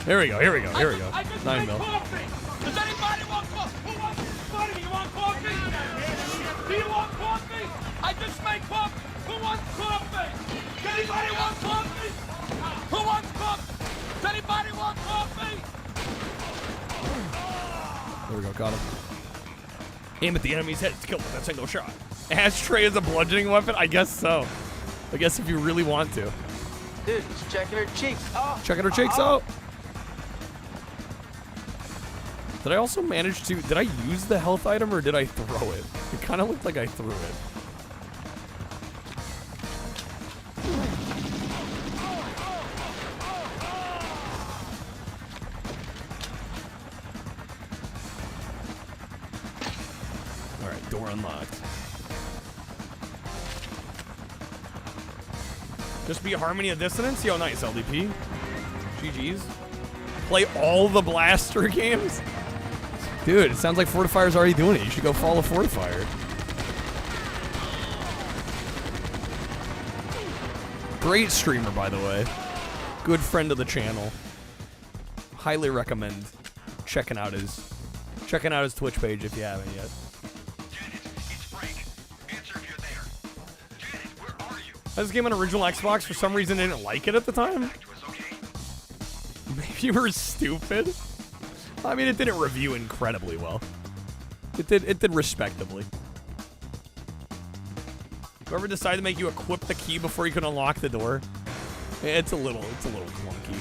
Here we go, here we go, here we go. 9 mil. Does anybody want coffee? Who wants coffee? You want coffee? Do you want coffee? I just made coffee. Who wants coffee? Does anybody want coffee? Who wants coffee? Does anybody want coffee? There we go, got him. Aim at the enemy's head to kill him with a single shot. Ashtray is a bludgeoning weapon? I guess so. I guess if you really want to. Dude, she's checking her cheeks. Oh, Checking her cheeks out. Did I also manage to... Did I use the health item or did I throw it? It kind of looked like I threw it. Alright, door unlocked. Just be Harmony of Dissonance? Yo, nice, LDP. GG's. Play all the Blaster games? Dude, it sounds like Fortifier's already doing it. You should go follow Fortifier. Great streamer, by the way. Good friend of the channel. Highly recommend checking out his Twitch page if you haven't yet. This game on original Xbox, for some reason I didn't like it at the time. Maybe you were stupid. I mean, it didn't review incredibly well. It did respectably. Whoever decided to make you equip the key before you can unlock the door. It's a little clunky.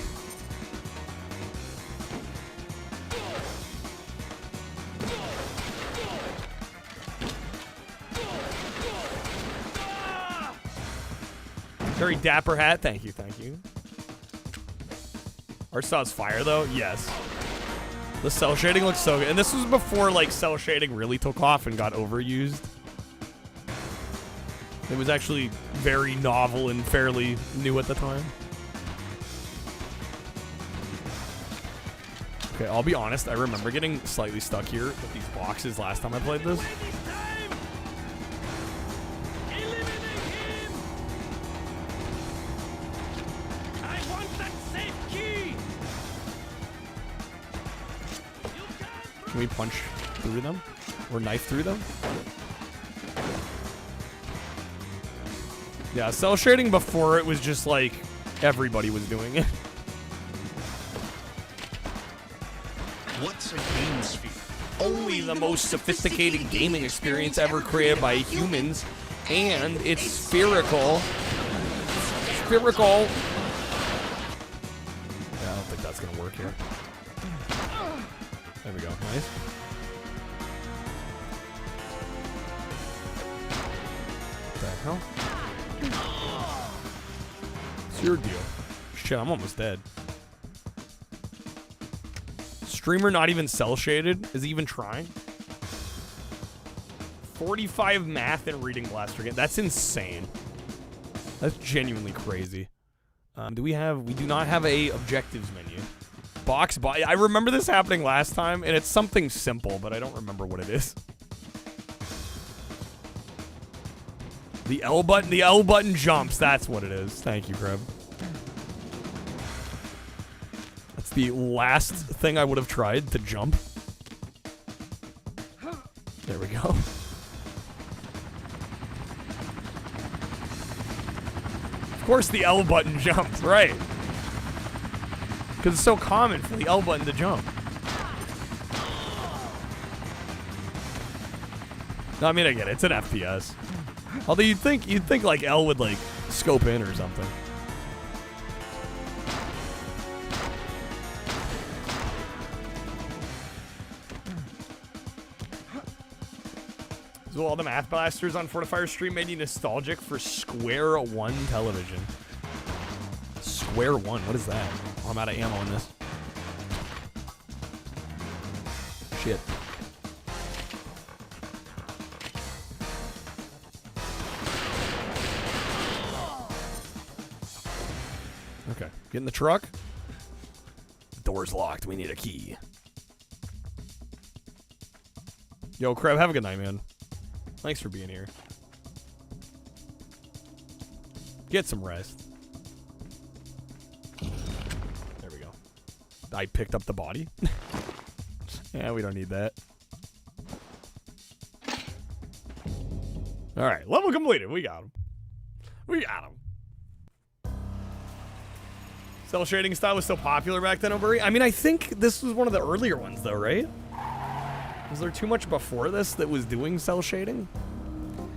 Very dapper hat. Thank you, thank you. Our sauce fire though? Yes. The cell shading looks so good. And this was before like cell shading really took off and got overused. It was actually very novel and fairly new at the time. Okay, I'll be honest, I remember getting slightly stuck here with these boxes last time I played this. Can we punch through them? Or knife through them? Yeah, cell shading before it was just like everybody was doing it. What's a game sphere? Only the most sophisticated gaming experience ever created by humans, and it's spherical. Spherical. Yeah, I don't think that's gonna work here. There we go. Nice. What the hell? What's your deal? Shit, I'm almost dead. Streamer not even cell shaded? Is he even trying? 45 math and reading blaster game. That's insane. That's genuinely crazy. We do not have a objectives menu. I remember this happening last time, and it's something simple, but I don't remember what it is. The L button jumps. That's what it is. Thank you, Creb. That's the last thing I would have tried to jump. There we go. Of course the L button jumps, right? Because it's so common for the L button to jump. No, I mean, I get it. It's an FPS. Although you'd think like L would like scope in or something. So all the math blasters on Fortifier stream made you nostalgic for Square One television. Square One, what is that? Oh, I'm out of ammo on this. Shit. Okay, get in the truck. Door's locked. We need a key. Yo, Crab, have a good night, man. Thanks for being here. Get some rest. There we go. I picked up the body. Yeah, we don't need that. All right, level completed. We got him. We got him. Cell shading style was still popular back then, O'Burry. I mean, I think this was one of the earlier ones, though, right? Was there too much before this that was doing cell shading?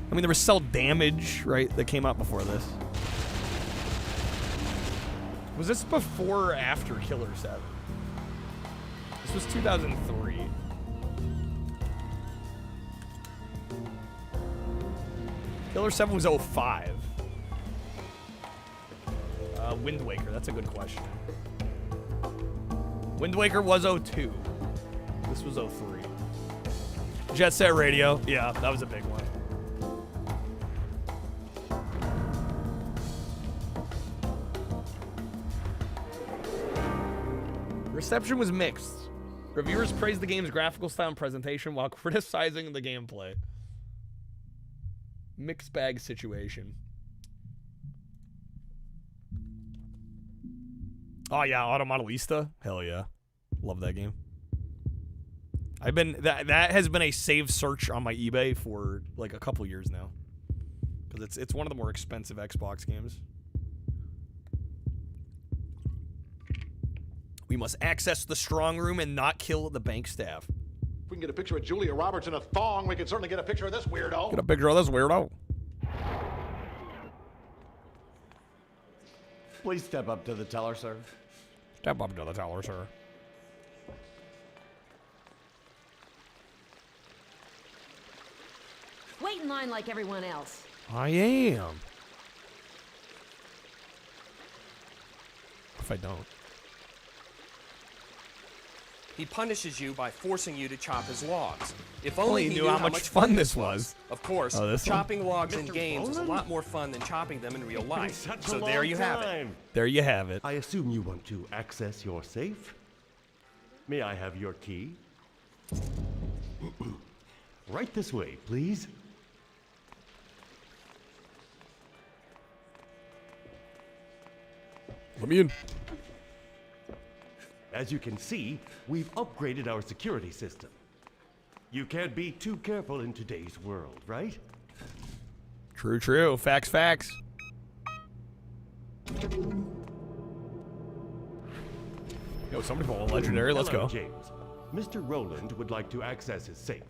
I mean, there was cell damage, right, that came out before this. Was this before or after Killer 7? This was 2003. Killer 7 was 05. Wind Waker, that's a good question. Wind Waker was 02. This was 03. Jet Set Radio, yeah, that was a big one. Reception was mixed. Reviewers praised the game's graphical style and presentation while criticizing the gameplay. Mixed bag situation. Oh yeah, Automodelista. Hell yeah. Love that game. That has been a saved search on my eBay for like a couple years now. Because it's one of the more expensive Xbox games. We must access the strong room and not kill the bank staff. If we can get a picture of Julia Roberts in a thong, we can certainly get a picture of this weirdo. Get a picture of this weirdo. Please step up to the teller, sir. Step up to the teller, sir. Wait in line like everyone else. I am. If I don't. He punishes you by forcing you to chop his logs. If Only only he knew how much fun this was. Of course, Oh, this one? chopping logs in Mr. games is a Roland? lot more fun than chopping them in real It's been life. such a So long there you have it. time. There you have it. I assume you want to access your safe? May I have your key? Right this way, please. Let me in. As you can see, we've upgraded our security system. You can't be too careful in today's world, right? True, true. Facts, facts. Yo, somebody pull a legendary. Let's Hello, go. James. Mr. Roland would like to access his safe.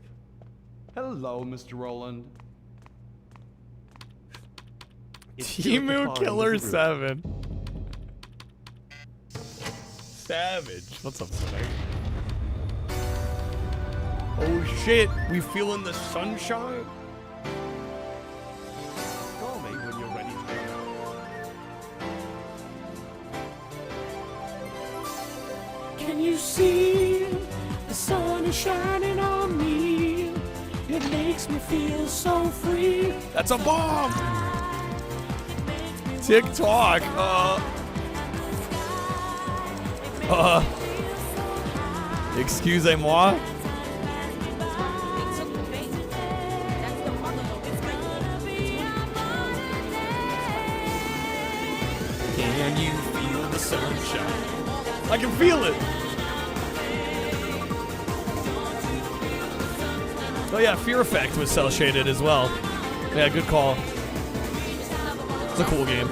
Hello, Mr. Roland. It's here at the Timu far end Killer of the room. 7. Savage. What's up, Snake? Oh shit, we feeling the sunshine? Call me when you're ready to go. Can you see the sun is shining on me? It makes me feel so free. That's a bomb! TikTok. Excusez-moi. Can you feel the sunshine? I can feel it. Oh yeah, Fear Effect was cel shaded as well. Yeah, good call. It's a cool game.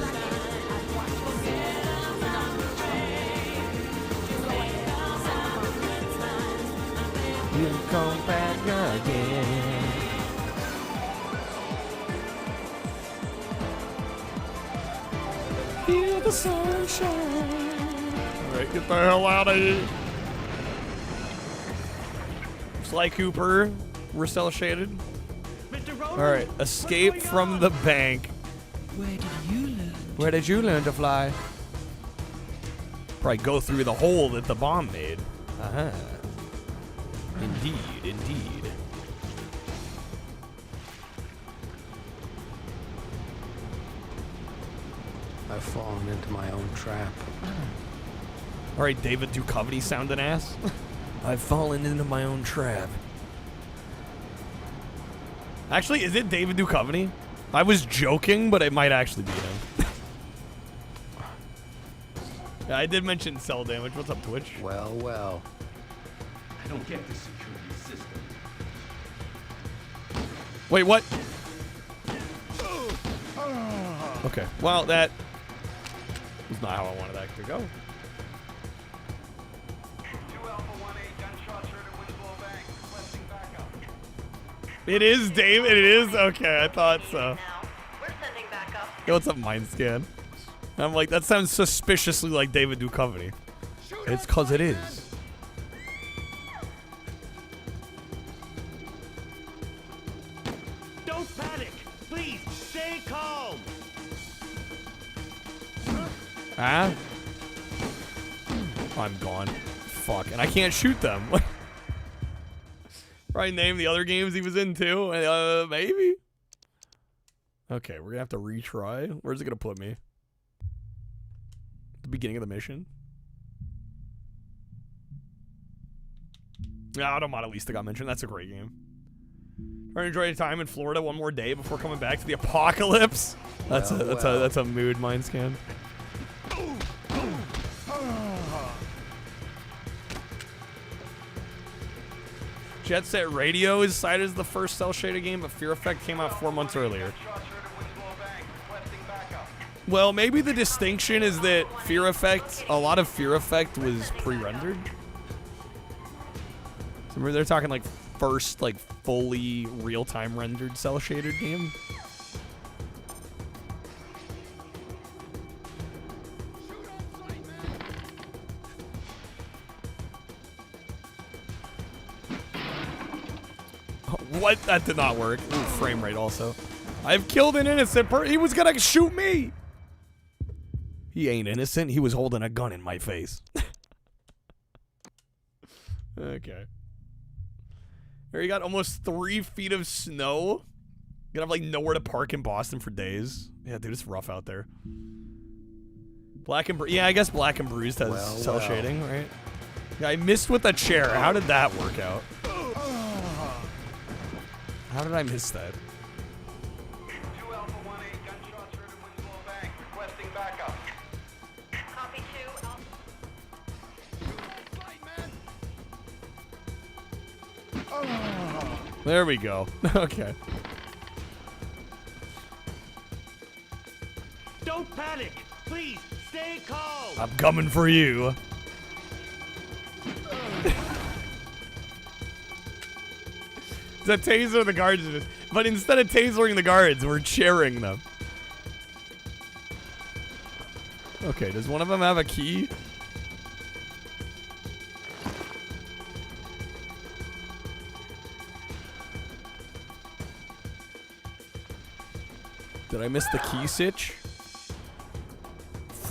You come back again. Feel the sunshine. Alright, get the hell out of here. Sly Cooper, we're cel shaded. Alright, escape from the bank. Where did you learn? Where did you learn to fly? Probably go through the hole that the bomb made. Uh-huh. Indeed, indeed. I've fallen into my own trap. Alright, David Duchovny sounding ass. I've fallen into my own trap. Actually, is it David Duchovny? I was joking, but it might actually be him. Yeah, I did mention cell damage. What's up, Twitch? Well, well. I don't get the security system. Wait, what? Okay, well, that was not how I wanted that to go. It is, Dave. It is? Okay, I thought so. Yo, what's up, Mindscan? I'm like, that sounds suspiciously like David Duchovny. It's cause it is. Don't panic! Please, stay calm! Ah? I'm gone. Fuck, and I can't shoot them. Probably name the other games he was in too. Maybe? Okay, we're gonna have to retry. Where's it gonna put me? The beginning of the mission? Yeah, Automata at least got mentioned. That's a great game. Trying to enjoy your time in Florida one more day before coming back to the apocalypse. That's a mood, Mindscan. Jet Set Radio is cited as the first cel shaded game, but Fear Effect came out 4 months earlier. Well, maybe the distinction is that Fear Effect, a lot of Fear Effect was pre-rendered. So they're talking like first, like fully real-time rendered cel shaded game. what? That did not work. Ooh, frame rate also. I've killed an innocent person. He was gonna shoot me. He ain't innocent. He was holding a gun in my face. Okay. Here you got almost 3 feet of snow. You're gonna have like nowhere to park in Boston for days. Yeah, dude, it's rough out there. Black and yeah, I guess Black and Bruised has cell shading, right? Yeah, I missed with the chair. How did that work out? How did I miss that? There we go. Okay. Don't panic! Please, stay calm! I'm coming for you. The taser the guards, but instead of tasering the guards, we're cheering them. Okay, does one of them have a key? Did I miss the key sitch?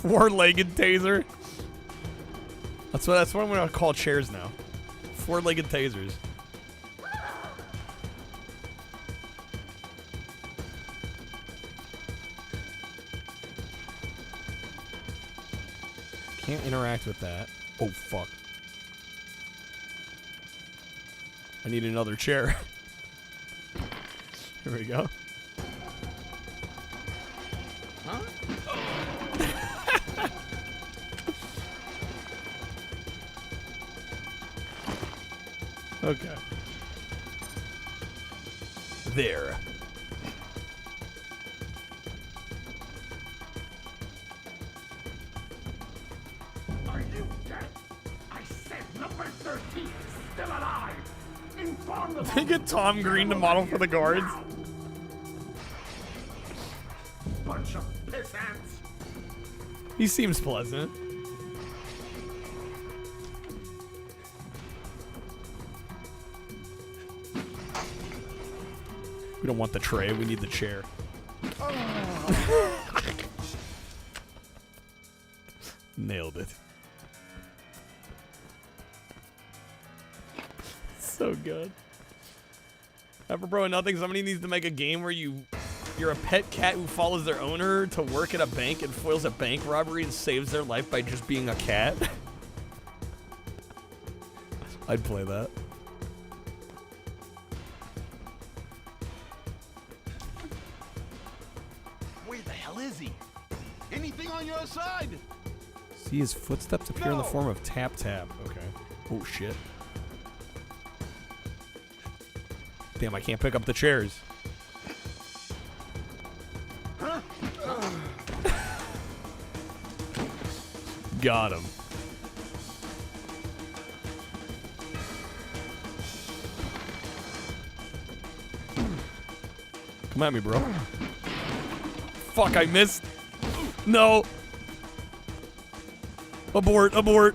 4-legged taser. That's what I'm gonna call chairs now. 4-legged tasers. Can't interact with that. Oh fuck. I need another chair. Here we go. Okay. There. Are you dead? I said number 13 is still alive. Inform the They get Tom Green to model for the guards. bunch of pissants. He seems pleasant. We don't want the tray, we need the chair. Nailed it. So good. Apropos of nothing, somebody needs to make a game where you're a pet cat who follows their owner to work at a bank and foils a bank robbery and saves their life by just being a cat. I'd play that. Where the hell is he? Anything on your side? See his footsteps appear in the form of tap tap. Okay. Oh shit. Damn, I can't pick up the chairs. Got him. Come at me, bro. Fuck, I missed. No. Abort, abort.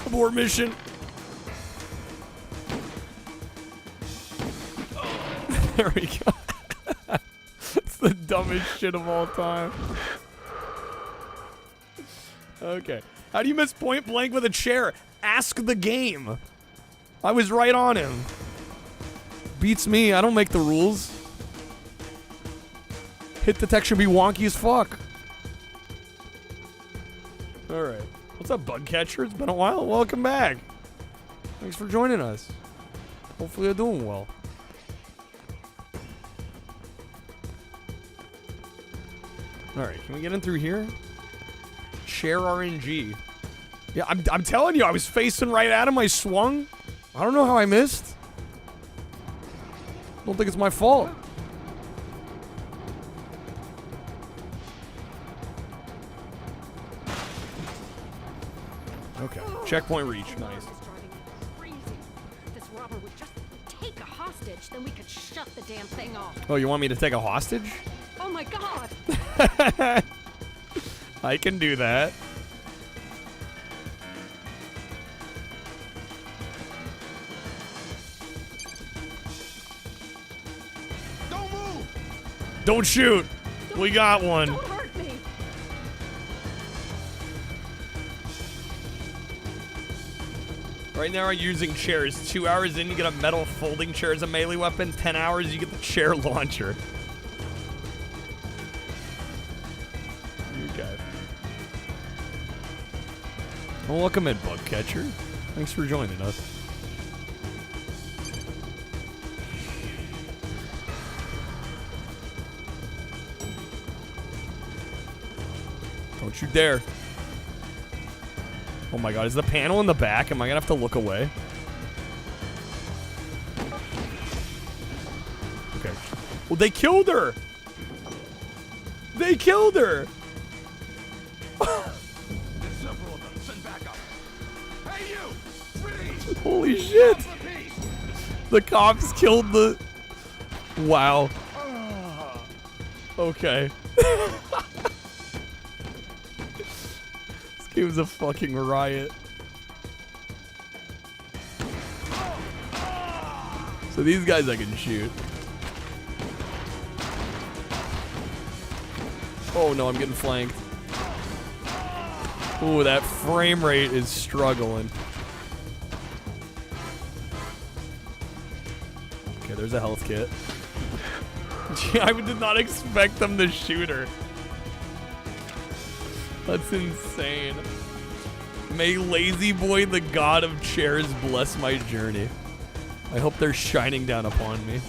Abort mission. There we go. It's the dumbest shit of all time. Okay. How do you miss point blank with a chair? Ask the game. I was right on him. Beats me. I don't make the rules. Hit detection be wonky as fuck. Alright. What's up, bug catcher? It's been a while. Welcome back. Thanks for joining us. Hopefully you're doing well. Alright, can we get in through here? Share RNG. Yeah, I'm telling you, I was facing right at him. I swung. I don't know how I missed. Don't think it's my fault. Okay. Checkpoint reach. Nice. This robber would just take a hostage, then we could shut the damn thing off. Oh, you want me to take a hostage? Oh my god! I can do that. Don't shoot. We got one. Don't hurt me. Right now, I'm using chairs. 2 hours in, you get a metal folding chair as a melee weapon. 10 hours, you get the chair launcher. Okay. Well, welcome in, Bugcatcher. Thanks for joining us. Don't you dare. Oh my god, is the panel in the back? Am I gonna have to look away? Okay. Well, they killed her! They killed her! Holy shit! The cops killed the... Wow. Okay. This game's a fucking riot. So these guys I can shoot. Oh no, I'm getting flanked. Ooh, that frame rate is struggling. Okay, there's a health kit. I did not expect them to shoot her. That's insane. May Lazy Boy, the god of chairs, bless my journey. I hope they're shining down upon me.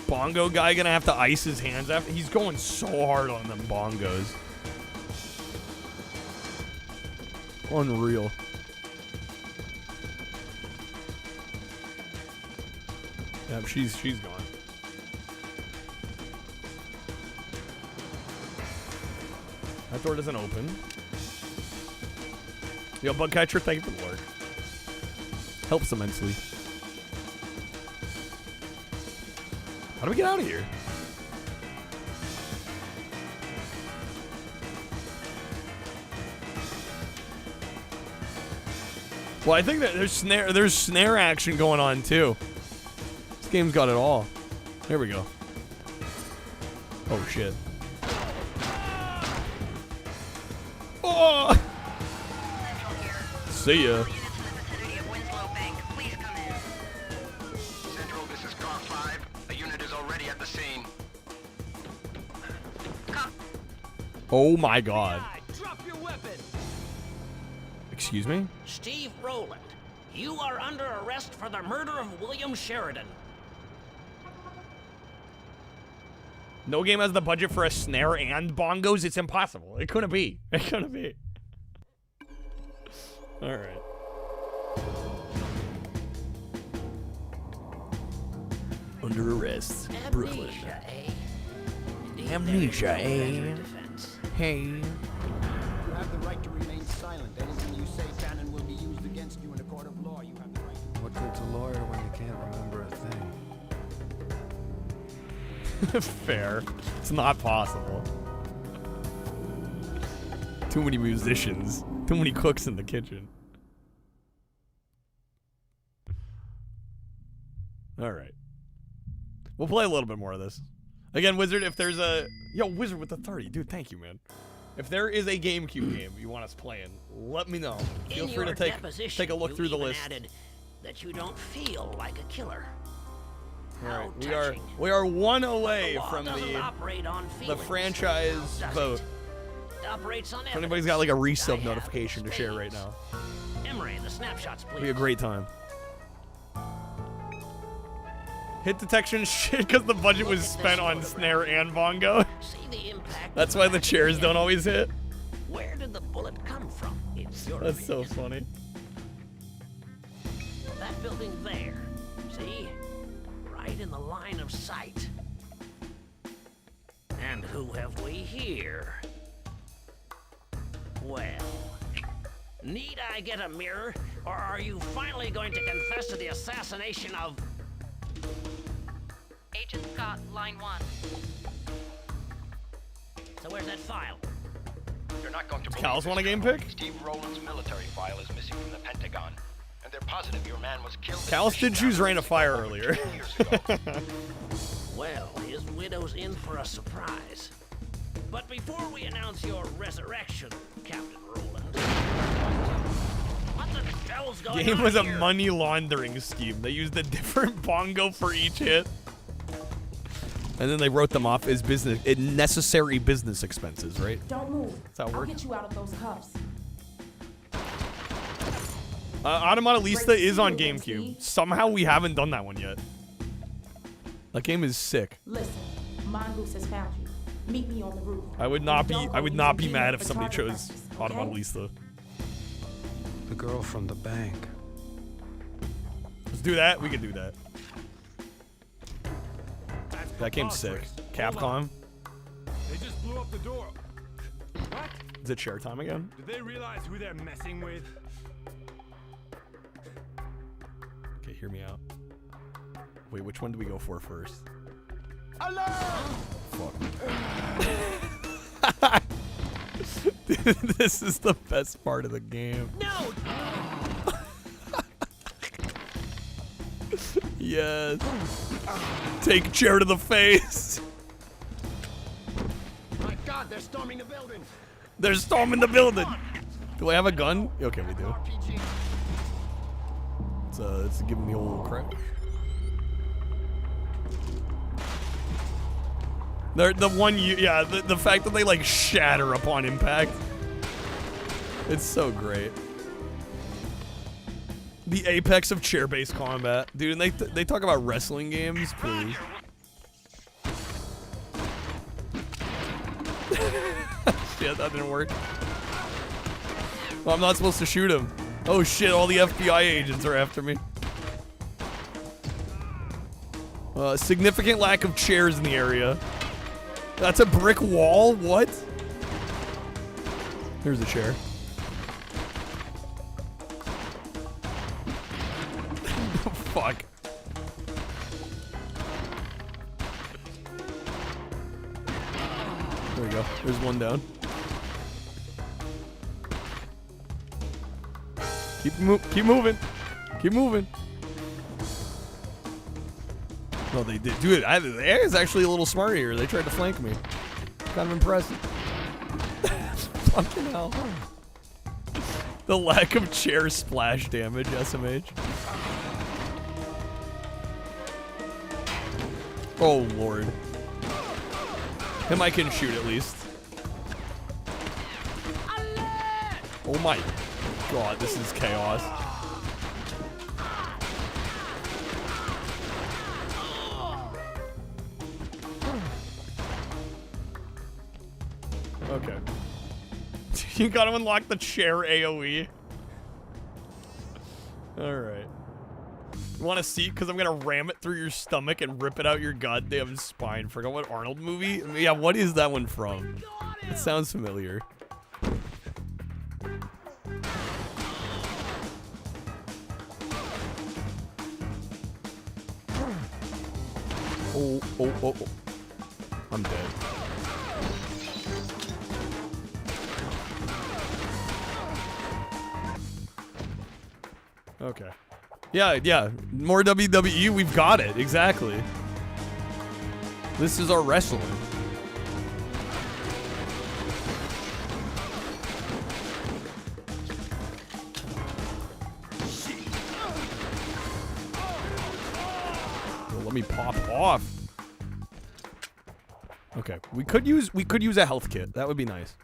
Bongo guy gonna have to ice his hands after. He's going so hard on them bongos. Unreal. Yep, she's gone. That door doesn't open. Yo, Bugcatcher, thank you for the work. Helps immensely. How do we get out of here? Well, I think that there's snare action going on too. This game's got it all. There we go. Oh shit. Oh! See ya. Central, this is Car 5. A unit is already at the scene. Oh my god. Drop your weapon. Excuse me? Steve Rowland, you are under arrest for the murder of William Sheridan. No game has the budget for a snare and bongos. It's impossible. It couldn't be. It couldn't be. All right. Under arrest, Brooklyn. Amnesia, eh? Hey. You have the right to remain silent. Anything you say, Cannon, will be used against you in a court of law. You have the right. What good's a lawyer when you can't remember a thing? Fair. It's not possible. Too many musicians. Too many cooks in the kitchen. Alright. We'll play a little bit more of this. Again, Wizard, if there's a... Yo, Wizard with the 30. Dude, thank you, man. If there is a GameCube game you want us playing, let me know. Feel free to take a look through the list. Added that you don't feel like a killer. Alright, we are one away from the franchise vote. If anybody's got like a resub notification to share right now. Emery, the snapshots, please. It'll be a great time. Hit detection shit because the budget was spent on snare and bongo. That's why the chairs don't always hit. Where did the bullet come from? It's your That's so funny. That building there. See? Right in the line of sight. And who have we here? Well, need I get a mirror, or are you finally going to confess to the assassination of... Agent Scott, line 1. So where's that file? You're not going to believe Cal's want a game this, pick? Steve Rowland's military file is missing from the Pentagon, and they're positive your man was killed. Cal's did choose Rain of Fire earlier. Well, his widow's in for a surprise. But before we announce your resurrection, Captain Rowland, what the hell's going on Game was a here? money laundering scheme. They used a different bongo for each hit. And then they wrote them off as necessary business expenses, right? Don't move. That's how it I'll works. get you out of those cuffs. Automata Lista is on GameCube. Somehow we haven't done that one yet. That game is sick. Listen, Mongoose has found you. Meet me on the roof. I would not be mad if somebody chose Automata Lista. The girl from the bank. Let's do that. We can do that. That game's sick. Capcom. They just blew up the door. What? Is it share time again? Did they realize who they're messing with? Okay, hear me out. Wait, which one do we go for first? Fuck. Dude, this is the best part of the game. No! Yes. Take chair to the face. My God, they're storming the building. They're storming the building. Do I have a gun? Okay, we do. Let's give him the old crack. The fact that they like shatter upon impact. It's so great. The apex of chair-based combat, dude. And they talk about wrestling games, please. Shit, that didn't work. Well, I'm not supposed to shoot him. Oh shit! All the FBI agents are after me. Significant lack of chairs in the area. That's a brick wall? What? Here's a chair. Fuck. There we go. There's one down. Keep moving. Keep moving. No, they did. Dude, the AI is actually a little smart here. They tried to flank me. Kind of impressive. Fucking hell. The lack of chair splash damage, SMH. Oh, Lord. Him I can shoot at least. Oh my God, this is chaos. Okay. You gotta unlock the chair AoE. Alright. You want a seat? Because I'm gonna ram it through your stomach and rip it out your goddamn spine. Forgot what Arnold movie? Yeah, what is that one from? It sounds familiar. Oh. I'm dead. Okay. Yeah. More WWE, we've got it. Exactly. This is our wrestling. Well, let me pop off. Okay. We could use a health kit. That would be nice.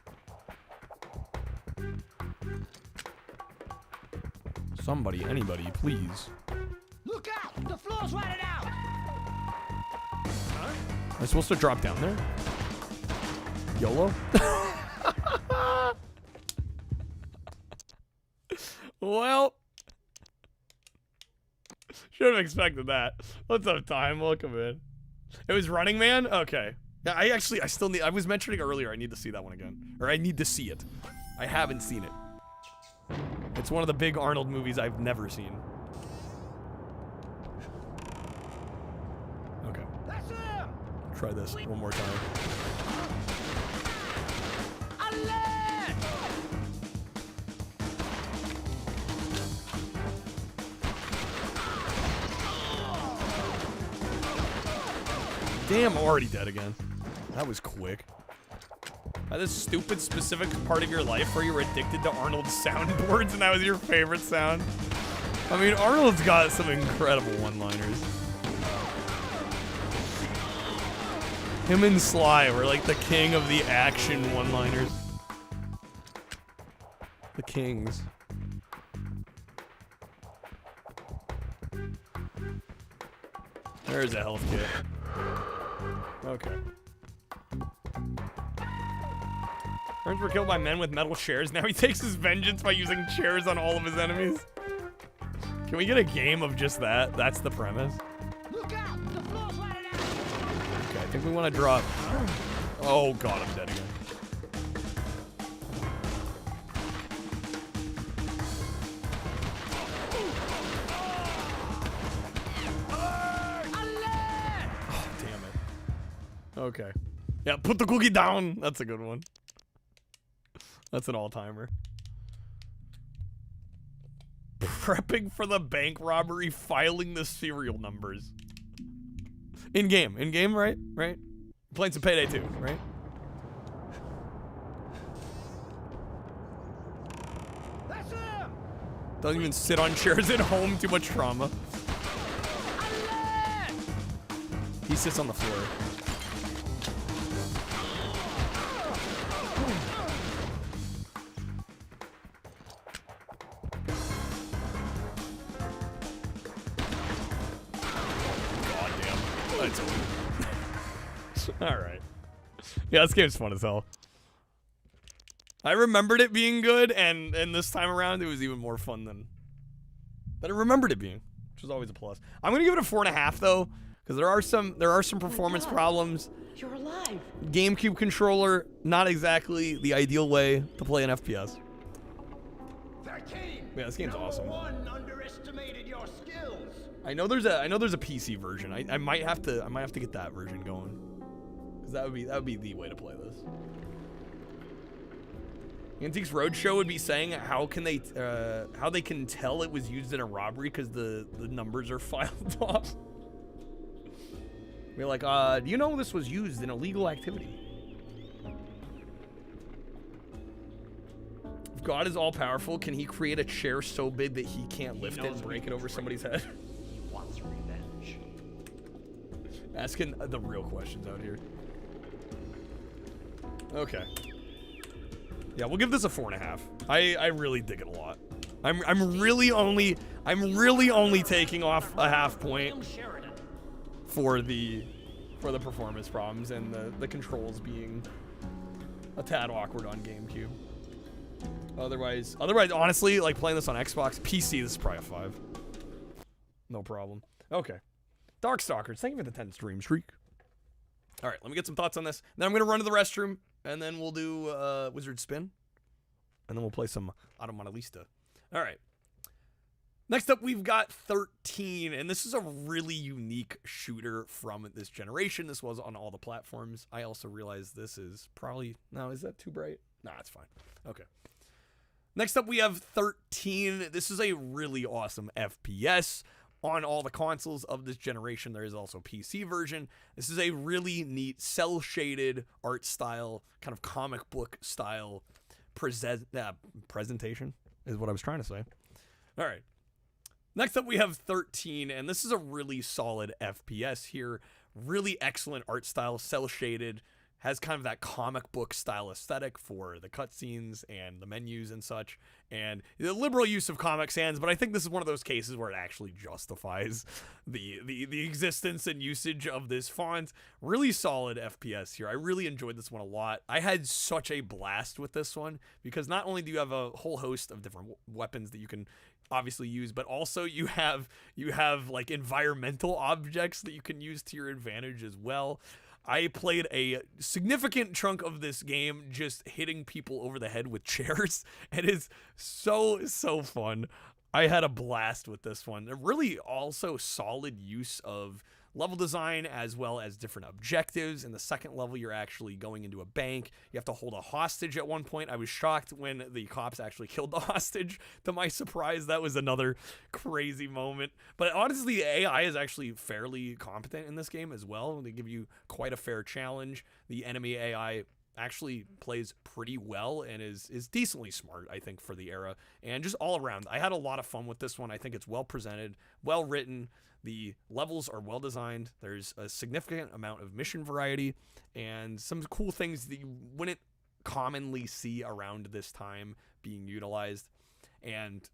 Somebody, anybody, please. Look out! The floor's running out! Huh? Am I supposed to drop down there? YOLO? Well, should have expected that. Let's have time. Welcome in. It was Running Man? Okay. Yeah, I was mentioning earlier I need to see that one again. Or I need to see it. I haven't seen it. It's one of the big Arnold movies I've never seen. Okay. Try this one more time. Damn, I'm already dead again. That was quick. This stupid specific part of your life where you were addicted to Arnold's soundboards and that was your favorite sound. I mean, Arnold's got some incredible one-liners. Him and Sly were like the king of the action one-liners. The kings. There's a health kit. Okay. Friends were killed by men with metal chairs. Now he takes his vengeance by using chairs on all of his enemies. Can we get a game of just that? That's the premise. Look out! The floor's lighted out! Okay, I think we want to drop. Oh god, I'm dead again. Oh, damn it. Okay. Yeah, put the cookie down. That's a good one. That's an all-timer. Prepping for the bank robbery, filing the serial numbers. In-game, right? Right? Playing some Payday 2, right? That's him! Don't even sit on chairs at home, too much trauma. He sits on the floor. Alright. Yeah, this game's fun as hell. I remembered it being good, and this time around it was even more fun than I remembered it being, which was always a plus. I'm gonna give it a 4.5 though, because there are some performance problems. You're alive! GameCube controller, not exactly the ideal way to play an FPS. 13. Yeah, this game's awesome. One underestimated your skills. I know there's a PC version. I might have to get that version going. Cause that would be the way to play this. Antiques Roadshow would be saying how they can tell it was used in a robbery because the numbers are filed off. We're like, do you know this was used in illegal activity? If God is all powerful, can he create a chair so big that he can't lift it and break it over somebody's head? He wants revenge. Asking the real questions out here. Okay. Yeah, we'll give this a 4.5. I really dig it a lot. I'm really only taking off a half point for the performance problems and the controls being a tad awkward on GameCube. Otherwise, honestly, like playing this on Xbox, PC, this is probably a 5. No problem. Okay. Darkstalkers, thank you for the 10 stream streak. All right, let me get some thoughts on this. Then I'm going to run to the restroom, and then we'll do Wizard Spin. And then we'll play some Automonalista. All right. Next up, we've got 13, and this is a really unique shooter from this generation. This was on all the platforms. I also realize this is probably... No, is that too bright? Nah, it's fine. Okay. Next up, we have 13. This is a really awesome FPS on all the consoles of this generation. There is also a PC version. This is a really neat cel-shaded art style, kind of comic book style presentation is what I was trying to say. All right. Next up, we have 13, and this is a really solid FPS here. Really excellent art style, cel-shaded, has kind of that comic book style aesthetic for the cutscenes and the menus and such, and the liberal use of Comic Sans, but I think this is one of those cases where it actually justifies the existence and usage of this font. Really solid FPS here. I really enjoyed this one a lot. I had such a blast with this one, because not only do you have a whole host of different weapons that you can obviously use, but also you have like environmental objects that you can use to your advantage as well. I played a significant chunk of this game just hitting people over the head with chairs. It is so fun. I had a blast with this one. A really also solid use of level design as well as different objectives. In the second level, you're actually going into a bank. You have to hold a hostage at one point. I was shocked when the cops actually killed the hostage. To my surprise, that was another crazy moment. But honestly, the AI is actually fairly competent in this game as well. They give you quite a fair challenge. The enemy AI actually plays pretty well and is decently smart, I think, for the era. And just all around, I had a lot of fun with this one. I think it's well presented, well written. The levels are well designed. There's a significant amount of mission variety and some cool things that you wouldn't commonly see around this time being utilized. And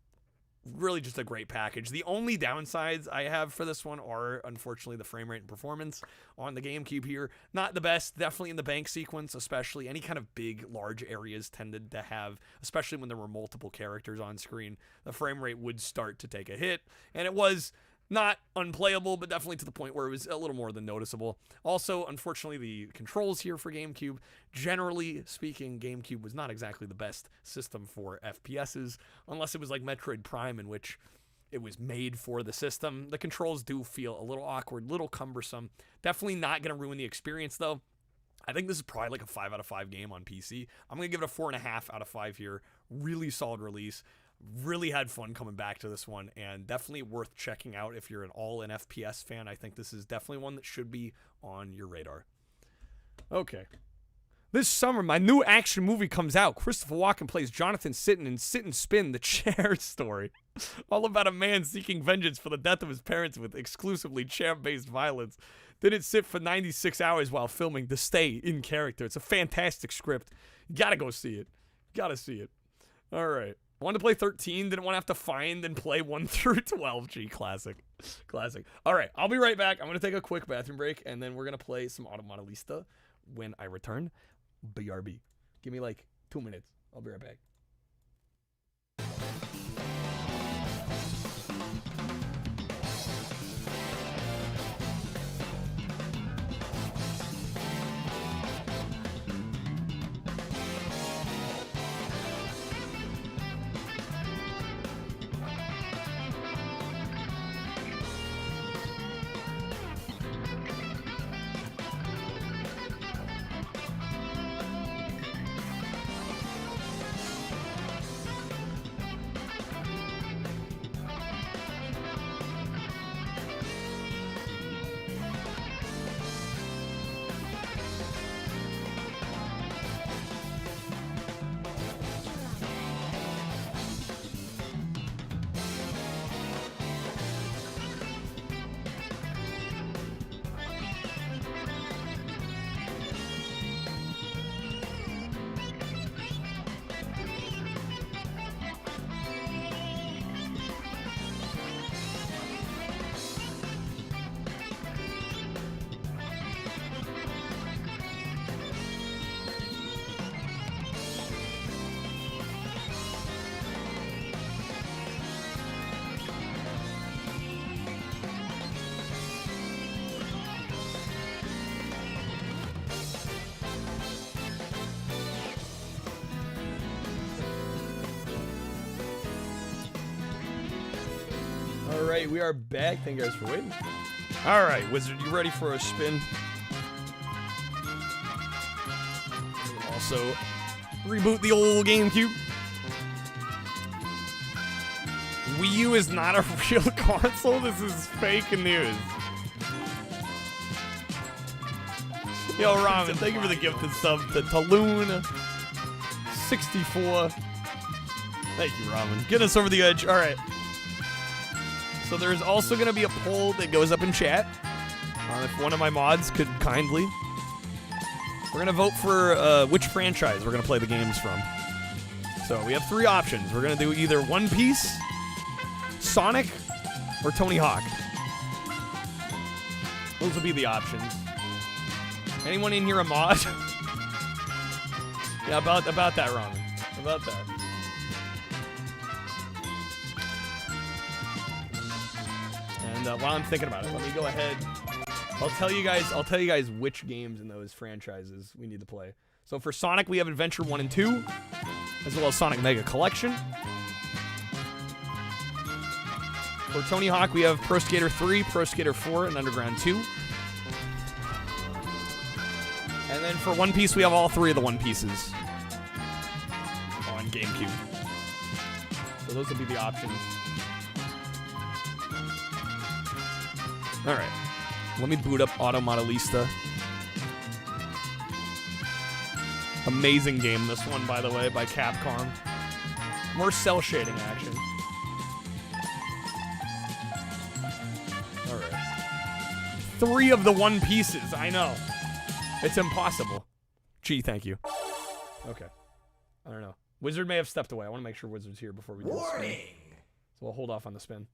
really just a great package. The only downsides I have for this one are, unfortunately, the frame rate and performance on the GameCube here. Not the best, definitely in the bank sequence, especially. Any kind of big, large areas tended to have, especially when there were multiple characters on screen, the frame rate would start to take a hit. And it was not unplayable, but definitely to the point where it was a little more than noticeable. Also, unfortunately, the controls here for GameCube, generally speaking, GameCube was not exactly the best system for FPSs, unless it was like Metroid Prime, in which it was made for the system. The controls do feel a little awkward, a little cumbersome. Definitely not going to ruin the experience, though. I think this is probably like a 5 out of 5 game on PC. I'm going to give it a 4.5 out of 5 here. Really solid release. Really had fun coming back to this one, and definitely worth checking out if you're an all-in FPS fan. I think this is definitely one that should be on your radar. Okay. This summer, my new action movie comes out. Christopher Walken plays Jonathan Sitton in Sit and Spin, the Chair story. All about a man seeking vengeance for the death of his parents with exclusively chair-based violence. Didn't sit for 96 hours while filming to stay in character. It's a fantastic script. You gotta go see it. Gotta see it. All right. Wanted to play 13, didn't want to have to find and play 1 through 12. Gee, classic. Classic. All right, I'll be right back. I'm going to take a quick bathroom break, and then we're going to play some Automodelista when I return. BRB. Give me like 2 minutes. I'll be right back. All right, we are back. Thank you guys for waiting. All right, Wizard, you ready for a spin? Also, reboot the old GameCube. Wii U is not a real console. This is fake news. Yo, Ramen, thank you for the gifted sub to Taloon64. Thank you, Ramen. Get us over the edge. All right. So there's also going to be a poll that goes up in chat. If one of my mods could kindly. We're going to vote for which franchise we're going to play the games from. So we have 3 options. We're going to do either One Piece, Sonic, or Tony Hawk. Those will be the options. Anyone in here a mod? Yeah, about that, Ramen. About that. And while I'm thinking about it, let me go ahead. I'll tell you guys which games in those franchises we need to play. So for Sonic, we have Adventure 1 and 2, as well as Sonic Mega Collection. For Tony Hawk, we have Pro Skater 3, Pro Skater 4, and Underground 2. And then for One Piece, we have all 3 of the One Pieces on GameCube. So those would be the options. All right. Let me boot up Auto Modelista. Amazing game, this one, by the way, by Capcom. More cell shading action. All right. 3 of the One Pieces, I know. It's impossible. Gee, thank you. Okay. I don't know. Wizard may have stepped away. I want to make sure Wizard's here before we do the spin. So we'll hold off on the spin.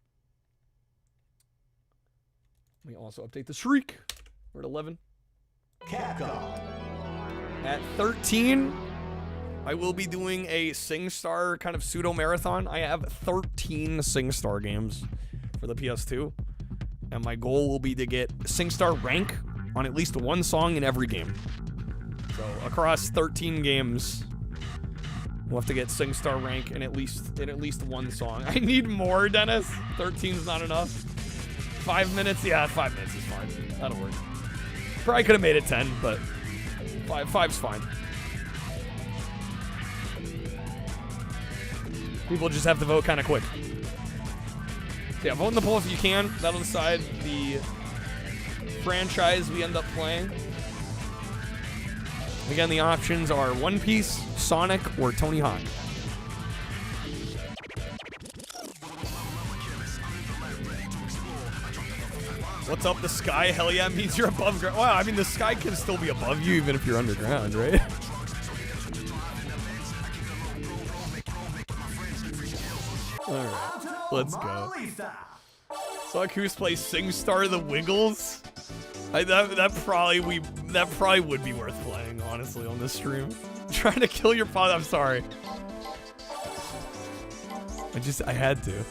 Let me also update the streak. We're at 11. Capcom. At 13, I will be doing a SingStar kind of pseudo-marathon. I have 13 SingStar games for the PS2. And my goal will be to get SingStar rank on at least one song in every game. So across 13 games, we'll have to get SingStar rank in at least one song. I need more, Dennis. 13's not enough. 5 minutes? Yeah, 5 minutes is fine. That'll work. Probably could have made it 10, but 5's fine. People just have to vote kind of quick. So yeah, vote in the poll if you can. That'll decide the franchise we end up playing. Again, the options are One Piece, Sonic, or Tony Hawk. What's up, the sky? Hell yeah, means you're above ground. Wow, I mean, the sky can still be above you even if you're underground, right? Alright, let's go. Saw Koos play SingStar the Wiggles. That probably would be worth playing, honestly, on this stream. Trying to kill your father. I'm sorry. I had to.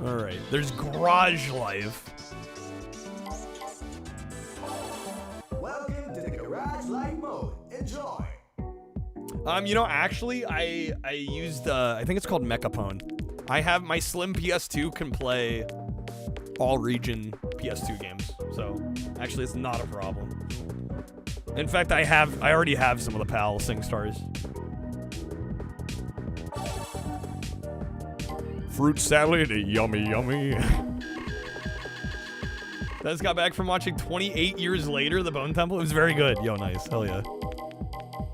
Alright, there's Garage Life. Welcome to the Garage Life mode. Enjoy. You know, actually, I used, I think it's called Mechapone. I have my Slim PS2 can play all region PS2 games. So, actually, it's not a problem. In fact, I already have some of the PAL SingStars. Fruit salad, yummy, yummy. Dennis got back from watching 28 years later, The Bone Temple. It was very good. Yo, nice. Hell yeah.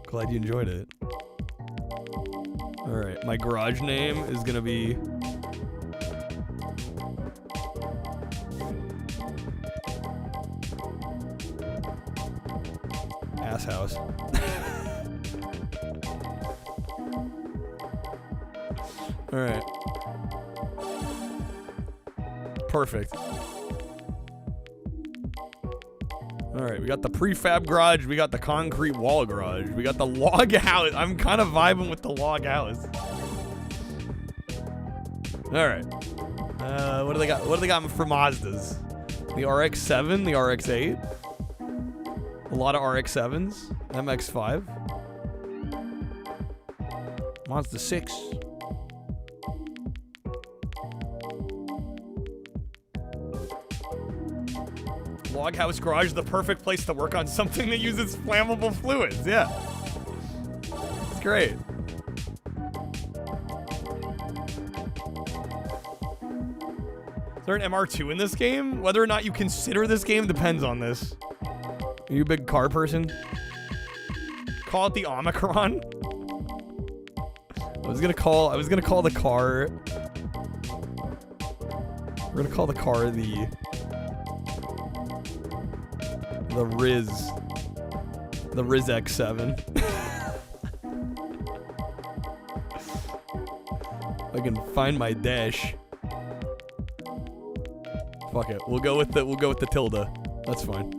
Glad you enjoyed it. Alright, my garage name is gonna be... Ass House. Alright. Perfect. Alright, we got the prefab garage, we got the concrete wall garage, we got the log house. I'm kind of vibing with the log house. Alright. What do they got? What do they got for Mazdas? The RX-7, the RX-8. A lot of RX-7s. MX-5. Mazda 6. Log house garage, the perfect place to work on something that uses flammable fluids. Yeah. It's great. Is there an MR2 in this game? Whether or not you consider this game depends on this. Are you a big car person? Call it the Omicron? I was gonna call the car. We're gonna call the car the Riz. The Riz X7. I can find my dash. Fuck it. We'll go with the tilde. That's fine.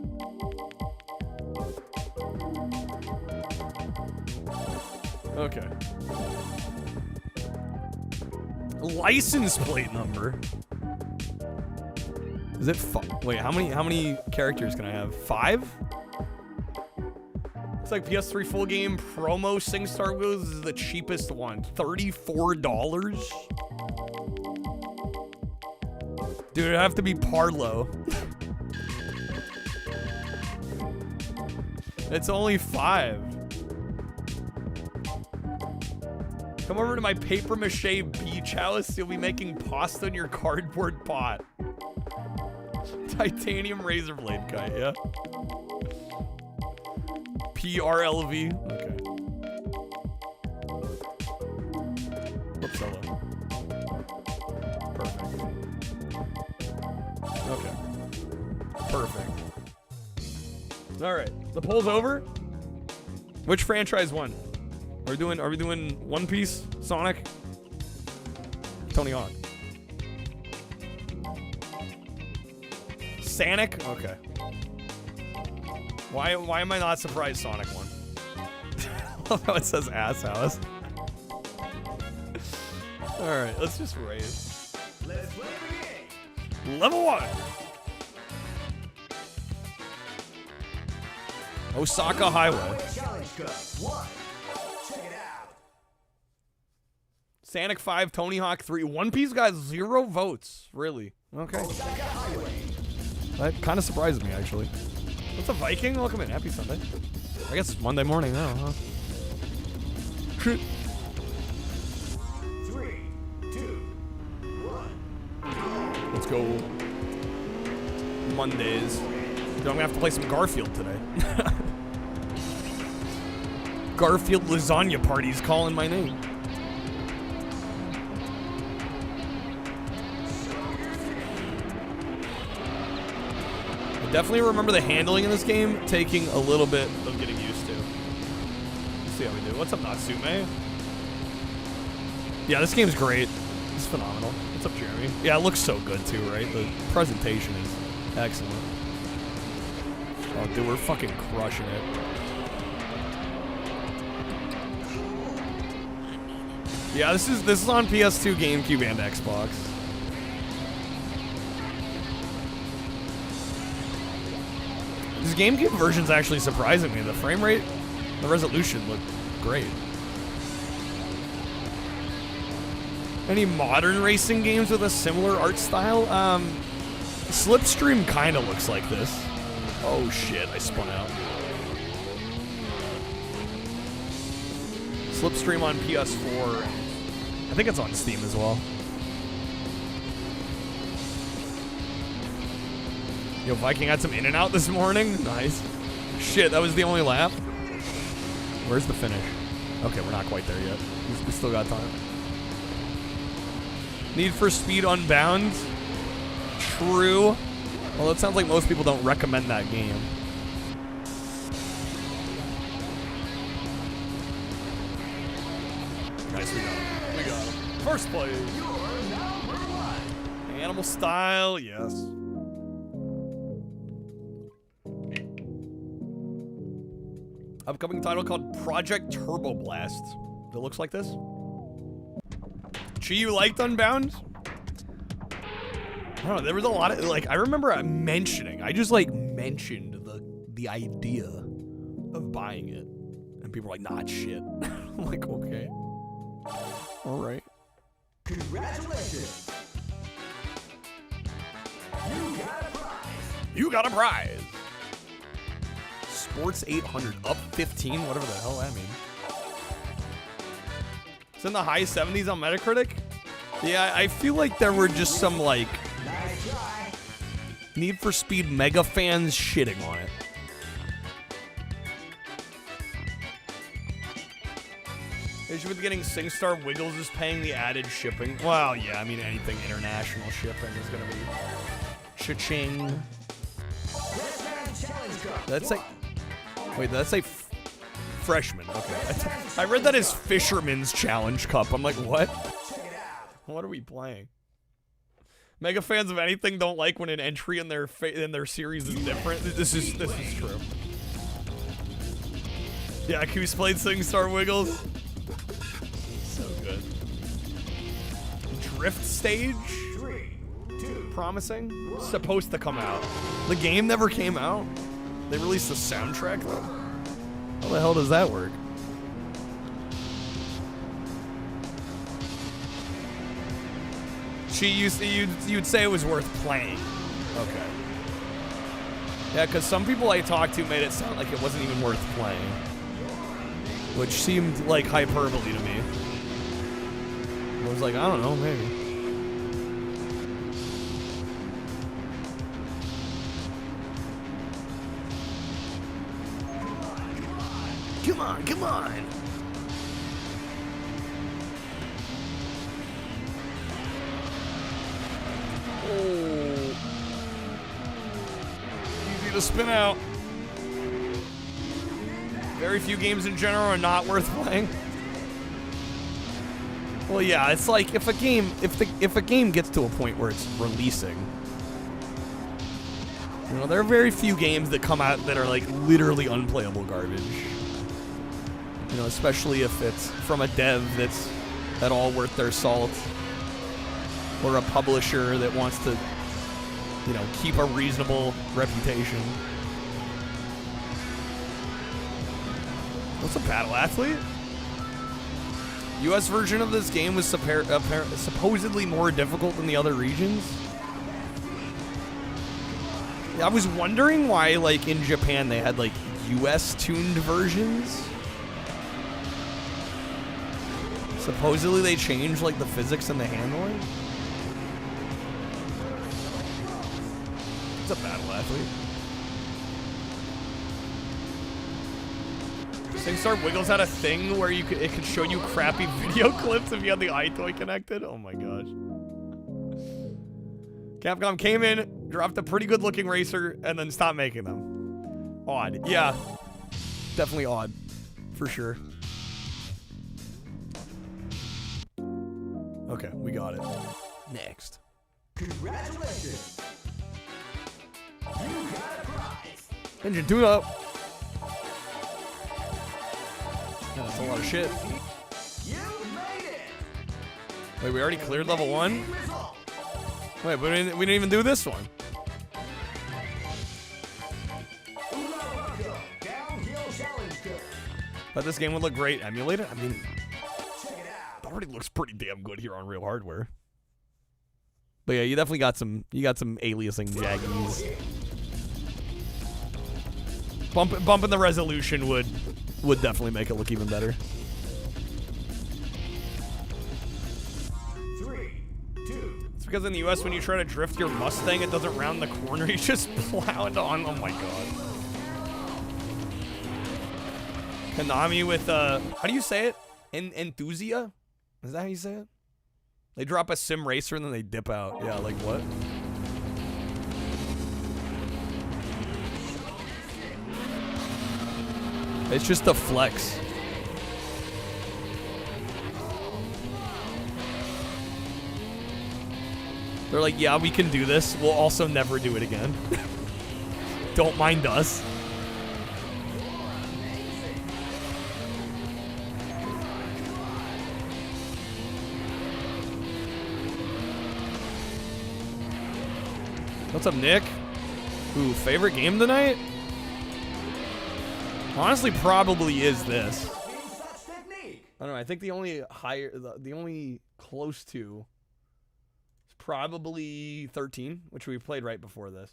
Okay. License plate number. Is it wait, how many characters can I have? 5? Looks like PS3 full game promo SingStar Wheels is the cheapest one. $34? Dude, it'd have to be Parlo. It's only $5. Come over to my paper mache beach house. You'll be making pasta in your cardboard pot. Titanium razor blade kite, yeah. PRLV. Okay. Whoops, hello. Perfect. Okay. Perfect. All right. The poll's over. Which franchise won? Are we doing One Piece, Sonic, Tony Hawk? Sonic? Okay. Why am I not surprised Sonic won? I love how it says ass house. Alright, let's just raise. Let's play the game. Level 1. Osaka Highway. Challenge Cup 1. Check it out. Sonic 5, Tony Hawk 3. One Piece got 0 votes. Really? Okay. That kind of surprised me, actually. What's a Viking? Welcome in. Happy Sunday. I guess it's Monday morning now, huh? 3, 2, 1. Let's go. Mondays. Dude, I'm gonna have to play some Garfield today. Garfield lasagna party's calling my name. I definitely remember the handling in this game taking a little bit of getting used to. Let's see how we do. What's up, Natsume? Yeah, this game's great. It's phenomenal. What's up, Jeremy? Yeah, it looks so good too, right? The presentation is excellent. Oh, dude, we're fucking crushing it. Yeah, this is on PS2, GameCube, and Xbox. This GameCube version's actually surprising me. The frame rate, the resolution look great. Any modern racing games with a similar art style? Slipstream kind of looks like this. Oh shit, I spun out. Slipstream on PS4. I think it's on Steam as well. Yo, Viking had some In-N-Out this morning. Nice. Shit, that was the only lap. Where's the finish? Okay, we're not quite there yet. We still got time. Need for Speed Unbound. True. Well, it sounds like most people don't recommend that game. Nice, we got him. We got him. First place. Animal Style, yes. Upcoming title called Project Turbo Blast. It looks like this. Chi, you liked Unbound? I don't know, there was a lot of, like, I remember I just, like, mentioned the idea of buying it. And people were like, nah, it's shit. I'm like, okay. Alright. Congratulations. You got a prize. Sports 800, up 15, whatever the hell that means. It's in the high 70s on Metacritic? Yeah, I feel like there were just some, like, Need for Speed mega fans shitting on it. The issue with getting SingStar Wiggles is paying the added shipping. Well, yeah, I mean, anything international shipping is gonna be cha-ching. That's like, wait, that's like freshman. Okay, I read that as Fisherman's Challenge Cup. I'm like, what? What are we playing? Mega fans of anything don't like when an entry in their series is different. This is true. Yeah, Koos played SingStar Wiggles. So good. Drift Stage? 3, 2. Promising? Supposed to come out. The game never came out. They released the soundtrack though. How the hell does that work? You'd say it was worth playing. Okay. Yeah, because some people I talked to made it sound like it wasn't even worth playing. Which seemed like hyperbole to me. I was like, I don't know, maybe. Come on, come on! Oh. Easy to spin out. Very few games in general are not worth playing. Well, yeah, it's like if a game gets to a point where it's releasing, you know, there are very few games that come out that are like literally unplayable garbage. You know, especially if it's from a dev that's at all worth their salt, or a publisher that wants to, you know, keep a reasonable reputation. What's a battle athlete? US version of this game was supposedly more difficult than the other regions. I was wondering why, like, in Japan they had, like, US-tuned versions. Supposedly they changed, like, the physics and the handling. It's a battle athlete. SingStar Wiggles had a thing where it could show you crappy video clips if you had the iToy connected. Oh my gosh. Capcom came in, dropped a pretty good looking racer, and then stopped making them. Odd. Yeah. Definitely odd. For sure. Okay, we got it. Next. Congratulations. You got a prize. Engine tune up. Yeah, that's a lot of shit. You made it. Wait, we already cleared level 1? Wait, we didn't even do this one. But this game would look great emulated. I mean, it already looks pretty damn good here on real hardware. But yeah, you definitely got some. You got some aliasing jaggies. Bumping the resolution would definitely make it look even better. 3, 2. It's because in the US, when you try to drift your Mustang, it doesn't round the corner. You just plow into on. Oh my god. Konami with how do you say it? Enthusia? Is that how you say it? They drop a sim racer and then they dip out. Yeah, like what? It's just a flex. They're like, yeah, we can do this. We'll also never do it again. Don't mind us. What's up, Nick? Ooh, favorite game tonight? Honestly, probably is this. I don't know. I think the only the only close to is probably 13, which we played right before this.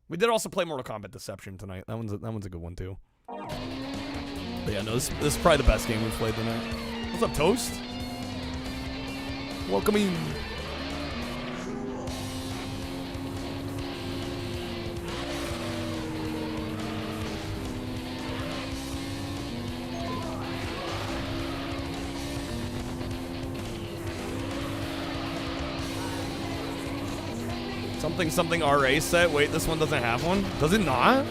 We did also play Mortal Kombat Deception tonight. That one's a good one too. But yeah, no, this is probably the best game we've played tonight. What's up, Toast? Welcome in. Something RA set. Wait, this one doesn't have one? Does it not?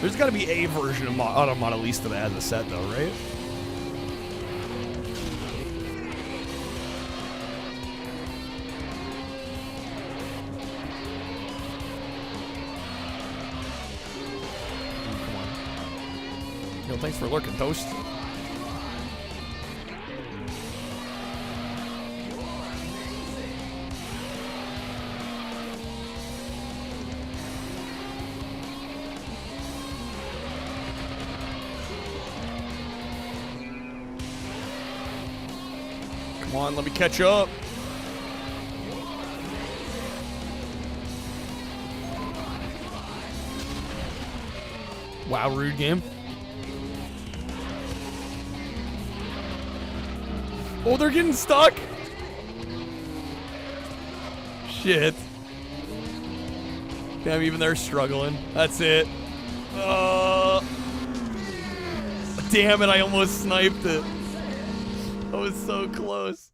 There's got to be a version of Automodelista that has a set though, right? Come on. Yo, thanks for lurking, Toast. on, let me catch up. Wow, rude game. Oh, they're getting stuck. Shit. Damn, even they're struggling. That's it. Damn it, I almost sniped it. I was so close.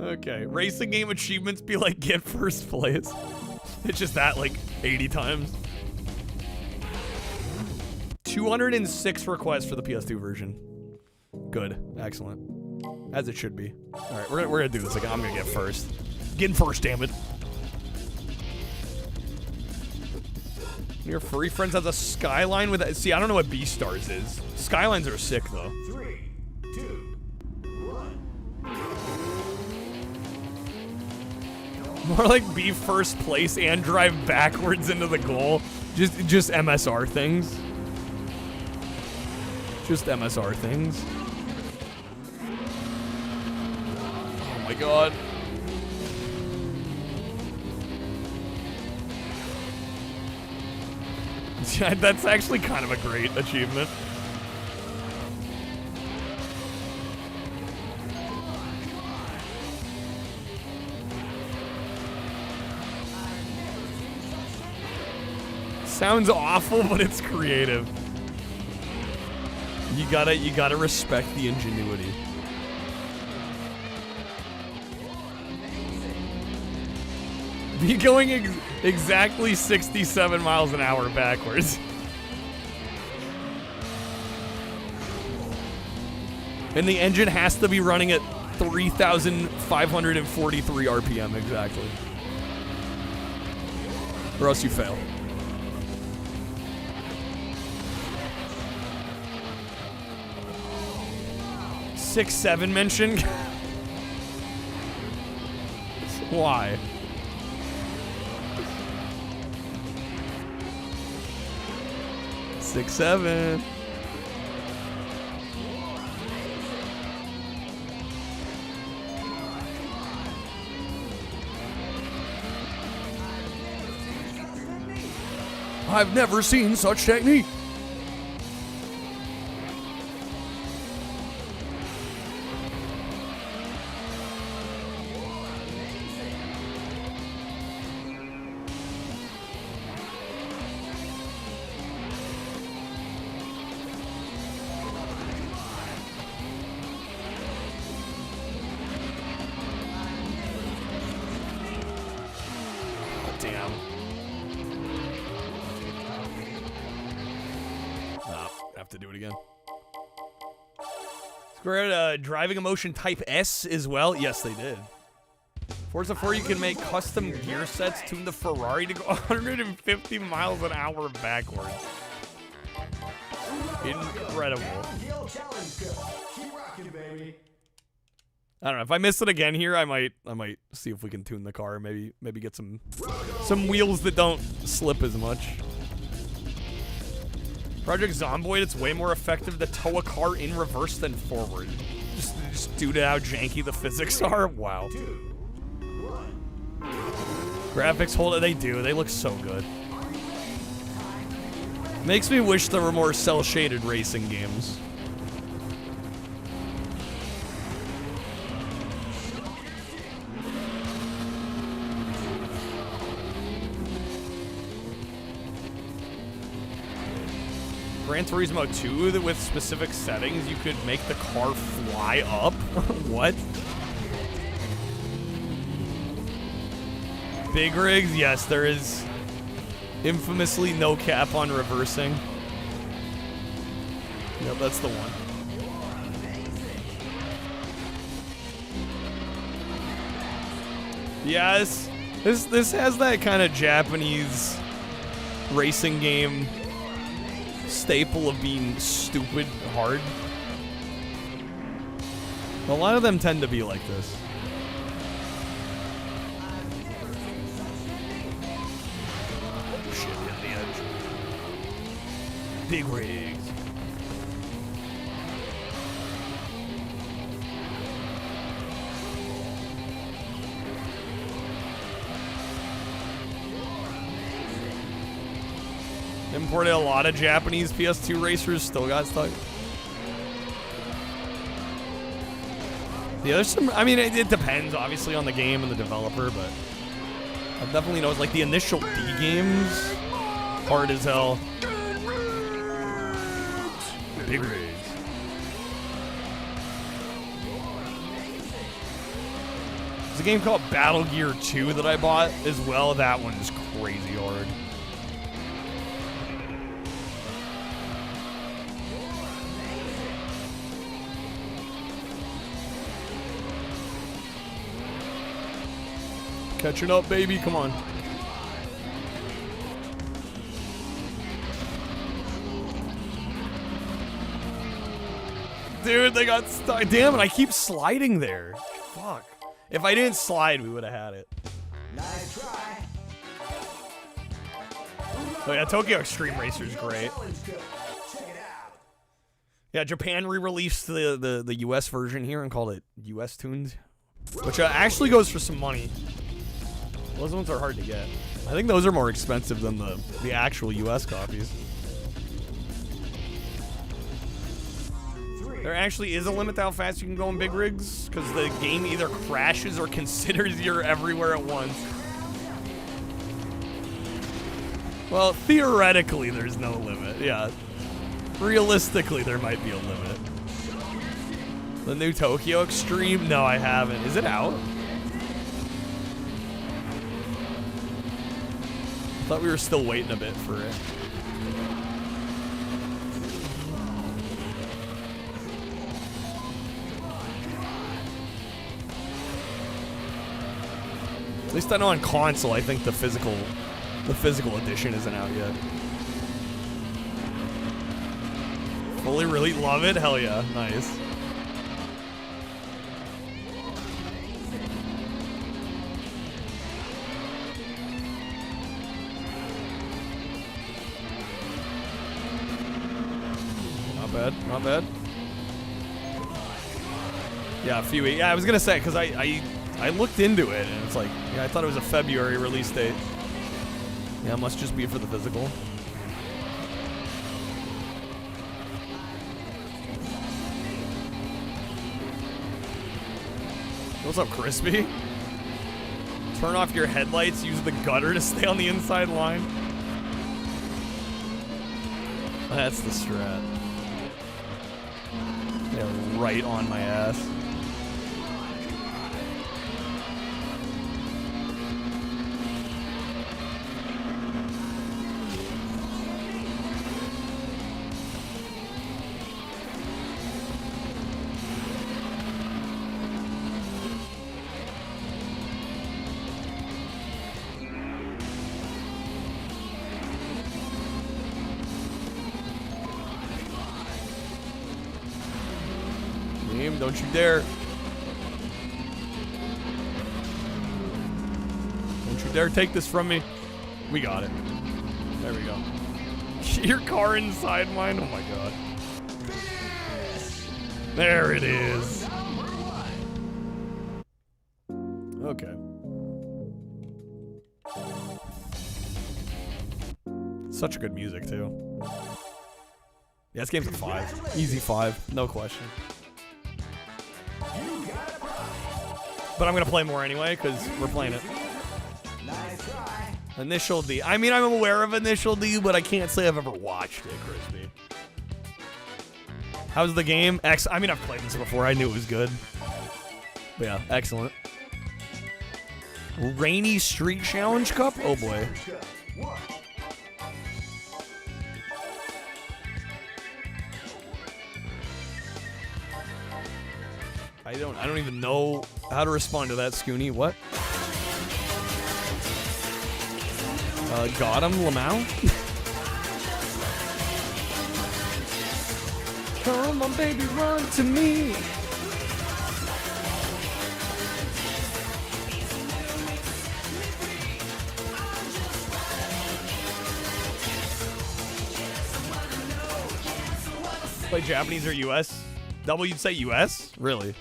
Okay, racing game achievements be like get first place. It's just that like 80 times. 206 requests for the PS2 version. Good, excellent. As it should be. All right, we're gonna do this again. I'm gonna get first. Getting first, damn it. Your furry friends has a skyline with. See, I don't know what B-Stars is. Skylines are sick though. 3, 2, 1. More like be first place and drive backwards into the goal. Just MSR things. Just MSR things. Oh my god. That's actually kind of a great achievement. Sounds awful, but it's creative. You gotta respect the ingenuity. Be going exactly 67 miles an hour backwards. And the engine has to be running at 3,543 RPM exactly. Or else you fail. 6-7 mention? Why? Six, 7. I've never seen such technique. To do it again. Square driving emotion type S as well. Yes, they did. Forza 4, you can make custom gear sets, tune the Ferrari to go 150 miles an hour backwards. Incredible. I don't know. If I miss it again here, I might see if we can tune the car. Maybe get some wheels that don't slip as much. Project Zomboid, it's way more effective to tow a car in reverse than forward. Just due to how janky the physics are. Wow. Graphics hold it. They do. They look so good. Makes me wish there were more cel-shaded racing games. Gran Turismo 2 that with specific settings you could make the car fly up? What? Big rigs? Yes, there is infamously no cap on reversing. Yep, that's the one. Yes, this has that kind of Japanese racing game staple of being stupid hard. A lot of them tend to be like this. Oh shit, hit the edge. Big rigs. Imported a lot of Japanese PS2 racers, still got stuck. Yeah, there's some, I mean, it depends obviously on the game and the developer, but I've definitely noticed like the initial D games, hard as hell. Big rigs. There's a game called Battle Gear 2 that I bought as well. That one is crazy hard. Catching up, baby. Come on. Dude, they got stuck. Damn it, I keep sliding there. Fuck. If I didn't slide, we would have had it. Nice try. Oh yeah, Tokyo Extreme Racer is great. Yeah, Japan re-released the US version here and called it US Tuned, which actually goes for some money. Those ones are hard to get. I think those are more expensive than the actual US copies. There actually is a limit to how fast you can go in big rigs, because the game either crashes or considers you're everywhere at once. Well, theoretically, there's no limit, yeah. Realistically, there might be a limit. The new Tokyo Extreme? No, I haven't. Is it out? I thought we were still waiting a bit for it. At least I know on console, I think the physical edition isn't out yet. Fully really love it? Hell yeah, nice. Not bad, not bad. Yeah, a few weeks. Yeah, I was gonna say, because I looked into it, and it's like, yeah, I thought it was a February release date. Yeah, it must just be for the physical. What's up, Crispy? Turn off your headlights, use the gutter to stay on the inside line. That's the strat. Yeah, right on my ass. Don't you dare. Don't you dare take this from me. We got it. There we go. Your car inside mine? Oh my god. There it is. Okay. Such good music, too. Yeah, this game's a 5. Easy 5. No question. But I'm going to play more anyway, because we're playing it. Initial D. I mean, I'm aware of Initial D, but I can't say I've ever watched it, Crispy. How's the game? I mean, I've played this before. I knew it was good. But yeah, excellent. Rainy Street Challenge Cup? Oh, boy. I don't even know how to respond to that, Scooney. What? Got him, Lamau? Come on, baby, run to me. Play Japanese or US? Double, you'd say US? Really?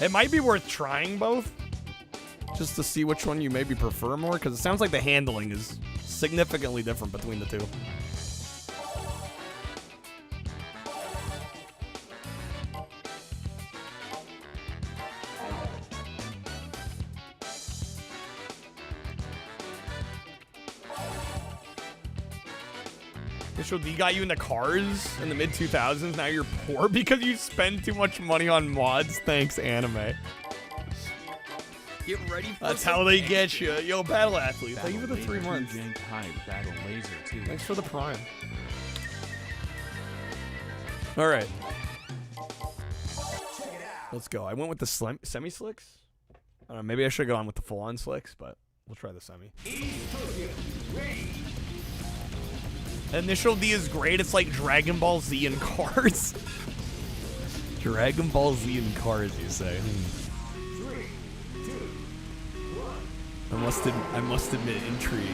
It might be worth trying both, just to see which one you maybe prefer more, because it sounds like the handling is Significantly different between the two. Initial D got you into cars in the mid-2000s. Now you're poor because you spend too much money on mods. Thanks, anime. Get ready for That's how they get you. Yo, Battle Athlete. Thank you for the 3 months. Battle Laser, too. Thanks for the Prime. All right. Let's go. I went with the semi-slicks. I don't know. Maybe I should have gone with the full-on slicks, but we'll try the semi. Initial D is great. It's like Dragon Ball Z in cars. Dragon Ball Z in cars, you say? 3, 2, 1. I must admit, intrigued.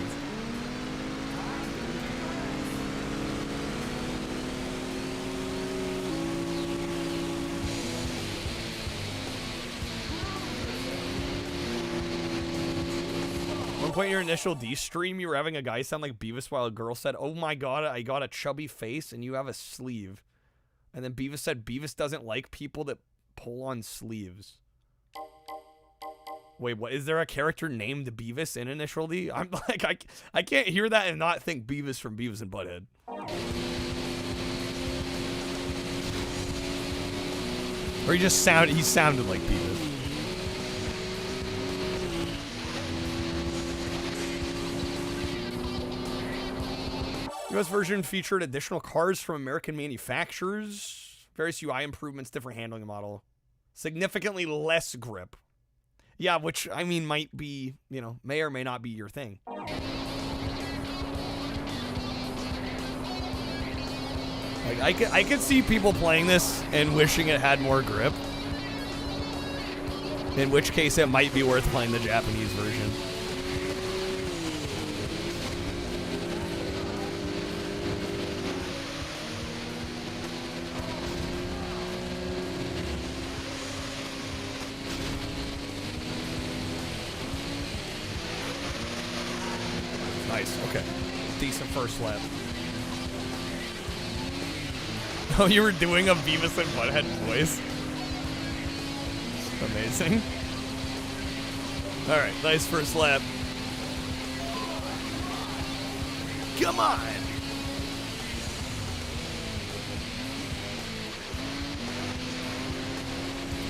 One point in your initial D stream, you were having a guy sound like Beavis while a girl said, "Oh my god, I got a chubby face and you have a sleeve." And then Beavis said Beavis doesn't like people that pull on sleeves. Wait, what? Is there a character named Beavis in Initial D? I'm like, I can't hear that and not think Beavis from Beavis and Butthead. Or he sounded like Beavis. US version featured additional cars from American manufacturers, various UI improvements, different handling model, significantly less grip. Yeah, which, I mean, might be, you know, may or may not be your thing. Like, I could see people playing this and wishing it had more grip. In which case, it might be worth playing the Japanese version. Nice, okay. Decent first lap. Oh, you were doing a Beavis and Butthead voice? Amazing. Alright, nice first lap. Come on!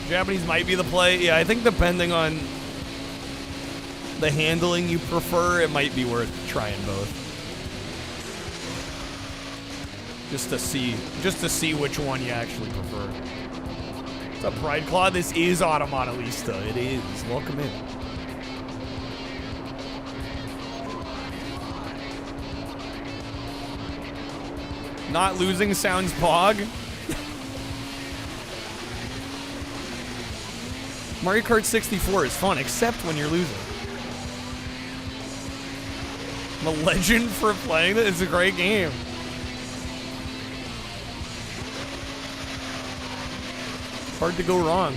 Japanese might be the play. Yeah, I think depending on the handling you prefer, it might be worth trying both. Just to see which one you actually prefer. What's up, Pride Claw? This is Automata Lista. It is. Welcome in. Not losing sounds pog. Mario Kart 64 is fun, except when you're losing. I'm a legend for playing it. It's a great game. Hard to go wrong.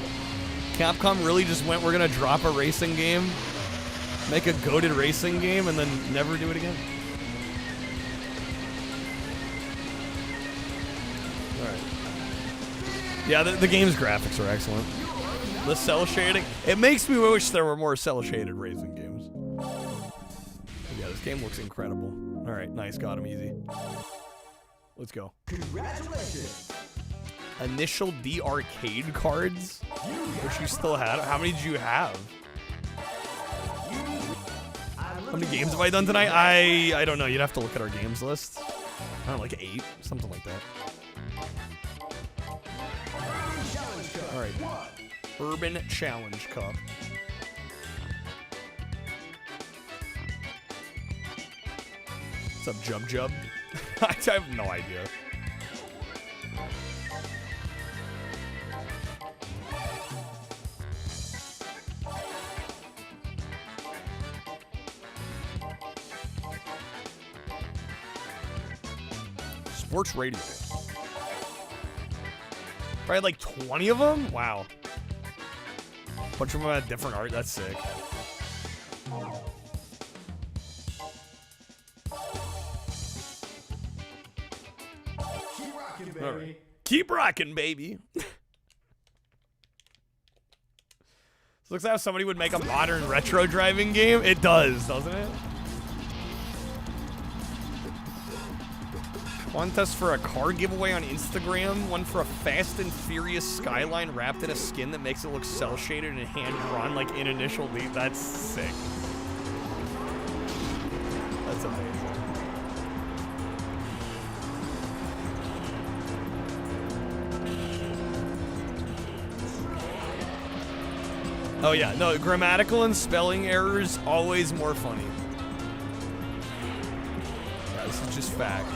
Capcom really just went, we're going to drop a racing game, make a goated racing game, and then never do it again. Alright. Yeah, the game's graphics are excellent. The cell shading, it makes me wish there were more cell shaded racing games. Yeah, this game looks incredible. Alright, nice, got him easy. Let's go. Congratulations. Initial D arcade cards, which you still had. How many did you have? How many games have I done tonight? I don't know. You'd have to look at our games list. I don't know, like 8, something like that. All right, Urban Challenge Cup. What's up, Jub Jub? I have no idea. Sports radio. Probably like 20 of them? Wow. A bunch of them had different art. That's sick. All right. Keep rocking, baby. This looks like how somebody would make a modern retro driving game. It does, doesn't it? Contest for a car giveaway on Instagram. One for a Fast and Furious skyline wrapped in a skin that makes it look cel-shaded and hand-drawn like in Initial D. That's sick. That's amazing. Oh yeah, no, grammatical and spelling errors always more funny. Yeah, this is just fact.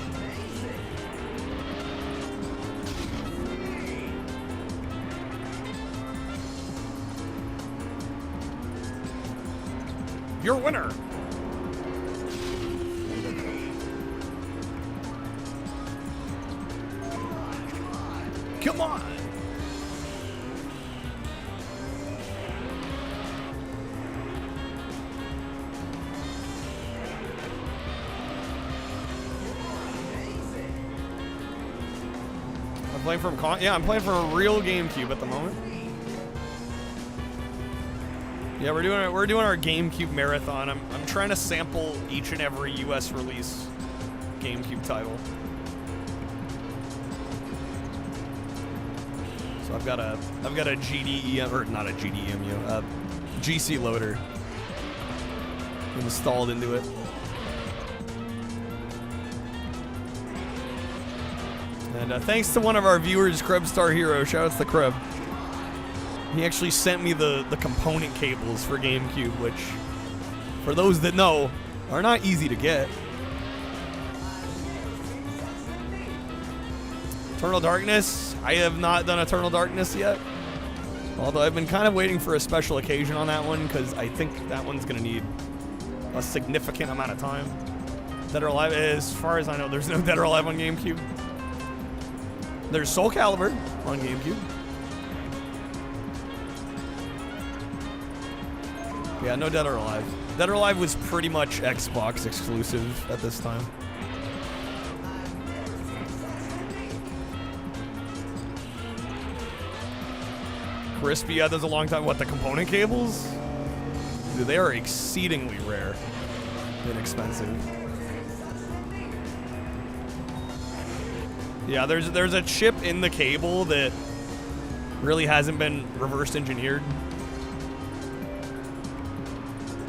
Your winner. Come on. I'm playing from I'm playing for a real GameCube at the moment. Yeah, we're doing our GameCube marathon. I'm trying to sample each and every US release GameCube title. So I've got a GDEM, or not a GDEMU, a GC loader installed into it. And thanks to one of our viewers, Krebstar Hero, shout out to Kreb. He actually sent me the component cables for GameCube, which, for those that know, are not easy to get. Eternal Darkness. I have not done Eternal Darkness yet. Although I've been kind of waiting for a special occasion on that one, because I think that one's going to need a significant amount of time. Dead or Alive, as far as I know, there's no Dead or Alive on GameCube. There's Soul Calibur on GameCube. Yeah, no Dead or Alive. Dead or Alive was pretty much Xbox exclusive at this time. Crispy, yeah, there's a long time. What, the component cables? Dude, they are exceedingly rare and expensive. Yeah, there's a chip in the cable that really hasn't been reverse engineered.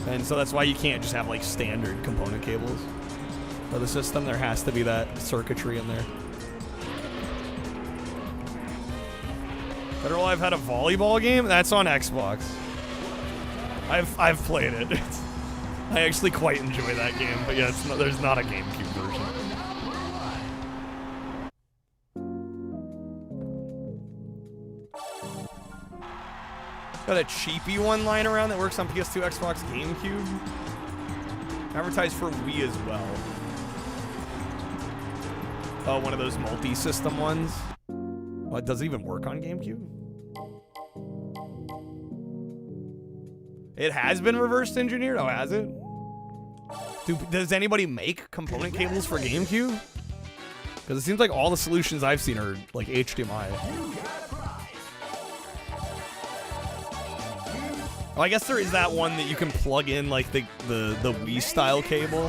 And so that's why you can't just have like standard component cables for the system. There has to be that circuitry in there. Dead or Alive had a volleyball game? That's on Xbox. I've played it. I actually quite enjoy that game, but yeah, there's not a GameCube version. Got a cheapy one lying around that works on PS2, Xbox, GameCube. Advertised for Wii as well. Oh, one of those multi-system ones. Oh, does it even work on GameCube? It has been reverse engineered? Oh, has it? Does anybody make component cables for GameCube? Because it seems like all the solutions I've seen are like HDMI. Oh, I guess there is that one that you can plug in like the Wii style cable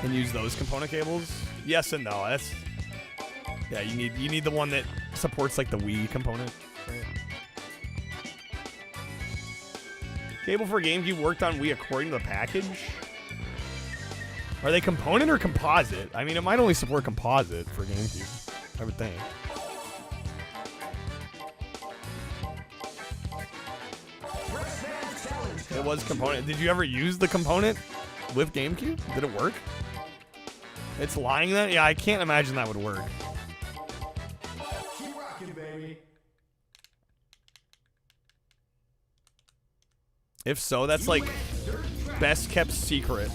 and use those component cables. Yes and no. That's, yeah, you need the one that supports like the Wii component. Right? Cable for GameCube worked on Wii according to the package. Are they component or composite? I mean, it might only support composite for GameCube, I would think. It was component. Did you ever use the component with GameCube? Did it work? It's lying then? Yeah, I can't imagine that would work. Keep rocking, baby. If so, that's like best kept secret.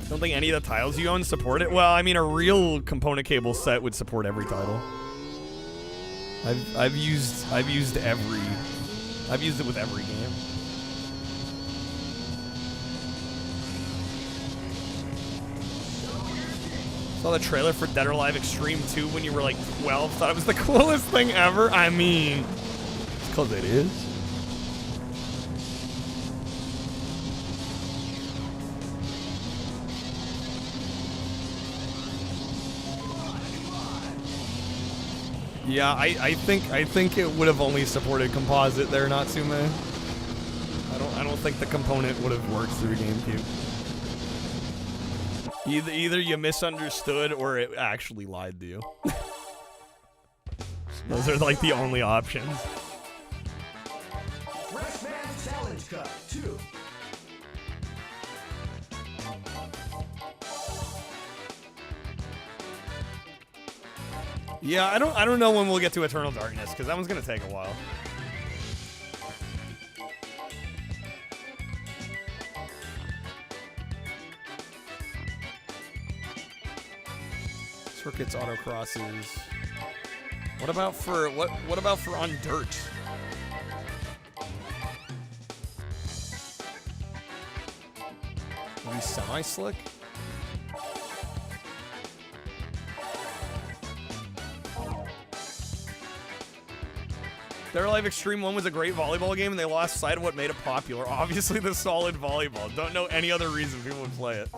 Don't think any of the titles you own support it. Well, I mean, a real component cable set would support every title. I've used it with every game. Saw the trailer for Dead or Alive Extreme 2 when you were like 12. Thought it was the coolest thing ever. I mean, it's because it is. Yeah, I think it would have only supported composite there, Natsume. I don't think the component would have worked through GameCube. Either you misunderstood or it actually lied to you. Those are like the only options. Freshman Challenge Cup 2. Yeah, I don't know when we'll get to Eternal Darkness, because that one's gonna take a while. Circuits, autocrosses. What about for on dirt? Maybe semi-slick? Dead or Alive Extreme 1 was a great volleyball game, and they lost sight of what made it popular. Obviously, the solid volleyball. Don't know any other reason people would play it.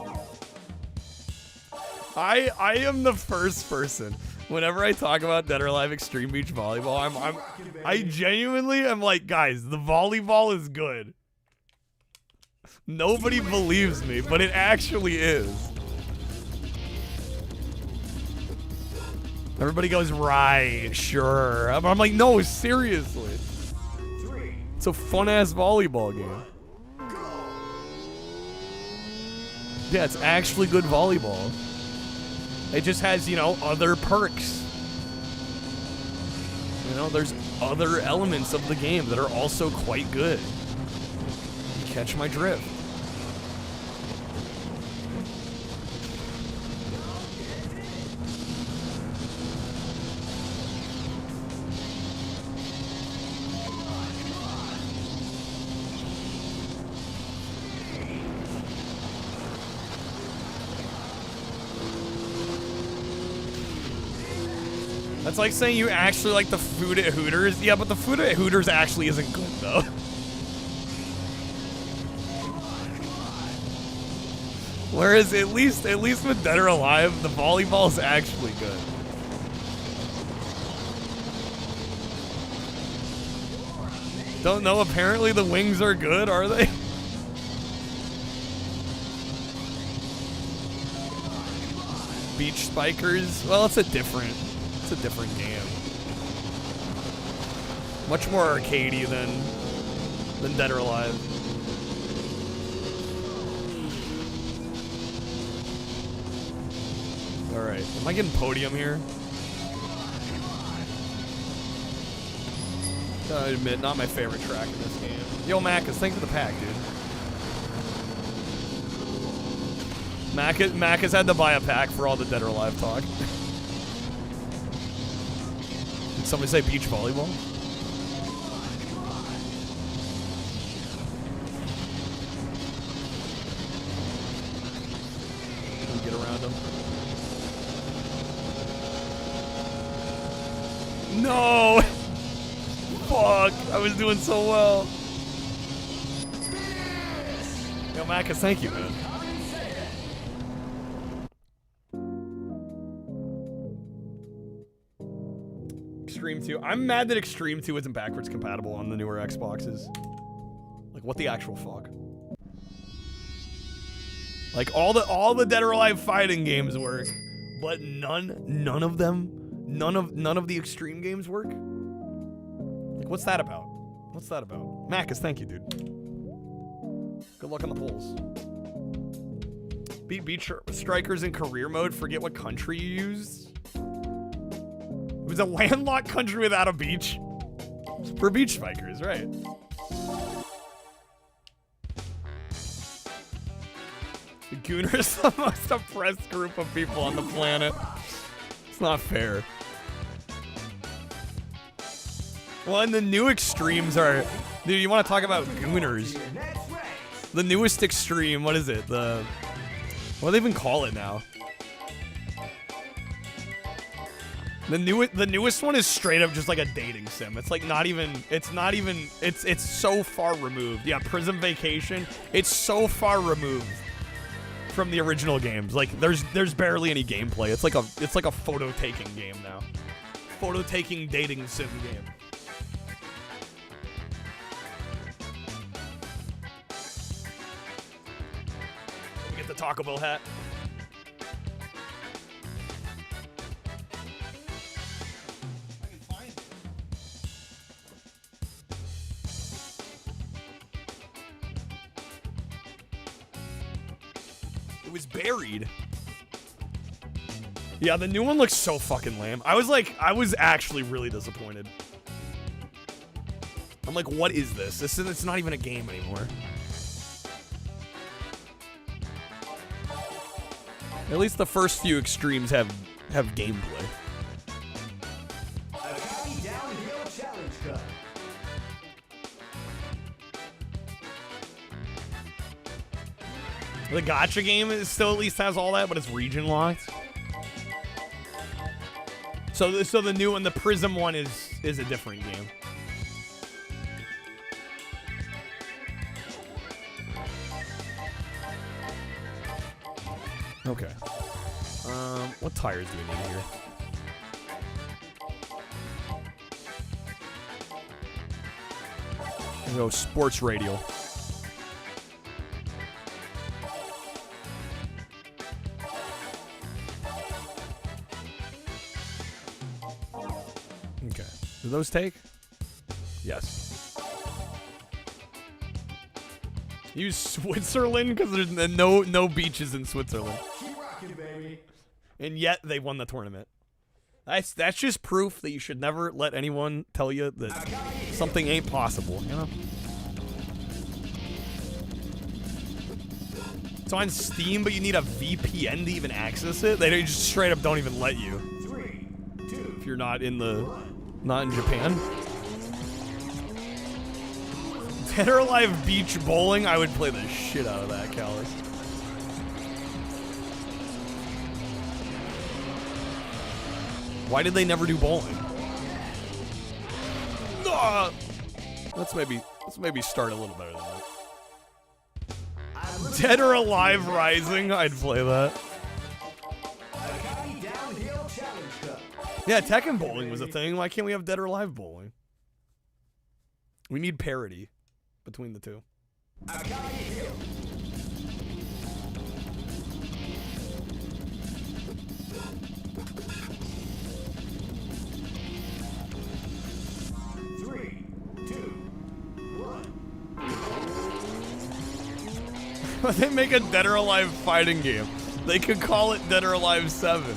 I am the first person. Whenever I talk about Dead or Alive Extreme Beach Volleyball, I genuinely am like, guys, the volleyball is good. Nobody believes me, but it actually is. Everybody goes, right, sure. I'm like, no, seriously. It's a fun-ass volleyball game. Yeah, it's actually good volleyball. It just has, you know, other perks. You know, there's other elements of the game that are also quite good. You catch my drift. That's like saying you actually like the food at Hooters. Yeah, but the food at Hooters actually isn't good, though. Whereas at least with Dead or Alive, the volleyball is actually good. Don't know, apparently the wings are good, are they? Beach Spikers? Well, it's a different game. Much more arcadey than Dead or Alive. Alright, am I getting podium here? Gotta admit, not my favorite track in this game. Yo, Macus, thanks for the pack, dude. Macus had to buy a pack for all the Dead or Alive talk. Did somebody say beach volleyball? Can we get around him? No! Fuck! I was doing so well. Yo, Macus, thank you, man. Extreme 2. I'm mad that Extreme 2 isn't backwards compatible on the newer Xboxes. Like, what the actual fuck? Like, all the Dead or Alive fighting games work, but none of the Extreme games work? Like, what's that about? What's that about? Macus, thank you, dude. Good luck on the polls. Beat Beach Strikers in career mode. Forget what country you used. It was a landlocked country without a beach. For Beach Strikers, right? The Gooners, the most oppressed group of people on the planet. It's not fair. Well, and the new Extremes are... Dude, you want to talk about Gooners? The newest Extreme, what is it? What do they even call it now? The newest one is straight up just like a dating sim. It's like not even. It's so far removed. Yeah, Prison Vacation. It's so far removed from the original games. Like there's barely any gameplay. It's like a photo taking game now. Photo taking dating sim game. We get the Taco Bell hat. It was buried. Yeah, the new one looks so fucking lame. I was actually really disappointed. I'm like, what is this? It's not even a game anymore. At least the first few extremes have gameplay. The gacha game is still at least has all that, but it's region locked. So the new one, the Prism one, is a different game. Okay. What tires do we need here? There we go, sports radio. Okay. Do those take? Yes. Use Switzerland because there's no beaches in Switzerland. Keep rocking, baby. And yet they won the tournament. That's just proof that you should never let anyone tell you that something ain't possible, you know? It's on Steam, but you need a VPN to even access it. They just straight up don't even let you. 3, 2, if you're not in Japan. Dead or Alive Beach Bowling, I would play the shit out of that, Callis. Why did they never do bowling? Let's maybe start a little better than that. Dead or Alive Rising, I'd play that. Yeah, Tekken bowling was a thing. Why can't we have Dead or Alive bowling? We need parity between the two. They make a Dead or Alive fighting game. They could call it Dead or Alive 7.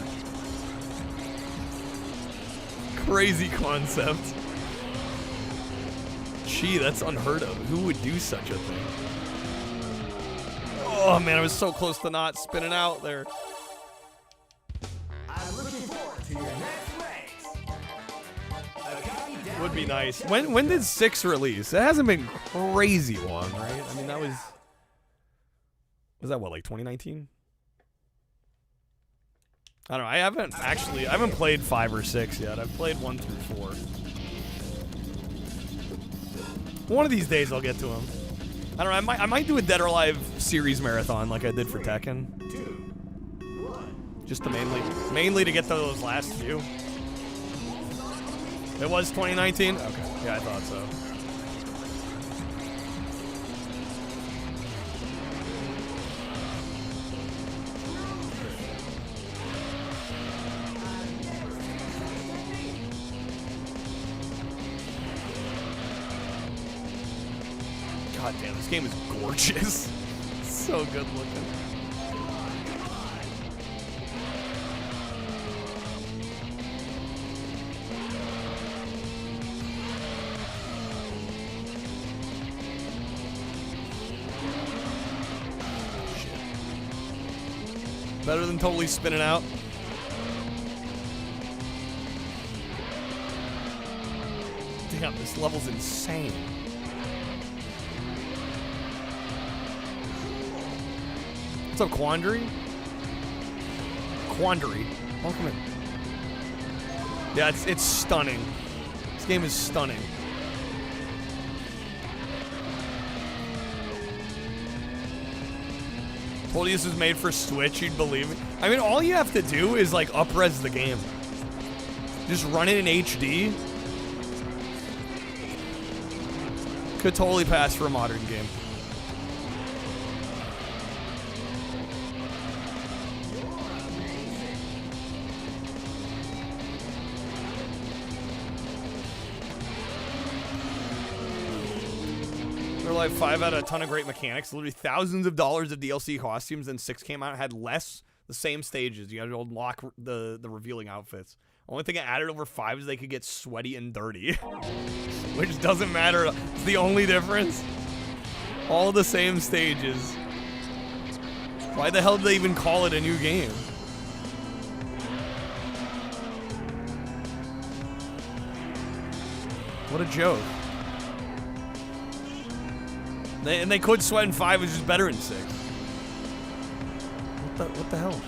Crazy concept. Gee, that's unheard of. Who would do such a thing? Oh man, I was so close to not spinning out there. I'm looking forward to your next race. Would be nice. When did 6 release? It hasn't been crazy long, right? I mean, that was that what, like 2019? I don't know. I haven't played 5 or 6 yet. I've played 1 through 4. One of these days I'll get to them. I don't know. I might do a Dead or Alive series marathon like I did for Tekken. Just to mainly to get those last few. It was 2019? Okay. Yeah, I thought so. God damn, this game is gorgeous. So good looking. Better than totally spinning out. Damn, this level's insane. What's up, Quandary? Quandary. Welcome in. Yeah, it's stunning. This game is stunning. Told you this was made for Switch, you'd believe me. I mean, all you have to do is like up-res the game. Just run it in HD. Could totally pass for a modern game. Life 5 had a ton of great mechanics, literally thousands of dollars of DLC costumes, and 6 came out, had less, the same stages. You had to unlock the revealing outfits. Only thing I added over 5 is they could get sweaty and dirty. Which doesn't matter. It's the only difference. All the same stages. Why the hell did they even call it a new game? What a joke. And they could sweat in 5, which is better in 6. What the hell?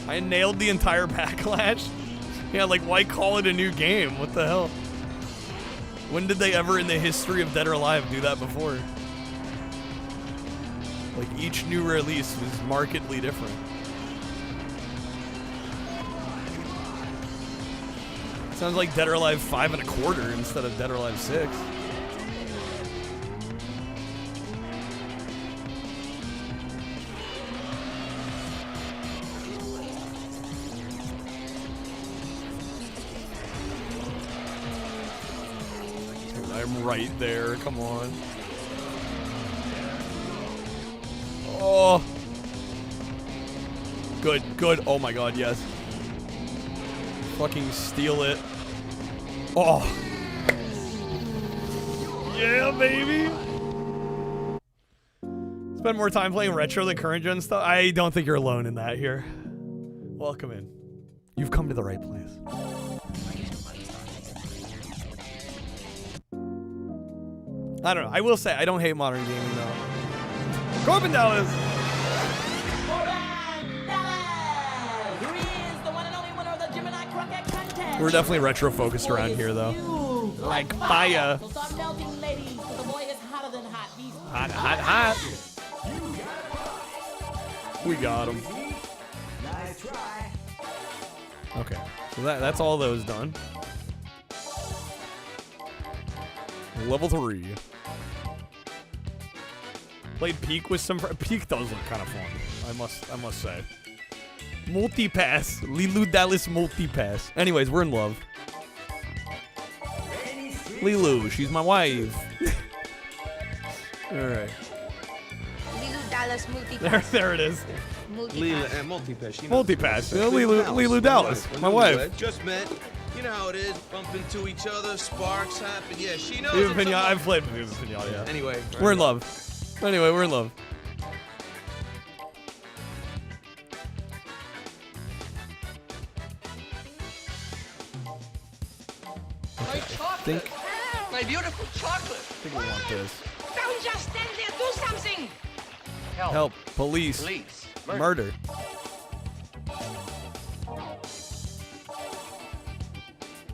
I nailed the entire backlash. Yeah, like, why call it a new game? What the hell? When did they ever in the history of Dead or Alive do that before? Like, each new release was markedly different. Sounds like Dead or Alive 5 1/4 instead of Dead or Alive 6. I'm right there, come on. Oh. Good, good. Oh my god, yes. Fucking steal it. Oh. Yeah, baby. Spend more time playing retro than current gen stuff. I don't think you're alone in that here. Welcome in. You've come to the right place. I don't know. I will say, I don't hate modern gaming though. Corbin Dallas! We're definitely retro focused around here, though. Like fire. Hot, hot, hot. We got him. Okay, so that's all those done. Level 3. Played Peak with some. Peak does look kind of fun. I must say. Multi-pass. Lilu Dallas multi-pass. Anyways, we're in love. Lilu, she's my wife. Alright. Lilu Dallas multi-pass. There it is. Multi-pass. Multi-pass. Multi-pass. Lilu Dallas, my wife. Just met. You know how it is. Bump into each other, sparks happen. Yeah, she knows. Viva Pinata. I've played with Viva Pinata, yeah. Anyway. We're in love. Anyway, we're in love. My chocolate! My beautiful chocolate! I think we want this. Don't just stand there, do something! Help. Police. Police. Murder.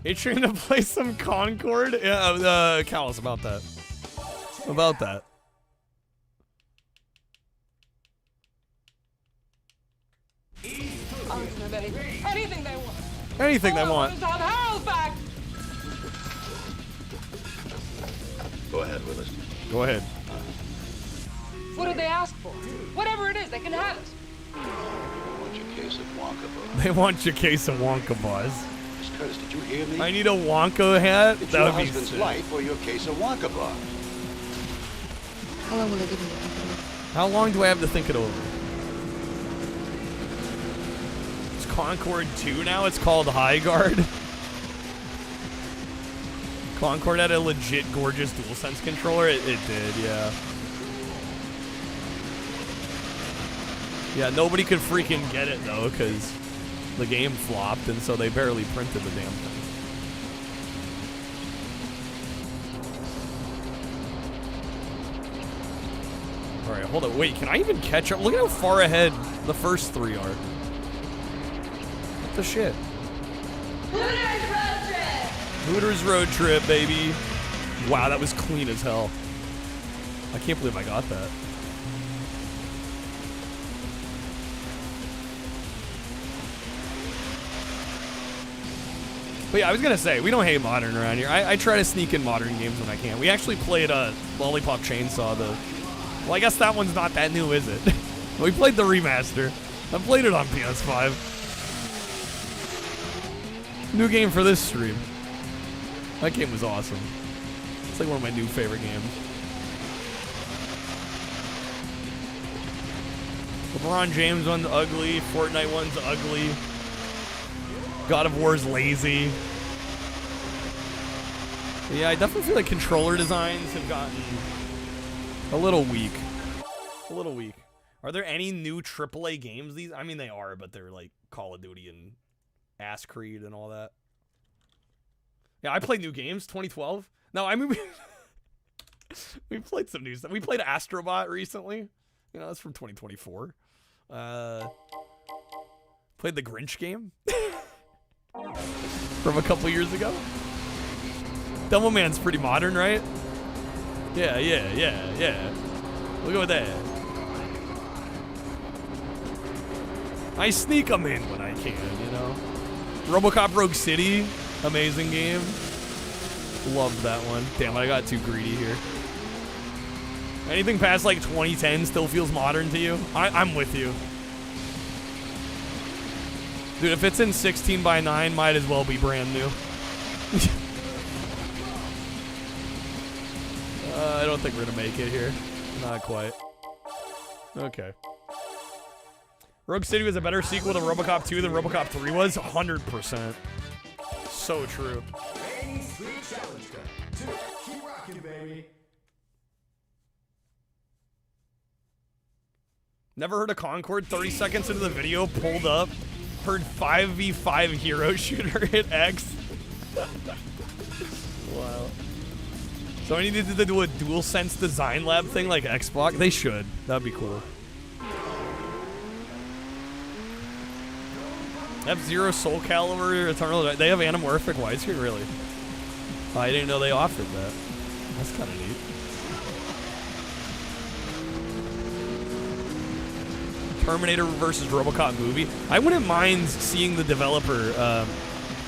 Itching to play some Concord? Yeah, Callus, about that. About that. Anything they want. Anything they want. Harold back. Go ahead, Willis. Go ahead. What did they ask for? Whatever it is, they can have it. Want your case of Wonka bars? They want your case of Wonka bars. Miss Curtis, did you hear me? I need a Wonka hat? It's That your would be husband's sick. life or your case of Wonka bars. How long will it give me? How long do I have to think it over? It's Concord 2 now? It's called High Guard? Concord had a legit gorgeous DualSense controller? It did, yeah. Yeah, nobody could freaking get it, though, because the game flopped, and so they barely printed the damn thing. Alright, hold on. Wait, can I even catch up? Look at how far ahead the first 3 are. the shit? Hooters road trip! Hooters road trip, baby. Wow, that was clean as hell. I can't believe I got that. But yeah, I was gonna say, we don't hate modern around here. I try to sneak in modern games when I can. We actually played Lollipop Chainsaw, well, I guess that one's not that new, is it? We played the remaster. I played it on PS5. New game for this stream. That game was awesome. It's like one of my new favorite games. LeBron James one's ugly. Fortnite one's ugly. God of War's lazy. But yeah, I definitely feel like controller designs have gotten a little weak. A little weak. Are there any new AAA games? I mean, they are, but they're like Call of Duty and Ass Creed and all that. Yeah, I played new games, 2012. No, I mean, we played some new stuff. We played Astrobot recently. You know, that's from 2024. Played the Grinch game from a couple years ago. Devilman's pretty modern, right? Yeah. Look at that. I sneak them in when I can, you know? RoboCop Rogue City, amazing game. Loved that one. Damn it, I got too greedy here. Anything past like 2010 still feels modern to you? I'm with you. Dude, if it's in 16:9, might as well be brand new. I don't think we're gonna make it here. Not quite. Okay. Rogue City was a better sequel to RoboCop 2 than RoboCop 3 was? 100%. So true. Never heard of Concord? 30 seconds into the video, pulled up, heard 5v5 hero shooter hit X. Wow. So I need to do a DualSense design lab thing like Xbox? They should. That'd be cool. F-Zero, Soul Calibur, Eternal. They have anamorphic widescreen, really? I didn't know they offered that. That's kind of neat. Terminator versus RoboCop movie. I wouldn't mind seeing the developer,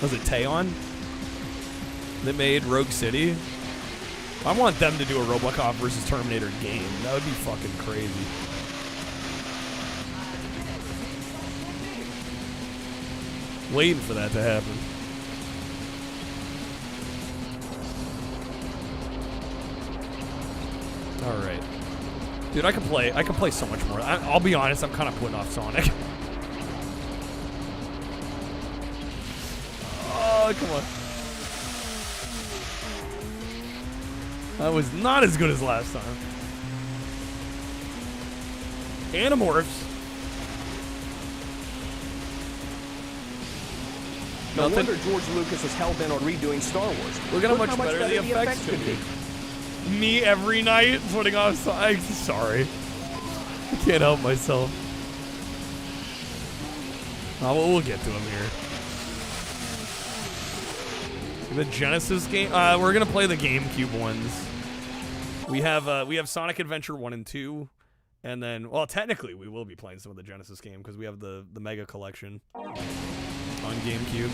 was it Teon? That made Rogue City? I want them to do a RoboCop versus Terminator game. That would be fucking crazy. Waiting for that to happen. All right, dude. I can play so much more. I'll be honest. I'm kind of putting off Sonic. Oh, come on. That was not as good as last time. Animorphs. No wonder George Lucas was hell-bent on redoing Star Wars. Look at how much better the effects could be. Me every night putting off Sonic. Sorry. I can't help myself. Oh, well, we'll get to him here. The Genesis game. We're gonna play the GameCube ones. We have Sonic Adventure 1 and 2, and then, well, technically we will be playing some of the Genesis game because we have the Mega Collection on GameCube.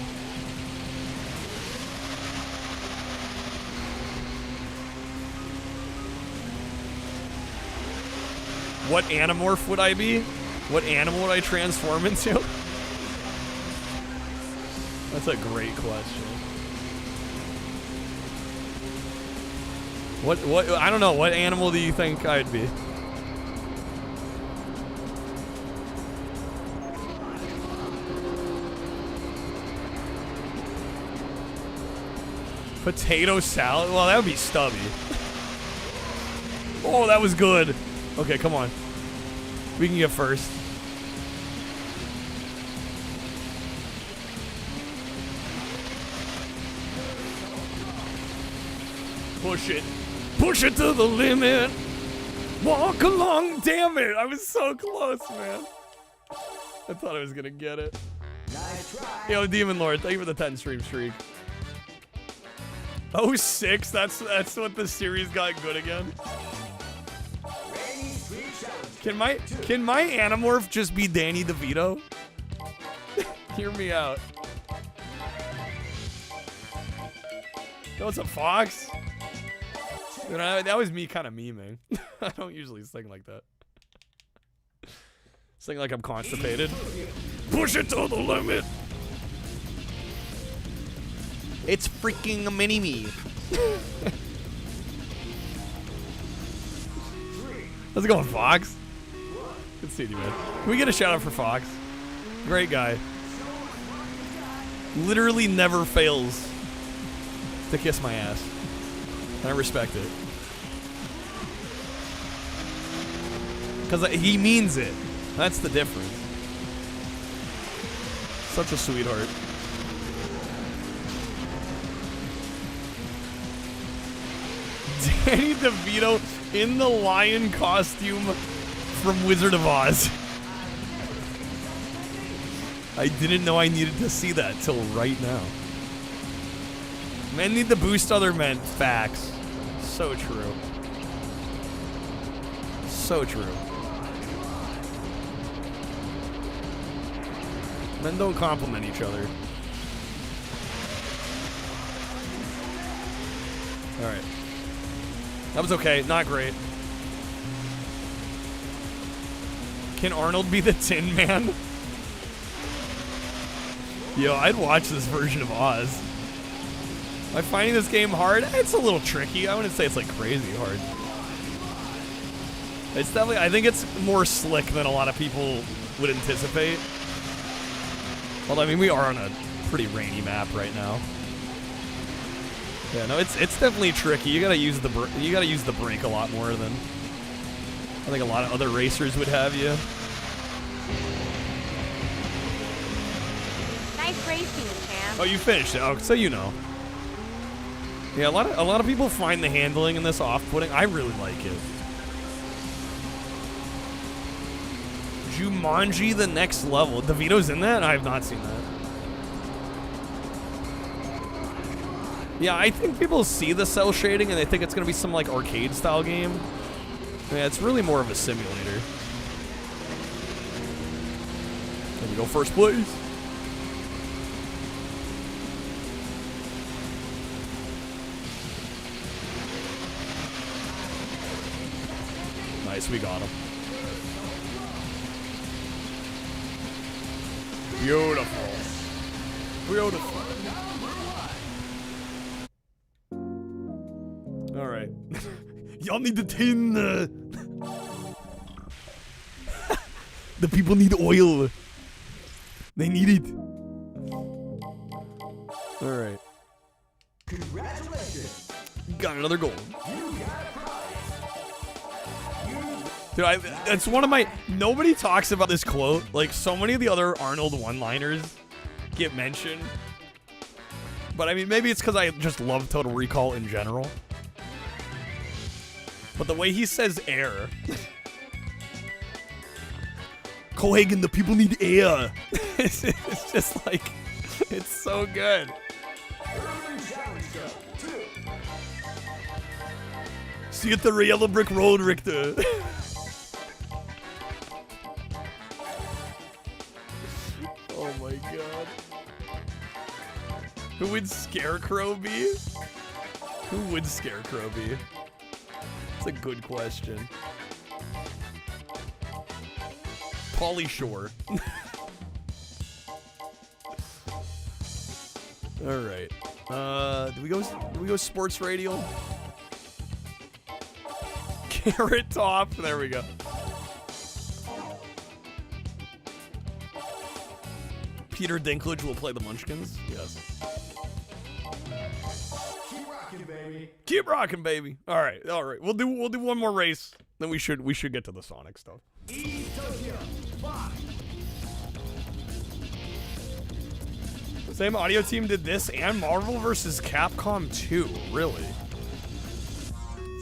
What Animorph would I be? What animal would I transform into? That's a great question. What, I don't know, what animal do you think I'd be? Potato salad? Well, that would be Stubby. Oh, that was good. Okay, come on. We can get first. Push it. Push it to the limit. Walk along. Damn it. I was so close, man. I thought I was going to get it. Yo, Demon Lord, thank you for the 10 stream streak. Oh, 6. That's what the series got good again. Can my Animorph just be Danny DeVito? Hear me out. Yo, what's up, Fox? Dude, that was me kind of memeing. I don't usually sing like that. Sing like I'm constipated. Push it to the limit. It's freaking a mini-me. How's it going, Fox? Good seeing you, man. Can we get a shout out for Fox? Great guy. Literally never fails to kiss my ass. And I respect it. Because he means it. That's the difference. Such a sweetheart. Danny DeVito in the lion costume from Wizard of Oz. I didn't know I needed to see that till right now. Men need to boost other men. Facts. So true. So true. Men don't compliment each other. Alright. That was okay. Not great. Can Arnold be the Tin Man? Yo, I'd watch this version of Oz. Am I finding this game hard? It's a little tricky. I wouldn't say it's like crazy hard. It's definitely, I think it's more slick than a lot of people would anticipate. Although, I mean, we are on a pretty rainy map right now. Yeah, no, it's definitely tricky. You gotta use the brake a lot more than I think a lot of other racers would have you. Nice racing, champ. Oh, you finished it. Oh, so you know. Yeah, a lot of people find the handling in this off-putting. I really like it. Jumanji: The Next Level. DeVito's in that? I have not seen that. Yeah, I think people see the cell shading and they think it's gonna be some like arcade style game. Yeah, it's really more of a simulator. There we go, first place. Nice, we got him. Beautiful. Beautiful. Alright. Y'all need the tin. The people need oil. They need it. Alright. Congratulations. Got another goal. Dude, that's one of my... Nobody talks about this quote. Like, so many of the other Arnold one-liners get mentioned. But, I mean, maybe it's because I just love Total Recall in general. But the way he says air... Cohagen, the people need air. It's just like... It's so good. See you at the Yellow Brick Road, Richter. Oh my god. Who would Scarecrow be? Who would Scarecrow be? That's a good question. Pauly Shore. Alright. Do we go sports radio? Carrot Top. There we go. Peter Dinklage will play the Munchkins. Yes. Keep rocking, baby. Keep rocking, baby. All right. We'll do one more race. Then we should get to the Sonic stuff. Tokyo. The same audio team did this and Marvel vs. Capcom 2. Really?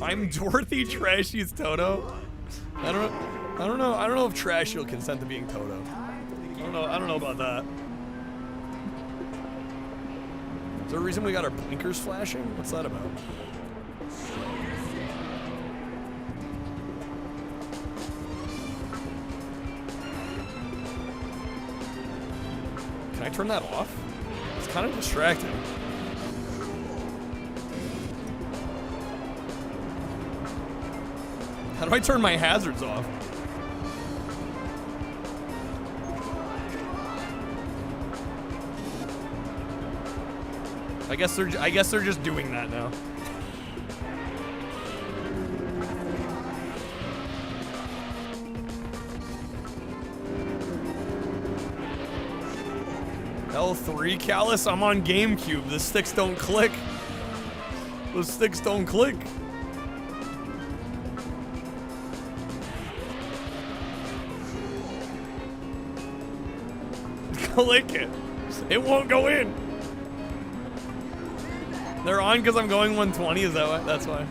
I'm Dorothy, Trashy's Toto. I don't know if Trashy will consent to being Toto. I don't know about that. Is there a reason we got our blinkers flashing? What's that about? Can I turn that off? It's kind of distracting. How do I turn my hazards off? I guess they're just doing that now. L3 Callus, I'm on GameCube. The sticks don't click. Those sticks don't click. Click it. It won't go in. They're on because I'm going 120, is that why? That's why.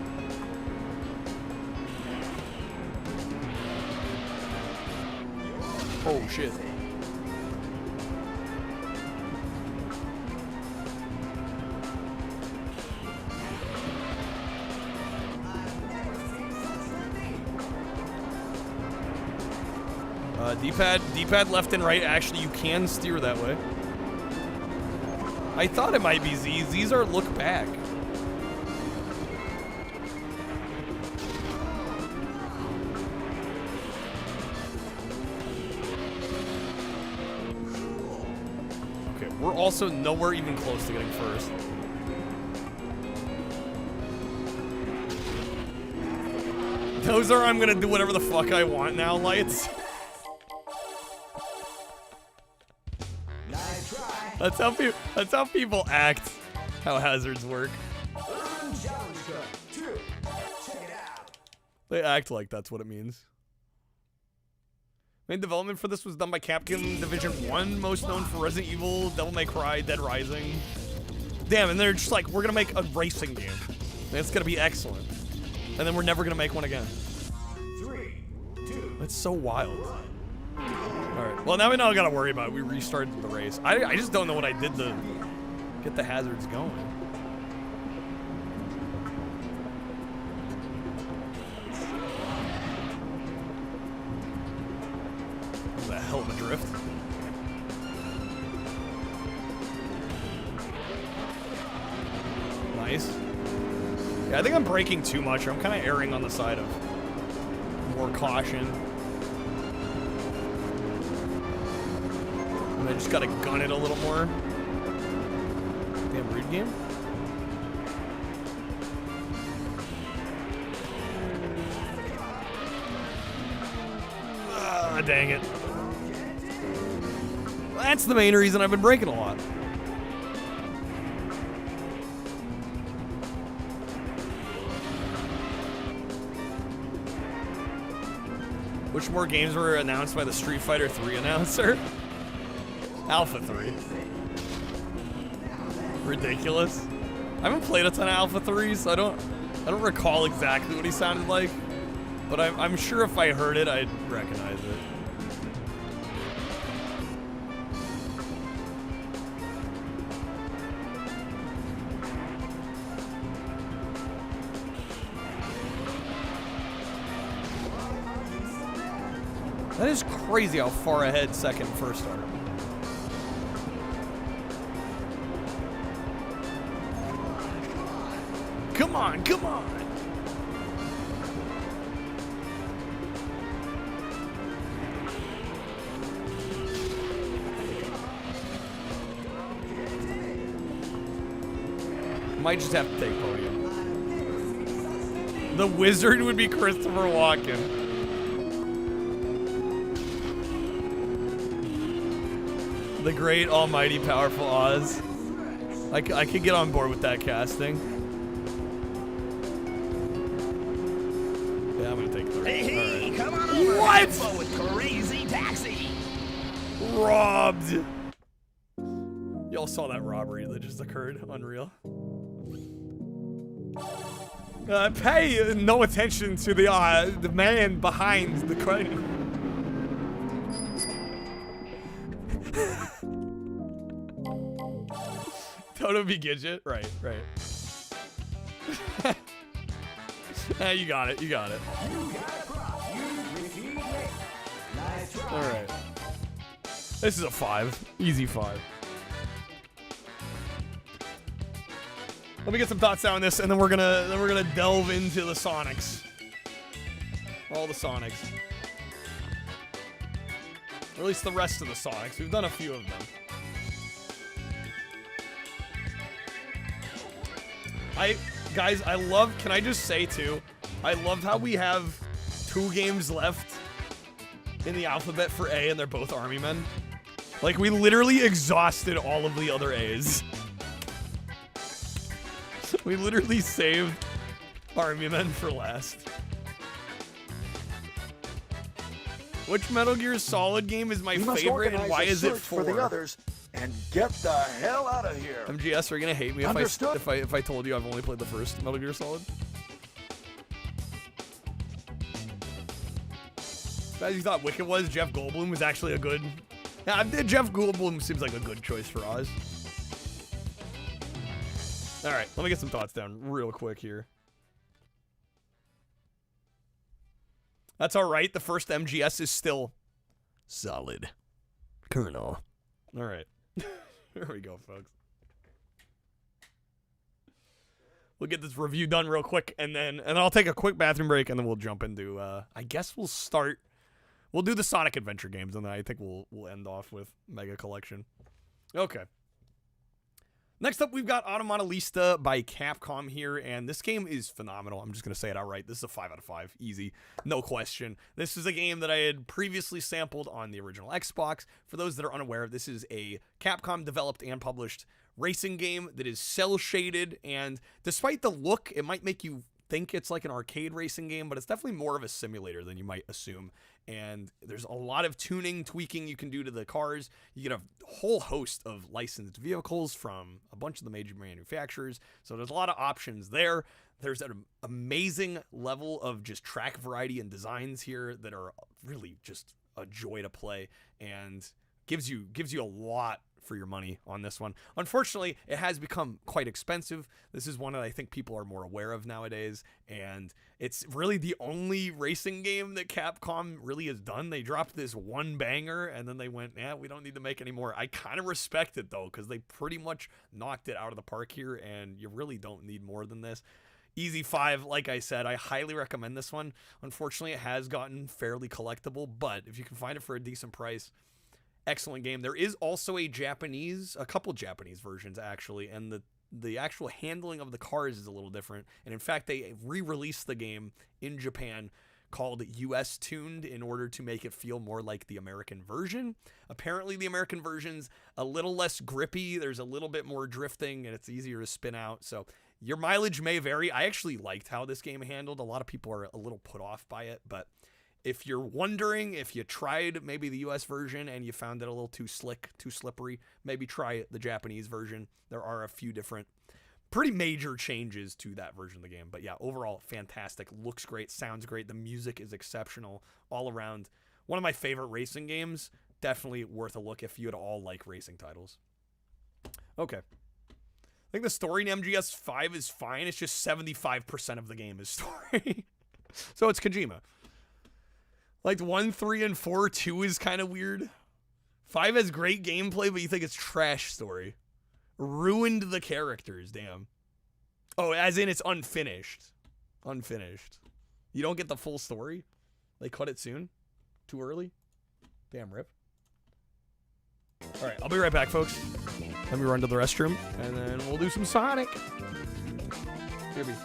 Oh shit. D-pad left and right. Actually, you can steer that way. I thought it might be Z's. Z's are look back. Okay, we're also nowhere even close to getting first. Those are I'm gonna do whatever the fuck I want now, lights. That's how people act. How hazards work. They act like that's what it means. Main development for this was done by Capcom Division 1, most known for Resident Evil, Devil May Cry, Dead Rising. Damn, and they're just like, we're gonna make a racing game. And it's gonna be excellent. And then we're never gonna make one again. 3, 2. That's so wild. Alright, well now we don't gotta worry about it. We restarted the race. I just don't know what I did to get the hazards going. That was a hell of a drift. Nice. Yeah, I think I'm braking too much. I'm kind of erring on the side of more caution. I just gotta gun it a little more. Damn, rude game. Ah, dang it. That's the main reason I've been braking a lot. Which more games were announced by the Street Fighter 3 announcer? Alpha 3. Ridiculous. I haven't played a ton of Alpha 3, so I don't recall exactly what he sounded like. But I'm sure if I heard it, I'd recognize it. That is crazy how far ahead second and first are. Come on, come on! Might just have to take podium. The wizard would be Christopher Walken. The great, almighty, powerful Oz. I could get on board with that casting. Yeah, I'm gonna take 3. Hey, right. come on over. What? With Crazy Taxi. Robbed. Y'all saw that robbery that just occurred. Unreal. Pay no attention to the man behind the crane. would be Gidget? Right. You got it. All right. This is a 5. Easy 5. Let me get some thoughts down on this, and then we're gonna delve into the Sonics. All the Sonics. Or at least the rest of the Sonics. We've done a few of them. Guys, I love, can I just say too, I love how we have 2 games left in the alphabet for A, and they're both Army Men. Like, we literally exhausted all of the other A's. We literally saved Army Men for last. Which Metal Gear Solid game is my favorite, and why is it 4? For the others and get the hell out of here. MGS are gonna hate me if I told you I've only played the first Metal Gear Solid. As you thought Wicked was, Jeff Goldblum was actually a good. Yeah, Jeff Goldblum seems like a good choice for Oz. All right, let me get some thoughts down real quick here. That's all right. The first MGS is still solid. Colonel. All right. Here we go, folks. We'll get this review done real quick, and then I'll take a quick bathroom break, and then we'll jump into. I guess we'll start. We'll do the Sonic Adventure games, and then I think we'll end off with Mega Collection. Okay. Next up, we've got Automata Lista by Capcom here, and this game is phenomenal. I'm just going to say it outright. This is a 5 out of 5. Easy. No question. This is a game that I had previously sampled on the original Xbox. For those that are unaware, this is a Capcom-developed and published racing game that is cel-shaded, and despite the look, it might make you think it's like an arcade racing game, but it's definitely more of a simulator than you might assume. And there's a lot of tuning, tweaking you can do to the cars. You get a whole host of licensed vehicles from a bunch of the major manufacturers. So there's a lot of options there. There's an amazing level of just track variety and designs here that are really just a joy to play, and gives you a lot for your money on this one. Unfortunately, it has become quite expensive. This is one that I think people are more aware of nowadays, and it's really the only racing game that Capcom really has done. They dropped this one banger, and then they went, yeah, we don't need to make any more. I kind of respect it, though, because they pretty much knocked it out of the park here, and you really don't need more than this. Easy 5, like I said, I highly recommend this one. Unfortunately, it has gotten fairly collectible, but if you can find it for a decent price, excellent game. There is also a couple Japanese versions actually, and the actual handling of the cars is a little different. And in fact, they re-released the game in Japan called US Tuned in order to make it feel more like the American version. Apparently the American version's a little less grippy. There's a little bit more drifting, and it's easier to spin out. So your mileage may vary. I actually liked how this game handled. A lot of people are a little put off by it, but if you're wondering if you tried maybe the US version and you found it a little too slick, too slippery, maybe try the Japanese version. There are a few different pretty major changes to that version of the game. But yeah, overall, fantastic. Looks great, sounds great. The music is exceptional all around. One of my favorite racing games. Definitely worth a look if you at all like racing titles. Okay. I think the story in MGS 5 is fine. It's just 75% of the game is story. So it's Kojima. Like 1, 3, and 4, 2 is kind of weird. 5 has great gameplay, but you think it's trash story. Ruined the characters, damn. Oh, as in it's unfinished. Unfinished. You don't get the full story? They cut it soon? Too early? Damn, rip. Alright, I'll be right back, folks. Let me run to the restroom, and then we'll do some Sonic. Here we go.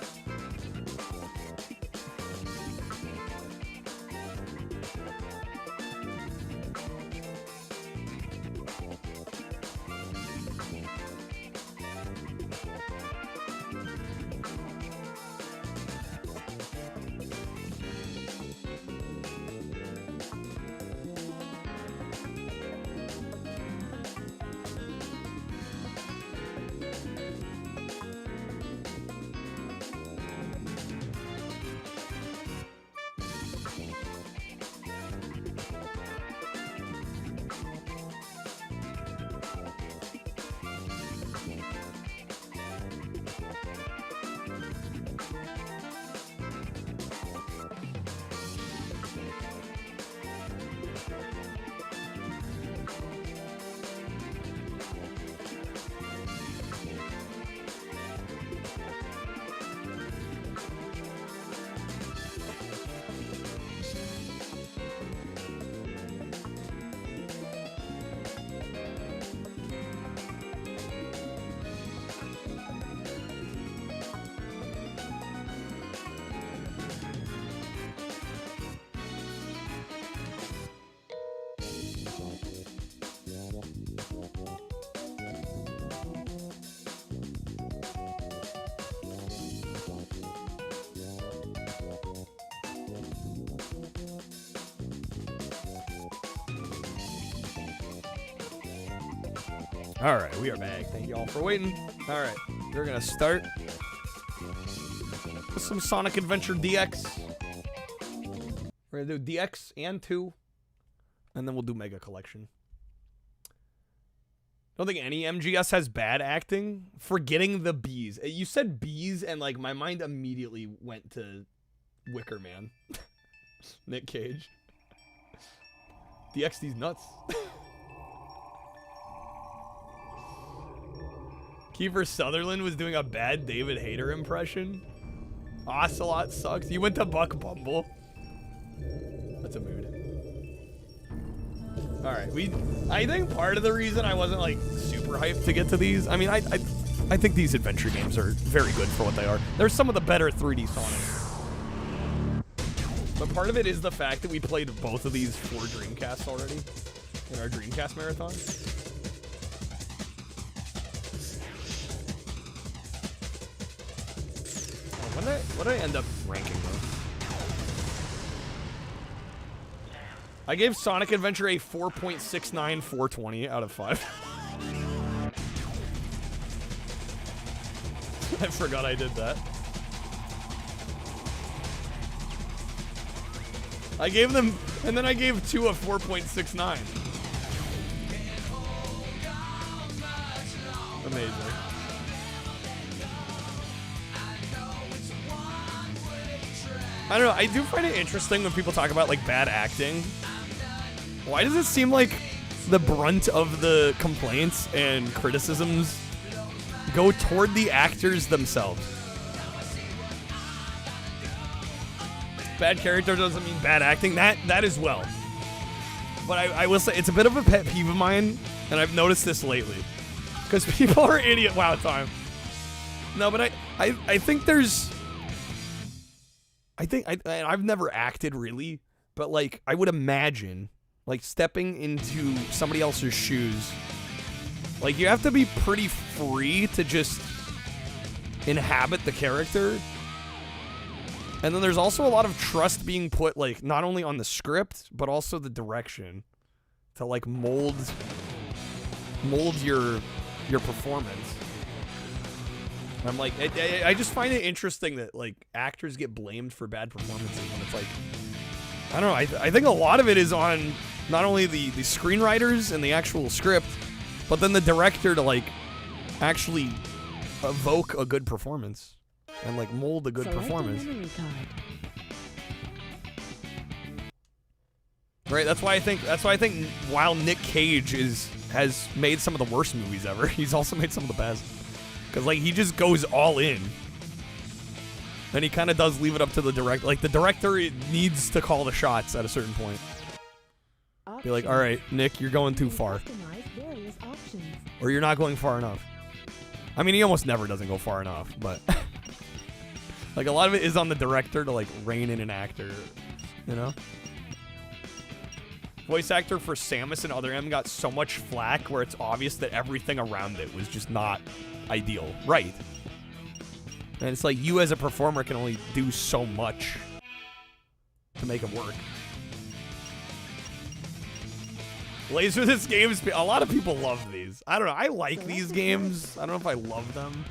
All right, we are back. Thank you all for waiting. All right, we're gonna start with some Sonic Adventure DX. We're gonna do DX and 2, and then we'll do Mega Collection. Don't think any MGS has bad acting. Forgetting the bees. You said bees, and like my mind immediately went to Wicker Man. Nick Cage. DXD's nuts. Kiefer Sutherland was doing a bad David Hayter impression. Ocelot sucks. You went to Buck Bumble. That's a mood. All right, I think part of the reason I wasn't like super hyped to get to these, I mean, I think these adventure games are very good for what they are. They're some of the better 3D Sonic. But part of it is the fact that we played both of these for Dreamcast already in our Dreamcast marathon. What did I end up ranking though? I gave Sonic Adventure a 4.69 420 out of 5. I forgot I did that. I gave them, and then I gave 2 a 4.69. Amazing. I don't know, I do find it interesting when people talk about like bad acting. Why does it seem like the brunt of the complaints and criticisms go toward the actors themselves? Bad character doesn't mean bad acting. That as well. But I will say it's a bit of a pet peeve of mine, and I've noticed this lately. Because people are idiot. Wow, time. No, but I think there's... I've never acted really, but like I would imagine like stepping into somebody else's shoes, like you have to be pretty free to just inhabit the character. And then there's also a lot of trust being put like not only on the script but also the direction to like mold your performance. I'm like, I just find it interesting that like actors get blamed for bad performances, and it's like, I don't know. I think a lot of it is on not only the screenwriters and the actual script, but then the director to like actually evoke a good performance and like mold a good performance. Right. That's why I think while Nick Cage has made some of the worst movies ever, he's also made some of the best. Because, like, he just goes all in. And he kind of does leave it up to the director. Like, the director needs to call the shots at a certain point. Be like, all right, Nick, you're going too far. Or you're not going far enough. I mean, he almost never doesn't go far enough, but... like, a lot of it is on the director to, like, rein in an actor, you know? Voice actor for Samus and Other M got so much flack where it's obvious that everything around it was just not... ideal, right? And it's like you as a performer can only do so much to make it work. Laserdisc games, a lot of people love these. I don't know, I like these games. I don't know if I love them.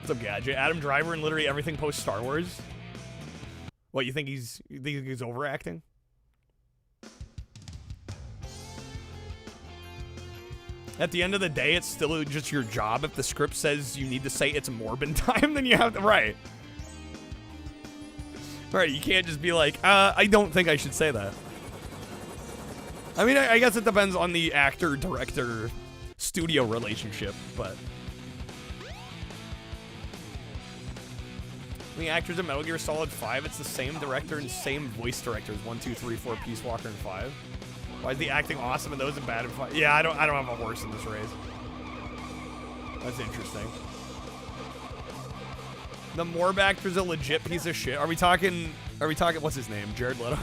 What's up, Gadget? Adam Driver in literally everything post Star Wars. What, you think he's overacting? At the end of the day, it's still just your job. If the script says you need to say it's Morbin time, then you have to, right. Right, you can't just be like, I don't think I should say that. I mean, I guess it depends on the actor-director-studio relationship, but... the actors in Metal Gear Solid 5, it's the same director and same voice directors, 1, 2, 3, 4, Peace Walker, and 5. Why is the acting awesome in those and bad in 5? Yeah, I don't have a horse in this race. That's interesting. The Morb actor's a legit piece of shit. Are we talking, what's his name? Jared Leto?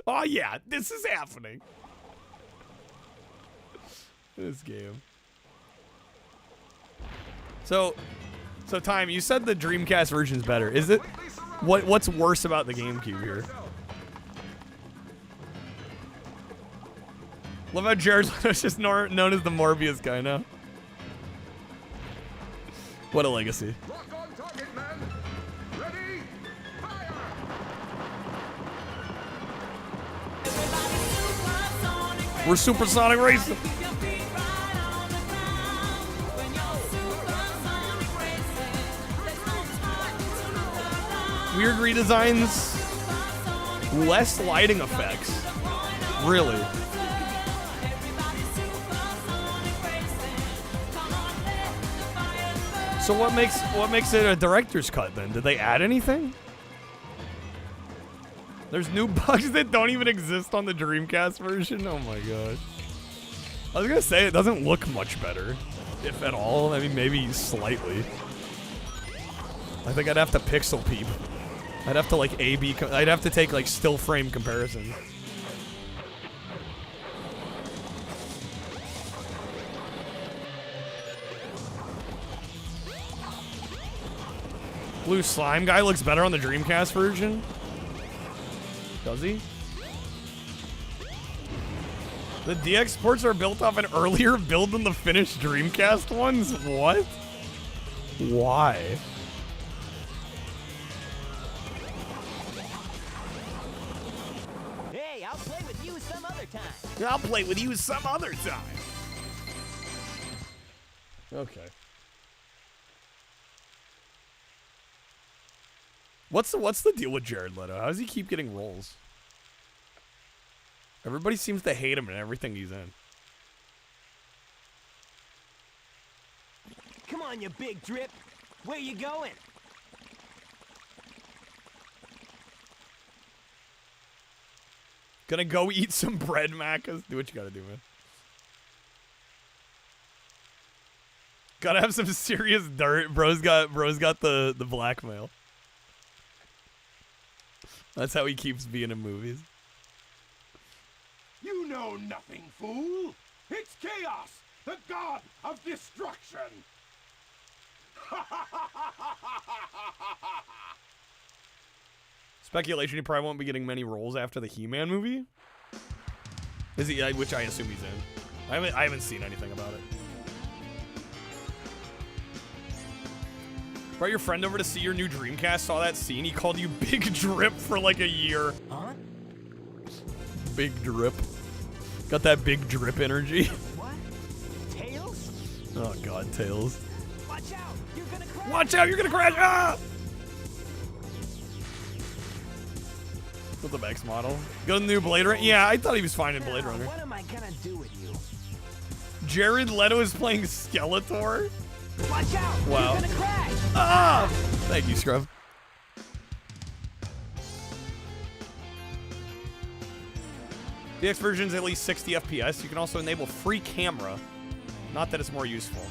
Oh yeah, this is happening. This game. So Time, you said the Dreamcast version is better. Is it? What's worse about the GameCube here? Love how Jared Leto's just known as the Morbius guy now. What a legacy. Lock on target, man. Ready? Fire! We're supersonic racing. Weird redesigns, less lighting effects. Really. So what makes it a director's cut then? Did they add anything? There's new bugs that don't even exist on the Dreamcast version? Oh my gosh. I was gonna say it doesn't look much better, if at all. I mean, maybe slightly. I think I'd have to pixel peep. I'd have to like A/B. I'd have to take like still frame comparisons. Blue slime guy looks better on the Dreamcast version. Does he? The DX ports are built off an earlier build than the finished Dreamcast ones? What? Why? Hey, I'll play with you some other time. I'll play with you some other time. Okay. What's the deal with Jared Leto? How does he keep getting roles? Everybody seems to hate him in everything he's in. Come on, you big drip. Where you going? Gonna go eat some bread, Macas. Do what you gotta do, man. Gotta have some serious dirt. Bro's got the blackmail. That's how he keeps being in movies. You know nothing, fool. It's Chaos, the god of destruction. Speculation he probably won't be getting many roles after the He-Man movie. Is he? Which I assume he's in. I haven't seen anything about it. Brought your friend over to see your new Dreamcast, saw that scene, he called you Big Drip for like a year. Huh? Big Drip. Got that big drip energy. What? Tails? Oh god, Tails. Watch out! You're gonna crash! Watch out, you're gonna crash! Ah! What's the X model? Go to the new Blade Runner? Yeah, I thought he was fine in Blade Runner. What am I gonna do with you? Jared Leto is playing Skeletor? Watch out! Wow. You're gonna crash! Ah! Thank you, Scrub. The X version is at least 60 FPS. You can also enable free camera. Not that it's more useful.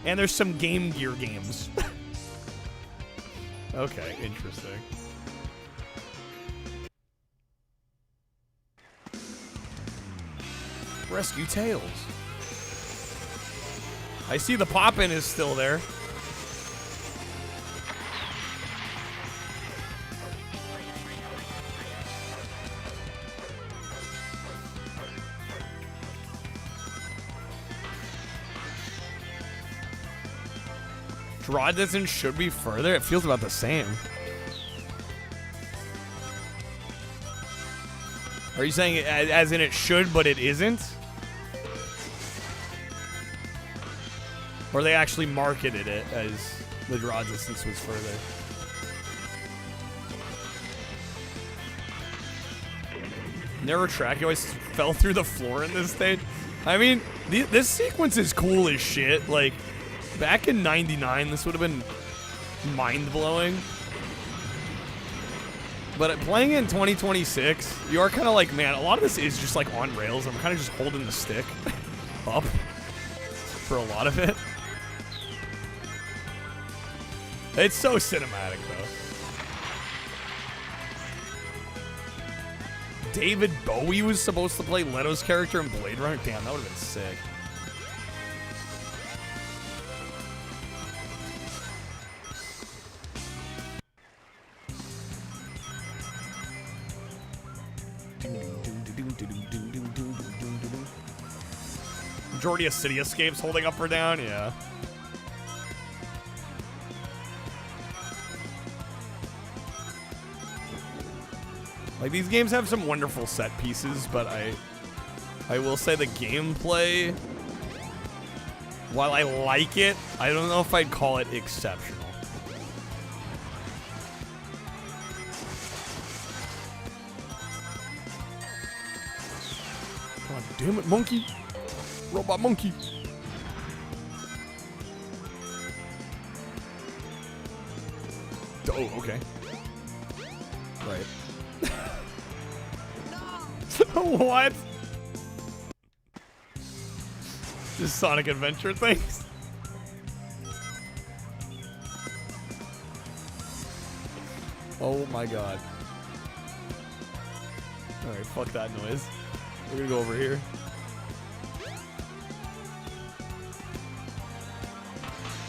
And there's some Game Gear games. Okay, interesting. Rescue Tails. I see the Poppin' is still there. Draw distance should be further. It feels about the same. Are you saying as in it should, but it isn't? Or they actually marketed it as the draw distance was further? Narrow track, he always fell through the floor in this stage. I mean, this sequence is cool as shit. Like, back in '99, this would have been mind-blowing. But playing it in 2026, you are kind of like, man, a lot of this is just like on rails. I'm kind of just holding the stick up for a lot of it. It's so cinematic, though. David Bowie was supposed to play Leto's character in Blade Runner. Damn, that would have been sick. Majority of City Escapes holding up or down, yeah. Like, these games have some wonderful set pieces, but I will say the gameplay, while I like it, I don't know if I'd call it exceptional. God damn it, monkey. Robot monkey. Oh, okay. Right. What? Just Sonic Adventure things? Oh my god. Alright, fuck that noise. We're gonna go over here.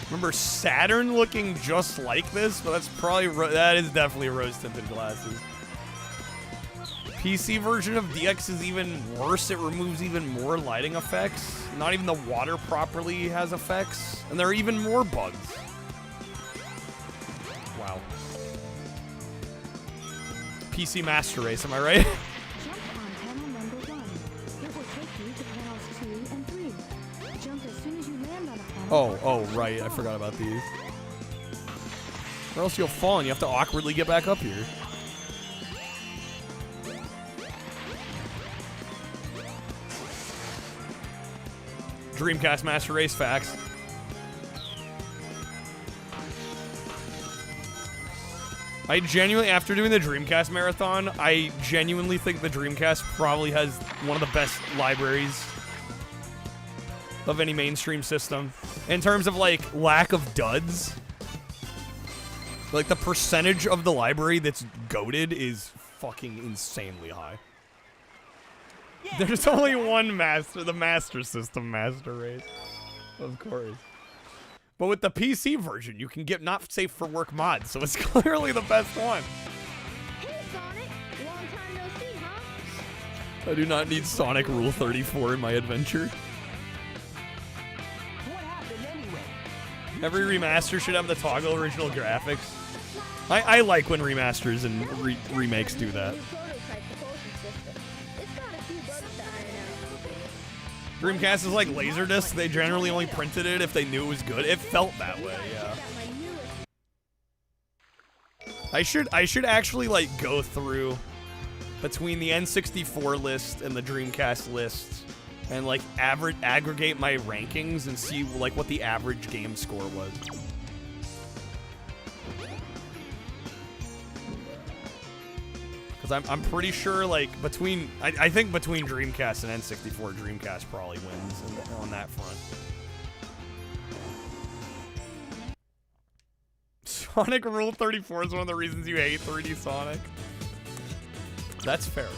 Remember Saturn looking just like this? But that's probably, that is definitely rose-tinted glasses. PC version of DX is even worse. It removes even more lighting effects. Not even the water properly has effects. And there are even more bugs. Wow. PC Master Race, am I right? Jump on panel number 1. It will take you to panels 2 and 3. Jump as soon as you land on a panel. Oh, right. I forgot about these. Or else you'll fall and you have to awkwardly get back up here. Dreamcast Master Race facts. I genuinely, after doing the Dreamcast marathon, I genuinely think the Dreamcast probably has one of the best libraries of any mainstream system. In terms of, like, lack of duds. Like, the percentage of the library that's goated is fucking insanely high. There's only one master, the Master System Master Race. Of course. But with the PC version, you can get not safe for work mods, so it's clearly the best one. Hey, Sonic. Long time no see, huh? I do not need Sonic Rule 34 in my adventure. What happened anyway? Every remaster should have the toggle original graphics. I like when remasters and remakes do that. Dreamcast is like Laserdisc. They generally only printed it if they knew it was good. It felt that way, yeah. I should actually like go through between the N64 list and the Dreamcast list and like aggregate my rankings and see like what the average game score was. Because I'm pretty sure, like, between... I think between Dreamcast and N64, Dreamcast probably wins on that front. Sonic Rule 34 is one of the reasons you hate 3D Sonic. That's fair.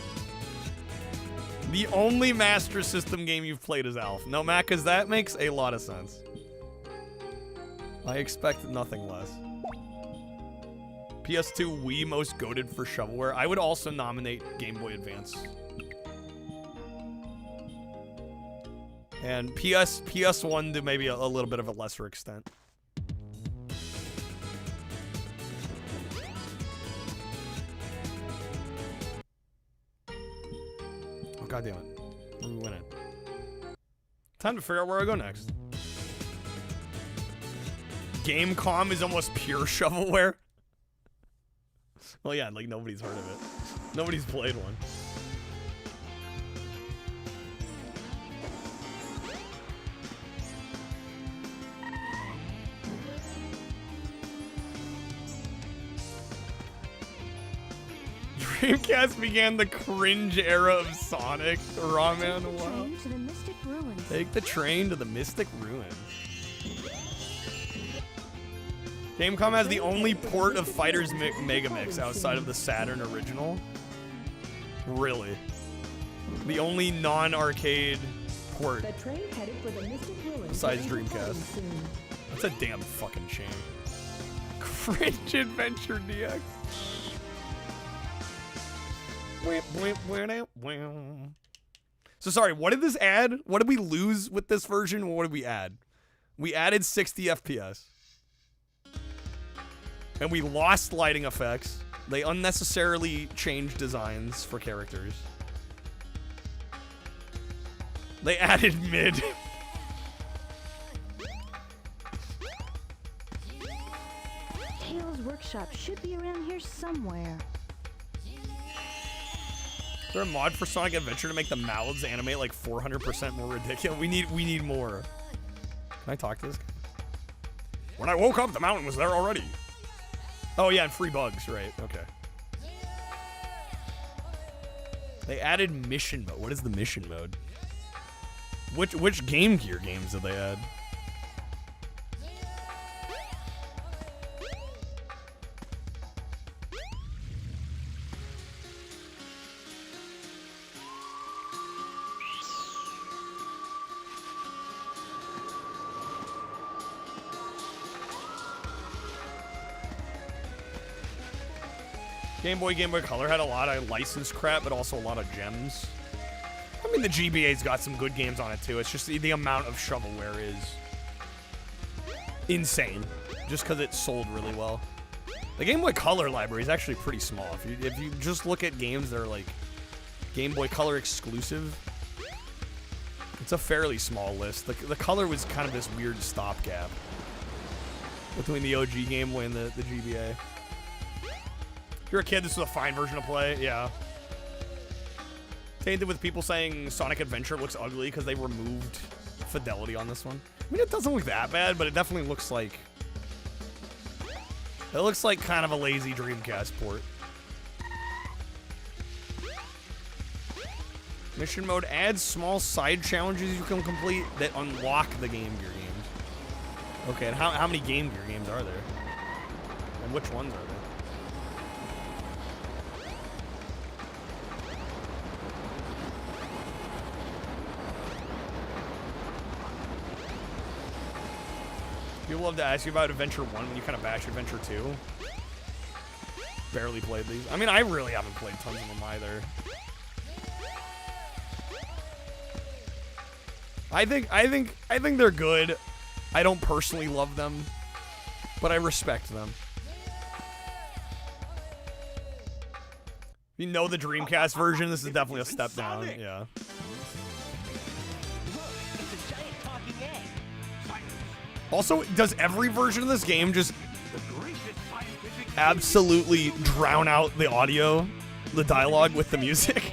The only Master System game you've played is Alpha. No, Matt, because that makes a lot of sense. I expect nothing less. PS2 Wii most goated for shovelware. I would also nominate Game Boy Advance. And PS1 to maybe a little bit of a lesser extent. Oh, God damn it. We went in. Time to figure out where I go next. Gamecom is almost pure shovelware. Well, yeah, like, nobody's heard of it. Nobody's played one. Dreamcast began the cringe era of Sonic. Ramen, wow. Take the train to the Mystic Ruins. Gamecom has the only port of Fighters Megamix outside of the Saturn original. Really. The only non-arcade port besides Dreamcast. That's a damn fucking shame. Cringe Adventure DX. So sorry, what did this add? What did we lose with this version? What did we add? We added 60 FPS. And we lost lighting effects. They unnecessarily changed designs for characters. They added mid. Tails Workshop should be around here somewhere. Is there a mod for Sonic Adventure to make the mouths animate like 400% more ridiculous? We need more. Can I talk to this guy? When I woke up, the mountain was there already. Oh yeah, and free bugs, right? Okay. They added mission mode. What is the mission mode? Which Game Gear games did they add? Game Boy Color had a lot of licensed crap, but also a lot of gems. I mean, the GBA's got some good games on it, too. It's just the amount of shovelware is insane, just because it sold really well. The Game Boy Color library is actually pretty small. If you just look at games that are, like, Game Boy Color exclusive, it's a fairly small list. The Color was kind of this weird stopgap between the OG Game Boy and the GBA. If you're a kid, this was a fine version to play. Yeah. Tainted with people saying Sonic Adventure looks ugly because they removed fidelity on this one. I mean, it doesn't look that bad, but it definitely looks like... It looks like kind of a lazy Dreamcast port. Mission mode adds small side challenges you can complete that unlock the Game Gear games. Okay, and how many Game Gear games are there? And which ones are there? People love to ask you about Adventure 1 when you kind of bash Adventure 2. Barely played these. I mean, I really haven't played tons of them either. I think they're good. I don't personally love them, but I respect them. If you know the Dreamcast version, this is definitely a step down. Yeah. Also, does every version of this game just absolutely drown out the audio, the dialogue with the music?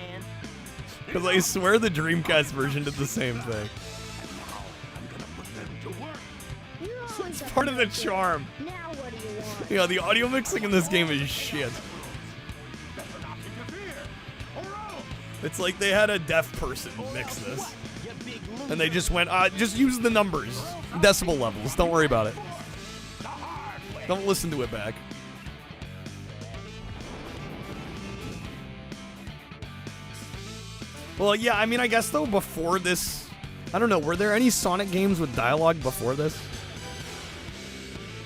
Because I swear the Dreamcast version did the same thing. It's part of the charm. Yeah, the audio mixing in this game is shit. It's like they had a deaf person mix this. And they just went, just use the numbers. Decibel levels. Don't worry about it. Don't listen to it back. Well, yeah, I mean, I guess, though, before this... I don't know, were there any Sonic games with dialogue before this?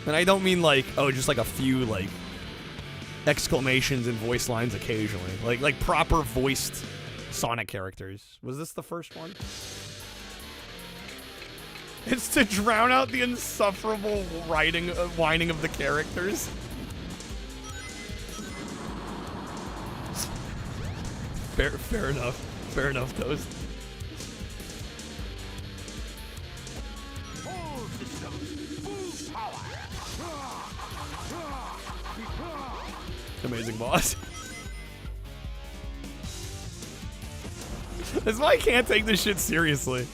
And I don't mean, like, oh, just, like, a few, like, exclamations and voice lines occasionally. Like proper voiced Sonic characters. Was this the first one? It's to drown out the insufferable whining of the characters. Fair enough. Fair enough, Toast. Amazing boss. That's why I can't take this shit seriously.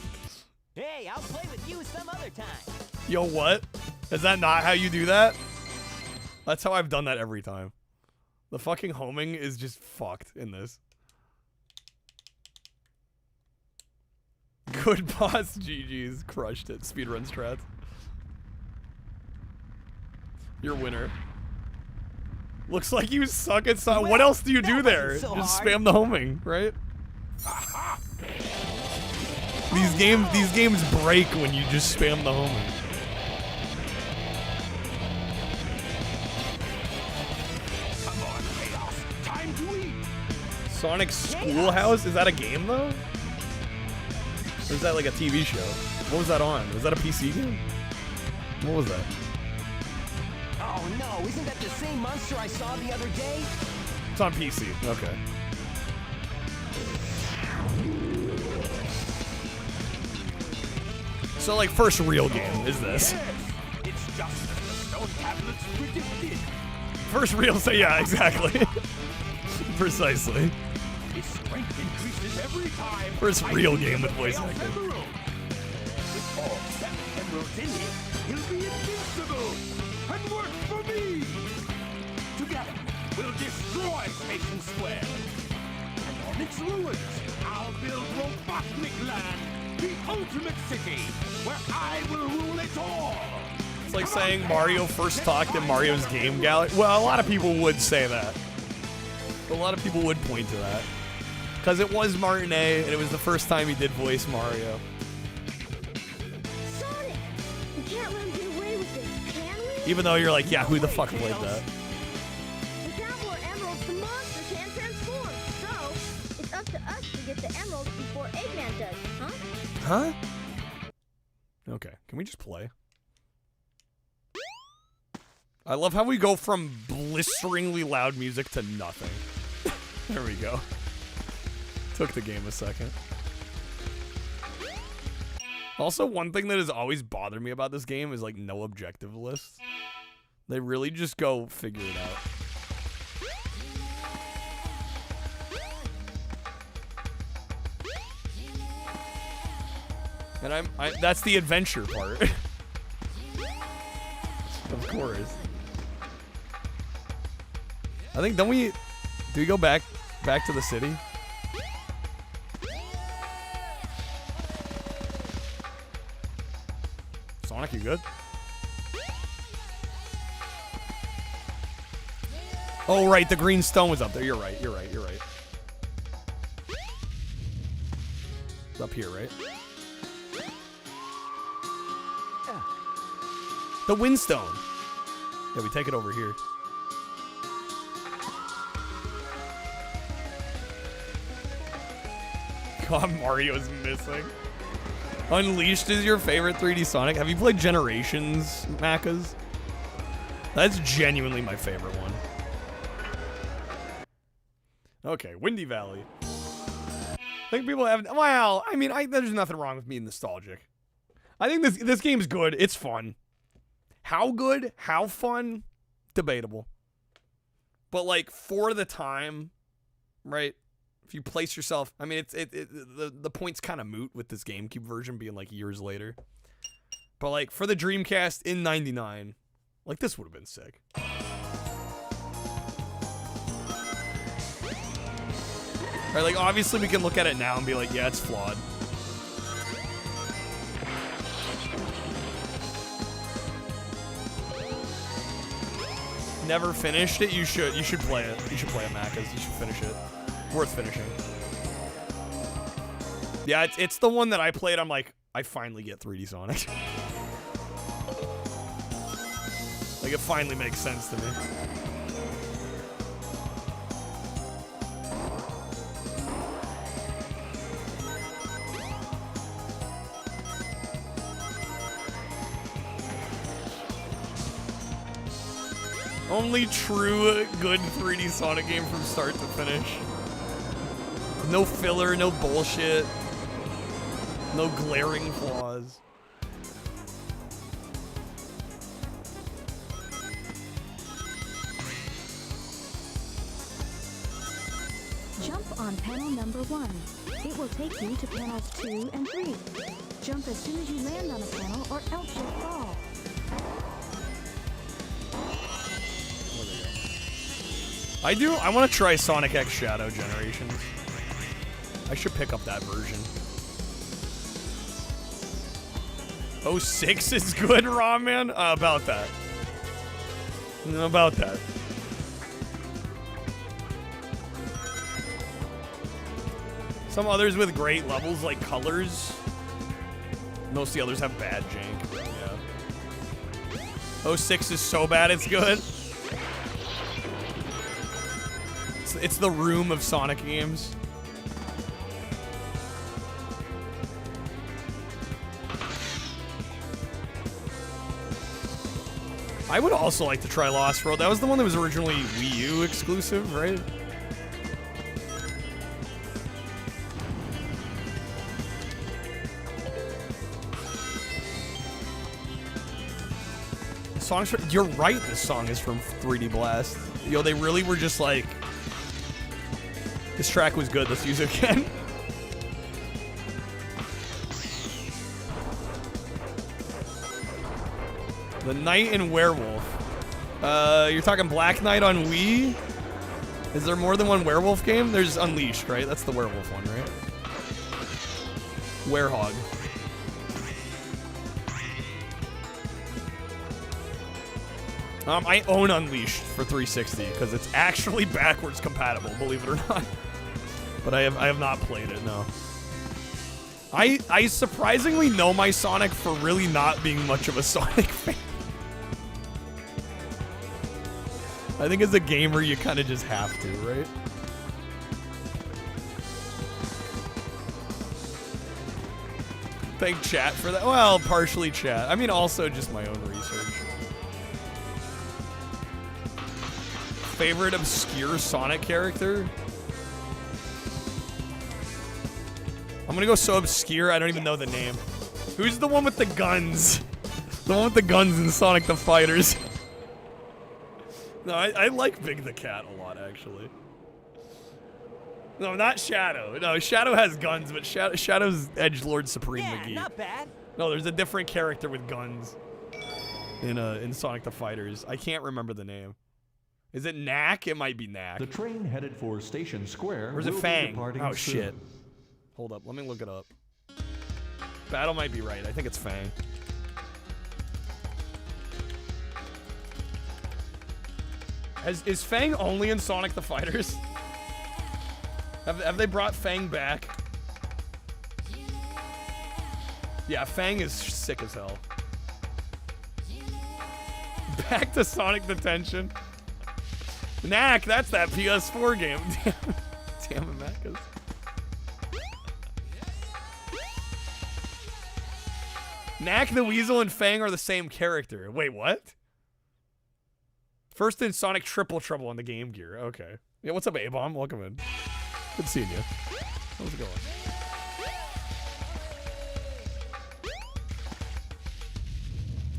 Hey, I'll play with you some other time. Yo, what? Is that not how you do that? That's how I've done that every time. The fucking homing is just fucked in this. Good boss, GG's. Crushed it. Speedrun strats. Your winner. Looks like you suck at Sonic. What else do you do there? Just spam the homing, right? These games break when you just spam the homing. Come on, Chaos. Time to eat. Sonic Schoolhouse? Is that a game though? Or is that like a TV show? What was that on? Was that a PC game? What was that? Oh no, isn't that the same monster I saw the other day? It's on PC. Okay. So like first real game is this. It's just as the stone tablets predicted. First real, so yeah, exactly. Precisely. His strength increases every time. First real game with voice acting. With all 7 emeralds in it, he'll be invincible and work for me. Together, we'll destroy Station Square. And on its ruins, I'll build Robotnik Land, the ultimate city, where I will rule it all. It's like saying Mario first talked in Mario's Game Gallery. Well, a lot of people would say that. A lot of people would point to that. Because it was Martinet, and it was the first time he did voice Mario. Sonic! We can't let him get away with this, can we? Even though you're like, yeah, who the fuck played that? Without more emeralds, the monster can't transform. So, it's up to us to get the emeralds before Eggman does, huh? Huh? Okay, can we just play? I love how we go from blisteringly loud music to nothing. There we go. Took the game a second. Also, one thing that has always bothered me about this game is like no objective lists. They really just go figure it out. And that's the adventure part. Of course. I think, do we go back to the city? Sonic, you good? Oh, right, the green stone was up there. You're right. It's up here, right? The Windstone. Yeah, we take it over here. God, Mario's missing. Unleashed is your favorite 3D Sonic. Have you played Generations, Macas? That's genuinely my favorite one. Okay, Windy Valley. I think people have... Well, I mean, there's nothing wrong with being nostalgic. I think this game's good. It's fun. How good, how fun, debatable. But like for the time, right? If you place yourself, I mean, the point's kind of moot with this GameCube version being like years later. But like for the Dreamcast in '99, like this would have been sick. Right? Like obviously we can look at it now and be like, yeah, it's flawed. Never finished it? You should play it. You should play it, Macas. You should finish it. Worth finishing. Yeah, it's the one that I played. I'm like, I finally get 3D Sonic. Like, it finally makes sense to me. Only true good 3D Sonic game from start to finish. No filler, no bullshit. No glaring flaws. Jump on panel number 1. It will take you to panels 2 and 3. Jump as soon as you land on a panel or else you'll fall. I want to try Sonic X Shadow Generations. I should pick up that version. 06 is good, Raw Man? About that. About that. Some others with great levels, like Colors. Most of the others have bad jank. Yeah. 06 is so bad it's good. It's the Room of Sonic games. I would also like to try Lost World. That was the one that was originally Wii U exclusive, right? You're right, this song is from 3D Blast. Yo, they really were just like, this track was good, let's use it again. The Knight and Werewolf. You're talking Black Knight on Wii? Is there more than one werewolf game? There's Unleashed, right? That's the werewolf one, right? Werehog. I own Unleashed for 360 because it's actually backwards compatible, believe it or not. But I have not played it, no. I surprisingly know my Sonic for really not being much of a Sonic fan. I think as a gamer, you kind of just have to, right? Thank chat for that. Well, partially chat. I mean, also just my own research. Favorite obscure Sonic character? I'm gonna go so obscure, I don't even know the name. Who's the one with the guns? The one with the guns in Sonic the Fighters. No, I like Big the Cat a lot, actually. No, not Shadow. No, Shadow has guns, but Shadow's Edgelord Supreme McGee. Not bad. No, there's a different character with guns in Sonic the Fighters. I can't remember the name. Is it Knack? It might be Knack. The train headed for Station Square. Or is it will be Fang? departing Oh, soon. shit. Hold up. Let me look it up. Battle might be right. I think it's Fang. Is Fang only in Sonic the Fighters? Have they brought Fang back? Yeah, Fang is sick as hell. Back to Sonic Detention. Knack, that's that PS4 game. Damn it, Macas. Knack the Weasel and Fang are the same character. Wait, what? First in Sonic Triple Trouble on the Game Gear. Okay. Yeah, what's up, A-Bomb? Welcome in. Good seeing you. How's it going?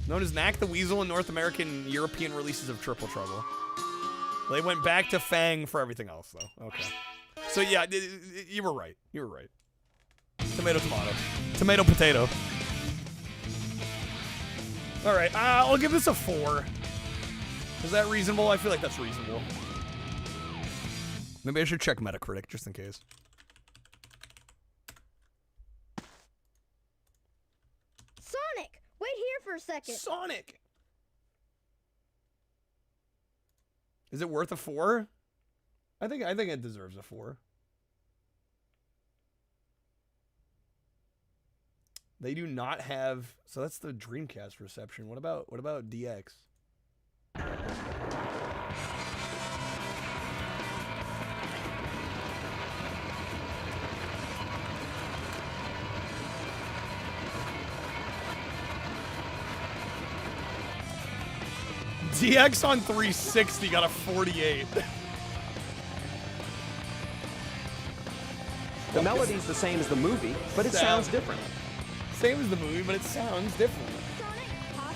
Known as Knack the Weasel in North American and European releases of Triple Trouble. They went back to Fang for everything else, though. Okay. So, yeah, you were right. You were right. Tomato, tomato. Tomato, potato. All right, I'll give this a 4. Is that reasonable? I feel like that's reasonable. Maybe I should check Metacritic, just in case. Sonic! Wait here for a second. Sonic! Is it worth a 4? I think it deserves a 4. They do not have, so that's the Dreamcast reception. What about DX? DX on 360 got a 48. The melody's the same as the movie, but it sounds different. Same as the movie, but it sounds different. Sonic, hop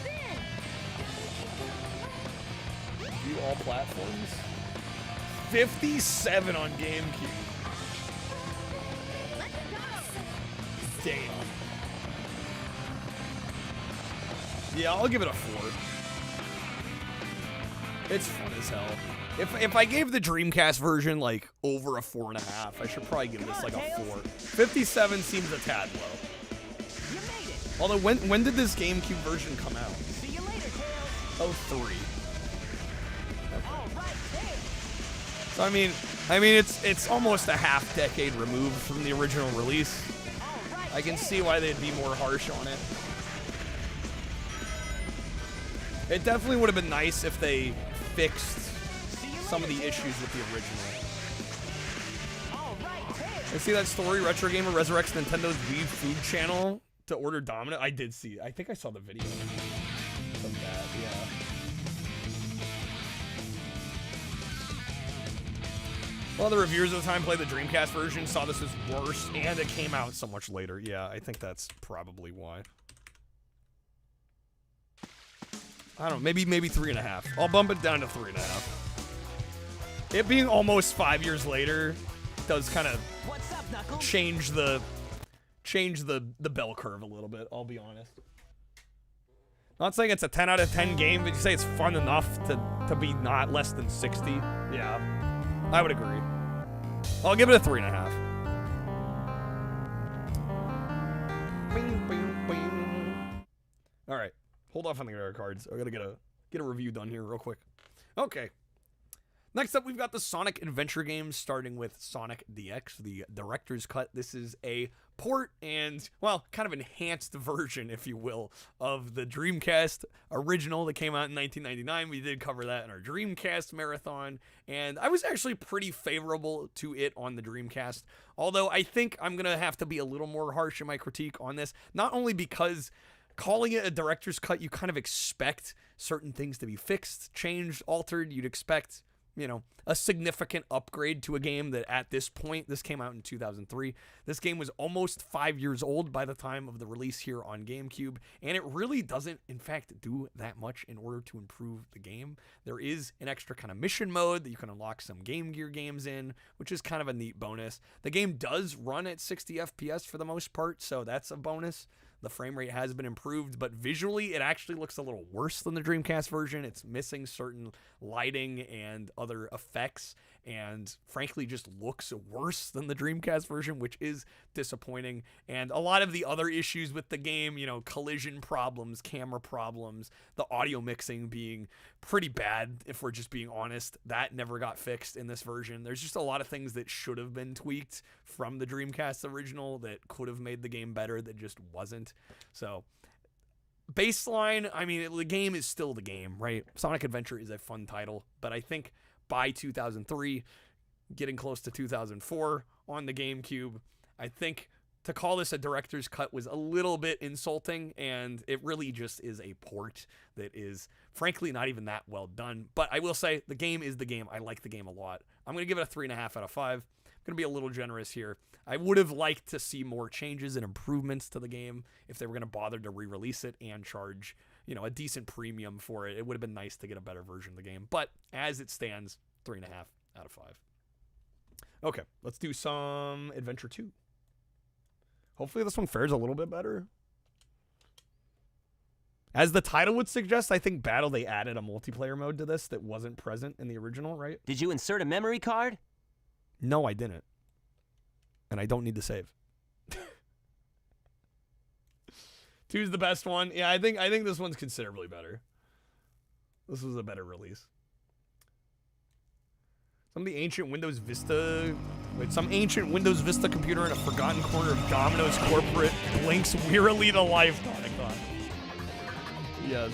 in. View all platforms. 57 on GameCube. Damn. Yeah, I'll give it a 4. It's fun as hell. If I gave the Dreamcast version like over a 4.5, I should probably give this like a 4. 57 seems a tad low. Although when did this GameCube version come out? See you later, Tails. Oh, 3. So I mean it's almost a half decade removed from the original release. I can see why they'd be more harsh on it. It definitely would have been nice if they fixed some of the issues with the original. I see that story. Retro Gamer resurrects Nintendo's Wii food channel to order Dominant. I did see. I think I saw the video of that. Yeah. A lot of the reviewers at the time played the Dreamcast version, saw this as worse, and it came out so much later. Yeah, I think that's probably why. I don't know, maybe 3.5. I'll bump it down to 3.5. It being almost 5 years later does kind of change the bell curve a little bit, I'll be honest. Not saying it's a 10 out of 10 game, but you say it's fun enough to be not less than 60. Yeah, I would agree. I'll give it a 3.5. All right, hold off on the other cards. I gotta get a review done here real quick. Okay. Next up, we've got the Sonic Adventure games, starting with Sonic DX, the director's cut. This is a port and, well, kind of enhanced version, if you will, of the Dreamcast original that came out in 1999. We did cover that in our Dreamcast marathon, and I was actually pretty favorable to it on the Dreamcast, although I think I'm going to have to be a little more harsh in my critique on this, not only because calling it a director's cut, you kind of expect certain things to be fixed, changed, altered. You'd expect, you know, a significant upgrade to a game that at this point, this came out in 2003. This game was almost 5 years old by the time of the release here on GameCube, and it really doesn't, in fact, do that much in order to improve the game. There is an extra kind of mission mode that you can unlock some Game Gear games in, which is kind of a neat bonus. The game does run at 60 FPS for the most part, so that's a bonus. The frame rate has been improved, but visually it actually looks a little worse than the Dreamcast version. It's missing certain lighting and other effects, and frankly just looks worse than the Dreamcast version, which is disappointing. And a lot of the other issues with the game, you know, collision problems, camera problems, the audio mixing being pretty bad, if we're just being honest, that never got fixed in this version. There's just a lot of things that should have been tweaked from the Dreamcast original that could have made the game better that just wasn't. So baseline, I mean, the game is still the game, right? Sonic Adventure is a fun title, but I think by 2003, getting close to 2004 on the GameCube, I think to call this a director's cut was a little bit insulting, and it really just is a port that is frankly not even that well done. But I will say the game is the game. I like the game a lot. I'm going to give it a 3.5 out of 5. I'm going to be a little generous here. I would have liked to see more changes and improvements to the game if they were going to bother to re-release it and charge, you know, a decent premium for it. It would have been nice to get a better version of the game. But as it stands, 3.5 out of 5. Okay, let's do some Adventure 2. Hopefully this one fares a little bit better. As the title would suggest, I think Battle, they added a multiplayer mode to this that wasn't present in the original, right? Did you insert a memory card? No, I didn't. And I don't need to save. 2's the best one. Yeah, I think this one's considerably better. This was a better release. Some ancient Windows Vista computer in a forgotten corner of Domino's corporate blinks wearily to life. Yes.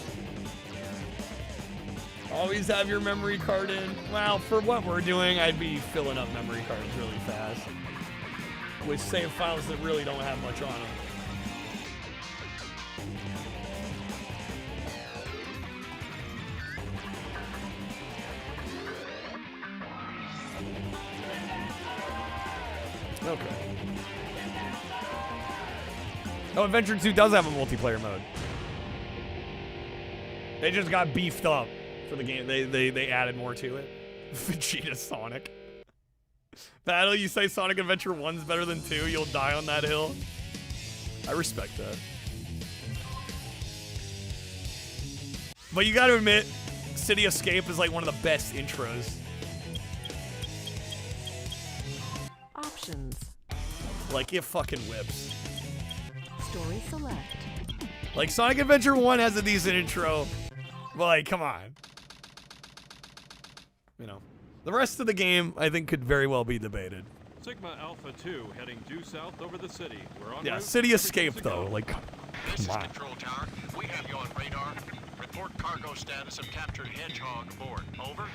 Always have your memory card in. Well, for what we're doing, I'd be filling up memory cards really fast with save files that really don't have much on them. Okay. Oh, Adventure 2 does have a multiplayer mode. They just got beefed up for the game. They added more to it. Vegeta Sonic. Battle, you say Sonic Adventure 1's better than 2, you'll die on that hill. I respect that. But you gotta admit, City Escape is like one of the best intros. Options. Like, it fucking whips. Story select. Like, Sonic Adventure 1 has a decent intro. But, like, come on. You know. The rest of the game, I think, could very well be debated. Sigma Alpha 2 heading due south over the city. We're on Yeah, route. City Escape, though. Like, This come is on. Control Tower. We have you on radar. Report cargo status of captured Hedgehog aboard. Over.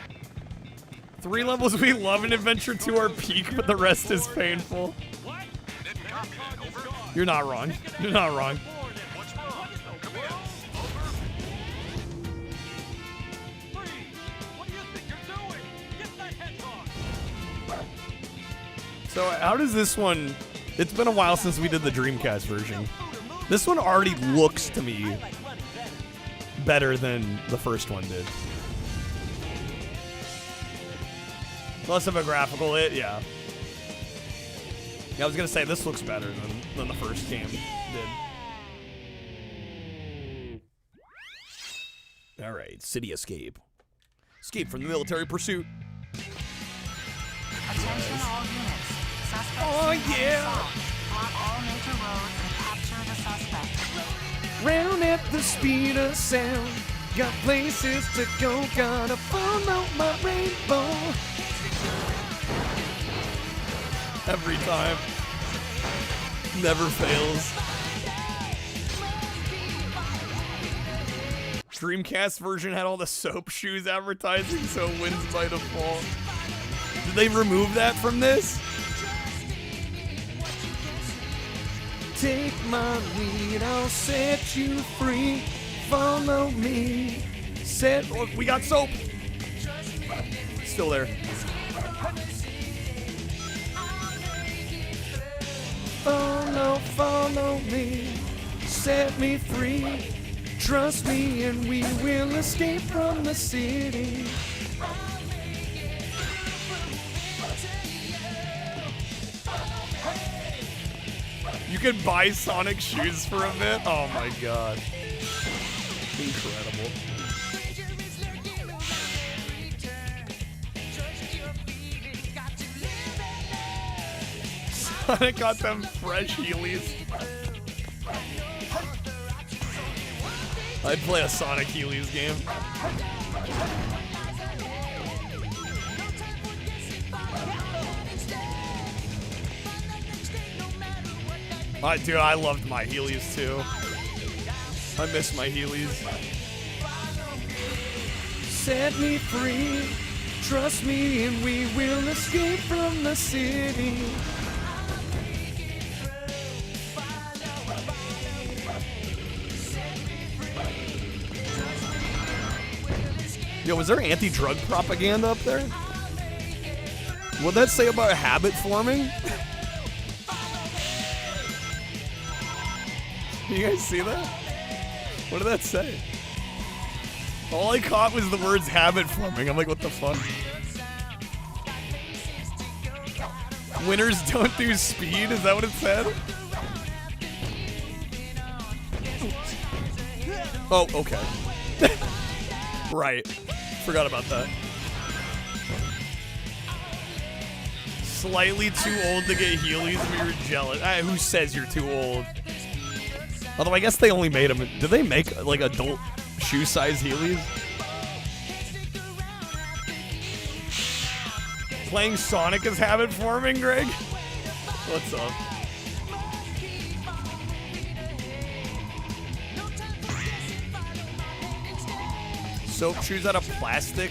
3 levels we love in Adventure 2 are peak, but the rest is painful. Didn't copy that. Over. You're not wrong. You're not wrong. What's wrong? Come in. Over. What do you think you're doing? Get that hedgehog! So how does this one... It's been a while since we did the Dreamcast version. This one already looks to me better than the first one did. Less of a graphical hit, yeah. Yeah, I was gonna say this looks better than the first game did. All right, city escape. Escape from the military pursuit. Attention all units. Suspect Oh yeah! block all major roads and capture the suspect. Round at the speed of sound. Got places to go, gotta follow my rainbow. Every time. Never fails. Dreamcast version had all the soap shoes advertising, so it wins by default. Did they remove that from this? Take my lead, I'll set you free. Follow me. Oh, we got soap. Still there. Follow me. Set me free. Trust me and we will escape from the city. You could buy Sonic shoes for a bit? Oh my god. Incredible. Sonic got them fresh Heelys. I'd play a Sonic Heelys game. Dude, I loved my Heelys too. I miss my Heelys. Set me free, trust me, and we will escape from the city. Yo, was there anti-drug propaganda up there? What'd that say about habit forming? You guys see that? What did that say? All I caught was the words habit forming. I'm like, what the fuck? Winners don't do speed? Is that what it said? Oh, okay. Right. Forgot about that. Slightly too old to get Heelys, we were jealous. Who says you're too old? Although I guess they only made them. Did they make like adult shoe size Heelys? Playing Sonic is habit forming, Greg? What's up? Soap shoes out of plastic,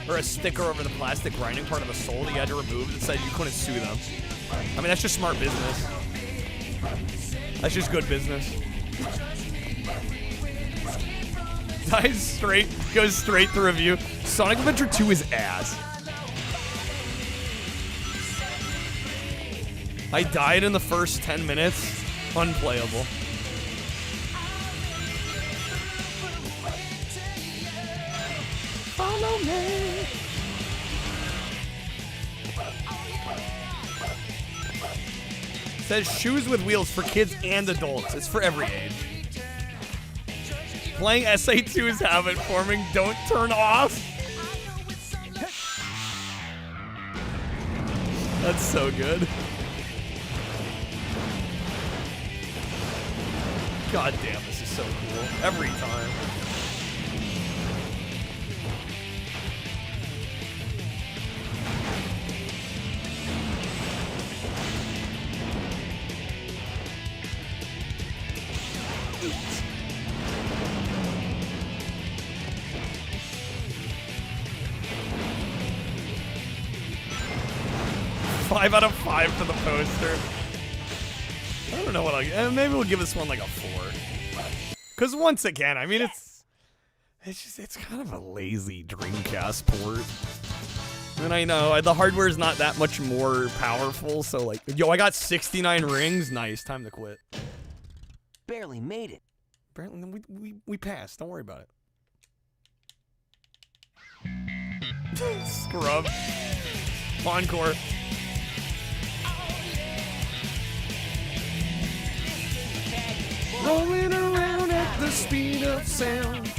or a sticker over the plastic grinding part of the sole that you had to remove that said you couldn't sue them. I mean, that's just smart business. That's just good business. Goes straight to review. Sonic Adventure 2 is ass. I died in the first 10 minutes. Unplayable. Follow me. It says shoes with wheels for kids and adults. It's for every age. Playing SA2 is habit forming. Don't turn off. That's so good. God damn, this is so cool. Every time. Five out of 5 for the poster. I don't know what maybe we'll give this one like a 4. Because once again, I mean, it's kind of a lazy Dreamcast port. And I know, the hardware is not that much more powerful, so like, yo, I got 69 rings. Nice, time to quit. Barely made it. Apparently, we passed. Don't worry about it. Scrub. Encore. Rolling around at the speed of sound.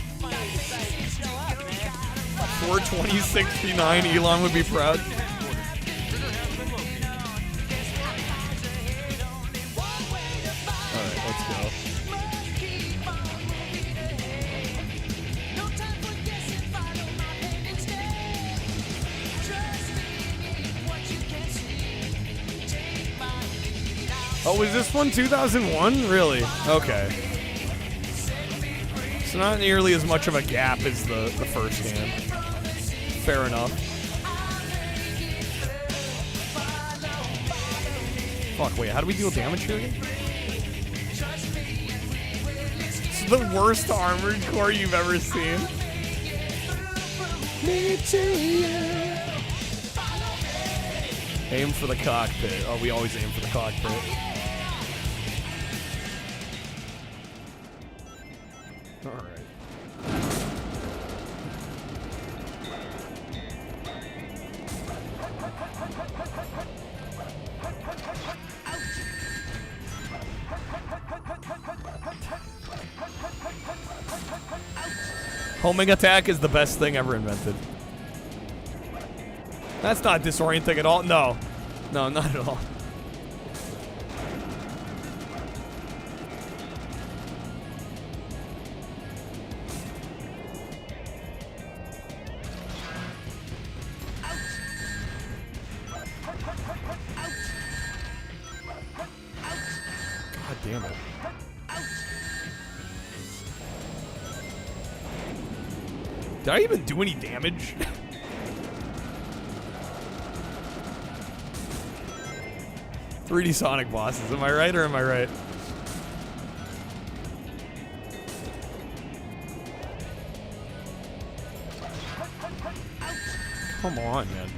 42069, Elon would be proud. Alright, let's go. Oh, was this one 2001? Really? Okay. So not nearly as much of a gap as the first game. Fair enough. Fuck, wait, how do we deal damage here again? It's the worst armored core you've ever seen. Aim for the cockpit. Oh, we always aim for the cockpit. Alright. Homing attack is the best thing ever invented. That's not disorienting at all. No. No, not at all. God damn it. Did I even do any damage? .3D Sonic bosses, am I right or am I right? Come on, man.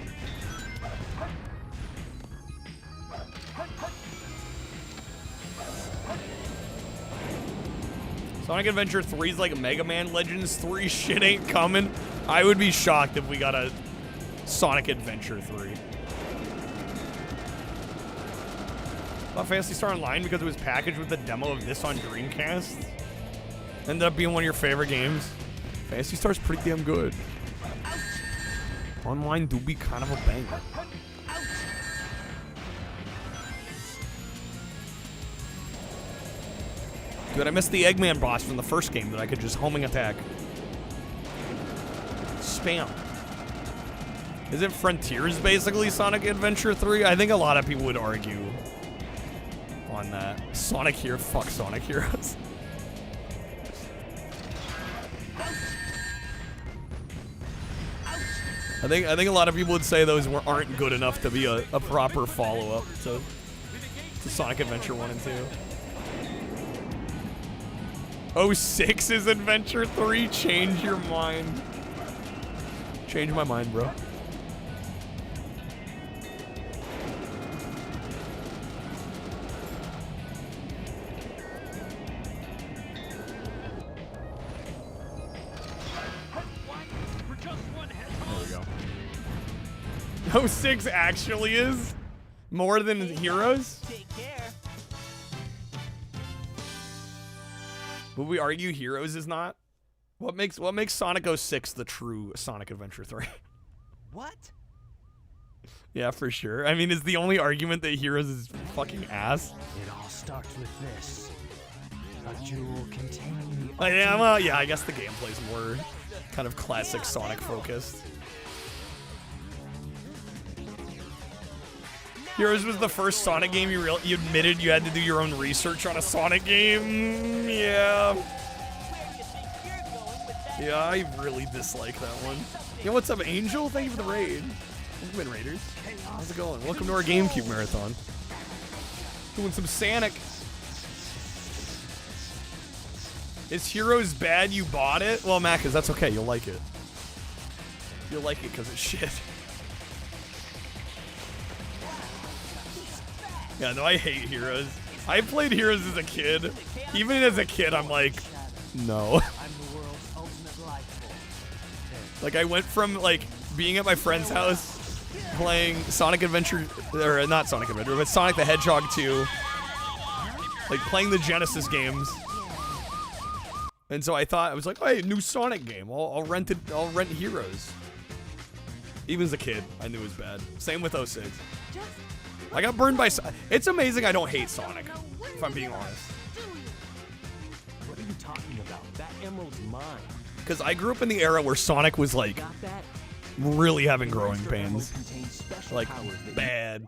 Sonic Adventure 3 is like Mega Man Legends 3. Shit ain't coming. I would be shocked if we got a Sonic Adventure 3. Thought Phantasy Star Online because it was packaged with the demo of this on Dreamcast. Ended up being one of your favorite games. Phantasy Star's pretty damn good. Online do be kind of a banger. Dude, I missed the Eggman boss from the first game that I could just homing attack. Spam. Isn't Frontiers basically Sonic Adventure 3? I think a lot of people would argue on that. Sonic Hero, fuck Sonic Heroes. I think a lot of people would say those aren't good enough to be a proper follow-up to Sonic Adventure 1 and 2. 06 is Adventure 3? Change your mind. Change my mind, bro. There we go. 06 actually is more than Heroes? Would we argue Heroes is not? What makes Sonic 06 the true Sonic Adventure 3? What? Yeah, for sure. I mean, is the only argument that Heroes is fucking ass? It all starts with this. A jewel containing the Yeah, well, yeah, I guess the gameplay's more kind of classic Sonic focused. Heroes was the first Sonic game you admitted you had to do your own research on a Sonic game. Yeah. Yeah, I really dislike that one. Yo, what's up, Angel? Thank you for the raid. Welcome in, Raiders. How's it going? Welcome to our GameCube marathon. Doing some Sonic. Is Heroes bad? You bought it? Well, Macas, that's okay. You'll like it. You'll like it because it's shit. Yeah, no, I hate Heroes. I played Heroes as a kid. Even as a kid, I'm like, no. Like, I went from, like, being at my friend's house, playing Sonic Adventure, or not Sonic Adventure, but Sonic the Hedgehog 2. Like, playing the Genesis games. And so I thought, I was like, oh, hey, new Sonic game. I'll rent it, I'll rent Heroes. Even as a kid, I knew it was bad. Same with 06. I got burned by, it's amazing I don't hate Sonic, if I'm being honest. What are you talking about? That emerald's mine. Because I grew up in the era where Sonic was like, really having growing pains. Like, bad.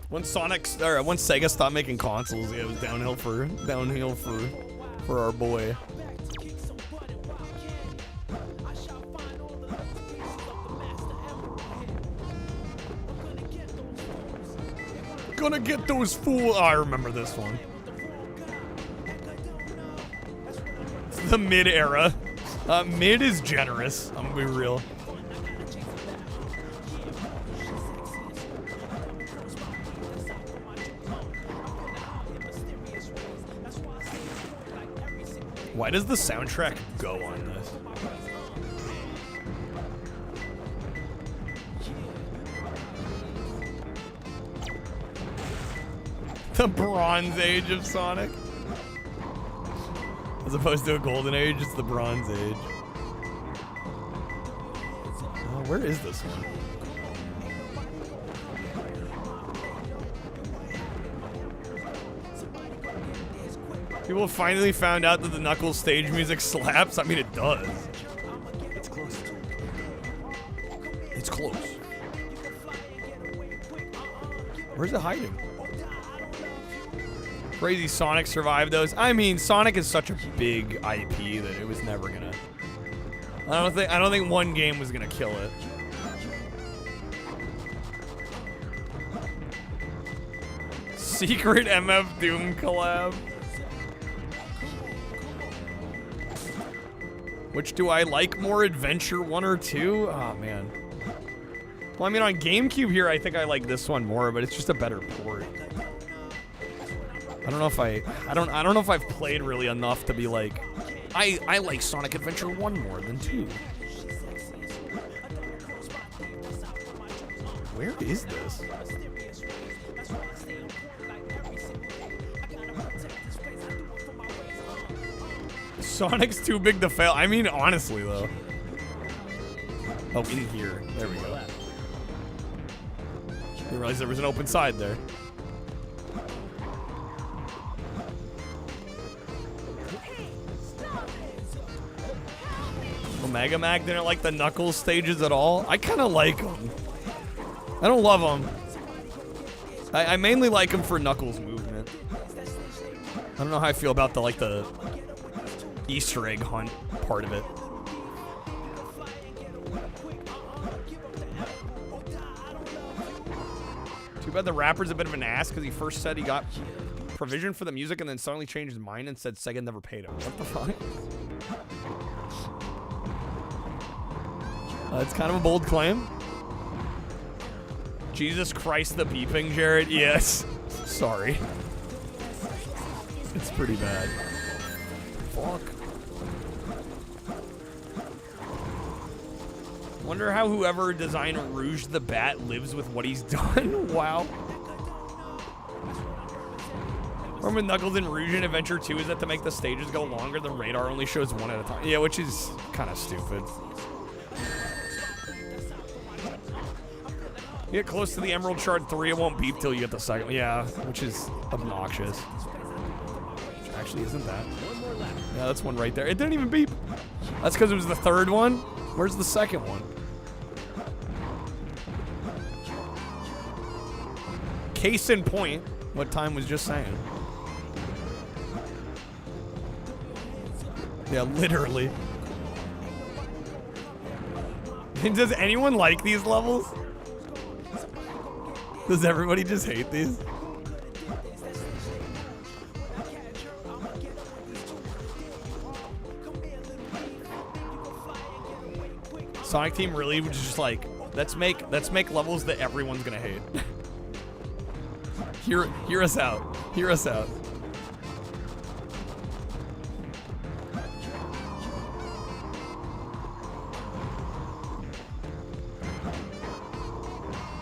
Once Sega stopped making consoles, yeah, it was downhill for our boy. Gonna get those fools. Oh, I remember this one. It's the mid era. Mid is generous. I'm gonna be real. Why does the soundtrack go on this? The Bronze Age of Sonic. As opposed to a Golden Age, it's the Bronze Age. Oh, where is this one? People finally found out that the Knuckles stage music slaps. I mean, it does. It's close. It's close. Where's it hiding? Crazy Sonic survived those. I mean, Sonic is such a big IP that it was never gonna. I don't think one game was gonna kill it. Secret MF Doom collab. Which do I like more, Adventure 1 or 2? Oh man. Well, I mean, on GameCube here, I think I like this one more, but it's just a better port. I don't know if I don't know if I've played really enough to be like, I like Sonic Adventure 1 more than 2. Where is this? Sonic's too big to fail. I mean, honestly, though. Oh, in here. There we go. Didn't realize there was an open side there. Omega Mag didn't like the Knuckles stages at all. I kind of like them. I don't love them. I mainly like them for Knuckles movement. I don't know how I feel about the Easter egg hunt part of it. Too bad the rapper's a bit of an ass because he first said he got provision for the music and then suddenly changed his mind and said Sega never paid him. What the fuck? That's kind of a bold claim. Jesus Christ, the beeping, Jared. Yes. Sorry. It's pretty bad. Fuck. Wonder how whoever designed Rouge the Bat lives with what he's done. Wow. Remember Knuckles in Rouge in Adventure 2 is that to make the stages go longer, the radar only shows one at a time. Yeah, which is kind of stupid. You get close to the Emerald Shard 3, it won't beep till you get the second one. Yeah, which is obnoxious. Which actually isn't that. Yeah, that's one right there. It didn't even beep. That's because it was the third one. Where's the second one? Case in point, what Time was just saying. Yeah, literally. Does anyone like these levels? Does everybody just hate these? Sonic Team really was just like, let's make levels that everyone's gonna hate. Hear us out. Hear us out.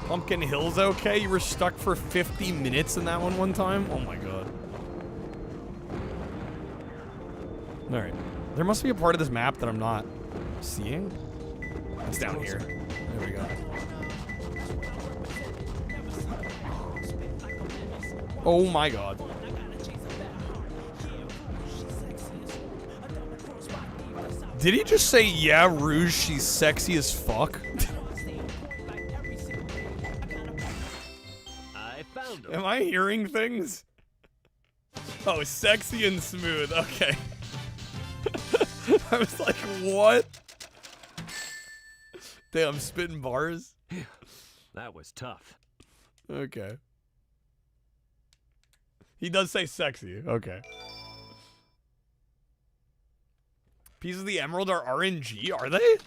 Pumpkin Hill's okay? You were stuck for 50 minutes in that one time? Oh my god. Alright. There must be a part of this map that I'm not seeing. It's down here. There we go. Oh my god. Did he just say, yeah, Rouge, she's sexy as fuck? Am I hearing things? Oh, sexy and smooth. Okay. I was like, what? Damn, spitting bars? That was tough. Okay. He does say sexy. Okay. Pieces of the Emerald are RNG? Are they?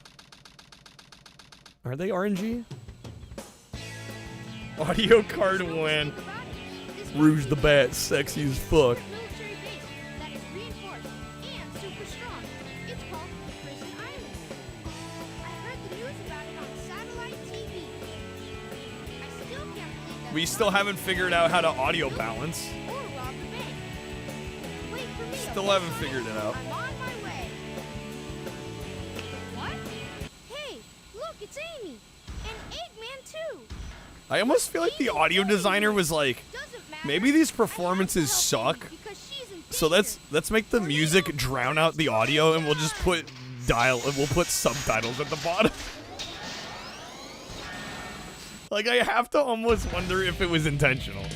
Are they RNG? Audio card win. Rouge the Bat, sexy as fuck. We still haven't figured out how to audio balance. Still haven't figured it out. What? Hey, look, it's Amy. And Eggman too. I almost feel like the audio designer was like, maybe these performances suck, so let's make the music drown out the audio, and we'll just put we'll put subtitles at the bottom. Like, I have to almost wonder if it was intentional.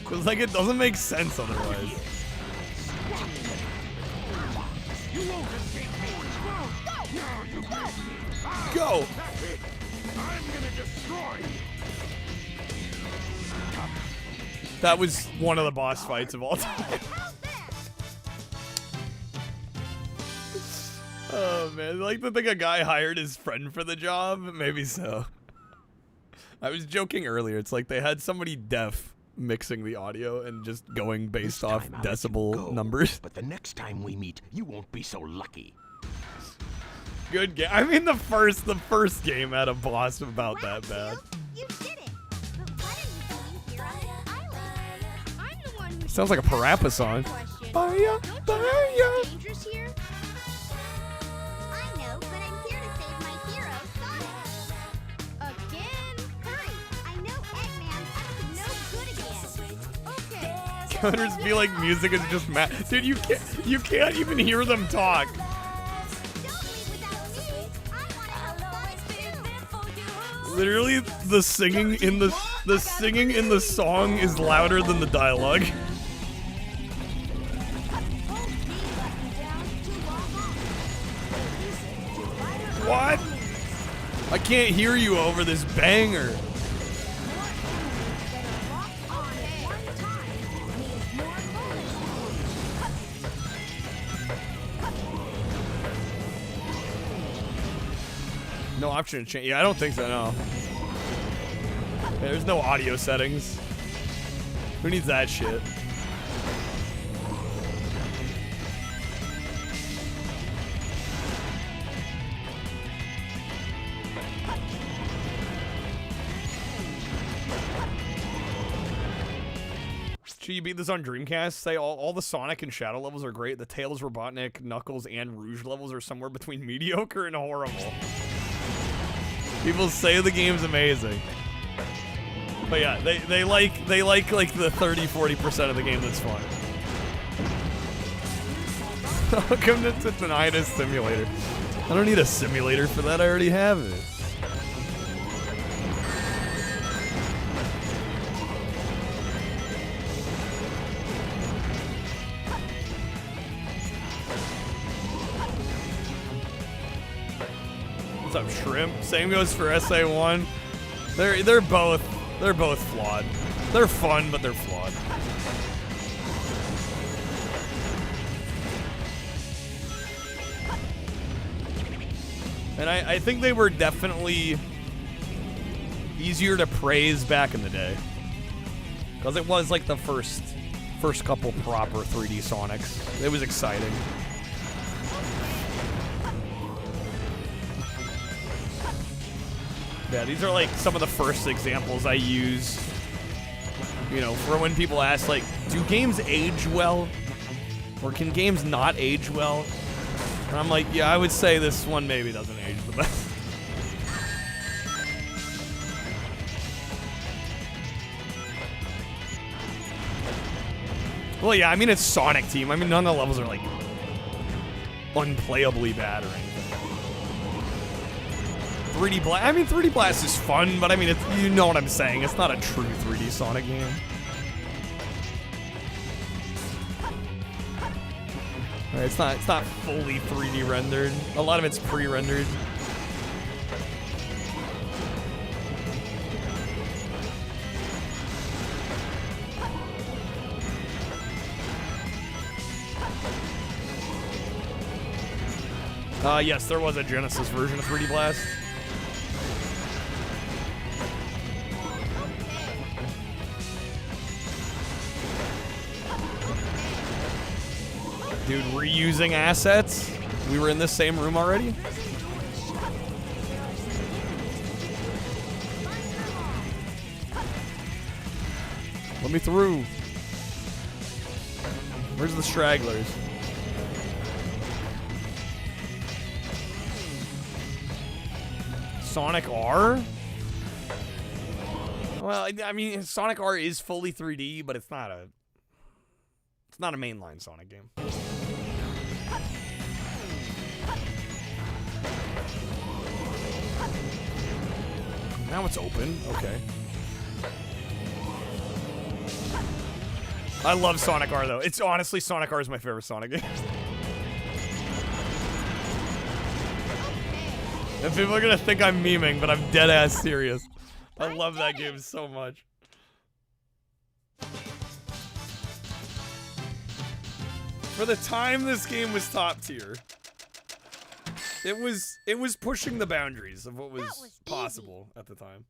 Cause like it doesn't make sense otherwise. Go! That was one of the boss fights of all time. Oh man, I like to think a guy hired his friend for the job. Maybe so. I was joking earlier. It's like they had somebody deaf mixing the audio and just going based off decibel numbers. But the next time we meet, you won't be so lucky. Good game. I mean, the first game had a boss about that bad. You did it. But what are you doing here on the island? I'm the one who Sounds like a Parappa song. Baya, baya. dangerous here. I know, but I'm here to save my hero, Sonic. Again? Hurry! I know Eggman's up to no good again. Okay. Counters be like music is just mad. Dude, you can't even hear them talk. Literally, the singing in the song is louder than the dialogue. What? I can't hear you over this banger. No option to change. Yeah, I don't think so, no. There's no audio settings. Who needs that shit? Should you beat this on Dreamcast? Say all the Sonic and Shadow levels are great. The Tails, Robotnik, Knuckles, and Rouge levels are somewhere between mediocre and horrible. People say the game's amazing. But yeah, they like the 30-40% of the game that's fun. Welcome to Tinnitus Simulator. I don't need a simulator for that, I already have it. What's up, Shrimp? Same goes for SA1. They're both flawed. They're fun, but they're flawed. And I think they were definitely easier to praise back in the day. Because it was like the first couple proper 3D Sonics. It was exciting. Yeah, these are like some of the first examples I use, you know, for when people ask, like, do games age well? Or can games not age well? And I'm like, yeah, I would say this one maybe doesn't age the best. Well, yeah, I mean, it's Sonic Team. I mean, none of the levels are, like, unplayably bad or anything. 3D Blast, I mean, 3D Blast is fun, but I mean, it's, you know what I'm saying. It's not a true 3D Sonic game. Right, it's not fully 3D rendered. A lot of it's pre-rendered. Yes, there was a Genesis version of 3D Blast. Dude, reusing assets? We were in this same room already? Let me through. Where's the stragglers? Sonic R? Well, I mean, Sonic R is fully 3D, but it's not a mainline Sonic game. Now it's open. Okay. I love Sonic R though. It's honestly, Sonic R is my favorite Sonic game. And people are gonna think I'm memeing, but I'm dead ass serious. I love that game so much. For the time this game was top tier, it was pushing the boundaries of what was possible at the time.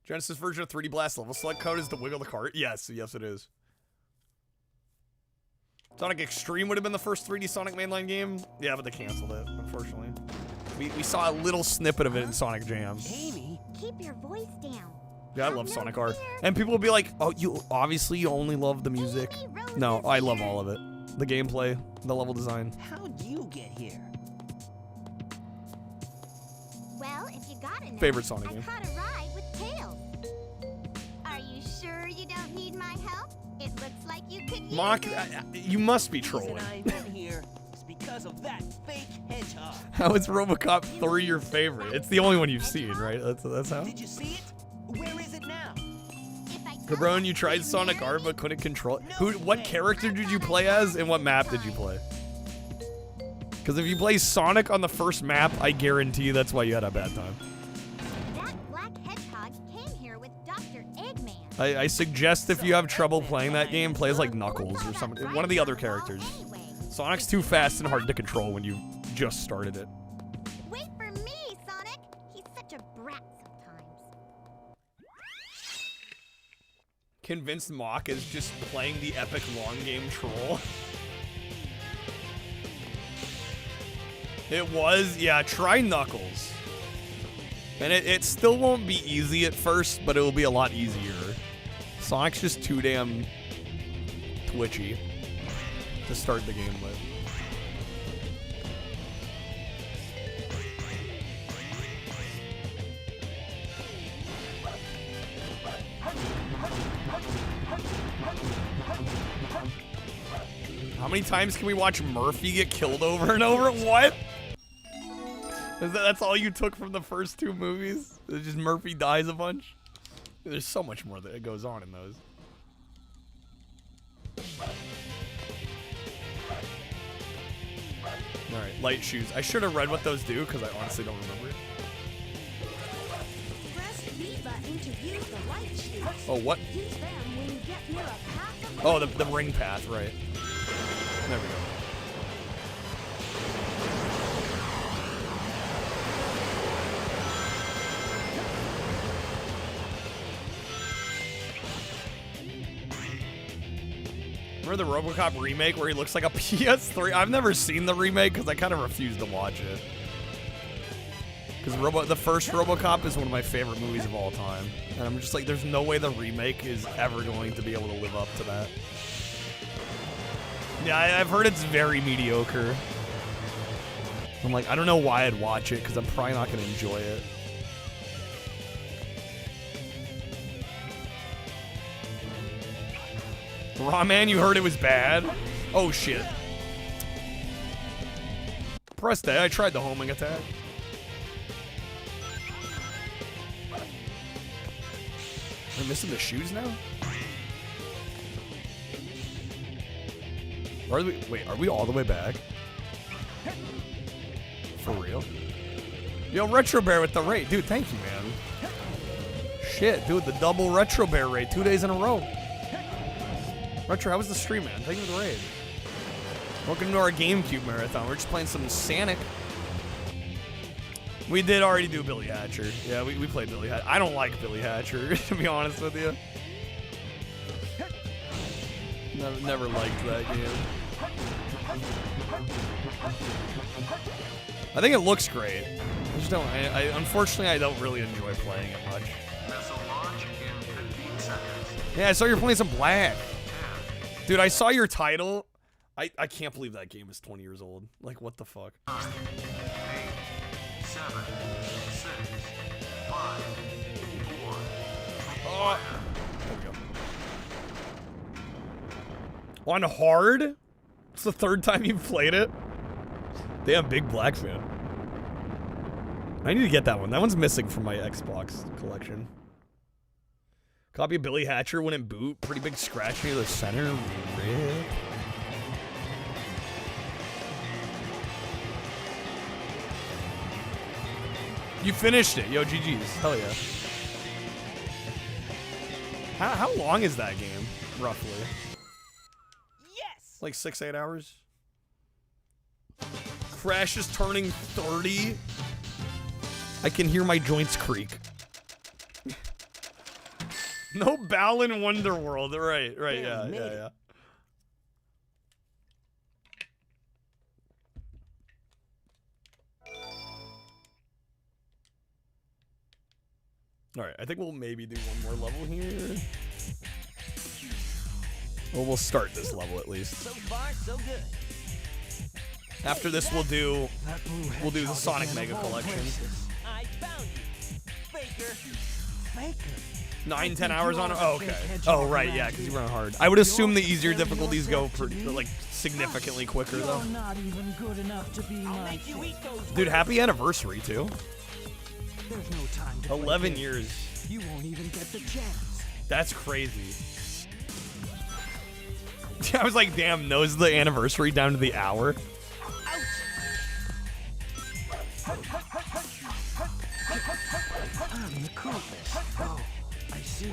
Genesis version of 3D Blast level select code is to wiggle the cart. Yes, yes it is. Sonic Extreme would have been the first 3D Sonic mainline game. Yeah, but they canceled it, unfortunately. We saw a little snippet of it in Sonic Jam. Amy, keep your voice down. Yeah, I love Sonic R. And people will be like, oh, you only love the music. No, I love all of it. The gameplay, the level design. How'd you get here? Well, if you gotta know, Favorite Sonic game. I caught a ride with Tails. Are you sure you don't need my help? It looks like you could use Mock, you must be trolling. Here is because of that fake hedgehog. How is RoboCop 3 your favorite? It's the only one you've seen, right? That's how? Did you see it? Where is it now? Cabron, you tried Sonic R but couldn't control it. What character did you play as and what map did you play? Because if you play Sonic on the first map, I guarantee that's why you had a bad time. That black hedgehog came here with Dr. Eggman. I suggest if you have trouble playing that game, play as like Knuckles or something. One of the other characters. Sonic's too fast and hard to control when you just started it. Wait for me, Sonic. He's such a brat sometimes. Convinced Mock is just playing the epic long game troll. It was, yeah, try Knuckles. And it still won't be easy at first, but it will be a lot easier. Sonic's just too damn twitchy to start the game with. How many times can we watch Murphy get killed over and over? What? That's all you took from the first two movies? It's just Murphy dies a bunch? There's so much more that goes on in those. Alright, light shoes. I should have read what those do because I honestly don't remember. Press B button to use the light shoes. Oh, what? Use them when you get near a path of Oh, the ring path, right. There we go. Remember the RoboCop remake where he looks like a PS3? I've never seen the remake because I kind of refuse to watch it. Because the first RoboCop is one of my favorite movies of all time. And I'm just like, there's no way the remake is ever going to be able to live up to that. Yeah, I've heard it's very mediocre. I'm like, I don't know why I'd watch it because I'm probably not going to enjoy it. Raw man, you heard it was bad? Oh shit. Press A, I tried the homing attack. Am I missing the shoes now? Are we all the way back? For real? Yo, Retro Bear with the raid. Dude, thank you, man. Shit, dude, the double Retro Bear raid 2 days in a row. Retro, how was the stream, man? Thank you for the raid. Welcome to our GameCube marathon. We're just playing some Sonic. We did already do Billy Hatcher. Yeah, we played Billy Hatcher. I don't like Billy Hatcher, to be honest with you. Never liked that game. I think it looks great. I just don't. Unfortunately, I don't really enjoy playing it much. Yeah, I saw you're playing some Black. Dude, I saw your title. I can't believe that game is 20 years old. Like, what the fuck? 9, 8, 7, 6, 5, 4. Oh. There we go. On hard? It's the third time you've played it? Damn, big Black fan. I need to get that one. That one's missing from my Xbox collection. Copy of Billy Hatcher wouldn't boot. Pretty big scratch near the center. Rip. You finished it. Yo, GG's. Hell yeah. How long is that game, roughly? Yes! Like 6-8 hours? Crash is turning 30. I can hear my joints creak. No Balan Wonderworld. Right, yeah. Alright, I think we'll maybe do one more level here. Well, we'll start this level at least. So far, so good. After this, we'll do the Sonic Mega Collection. I found you, Faker. 9-10 hours on it? Oh, okay. Oh, right, yeah, because you run hard. I would assume the easier difficulties go like significantly quicker though. Not even good enough to be my Dude, happy anniversary too. There's no time to 11 years. You won't even get the chance. That's crazy. I was like, damn, knows the anniversary down to the hour. I'm the coolest. Oh, I see.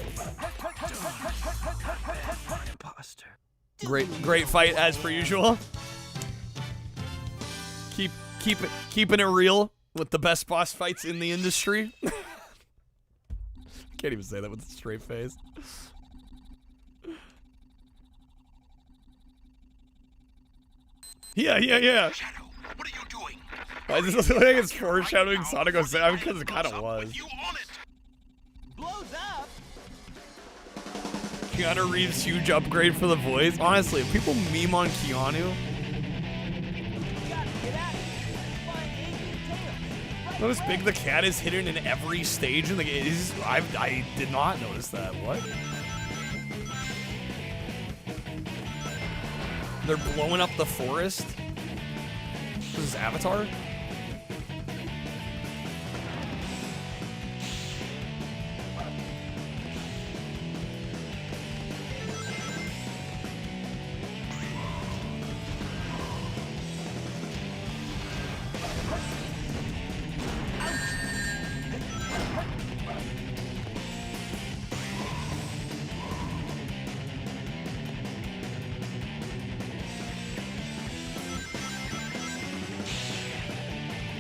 Imposter. Great fight as per usual. Keeping it real with the best boss fights in the industry. Can't even say that with a straight face. Yeah. Shadow, what are you doing? Why does this look like it's foreshadowing Sonic 07? Because it kind of was. Blows up. Keanu Reeves' huge upgrade for the voice. Honestly, if people meme on Keanu. Notice Big the Cat is hidden in every stage in the game. I did not notice that. What? They're blowing up the forest? This is Avatar?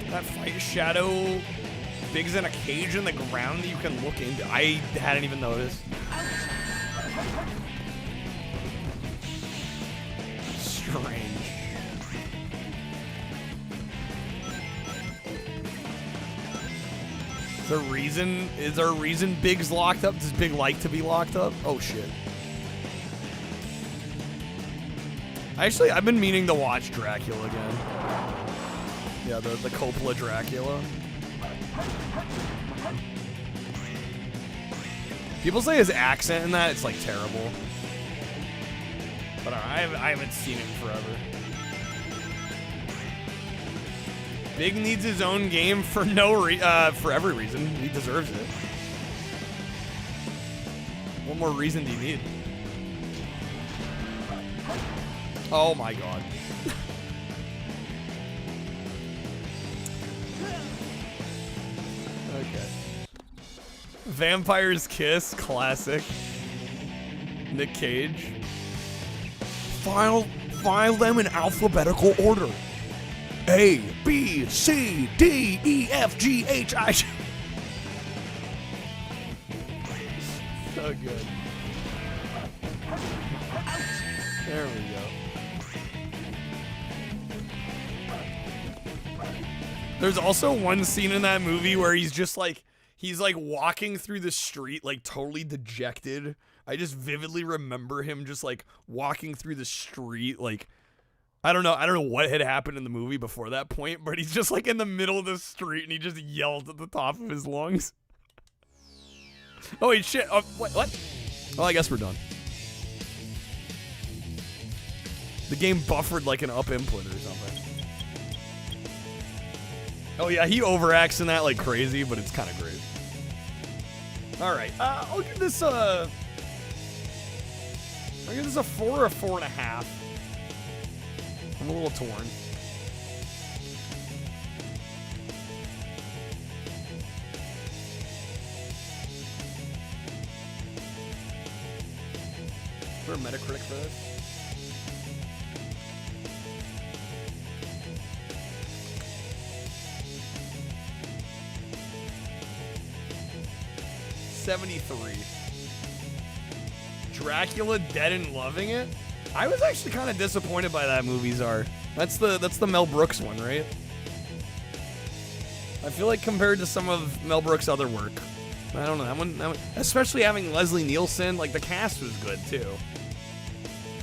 That fight Shadow Big's in a cage in the ground that you can look into. I hadn't even noticed. strange. Is there a reason Big's locked up? Does Big like to be locked up? Oh shit. Actually, I've been meaning to watch Dracula again. Yeah, the Coppola Dracula. People say his accent in that, it's like terrible. But I haven't seen it in forever. Big needs his own game for for every reason. He deserves it. What more reason do you need? Oh my god. Okay. Vampire's Kiss, classic. Nick Cage. File them in alphabetical order. A, B, C, D, E, F, G, H, I. So good. There we go. There's also one scene in that movie where he's just like, walking through the street, like totally dejected. I just vividly remember him just like walking through the street, like, I don't know what had happened in the movie before that point, but he's just like in the middle of the street and he just yells at the top of his lungs. Oh wait, shit. What? Well, I guess we're done. The game buffered like an up input or something. Oh yeah, he overacts in that like crazy, but it's kind of great. All right, I'll give this a 4 or a 4.5. I'm a little torn. Is there a Metacritic for this? $73. Dracula Dead and Loving It? I was actually kind of disappointed by that movie, Czar. That's the Mel Brooks one, right? I feel like compared to some of Mel Brooks' other work, I don't know, that one, especially having Leslie Nielsen, like the cast was good too.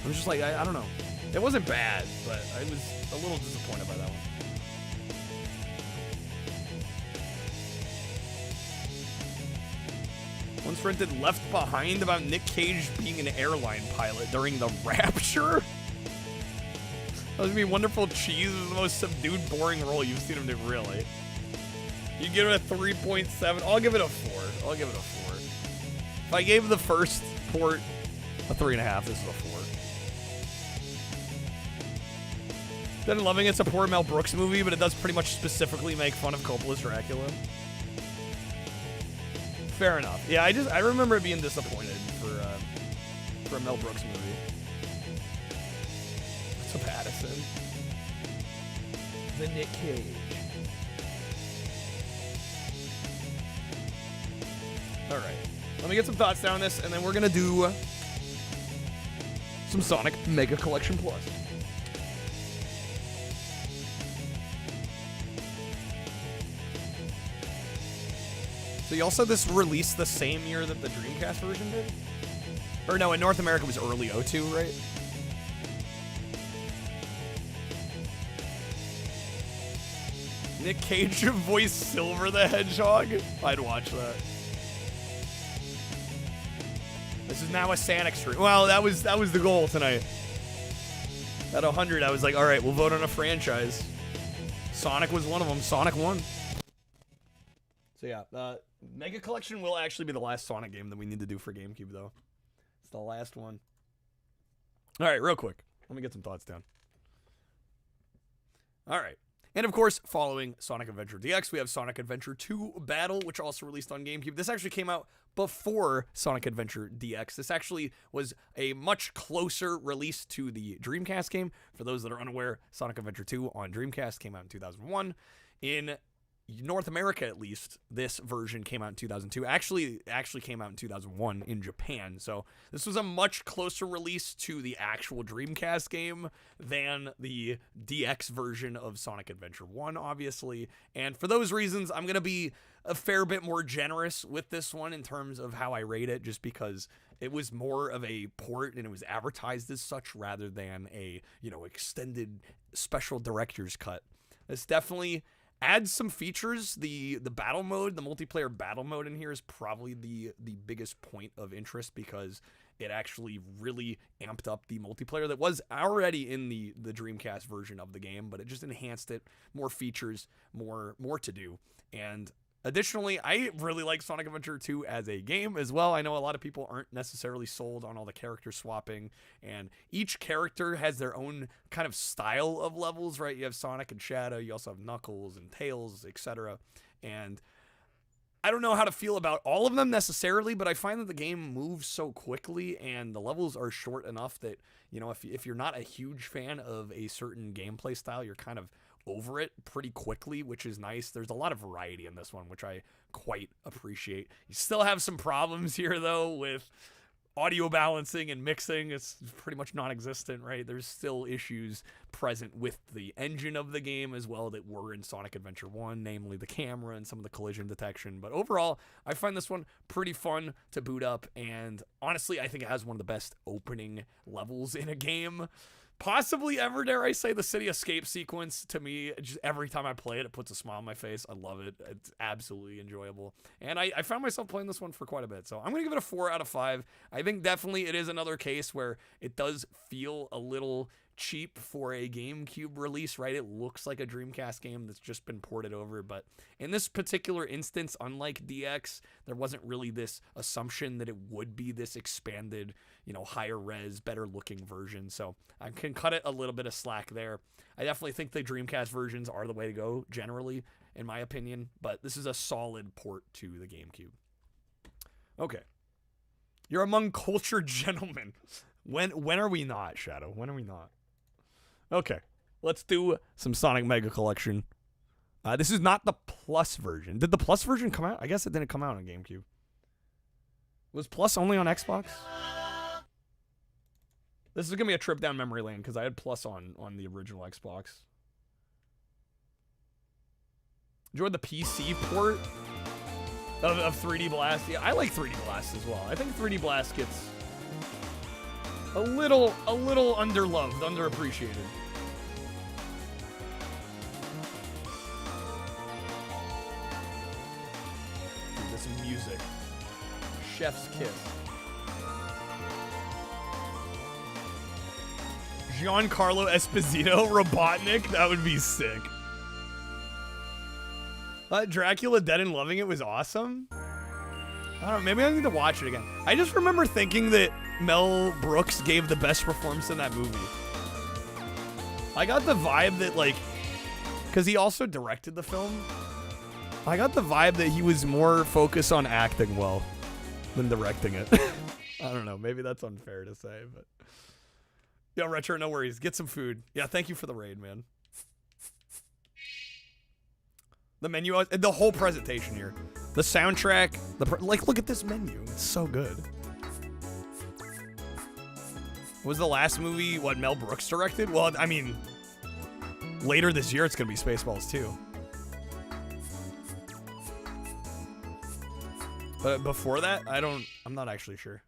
I'm just like, I don't know. It wasn't bad, but I was a little disappointed by that one. Once rented Left Behind about Nick Cage being an airline pilot during the Rapture? That was gonna be Wonderful Cheese is the most subdued, boring role you've seen him do, really. You give it a 3.7. I'll give it a 4. I'll give it a 4. If I gave the first port a 3.5, this is a 4. Then Loving It's a poor Mel Brooks movie, but it does pretty much specifically make fun of Coppola's Dracula. Fair enough. Yeah, I remember being disappointed for a Mel Brooks movie. What's up, Addison? The Nick Cage. All right, let me get some thoughts down on this, and then we're gonna do some Sonic Mega Collection Plus. So y'all said this released the same year that the Dreamcast version did? Or no, in North America it was early 02, right? Nick Cage voiced Silver the Hedgehog? I'd watch that. This is now a Sonic stream. Well, that was the goal tonight. At 100, I was like, all right, we'll vote on a franchise. Sonic was one of them. Sonic won. So yeah, Mega Collection will actually be the last Sonic game that we need to do for GameCube, though. It's the last one. All right, real quick. Let me get some thoughts down. All right. And of course, following Sonic Adventure DX, we have Sonic Adventure 2 Battle, which also released on GameCube. This actually came out before Sonic Adventure DX. This actually was a much closer release to the Dreamcast game. For those that are unaware, Sonic Adventure 2 on Dreamcast came out in 2001. In North America, at least, this version came out in 2002. Actually came out in 2001 in Japan. So this was a much closer release to the actual Dreamcast game than the DX version of Sonic Adventure 1, obviously. And for those reasons, I'm going to be a fair bit more generous with this one in terms of how I rate it, just because it was more of a port and it was advertised as such rather than a, extended special director's cut. This definitely adds some features. The battle mode, the multiplayer battle mode in here is probably the biggest point of interest, because it actually really amped up the multiplayer that was already in the Dreamcast version of the game, but it just enhanced it, more features, more to do. And additionally, I really like Sonic Adventure 2 as a game as well. I know a lot of people aren't necessarily sold on all the character swapping, and each character has their own kind of style of levels, right? You have Sonic and Shadow, you also have Knuckles and Tails, etc. And I don't know how to feel about all of them necessarily, but I find that the game moves so quickly and the levels are short enough that, if you're not a huge fan of a certain gameplay style, you're kind of over it pretty quickly, which is nice. There's a lot of variety in this one, which I quite appreciate. You still have some problems here, though, with audio balancing and mixing. It's pretty much non-existent, right? There's still issues present with the engine of the game as well that were in Sonic Adventure 1, namely the camera and some of the collision detection. But overall, I find this one pretty fun to boot up, and honestly, I think it has one of the best opening levels in a game possibly ever, dare I say. The city escape sequence, to me, just every time I play it, it puts a smile on my face. I love it. It's absolutely enjoyable. And I found myself playing this one for quite a bit. So I'm going to give it a 4 out of 5. I think definitely it is another case where it does feel a little cheap for a GameCube release, right? It looks like a Dreamcast game that's just been ported over, but in this particular instance, unlike DX, there wasn't really this assumption that it would be this expanded, higher res, better looking version, so I can cut it a little bit of slack there. I definitely think the Dreamcast versions are the way to go, generally, in my opinion, but this is a solid port to the GameCube. Okay. You're among cultured gentlemen. When are we not, Shadow? When are we not? Okay, let's do some Sonic Mega Collection. This is not the Plus version. Did the Plus version come out? I guess it didn't come out on GameCube. Was Plus only on Xbox? This is going to be a trip down memory lane because I had Plus on the original Xbox. Enjoyed the PC port of 3D Blast. Yeah, I like 3D Blast as well. I think 3D Blast gets a little underloved, underappreciated. Dude, this music. Chef's kiss. Giancarlo Esposito, Robotnik, that would be sick. Dracula Dead and Loving It was awesome. I don't know, maybe I need to watch it again. I just remember thinking that Mel Brooks gave the best performance in that movie. I got the vibe that, because he also directed the film, I got the vibe that he was more focused on acting well than directing it. I don't know, maybe that's unfair to say, but... Yo, Retro, no worries. Get some food. Yeah, thank you for the raid, man. The menu, the whole presentation here. The soundtrack, look at this menu. It's so good. Was the last movie what Mel Brooks directed? Well, I mean, later this year it's gonna be Spaceballs 2. But before that, I'm not actually sure.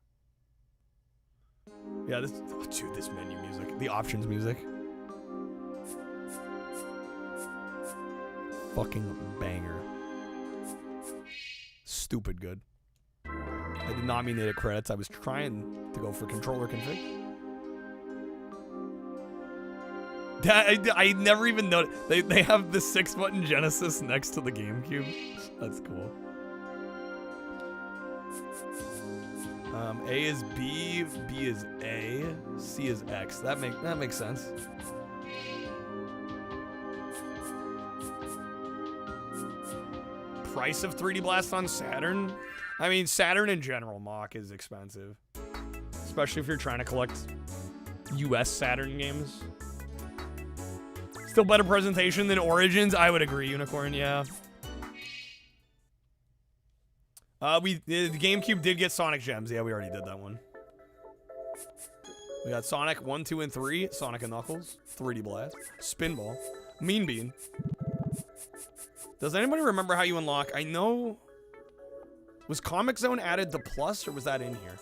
Yeah, dude, this menu music, the options music. Fucking banger. Stupid good. I did not mean to hit credits. I was trying to go for controller config. I never even noticed. They have the 6-button Genesis next to the GameCube. That's cool. A is B, B is A, C is X. That makes sense. Price of 3D Blast on Saturn? I mean, Saturn in general, Mock, is expensive. Especially if you're trying to collect US Saturn games. Still better presentation than Origins? I would agree, Unicorn, yeah. The GameCube did get Sonic Gems. Yeah, we already did that one. We got Sonic 1, 2, and 3. Sonic and Knuckles. 3D Blast. Spinball. Mean Bean. Does anybody remember how you unlock? I know. Was Comic Zone added to Plus, or was that in here?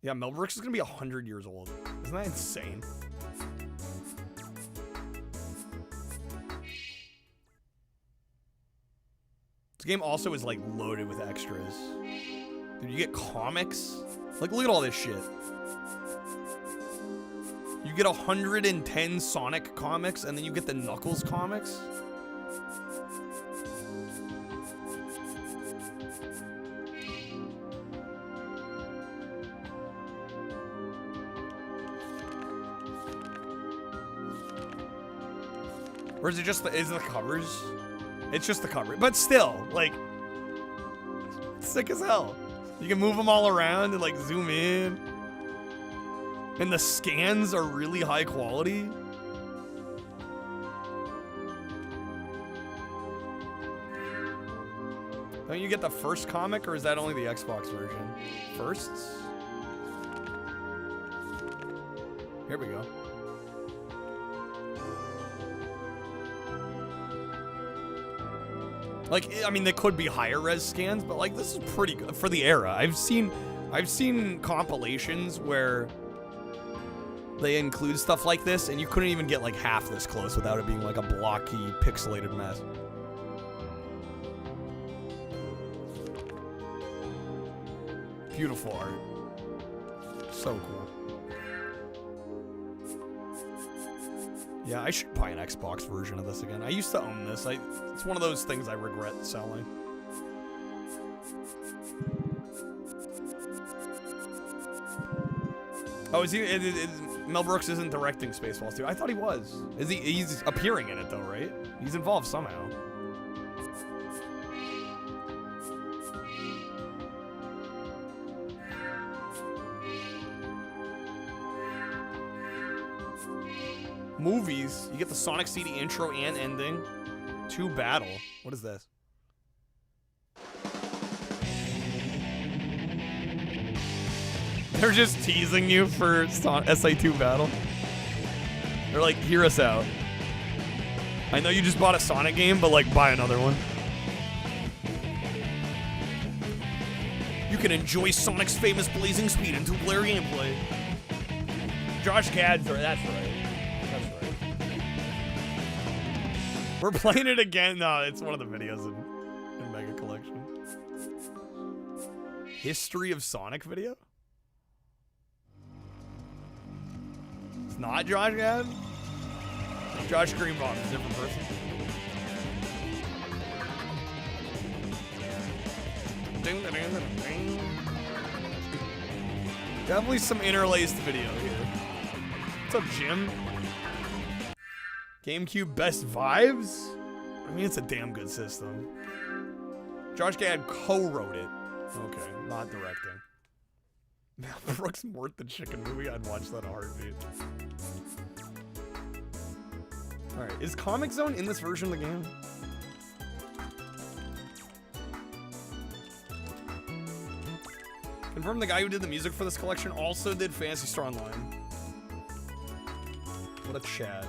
Yeah, Melbrooks is gonna be 100 years old. Isn't that insane? This game also is like loaded with extras. Dude, you get comics. Like, look at all this shit. You get 110 Sonic comics, and then you get the Knuckles comics. Or is it just is it the covers? It's just the cover. But still, like, sick as hell. You can move them all around and like zoom in. And the scans are really high quality. Don't you get the first comic, or is that only the Xbox version? Firsts? Here we go. Like, I mean, they could be higher res scans, but like, this is pretty good for the era. I've seen compilations where they include stuff like this, and you couldn't even get like half this close without it being like a blocky, pixelated mess. Beautiful art. So cool. Yeah, I should buy an Xbox version of this again. I used to own this. It's one of those things I regret selling. Oh, Mel Brooks isn't directing Spaceballs 2. I thought he was. He's appearing in it though, right? He's involved somehow. Movies, you get the Sonic CD intro and ending. 2 Battle. What is this? They're just teasing you for SA2 Battle. They're like, hear us out. I know you just bought a Sonic game, but like, buy another one. You can enjoy Sonic's famous blazing speed and 2-player gameplay. Josh Gad's, that's right. We're playing it again. No, it's one of the videos in Mega Collection. History of Sonic video? It's not Josh Gad? Josh Greenbaum is a different person. Definitely some interlaced video here. What's up, Jim? GameCube best vibes? I mean, it's a damn good system. Josh Gad co-wrote it. Okay, not directing. Mel Brooks Mort the Chicken movie? I'd watch that in a heartbeat. Alright, is Comic Zone in this version of the game? Confirm the guy who did the music for this collection also did Phantasy Star Online. What a Chad.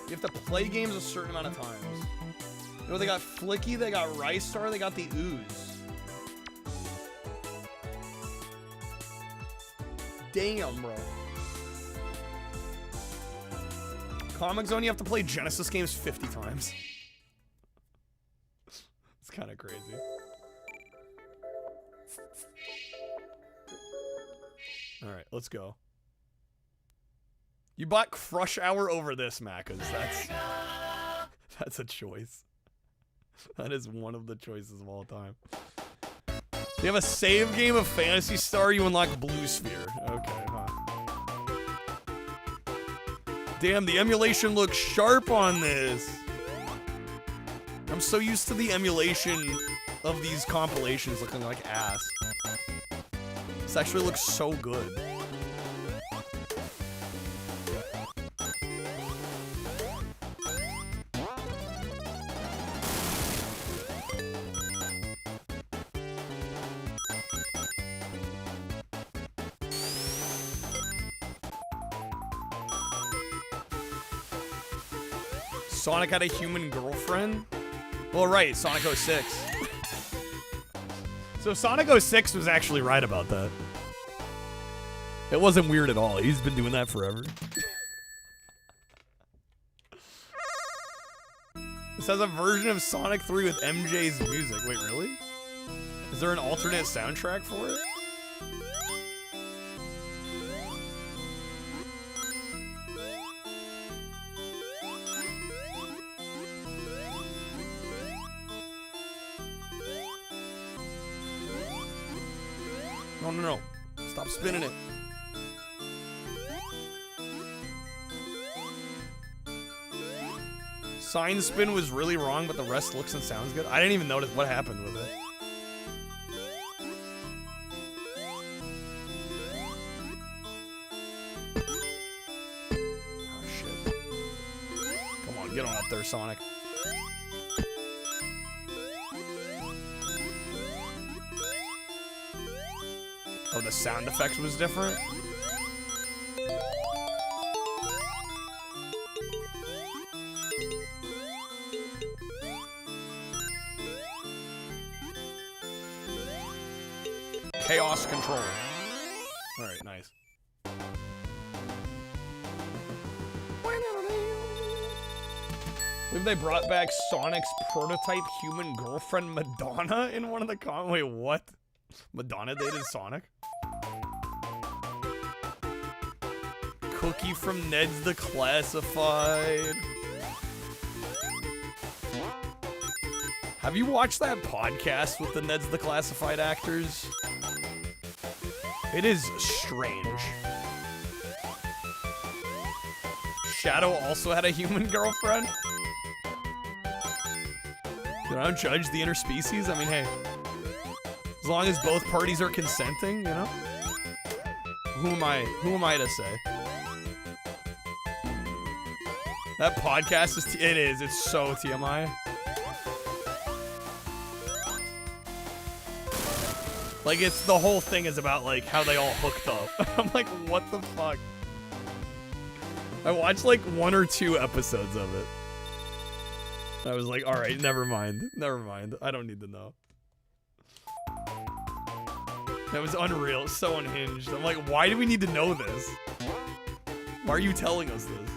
You have to play games a certain amount of times. You know, they got Flicky, they got Rice Star, they got the Ooze. Damn, bro. Comic Zone, you have to play Genesis games 50 times. It's kind of crazy. Alright, let's go. You bought Crush Hour over this, Macas. That's a choice. That is one of the choices of all time. You have a save game of Phantasy Star, you unlock Blue Sphere. Okay, huh. Damn, the emulation looks sharp on this. I'm so used to the emulation of these compilations looking like ass. This actually looks so good. Sonic had a human girlfriend? Well, right, Sonic 06. So Sonic 06 was actually right about that. It wasn't weird at all. He's been doing that forever. This has a version of Sonic 3 with MJ's music. Wait, really? Is there an alternate soundtrack for it? No, no, no. Stop spinning it. Sign spin was really wrong, but the rest looks and sounds good. I didn't even notice what happened with it. Oh, shit. Come on, get on up there, Sonic. Oh, the sound effects was different? Chaos control. Alright, nice. Maybe they brought back Sonic's prototype human girlfriend Madonna in one of the Wait, what? Madonna dated Sonic? Cookie from Ned's the Classified. Have you watched that podcast with the Ned's the Classified actors? It is strange. Shadow also had a human girlfriend? You know, I don't judge the interspecies. I mean, hey, as long as both parties are consenting, you know? Who am I to say? That podcast is, it's so TMI. Like, it's, the whole thing is about, like, how they all hooked up. I'm like, what the fuck? I watched, like, 1 or 2 episodes of it. I was like, alright, never mind. Never mind. I don't need to know. That was unreal. So unhinged. I'm like, why do we need to know this? Why are you telling us this?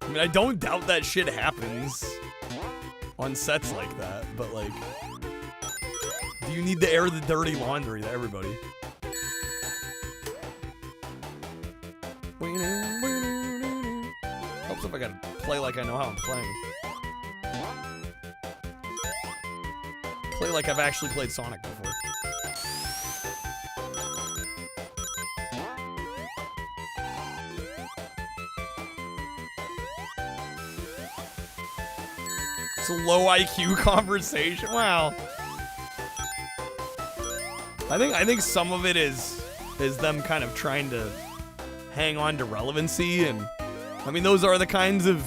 I mean, I don't doubt that shit happens on sets like that, but like, do you need to air the dirty laundry to everybody? Helps if I gotta play like I know how I'm playing. Play like I've actually played Sonic before. It's a low IQ conversation. Wow. I think some of it is them kind of trying to hang on to relevancy, and I mean those are the kinds of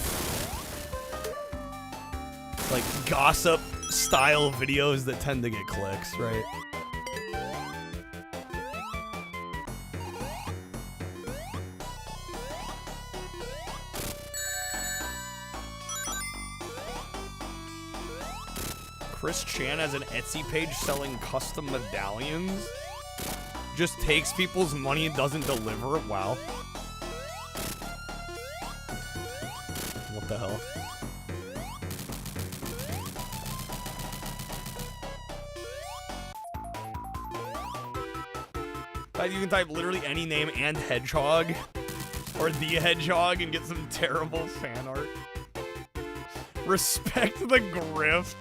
like gossip style videos that tend to get clicks, right? Chris Chan has an Etsy page selling custom medallions. Just takes people's money and doesn't deliver it. Wow. What the hell? You can type literally any name and Hedgehog, or the Hedgehog, and get some terrible fan art. Respect the grift.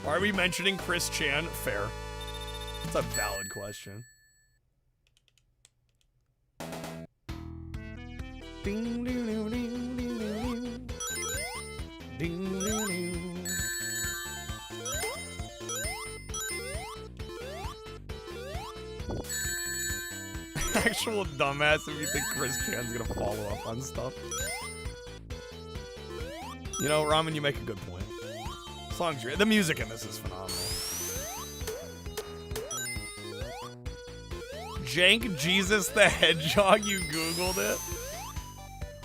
Why are we mentioning Chris Chan? Fair. It's a valid question. Ding, ding, ding, ding, ding, ding, ding, ding, ding. Actual dumbass if you think Chris Chan's gonna follow up on stuff. You know, Ramen, you make a good point. Songs, the music in this is phenomenal. Jank Jesus the Hedgehog, you Googled it?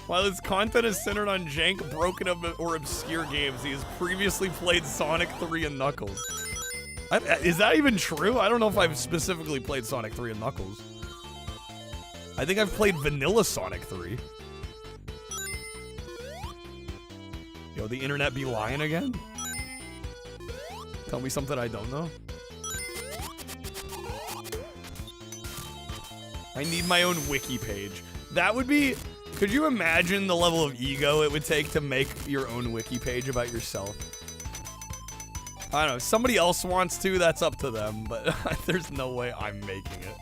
While his content is centered on jank, broken up, or obscure games, he has previously played Sonic 3 and Knuckles. Is that even true? I don't know if I've specifically played Sonic 3 and Knuckles. I think I've played Vanilla Sonic 3. Yo, the internet be lying again? Tell me something I don't know. I need my own wiki page. That would be... Could you imagine the level of ego it would take to make your own wiki page about yourself? I don't know. If somebody else wants to, that's up to them, but there's no way I'm making it.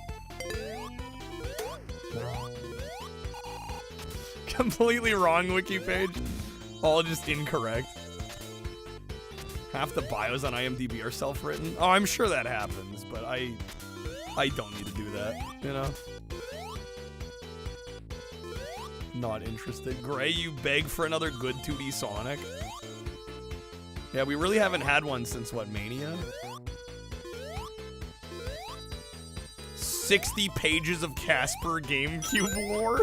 Completely wrong wiki page. All just incorrect. Half the bios on IMDb are self-written. Oh, I'm sure that happens, but I don't need to do that, you know? Not interested. Gray, you beg for another good 2D Sonic? Yeah, we really haven't had one since, what, Mania? 60 pages of Casper GameCube lore?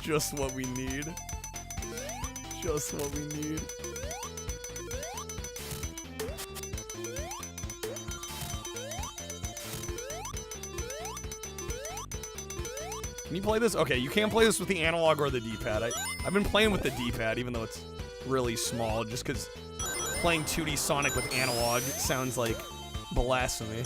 Just what we need. Just what we need. Can you play this? Okay, you can't play this with the analog or the D-pad. I've been playing with the D-pad, even though it's really small, just because playing 2D Sonic with analog sounds like blasphemy.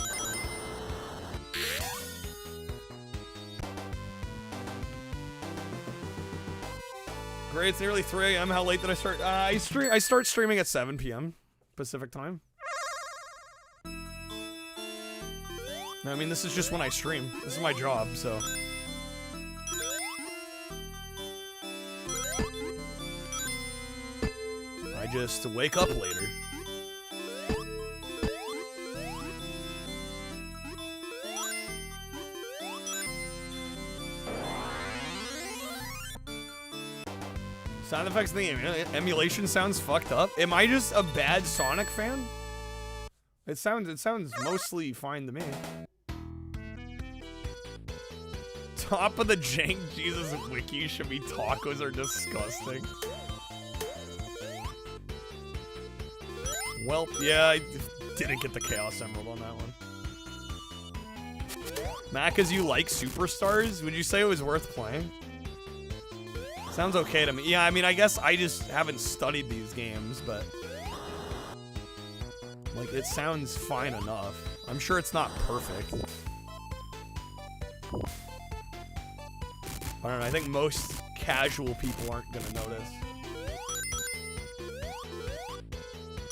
Great, it's nearly 3 a.m. How late did I start? I start streaming at 7 p.m. Pacific time. I mean, this is just when I stream. This is my job, so... I just wake up later. Sound effects in the emulation sounds fucked up. Am I just a bad Sonic fan? It sounds mostly fine to me. Top of the jank Jesus wiki should be tacos are disgusting. Well, yeah, I didn't get the Chaos Emerald on that one. Mac, as you like Superstars, would you say it was worth playing? Sounds okay to me. Yeah, I mean, I guess I just haven't studied these games, but... like, it sounds fine enough. I'm sure it's not perfect. I don't know, I think most casual people aren't gonna notice.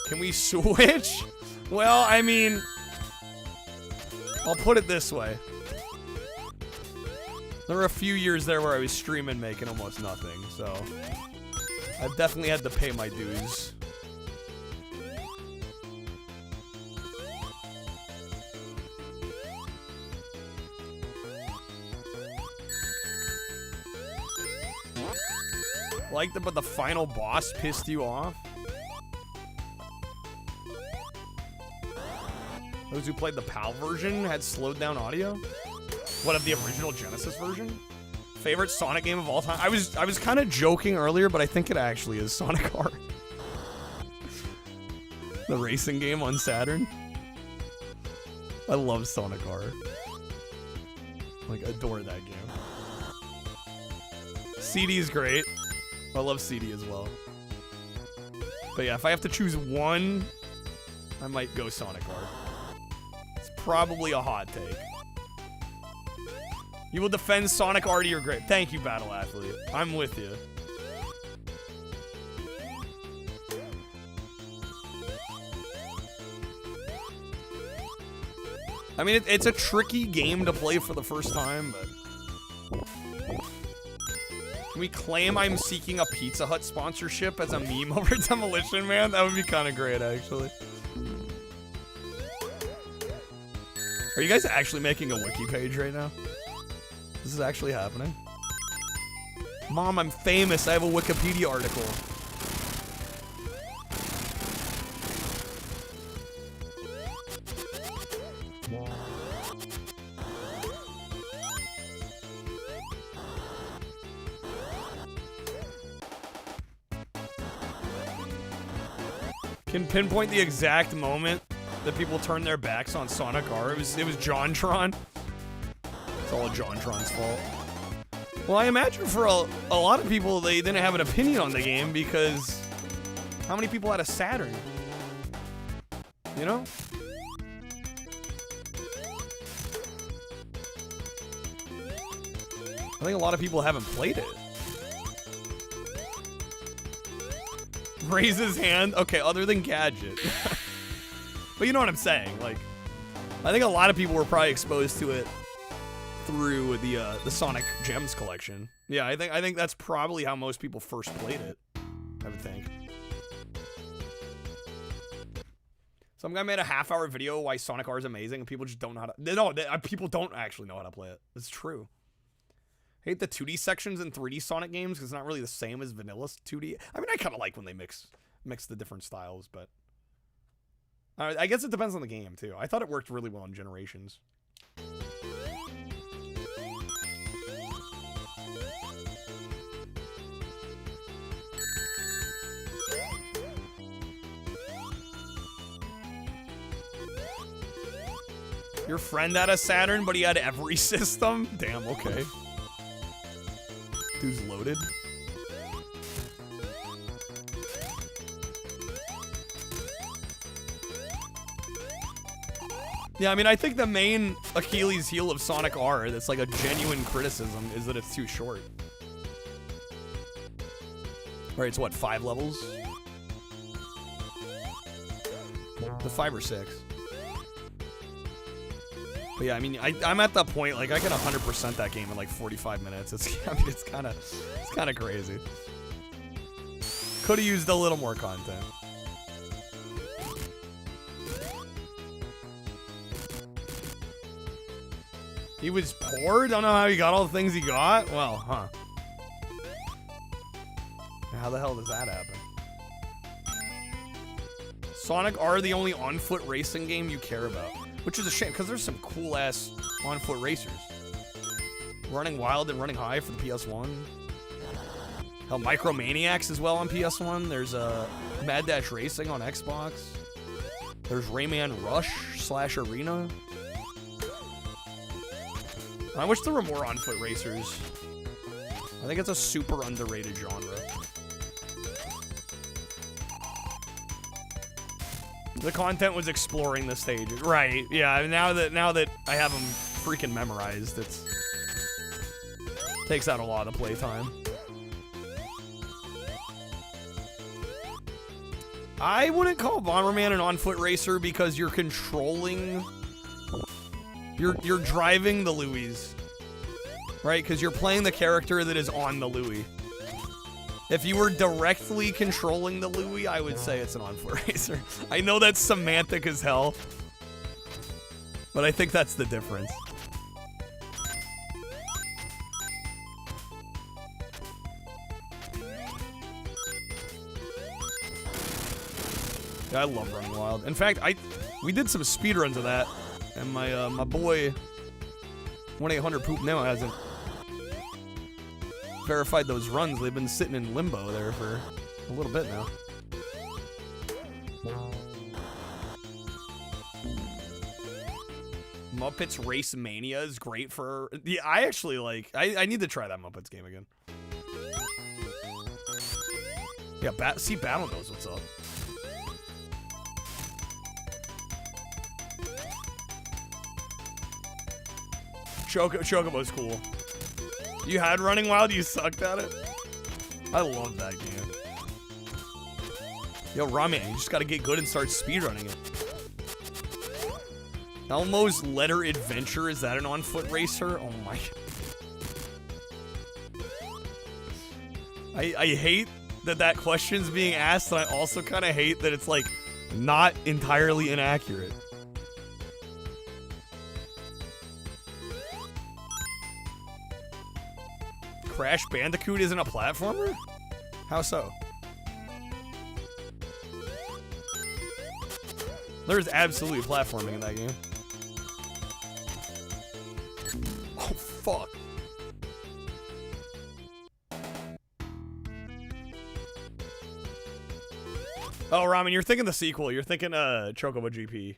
Can we switch? Well, I mean... I'll put it this way. There were a few years there where I was streaming making almost nothing, so... I've definitely had to pay my dues. Liked it, but the final boss pissed you off? Those who played the PAL version had slowed down audio? What, of the original Genesis version? Favorite Sonic game of all time? I was kind of joking earlier, but I think it actually is Sonic R. The racing game on Saturn. I love Sonic R. Like, adore that game. CD is great. I love CD as well. But yeah, if I have to choose one, I might go Sonic R. It's probably a hot take. You will defend Sonic R to your grave. Thank you, Battle Athlete. I'm with you. I mean, it's a tricky game to play for the first time, but... Can we claim I'm seeking a Pizza Hut sponsorship as a meme over Demolition Man? That would be kind of great, actually. Are you guys actually making a wiki page right now? This is actually happening? Mom, I'm famous. I have a Wikipedia article. Can pinpoint the exact moment that people turned their backs on Sonic R. It was JonTron. It's all JonTron's fault. Well, I imagine for a lot of people, they didn't have an opinion on the game because how many people had a Saturn? You know? I think a lot of people haven't played it. Raise his hand. Okay, other than Gadget. But you know what I'm saying. Like, I think a lot of people were probably exposed to it through the Sonic Gems collection. Yeah, I think that's probably how most people first played it. I would think. Some guy made a half-hour video why Sonic R is amazing, and people just don't know how to. No, people don't actually know how to play it. It's true. I hate the 2D sections in 3D Sonic games because it's not really the same as vanilla 2D. I mean, I kind of like when they mix the different styles, but I guess it depends on the game too. I thought it worked really well in Generations. Your friend had a Saturn, but he had every system? Damn, okay. Dude's loaded. Yeah, I mean, I think the main Achilles heel of Sonic R that's like a genuine criticism is that it's too short. Right, it's what, 5 levels? The 5 or 6. But yeah, I mean, I'm at the point, like, I can 100% that game in like 45 minutes. I mean, it's kind of crazy. Could have used a little more content. He was poor? Don't know how he got all the things he got? Well, huh. How the hell does that happen? Sonic R, the only on-foot racing game you care about. Which is a shame, because there's some cool-ass on-foot racers. Running Wild and Running High for the PS1. Hell, Micromaniacs as well on PS1. There's Mad Dash Racing on Xbox. There's Rayman Rush / Arena. I wish there were more on-foot racers. I think it's a super underrated genre. The content was exploring the stages. Right, yeah, now that I have them freaking memorized, it takes out a lot of playtime. I wouldn't call Bomberman an on-foot racer because you're controlling... You're driving the Louis. Right, because you're playing the character that is on the Louis. If you were directly controlling the Louis, I would say it's an on-foot racer. I know that's semantic as hell, but I think that's the difference. Yeah, I love Running Wild. In fact, we did some speedruns of that, and my boy 1-800-POOP now hasn't verified those runs. They've been sitting in limbo there for a little bit now. Muppets Race Mania is great for... Yeah, I actually like... I need to try that Muppets game again. Yeah, see, Battle knows what's up. Chocobo's cool. You had Running Wild, you sucked at it? I love that game. Yo, Ramen, you just gotta get good and start speedrunning it. Elmo's Letter Adventure, is that an on-foot racer? Oh my... I hate that question's being asked, and I also kind of hate that it's, like, not entirely inaccurate. Crash Bandicoot isn't a platformer? How so? There's absolutely platforming in that game. Oh, fuck. Oh, Ramen, you're thinking the sequel. You're thinking Chocobo GP.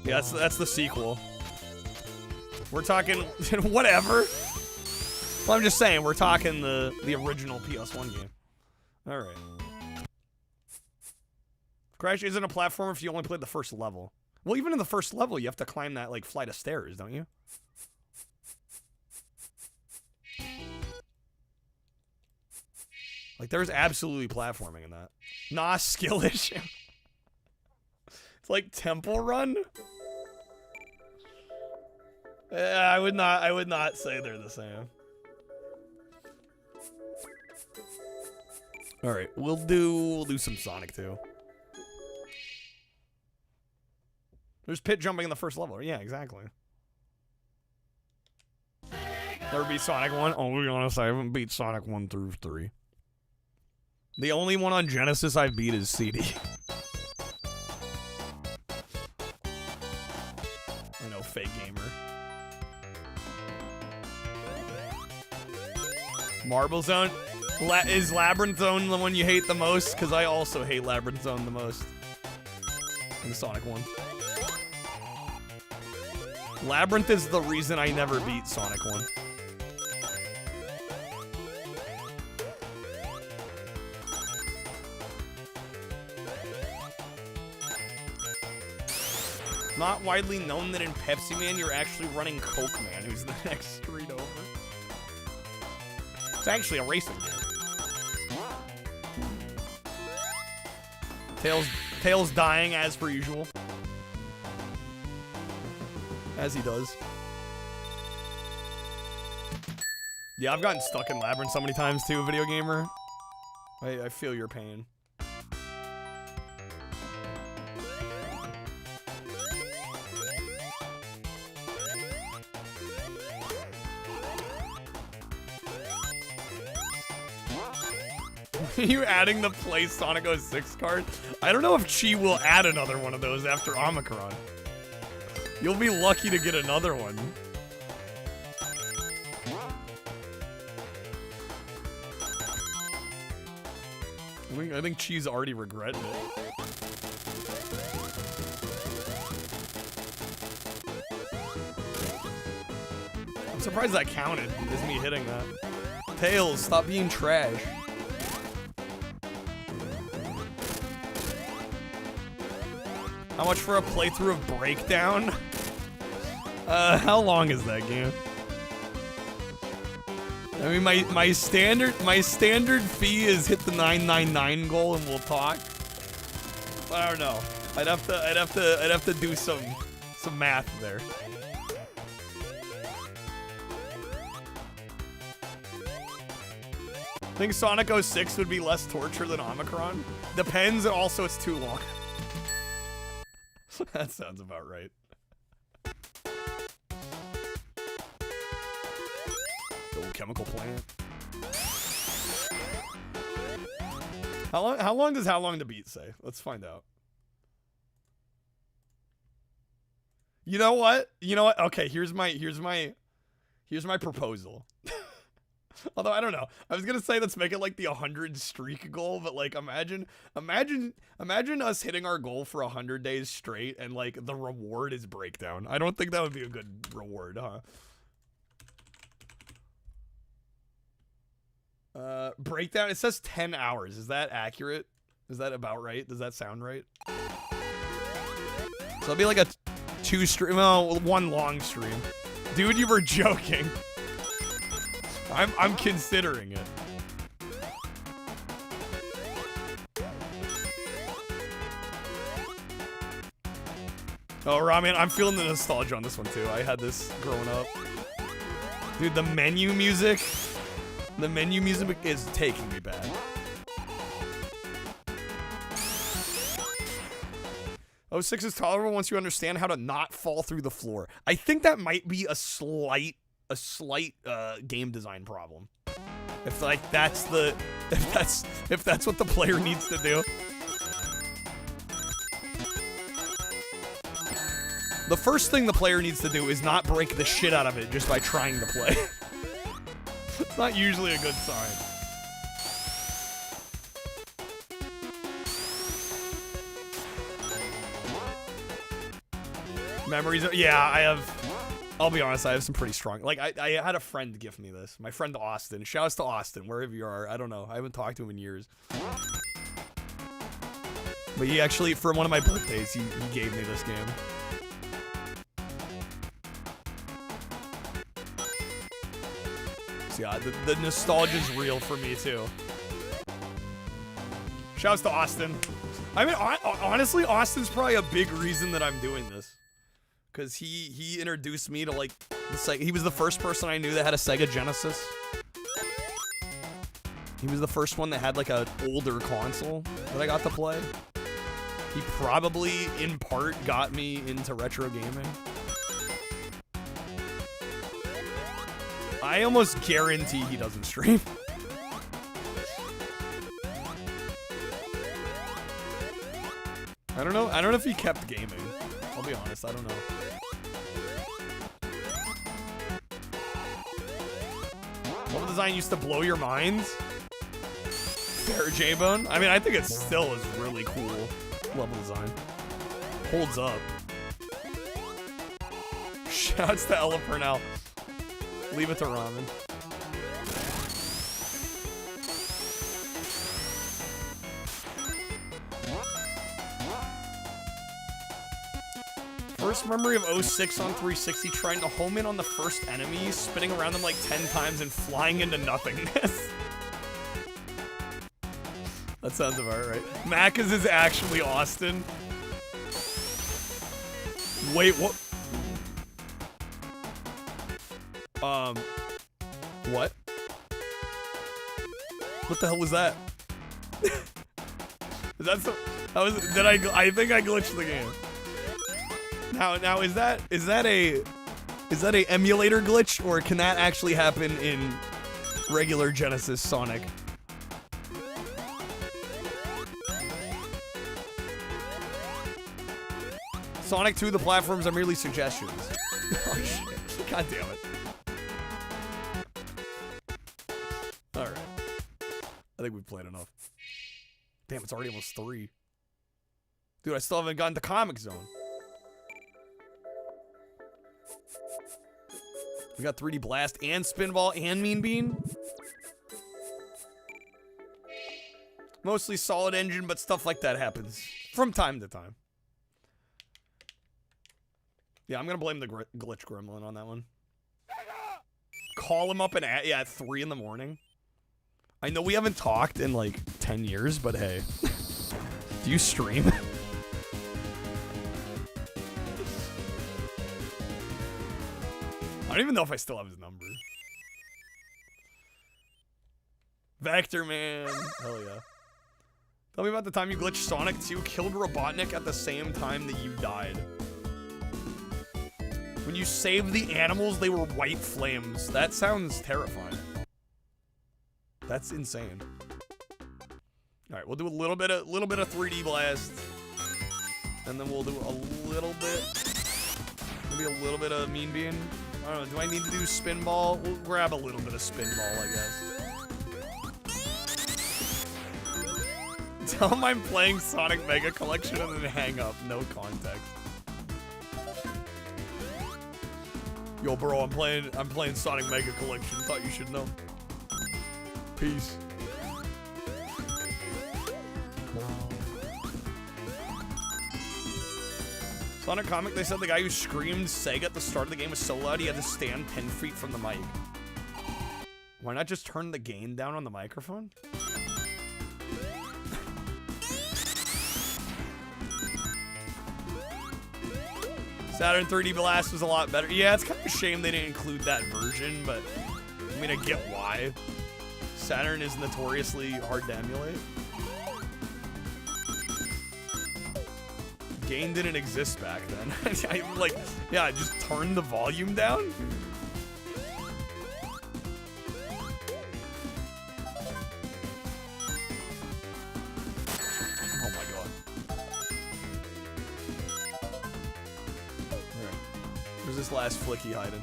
Yeah, that's the sequel. We're talking whatever. Well, I'm just saying we're talking the original PS1 game. All right. Crash isn't a platformer if you only played the first level. Well, even in the first level, you have to climb that like flight of stairs, don't you? Like, there's absolutely platforming in that. Nah, skill issue. It's like Temple Run. I would not say they're the same. All right, we'll do some Sonic too. There's pit jumping in the first level. Yeah, exactly. Never beat Sonic 1. Oh, to be honest, I haven't beat Sonic 1 through 3. The only one on Genesis I've beat is CD. I know, fake gamer. Marble Zone? Is Labyrinth Zone the one you hate the most? Because I also hate Labyrinth Zone the most. In Sonic 1. Labyrinth is the reason I never beat Sonic 1. Not widely known that in Pepsi Man you're actually running Coke Man, who's the next street over. It's actually a racing game. Tails dying as per usual. As he does. Yeah, I've gotten stuck in Labyrinth so many times too, video gamer. I feel your pain. Are you adding the Play Sonic 06 card? I don't know if Chi will add another one of those after Omicron. You'll be lucky to get another one. I think Chi's already regretting it. I'm surprised that counted, is me hitting that. Tails, stop being trash. How much for a playthrough of Breakdown? How long is that game? I mean, my standard fee is hit the 999 goal and we'll talk. I don't know. I'd have to do some math there. I think Sonic 06 would be less torture than Omicron. Depends, and also it's too long. That sounds about right. The old chemical plant. How long does how long to beat say? Let's find out. You know what? Okay, here's my proposal. Although I don't know. I was gonna say let's make it like the 100 streak goal, but like imagine us hitting our goal for 100 days straight and like the reward is Breakdown. I don't think that would be a good reward, huh? Breakdown, it says 10 hours. Is that accurate? Is that about right? Does that sound right? So it'll be like a 2 stream, well, 1 long stream. Dude, you were joking. I'm considering it. Oh, Ramen, I'm feeling the nostalgia on this one too. I had this growing up. Dude, the menu music is taking me back. Oh, 06 is tolerable once you understand how to not fall through the floor. I think that might be a slight a slight game design problem. If like that's the if that's what the player needs to do. The first thing the player needs to do is not break the shit out of it just by trying to play. It's not usually a good sign. Memories of, yeah, I have, I'll be honest, I have some pretty strong, like, I had a friend gift me this. My friend Austin. Shouts to Austin, wherever you are. I don't know. I haven't talked to him in years. But he actually, for one of my birthdays, he gave me this game. So yeah, the nostalgia's real for me, too. Shouts to Austin. I mean, honestly, Austin's probably a big reason that I'm doing this. Because he introduced me to, like, he was the first person I knew that had a Sega Genesis. He was the first one that had, like, an older console that I got to play. He probably, in part, got me into retro gaming. I almost guarantee he doesn't stream. I don't know if he kept gaming. I'll be honest, I don't know. Level design used to blow your minds. Fair J-Bone. I mean, I think it still is really cool. Level design. Holds up. Shouts to Ella Purnell. Leave it to Ramen. First memory of 06 on 360, trying to home in on the first enemy, spinning around them like 10 times and flying into nothingness. That sounds about right. Macca's is actually Austin. Wait, what? What? What the hell was that? Is that so? I think I glitched the game. Now is that a emulator glitch, or can that actually happen in regular Genesis Sonic? Sonic 2, the platforms are merely suggestions. Oh shit. God damn it. Alright. I think we've played enough. Damn, it's already almost 3. Dude, I still haven't gotten to Comic Zone. We got 3D Blast and Spinball and Mean Bean. Mostly solid engine, but stuff like that happens from time to time. Yeah, I'm gonna blame the glitch gremlin on that one. Call him up and at 3 in the morning. I know we haven't talked in like 10 years, but hey. Do you stream? I don't even know if I still have his number. Vector Man. Hell yeah. Tell me about the time you glitched Sonic 2, killed Robotnik at the same time that you died. When you saved the animals, they were white flames. That sounds terrifying. That's insane. All right, we'll do a little bit of 3D Blast, and then we'll do a little bit, maybe a little bit of Mean Bean. I don't know. Do I need to do Spinball? We'll grab a little bit of Spinball, I guess. Tell him I'm playing Sonic Mega Collection and then hang up. No context. Yo, bro, I'm playing Sonic Mega Collection. Thought you should know. Peace. Sonic Comic, they said the guy who screamed Sega at the start of the game was so loud he had to stand 10 feet from the mic. Why not just turn the gain down on the microphone? Saturn 3D Blast was a lot better. Yeah, it's kind of a shame they didn't include that version, but I mean, I get why. Saturn is notoriously hard to emulate. Gain didn't exist back then. I, like, yeah, just turn the volume down. this last flicky hiding?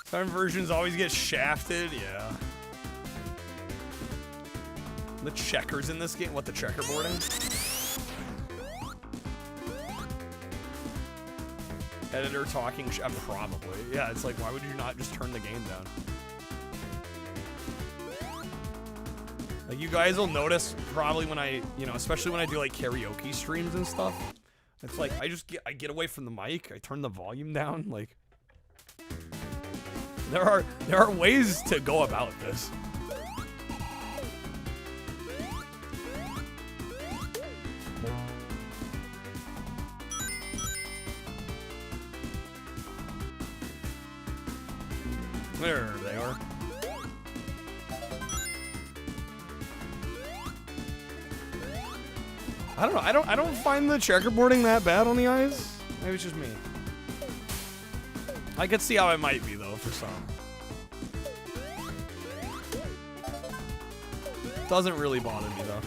Some versions always get shafted, yeah. The checkers in this game, what, the checkerboarding? Editor talking probably. Yeah, it's like, why would you not just turn the game down? Like, you guys will notice probably when I, you know, especially when I do like karaoke streams and stuff. It's like, I get away from the mic, I turn the volume down, like. There are ways to go about this. There they are. I don't know. I don't find the checkerboarding that bad on the eyes. Maybe it's just me. I could see how it might be though for some. Doesn't really bother me though.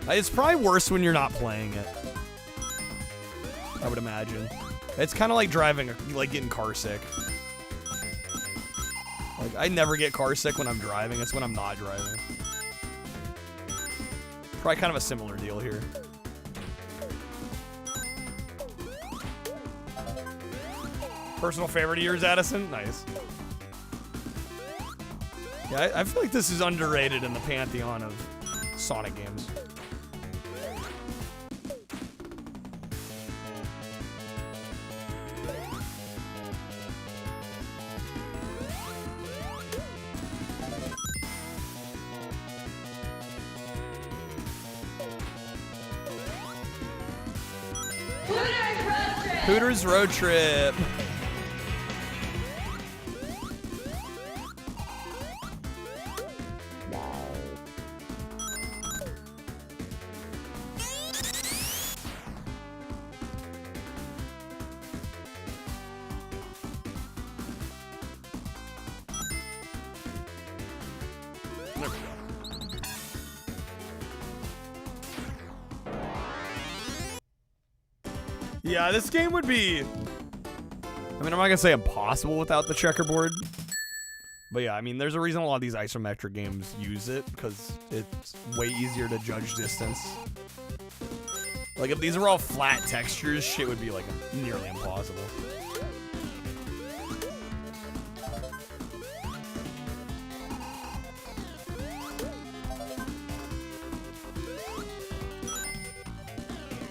It's probably worse when you're not playing it, I would imagine. It's kind of like driving, like getting car sick. Like, I never get car sick when I'm driving. It's when I'm not driving. Probably kind of a similar deal here. Personal favorite of yours, Addison? Nice. Yeah, I feel like this is underrated in the pantheon of Sonic games. Hooters Road Trip. Yeah, this game would be, I mean, I'm not gonna say impossible without the checkerboard, but yeah, I mean, there's a reason a lot of these isometric games use it, because it's way easier to judge distance. Like, if these were all flat textures, shit would be, like, nearly impossible.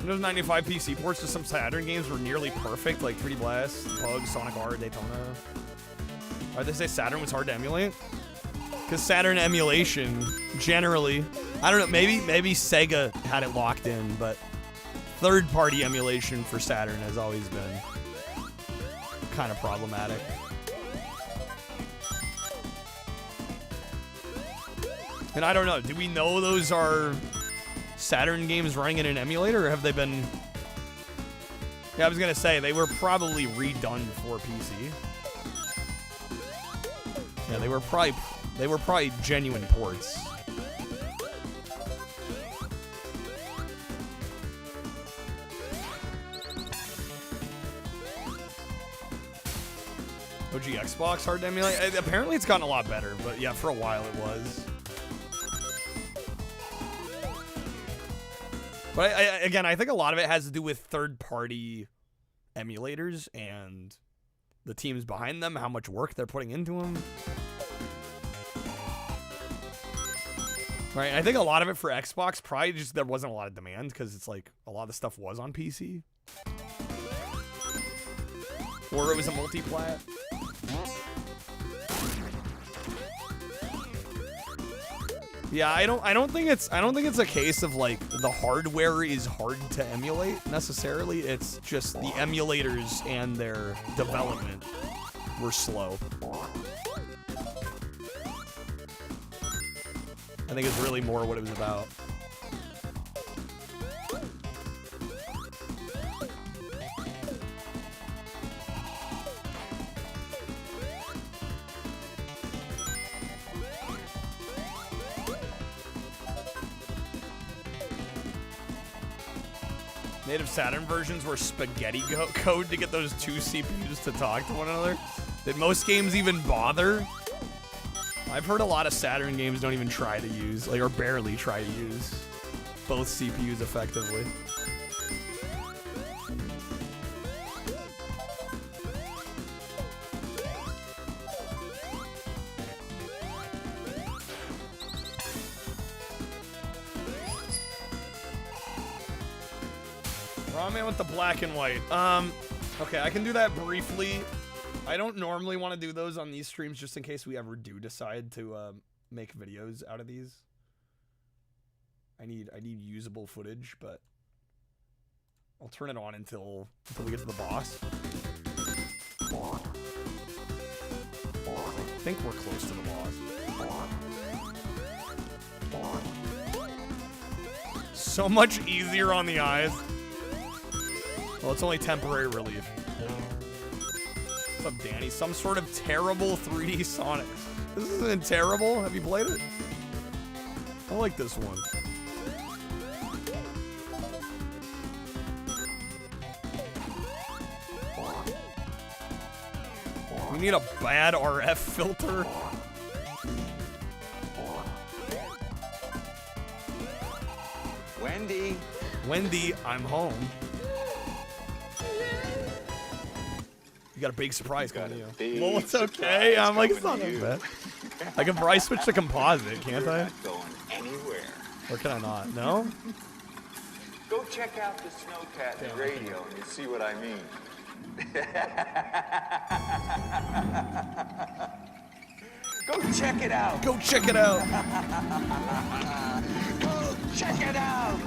Windows 95 PC ports to some Saturn games were nearly perfect, like 3D Blast, Pug, Sonic R, Daytona. Why'd they say Saturn was hard to emulate? Because Saturn emulation, generally, I don't know, maybe Sega had it locked in, but third-party emulation for Saturn has always been kind of problematic. And I don't know, do we know those are Saturn games running in an emulator, or have they been... Yeah, I was gonna say, they were probably redone for PC. Yeah, they were probably genuine ports. OG Xbox hard to emulate? Apparently it's gotten a lot better, but yeah, for a while it was. But again, I think a lot of it has to do with third-party emulators and the teams behind them, how much work they're putting into them. Right, I think a lot of it for Xbox, probably just there wasn't a lot of demand, because it's like a lot of the stuff was on PC. Or it was a multi-plat. Yeah, I don't think it's a case of like the hardware is hard to emulate necessarily. It's just the emulators and their development were slow. I think it's really more what it was about. Native Saturn versions were spaghetti code to get those two CPUs to talk to one another. Did most games even bother? I've heard a lot of Saturn games don't even try to use, like, or barely try to use both CPUs effectively. Raw man with the black and white. Okay, I can do that briefly. I don't normally want to do those on these streams just in case we ever do decide to make videos out of these. I need usable footage, but I'll turn it on until we get to the boss. I think we're close to the boss. So much easier on the eyes. Well, it's only temporary relief. What's up, Danny? Some sort of terrible 3D Sonic. This isn't terrible. Have you played it? I like this one. We need a bad RF filter. Wendy. Wendy, I'm home. You got a big surprise coming to you. Well, it's okay. I'm like, it's not that bad. I can probably switch to composite, can't I? Not going anywhere. Or can I not? No? Go check out the Snowcat radio and you'll see what I mean. Go check it out. Go check it out. Go check it out.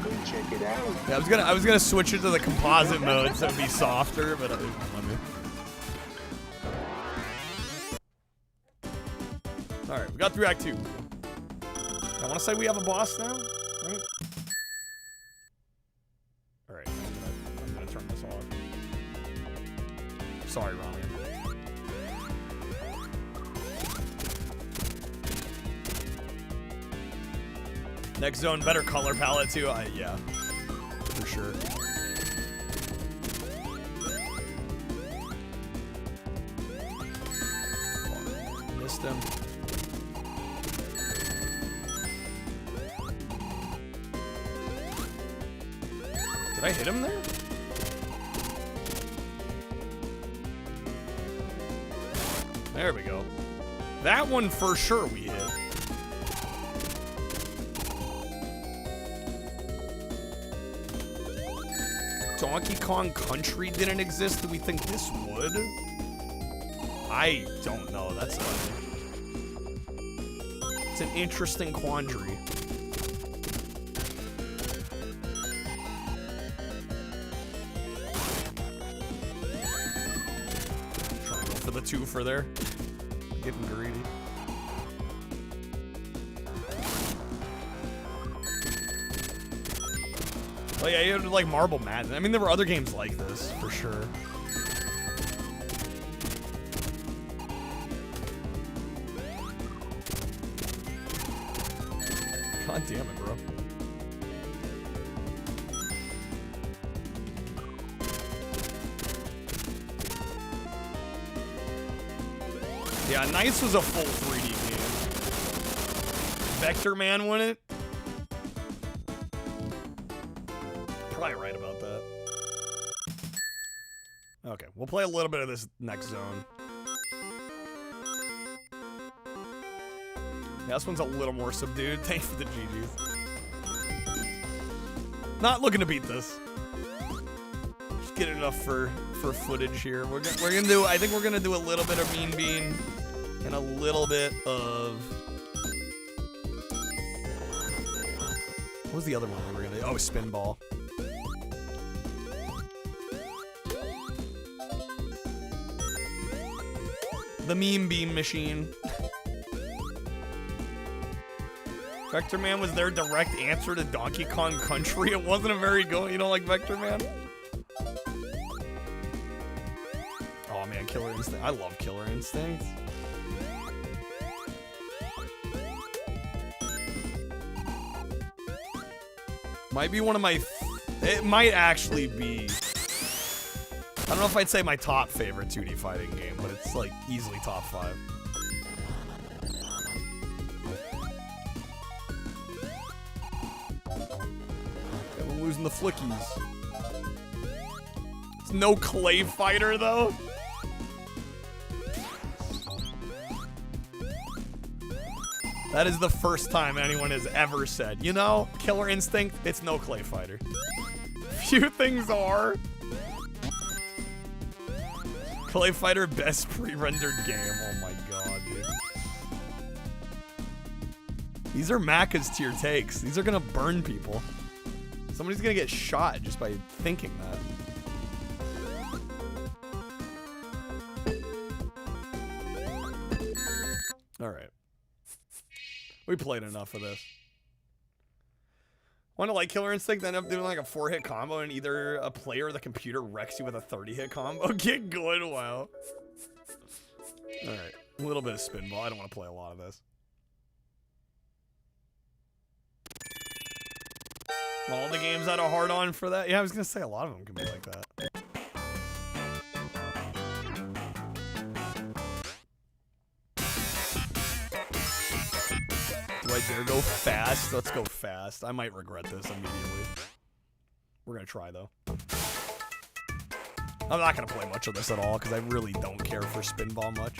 Go check it out. Yeah, I was gonna switch it to the composite mode so it'd be softer, but I didn't let me. Alright, we got through Act 2. I wanna say we have a boss now, right? Alright, I'm gonna turn this off. Sorry, Rami. Next zone, better color palette too. Yeah, for sure. Missed him. Did I hit him there? There we go. That one for sure we hit. Donkey Kong Country didn't exist. Do we think this would? I don't know. It's an interesting quandary. Trying to go for the twofer there. Getting greedy. Oh yeah, you had like Marble Madness. I mean, there were other games like this, for sure. God damn it, bro. Yeah, Nice was a full 3D game. Vector Man won it. Probably right about that. Okay, we'll play a little bit of this next zone. Yeah, this one's a little more subdued. Thanks for the GGs. Not looking to beat this. Just get enough for footage here. We're gonna do. I think we're gonna do a little bit of Mean Bean and a little bit of. What was the other one we were gonna do? Oh, Spinball. The Meme Beam Machine. Vector Man was their direct answer to Donkey Kong Country. It wasn't a very good. You don't like Vector Man? Oh man, Killer Instinct. I love Killer Instinct. Might be one of my... It might actually be... I don't know if I'd say my top favorite 2D fighting game, but it's like easily top 5. I'm losing the flickies. It's no clay fighter though. That is the first time anyone has ever said, you know, Killer Instinct, it's no clay fighter. Few things are. Clay Fighter, best pre-rendered game. Oh my god, dude. These are Macca's tier takes. These are gonna burn people. Somebody's gonna get shot just by thinking that. Alright. We played enough of this. Want to like Killer Instinct, end up doing like a 4-hit combo and either a player or the computer wrecks you with a 30-hit combo? Get good, wow. Alright, a little bit of Spinball. I don't want to play a lot of this. All the games had a hard-on for that? Yeah, I was going to say a lot of them could be like that. Do I dare go fast? Let's go fast. I might regret this immediately. We're gonna try though. I'm not gonna play much of this at all because I really don't care for Spinball much.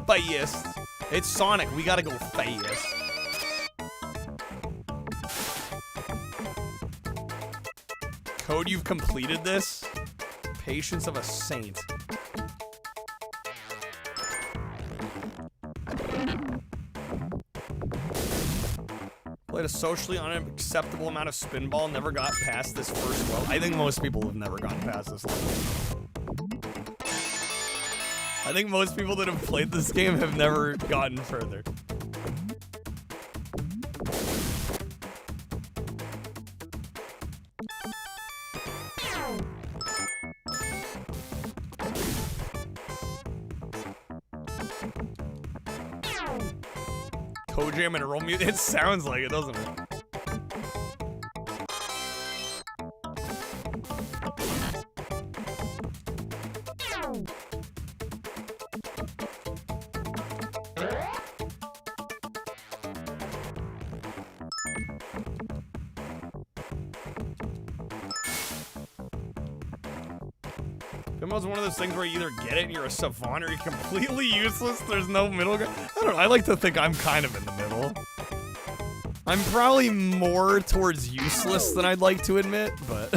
Fast. It's Sonic. We gotta go fast. Code, you've completed this? Patience of a saint. Played a socially unacceptable amount of Spinball, never got past this first level. I think most people have never gotten past this level. I think most people that have played this game have never gotten further. Toe Jam and roll music. It sounds like it, doesn't it? Pinball's one of those things where you either get it and you're a savant or you're completely useless. There's no middle ground. I don't know. I like to think I'm kind of in the middle. I'm probably more towards useless than I'd like to admit, but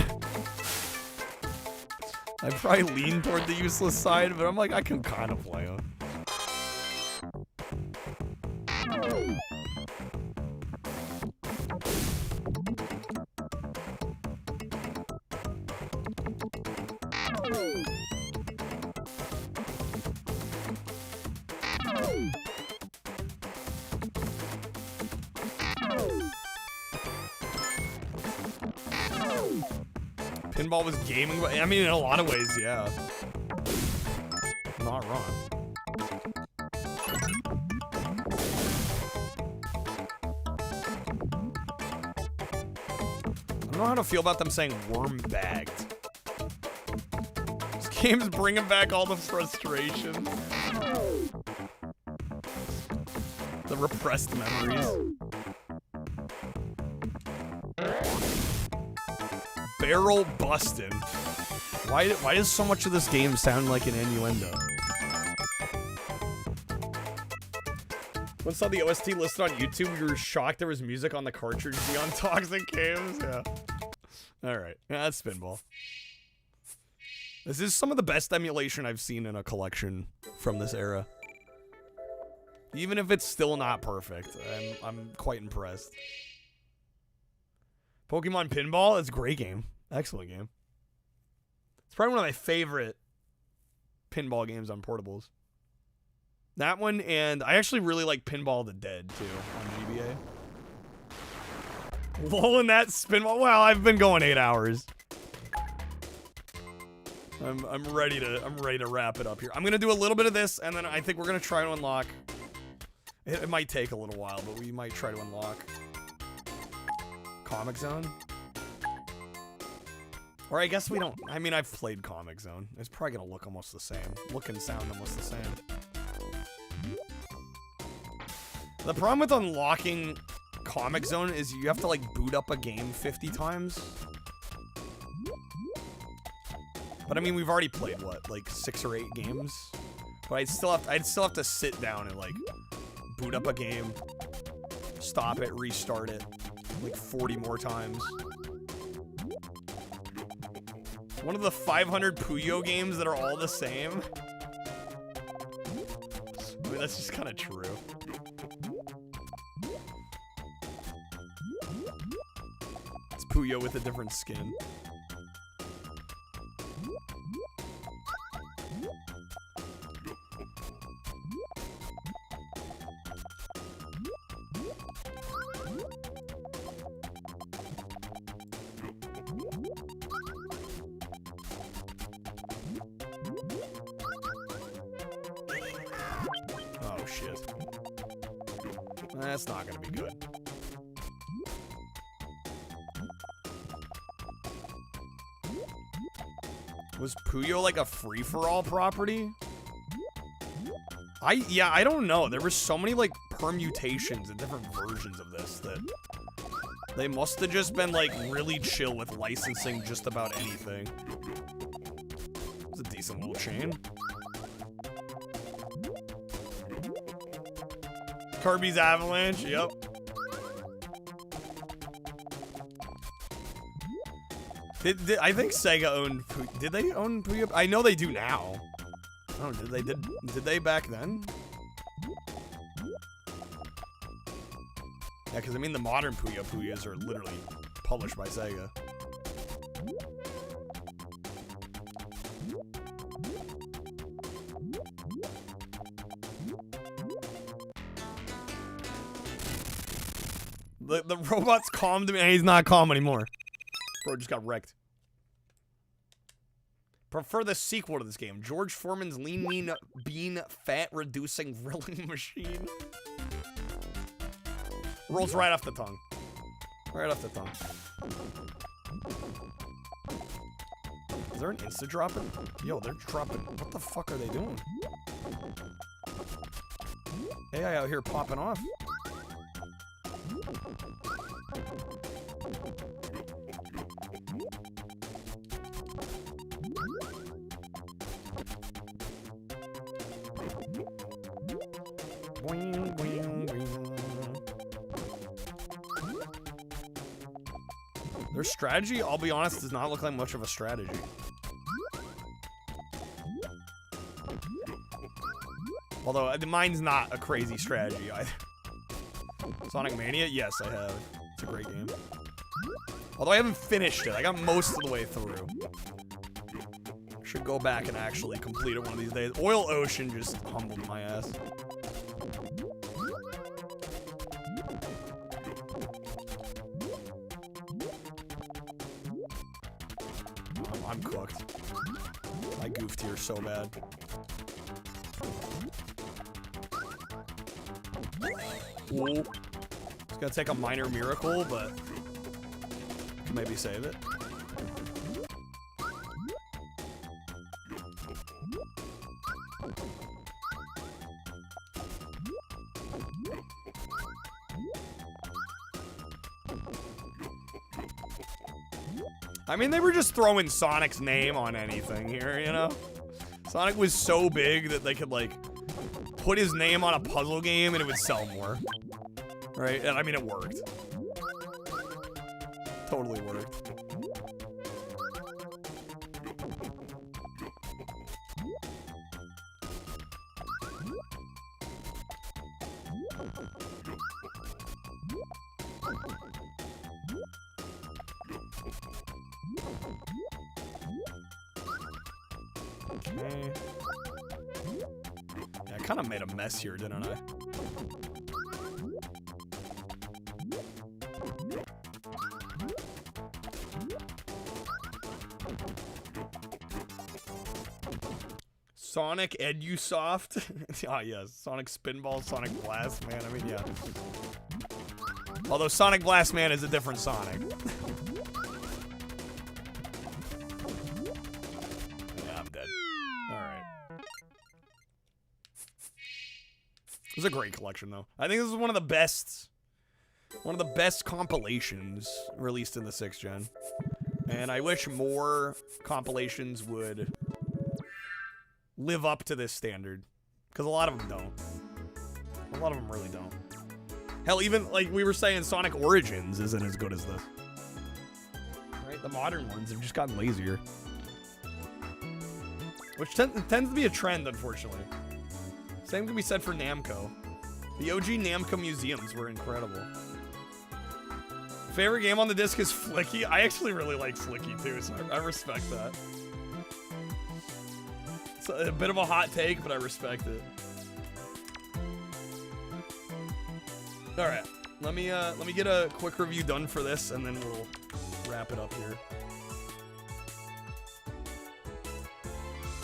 I probably lean toward the useless side, but I'm like, I can kind of play them. Pinball was gaming, but I mean, in a lot of ways, yeah. Not wrong. I don't know how to feel about them saying worm bagged. These games bringing back all the frustration. The repressed memories. Barrel bustin'. Why does so much of this game sound like an innuendo? When I saw the OST listed on YouTube, we were shocked there was music on the cartridge beyond Toxic Games. Yeah. Alright. Yeah, that's Spinball. This is some of the best emulation I've seen in a collection from this era. Even if it's still not perfect, I'm quite impressed. Pokemon Pinball, it's a great game. Excellent game. It's probably one of my favorite pinball games on portables. That one, and I actually really like Pinball the Dead, too, on GBA. Lol in that Spinball. Well, I've been going 8 hours. I'm ready to wrap it up here. I'm gonna do a little bit of this, and then I think we're gonna try to unlock. It might take a little while, but we might try to unlock Comic Zone. Or I guess we don't. I mean, I've played Comic Zone. It's probably gonna look almost the same. Look and sound almost the same. The problem with unlocking Comic Zone is you have to like boot up a game 50 times. But I mean, we've already played what, like 6 or 8 games. But I'd still have to sit down and like boot up a game, stop it, restart it, like 40 more times. One of the 500 Puyo games that are all the same. I mean, that's just kind of true. It's Puyo with a different skin. Oh shit. That's not gonna be good. Was Puyo like a free-for-all property? I don't know. There were so many like permutations and different versions of this that they must have just been like really chill with licensing just about anything. It's a decent little chain. Kirby's Avalanche, yep. I think Sega owned did they own Puyo? I know they do now. Oh, did they back then? Yeah, because I mean the modern Puyos are literally published by Sega. The robot's calm to me, and he's not calm anymore. Bro just got wrecked. Prefer the sequel to this game. George Foreman's lean, mean, bean, fat-reducing grilling machine. Rolls right off the tongue. Right off the tongue. Is there an insta-dropping? Yo, they're dropping. What the fuck are they doing? AI out here popping off. Boing, boing, boing. Their strategy, I'll be honest, does not look like much of a strategy. Although, mine's not a crazy strategy either. Sonic Mania? Yes, I have. It's a great game. Although I haven't finished it. I got most of the way through. Should go back and actually complete it one of these days. Oil Ocean just humbled my ass. I'm cooked. I goofed here so bad. Ooh. It's gonna take a minor miracle, but can maybe save it. I mean, they were just throwing Sonic's name on anything here, you know? Sonic was so big that they could, like, put his name on a puzzle game and it would sell more. Right? And I mean, it worked. Totally worked. Okay. Yeah, I kind of made a mess here, didn't I? Sonic EduSoft. Ah, yes. Sonic Spinball, Sonic Blast Man. I mean, yeah. Although Sonic Blast Man is a different Sonic. Yeah, I'm dead. Alright. This is a great collection, though. I think this is one of the best compilations released in the 6th gen. And I wish more compilations would live up to this standard. Because a lot of them don't. A lot of them really don't. Hell, even, like we were saying, Sonic Origins isn't as good as this. Right? The modern ones have just gotten lazier. Which tends to be a trend, unfortunately. Same can be said for Namco. The OG Namco museums were incredible. Favorite game on the disc is Flicky. I actually really like Flicky too, so I respect that. It's a bit of a hot take, but I respect it. All right, let me get a quick review done for this, and then we'll wrap it up here.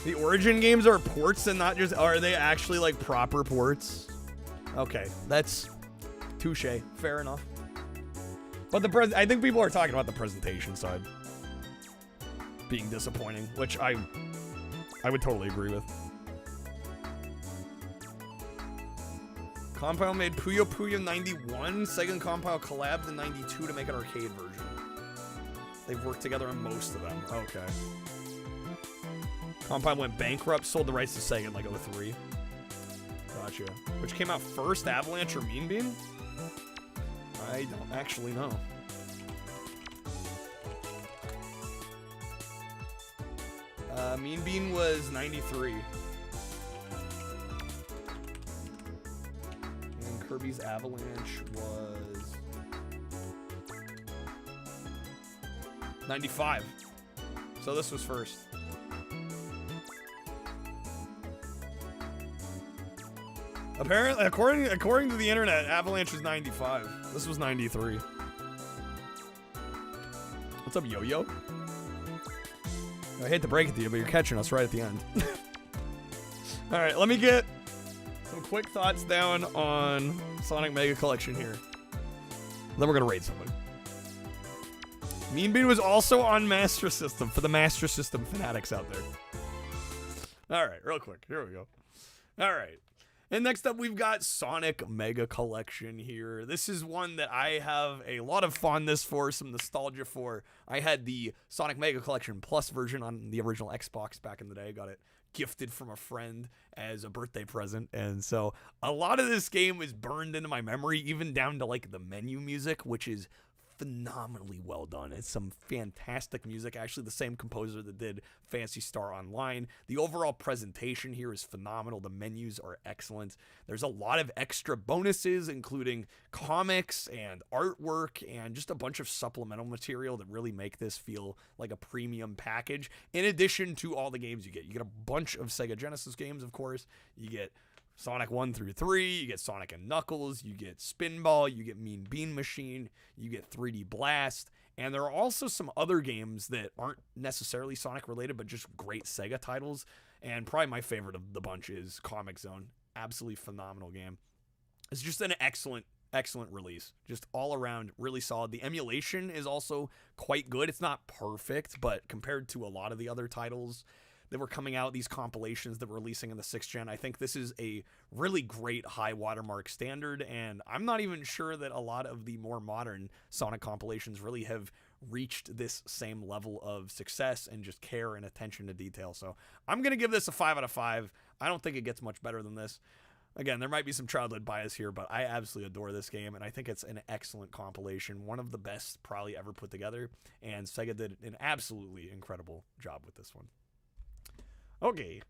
The Origin games are ports and not just. Are they actually like proper ports? Okay, that's touche. Fair enough. But I think people are talking about the presentation side being disappointing, which I would totally agree with. Compile made Puyo Puyo 91. Sega Compile collabed in 92 to make an arcade version. They've worked together on most of them. Okay. Compile went bankrupt, sold the rights to Sega in like 03. Gotcha. Which came out first, Avalanche or Mean Bean? I don't actually know. Mean Bean was 93. And Kirby's Avalanche was 95. So this was first. Apparently, according to the internet, Avalanche is 95. This was 93. What's up, Yo-Yo? I hate to break it to you, but you're catching us right at the end. All right, let me get some quick thoughts down on Sonic Mega Collection here. Then we're gonna raid somebody. Mean Bean was also on Master System for the Master System fanatics out there. All right, real quick, here we go. All right. And next up, we've got Sonic Mega Collection here. This is one that I have a lot of fondness for, some nostalgia for. I had the Sonic Mega Collection Plus version on the original Xbox back in the day. I got it gifted from a friend as a birthday present. And so a lot of this game is burned into my memory, even down to like the menu music, which is phenomenally well done. It's some fantastic music. Actually, the same composer that did Phantasy Star Online. The overall presentation here is phenomenal. The menus are excellent. There's a lot of extra bonuses, including comics and artwork and just a bunch of supplemental material that really make this feel like a premium package. In addition to all the games you get. You get a bunch of Sega Genesis games, of course. You get Sonic 1 through 3, you get Sonic and Knuckles, you get Spinball, you get Mean Bean Machine, you get 3D Blast, and there are also some other games that aren't necessarily Sonic related, but just great Sega titles, and probably my favorite of the bunch is Comic Zone. Absolutely phenomenal game. It's just an excellent release. Just all around really solid. The emulation is also quite good. It's not perfect, but compared to a lot of the other titles that were coming out, these compilations that were releasing in the 6th gen, I think this is a really great high watermark standard, and I'm not even sure that a lot of the more modern Sonic compilations really have reached this same level of success and just care and attention to detail. So I'm going to give this a 5 out of 5. I don't think it gets much better than this. Again, there might be some childhood bias here, but I absolutely adore this game, and I think it's an excellent compilation, one of the best probably ever put together, and Sega did an absolutely incredible job with this one. Okay.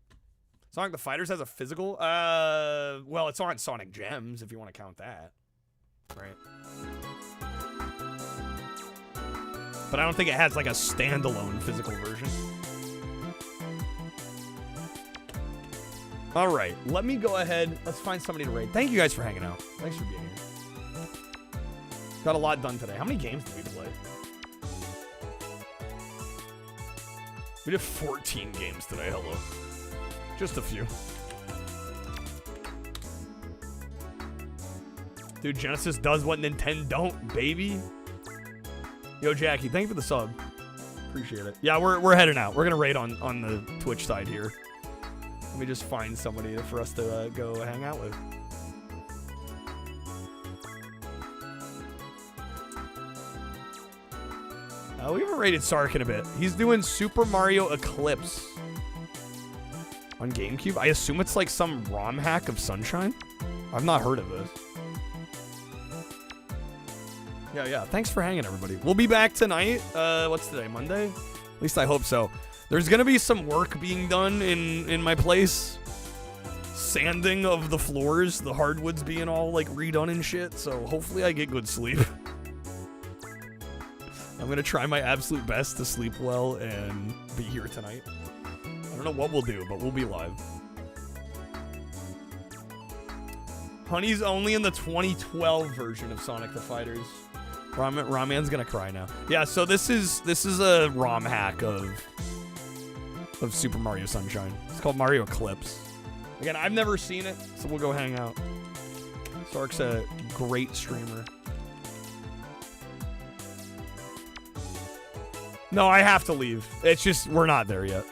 Sonic the Fighters has a physical? Well, it's on Sonic Gems, if you want to count that. Right. But I don't think it has, like, a standalone physical version. All right. Let me go ahead. Let's find somebody to raid. Thank you guys for hanging out. Thanks for being here. Got a lot done today. How many games did we play? We did 14 games today. Hello. Just a few. Dude, Genesis does what Nintendo don't, baby. Yo, Jackie, thank you for the sub. Appreciate it. Yeah, we're heading out. We're gonna raid on the Twitch side here. Let me just find somebody for us to go hang out with. We haven't raided Sark in a bit. He's doing Super Mario Eclipse on GameCube. I assume it's like some ROM hack of Sunshine. I've not heard of this. Yeah. Thanks for hanging, everybody. We'll be back tonight. What's today? Monday? At least I hope so. There's gonna be some work being done in my place. Sanding of the floors, the hardwoods being all like redone and shit. So hopefully I get good sleep. I'm gonna try my absolute best to sleep well and be here tonight. I don't know what we'll do, but we'll be live. Honey's only in the 2012 version of Sonic the Fighters. Rahman's gonna cry now. Yeah, so this is a ROM hack of Super Mario Sunshine. It's called Mario Eclipse. Again, I've never seen it, so we'll go hang out. Sark's a great streamer. No, I have to leave. It's just we're not there yet.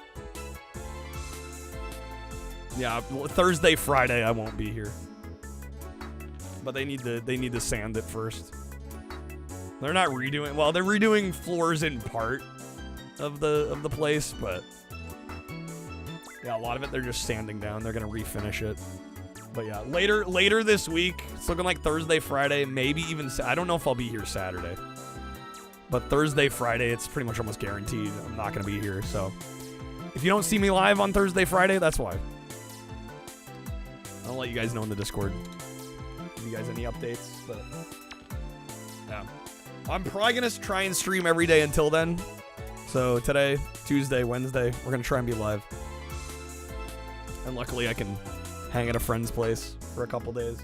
Yeah, Thursday, Friday I won't be here. But they need to sand it first. They're not redoing. Well, they're redoing floors in part of the place, but yeah, a lot of it they're just sanding down. They're gonna refinish it. But yeah, later this week. It's looking like Thursday, Friday, maybe even. I don't know if I'll be here Saturday. But Thursday, Friday, it's pretty much almost guaranteed I'm not gonna be here. So if you don't see me live on Thursday, Friday, that's why. I'll let you guys know in the Discord. Give you guys any updates, but yeah. I'm probably gonna try and stream every day until then. So today, Tuesday, Wednesday, we're gonna try and be live. And luckily I can hang at a friend's place for a couple days.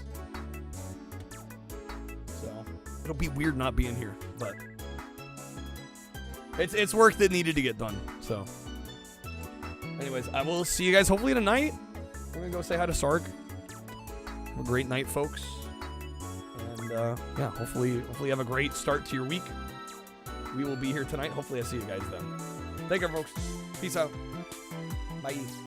So it'll be weird not being here, but it's work that needed to get done. So anyways, I will see you guys hopefully tonight. We're gonna go say hi to Sark. Have a great night, folks. And yeah, hopefully you have a great start to your week. We will be here tonight. Hopefully I see you guys then. Take care, folks. Peace out. Bye.